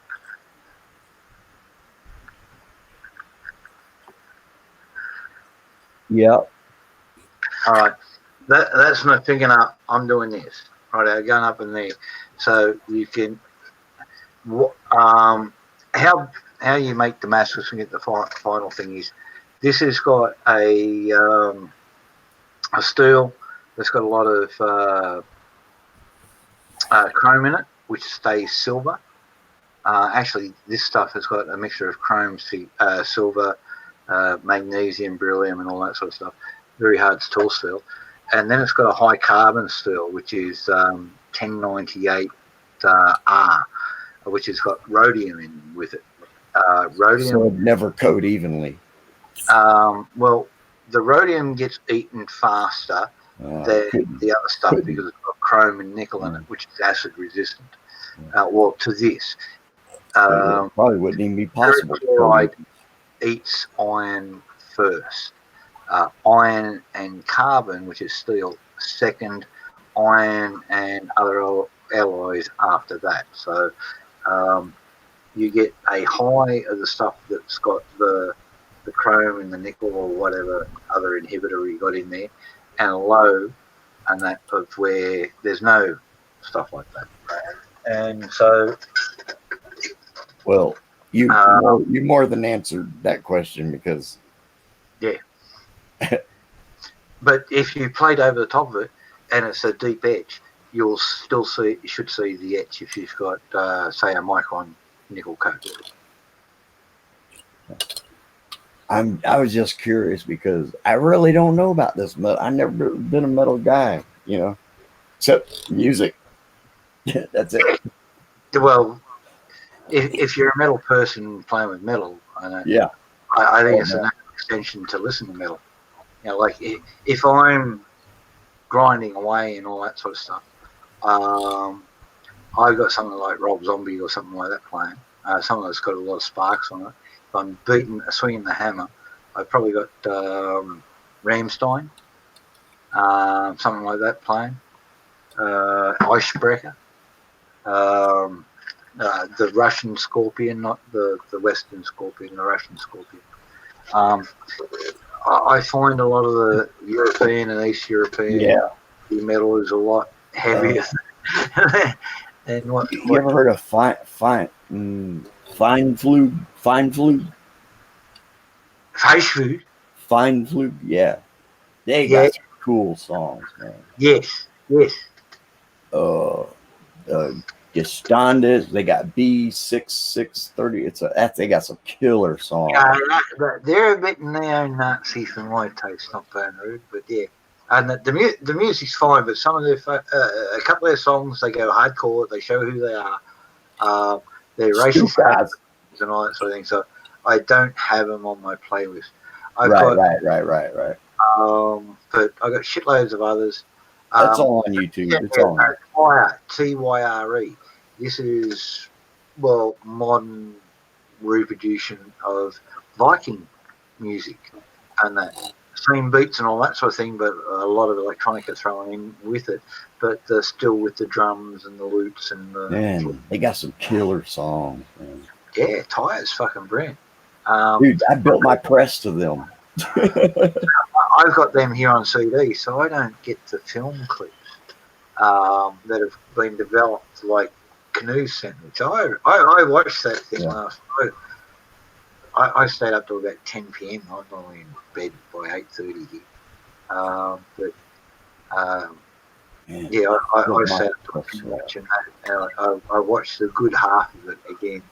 Yep. All right. That's my finger. I'm doing this. Right, I'm going up in there. So you can, how you make Damascus and get the final thing is, this has got a steel that's got a lot of chrome in it, which stays silver. Actually, this stuff has got a mixture of chrome, silver, magnesium, beryllium, and all that sort of stuff. Very hard to tool steel. And then it's got a high carbon steel, which is 1098 R, which has got rhodium in with it. Rhodium. So it never coat evenly. Well, the rhodium gets eaten faster than the other stuff because it's got chrome and nickel in it, which is acid resistant. Well, to this. Probably wouldn't even be possible. Chloride eats iron first. Iron and carbon, which is steel, second. Iron and other alloys after that. So you get a high of the stuff that's got the chrome and the nickel or whatever other inhibitor you got in there, and a low and that of where there's no stuff like that. And so, well, you more than answered that question because but if you played over the top of it and it's a deep etch, you'll still see. You should see the etch if you've got say a micron nickel coat. I was just curious because I really don't know about this metal. I've never been a metal guy, except music. That's it. Well, if you're a metal person playing with metal, I think it's a natural extension to listen to metal. Like if I'm grinding away and all that sort of stuff, I've got something like Rob Zombie or something like that playing. Something that's got a lot of sparks on it. If I'm swinging the hammer, I've probably got Ramstein, something like that playing. Icebreaker, the Russian Scorpion, not the Western Scorpion, the Russian Scorpion. I find a lot of the European and East European metal is a lot heavier than what. You ever heard of fine flute? Fine flute? Fine flute, yeah. They got some cool songs, man. Yes. Standards. They got B6630. They got some killer songs. They're a bit neo-Nazi for my taste, not being rude, but yeah. And the music's fine, but some of a couple of their songs, they go hardcore. They show who they are. They're racist and all that sort of thing. So I don't have them on my playlist. Right. But I got shitloads of others. That's all on YouTube. It's all on. Tyre, Tyre. This is modern reproduction of Viking music and that same beats and all that sort of thing, but a lot of electronica thrown in with it. But still with the drums and the loops and the. Man, they got some killer songs, man. Yeah, Tyre's fucking brilliant. Dude, I built my press to them. I've got them here on CD, so I don't get the film clips that have been developed like Canoe sent me. So I watched that thing last night. I stayed up till about 10 p.m. I'm normally in bed by 8:30 here. I stayed up till too much, and I watched the good half of it again.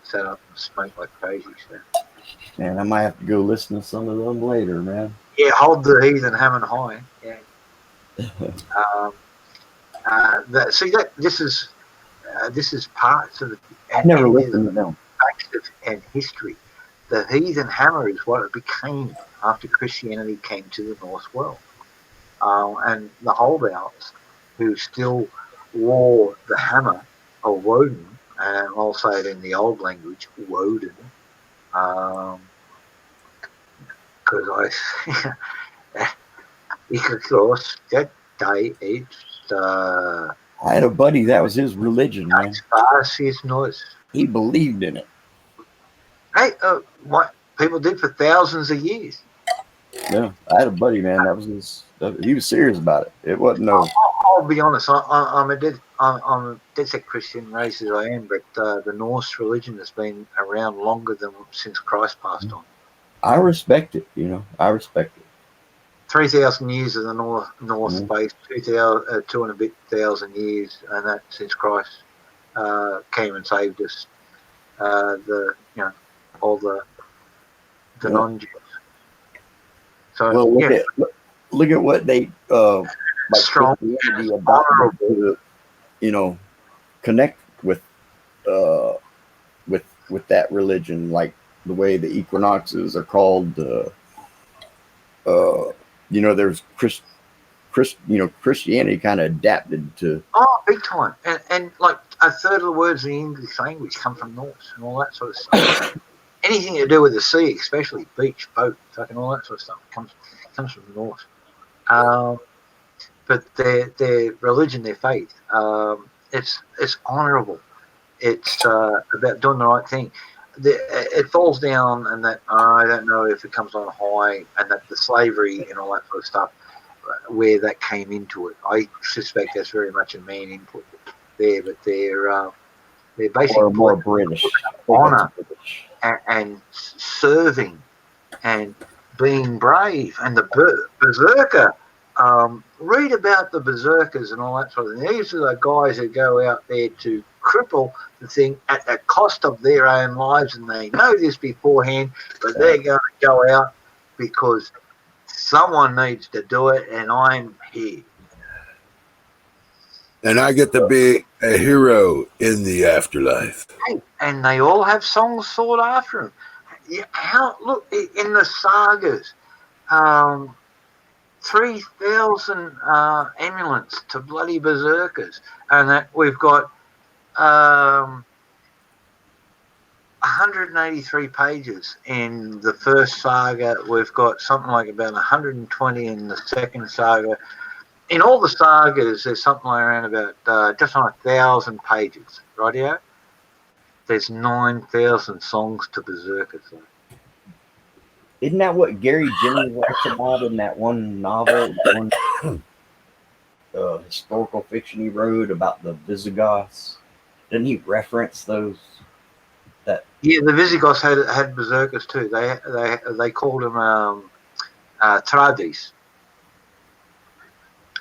Sat up and smoked like crazy. So. Man, I might have to go listen to some of them later, man. Yeah, hold the Heathen Hammond high. Yeah. This is parts of the. I never listened to them. And history. The heathen hammer is what it became after Christianity came to the North world. And the holdouts who still wore the hammer of Woden, and I'll say it in the old language, Woden, because because that day it's. I had a buddy that was his religion, man. He believed in it. Hey, what people did for thousands of years. Yeah, I had a buddy, man. That was he was serious about it. It wasn't no. I'll be honest. I'm a dead set Christian, raised as I am, but the Norse religion has been around longer than since Christ passed on. I respect it. I respect it. 3,000 years of the North space, 2 and a bit thousand years, and that since Christ came and saved us. All the non-Jews. So look at what they strong about to, connect with that religion, like the way the equinoxes are called. There's Christianity kind of adapted to. Oh, big time, and like a third of the words in the English language come from Norse and all that sort of stuff. Anything to do with the sea, especially beach, boat, fucking all that sort of stuff, comes from Norse. But their religion, their faith, it's honourable. It's about doing the right thing. It falls down, and that I don't know if it comes on high, and that the slavery and all that sort of stuff, where that came into it. I suspect that's very much a man input there, but they're basically more British honour and serving and being brave, and the berserker. Read about the berserkers and all that sort of thing. These are the guys who go out there to cripple the thing at the cost of their own lives, and they know this beforehand, but they're going to go out because someone needs to do it, and I'm here. And I get to be a hero in the afterlife. Hey, and they all have songs sought after them. Look, in the sagas, 3,000 emulants to bloody berserkers, and that we've got 183 pages in the first saga. We've got something like about 120 in the second saga. In all the sagas, there's something like around about just on 1,000 pages, rightio? There's 9,000 songs to berserkers. Isn't that what Gary Jennings writes about in that one novel, historical fiction he wrote about the Visigoths? Didn't he reference those? Yeah, the Visigoths had berserkers too. They called them Tradis.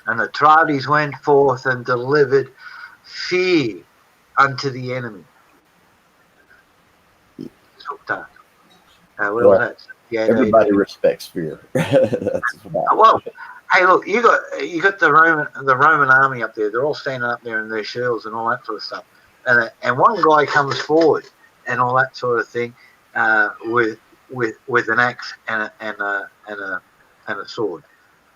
And the Tradis went forth and delivered fear unto the enemy. What was that? Yeah, everybody respects fear. That's about well, hey, look, you got the Roman army up there. They're all standing up there in their shields and all that sort of stuff. And one guy comes forward and all that sort of thing with an axe and a sword.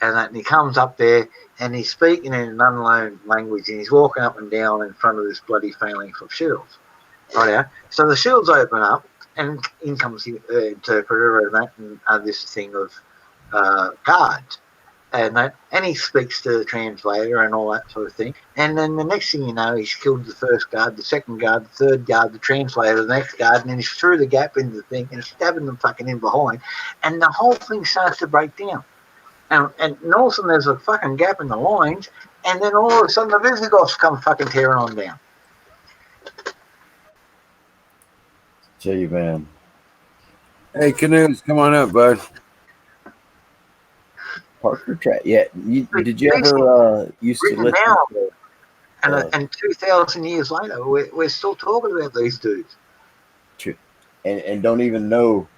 And he comes up there and he's speaking in an unknown language and he's walking up and down in front of this bloody phalanx of shields. Right now, so the shields open up and in comes the interpreter and that and this thing of guards. And he speaks to the translator and all that sort of thing. And then the next thing you know, he's killed the first guard, the second guard, the third guard, the translator, the next guard, and then he's through the gap into the thing and stabbing them fucking in behind. And the whole thing starts to break down. And all of a sudden there's a fucking gap in the lines, and then all of a sudden the Visigoths come fucking tearing on down. tell you, man. Hey, Canoes, come on up, bud. Parker track. Yeah. Did you ever used to listen to, and 2,000 years later, we're still talking about these dudes. And don't even know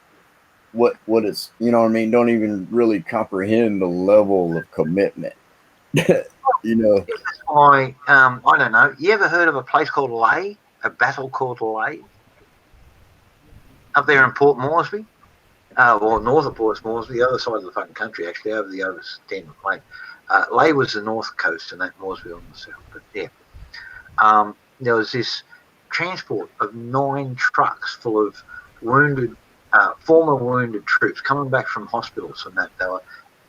what it's, you know what I mean? Don't even really comprehend the level of commitment. You know. I don't know. You ever heard of a place called Ley? A battle called Ley? Up there in Port Moresby? Well, north of Port Moresby, the other side of the fucking country, actually, over the other end of Ley. Ley was the north coast and that Moresby on the south. But yeah. There was this transport of 9 trucks full of wounded, former wounded troops coming back from hospitals and that. They were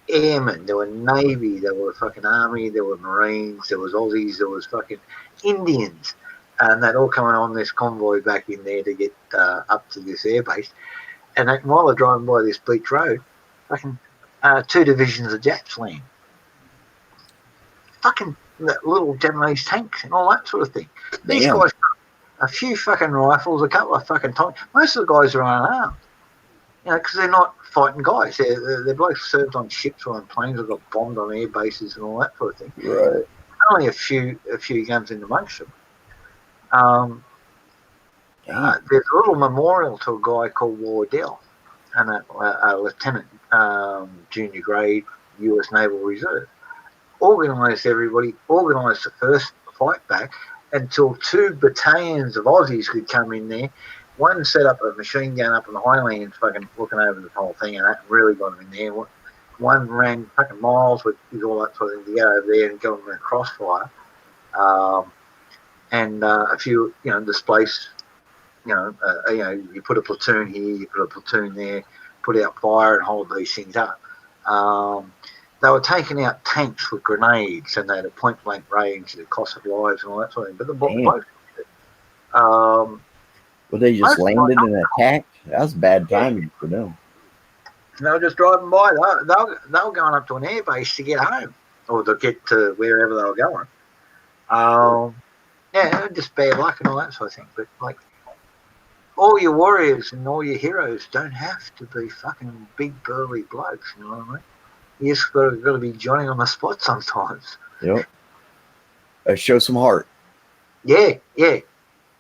airmen, there were Navy, there were fucking Army, there were Marines, there was Aussies, there was fucking Indians. And they'd all coming on this convoy back in there to get up to this airbase. And while they're driving by this beach road, fucking 2 divisions of Japs land. Fucking little Japanese tanks and all that sort of thing. These guys got a few fucking rifles, a couple of fucking tanks. Most of the guys are unarmed. You know, because they're not fighting guys. They're blokes served on ships or on planes that got bombed on air bases and all that sort of thing. Right. Only a few guns in amongst them. There's a little memorial to a guy called Wardell, and a lieutenant, junior grade, U.S. Naval Reserve. Organised everybody, organised the first fight back until 2 battalions of Aussies could come in there. One set up a machine gun up in the Highlands, fucking looking over the whole thing, and that really got them in there. One ran fucking miles with all that sort of thing to get over there and go in a crossfire. And a few, displaced. You put a platoon here, you put a platoon there, put out fire and hold these things up. They were taking out tanks with grenades, and they had a point blank range that costed lives and all that sort of thing. But the blokes did. Well, they just landed and attacked. That was bad timing for them. They were just driving by. They were going up to an airbase to get home or to get to wherever they were going. Just bad luck and all that sort of thing. But like, all your warriors and all your heroes don't have to be fucking big burly blokes. You know what I mean? You just got to be Johnny on the spot sometimes. Yep. Show some heart. Yeah.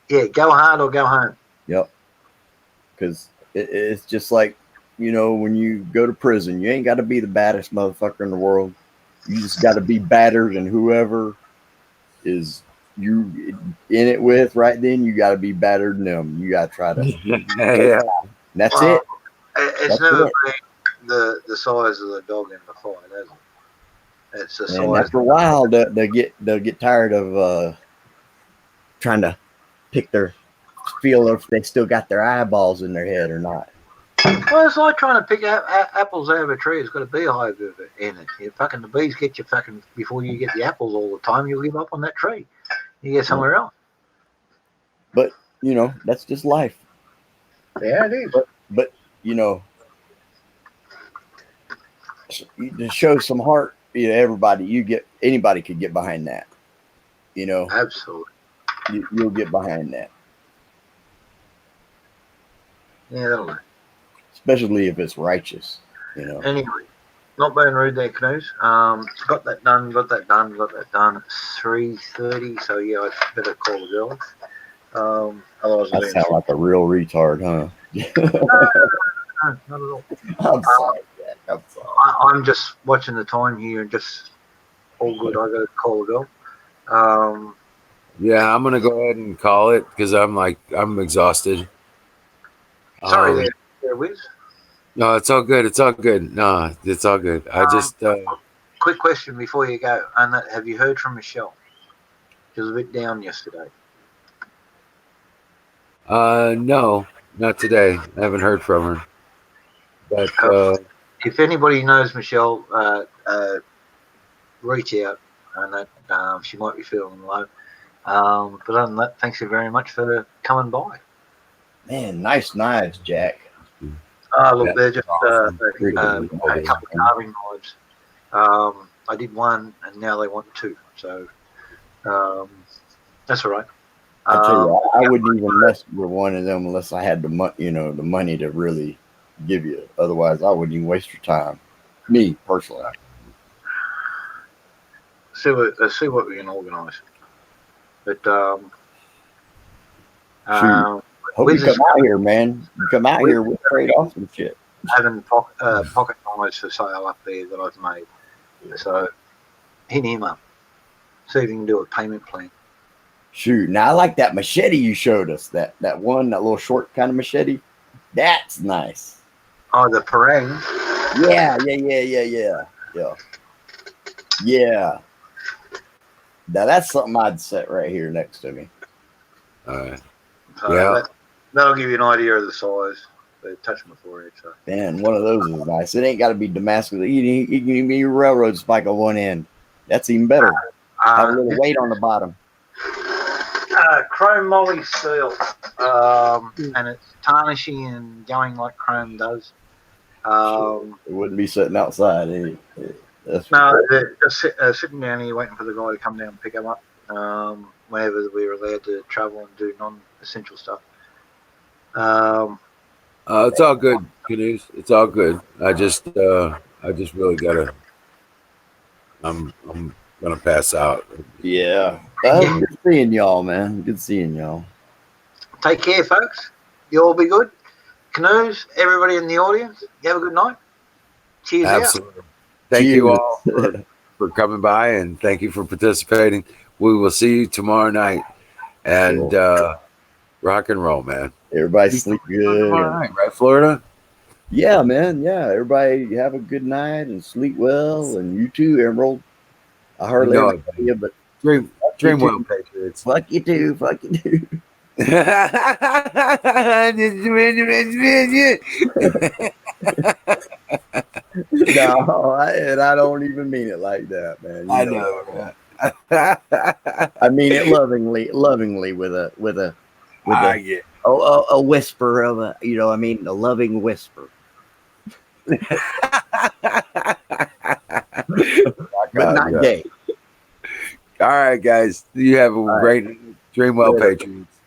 Go hard or go home. Yep. Because it's just like, when you go to prison, you ain't got to be the baddest motherfucker in the world. You just got to be battered, and whoever is you in it with right then, you got to be battered in them. You got to try to. Yeah. That's it. It's never been the size of the dog in the fight, has it? It's the size. After a while, they'll get tired of trying to feel if they still got their eyeballs in their head or not. Well, it's like trying to pick apples out of a tree. It's got a beehive in it. The bees get you fucking before you get the apples all the time. You'll give up on that tree. You get somewhere else. But that's just life. Yeah, it is. But to show some heart, anybody could get behind that. Absolutely. You'll get behind that. Yeah, that'll do. Especially if it's righteous, Anyway, Not being rude there, Canoes. Got that done. Got that done. Got that done at 3:30. So yeah, I better call the girl. Otherwise, I I'll be in sound like a real retard, huh? No, not at all. I'm sorry, Jack. I'm sorry. I'm just watching the time here and just all good. I got to call the girl. Yeah, I'm gonna go ahead and call it because I'm exhausted. Sorry there, Wiz. No, it's all good. It's all good. No, it's all good. I just Quick question before you go. And have you heard from Michelle? She was a bit down yesterday. no, not today. I haven't heard from her. But If anybody knows Michelle, reach out, and that she might be feeling low. But other than that, thanks you very much for coming by. Man, nice knives, Jack. Look, Yeah, they're just awesome. a couple of carving knives. I did one, and now they want two. So that's all right. I tell you, I wouldn't even mess with one of them unless I had the money to really give you. Otherwise, I wouldn't even waste your time. Me personally. See what we can organise. But hope you come out here, man. You come out here, we'll trade off some shit. Having pocket knives for sale up there that I've made. So hit him up. See if you can do a payment plan. Shoot, now I like that machete you showed us. That little short kind of machete. That's nice. Oh, the parang. Yeah. Now that's something I'd set right here next to me. Yeah. That'll give you an idea of the size. They touch my forehead. So. Man, one of those is nice. It ain't got to be Damascus. You can give me a railroad spike on one end. That's even better. Have a little weight on the bottom. Chrome moly steel, and it's tarnishing and going like chrome does. It wouldn't be sitting outside. They're just sitting down here waiting for the guy to come down and pick them up whenever we're allowed to travel and do non-essential stuff. It's all good, Canoes. It's all good. I just really gotta. I'm gonna pass out. Yeah. Good seeing y'all, man. Good seeing y'all. Take care, folks. You all be good. Canoes, everybody in the audience, you have a good night. Cheers. Absolutely. Out. Thank you all for coming by, and thank you for participating. We will see you tomorrow night, and rock and roll, man. Everybody sleep good. Tomorrow night, right, Florida? Yeah, man. Yeah, everybody have a good night and sleep well, and you too, Emerald. I hardly ever see you, but dream well, Patriots. Fuck you too. Fuck you too. No, I don't even mean it like that, man. I know. I mean it lovingly with a whisper of a, a loving whisper. But not gay. All right, guys. You have a great dream well, Patriots.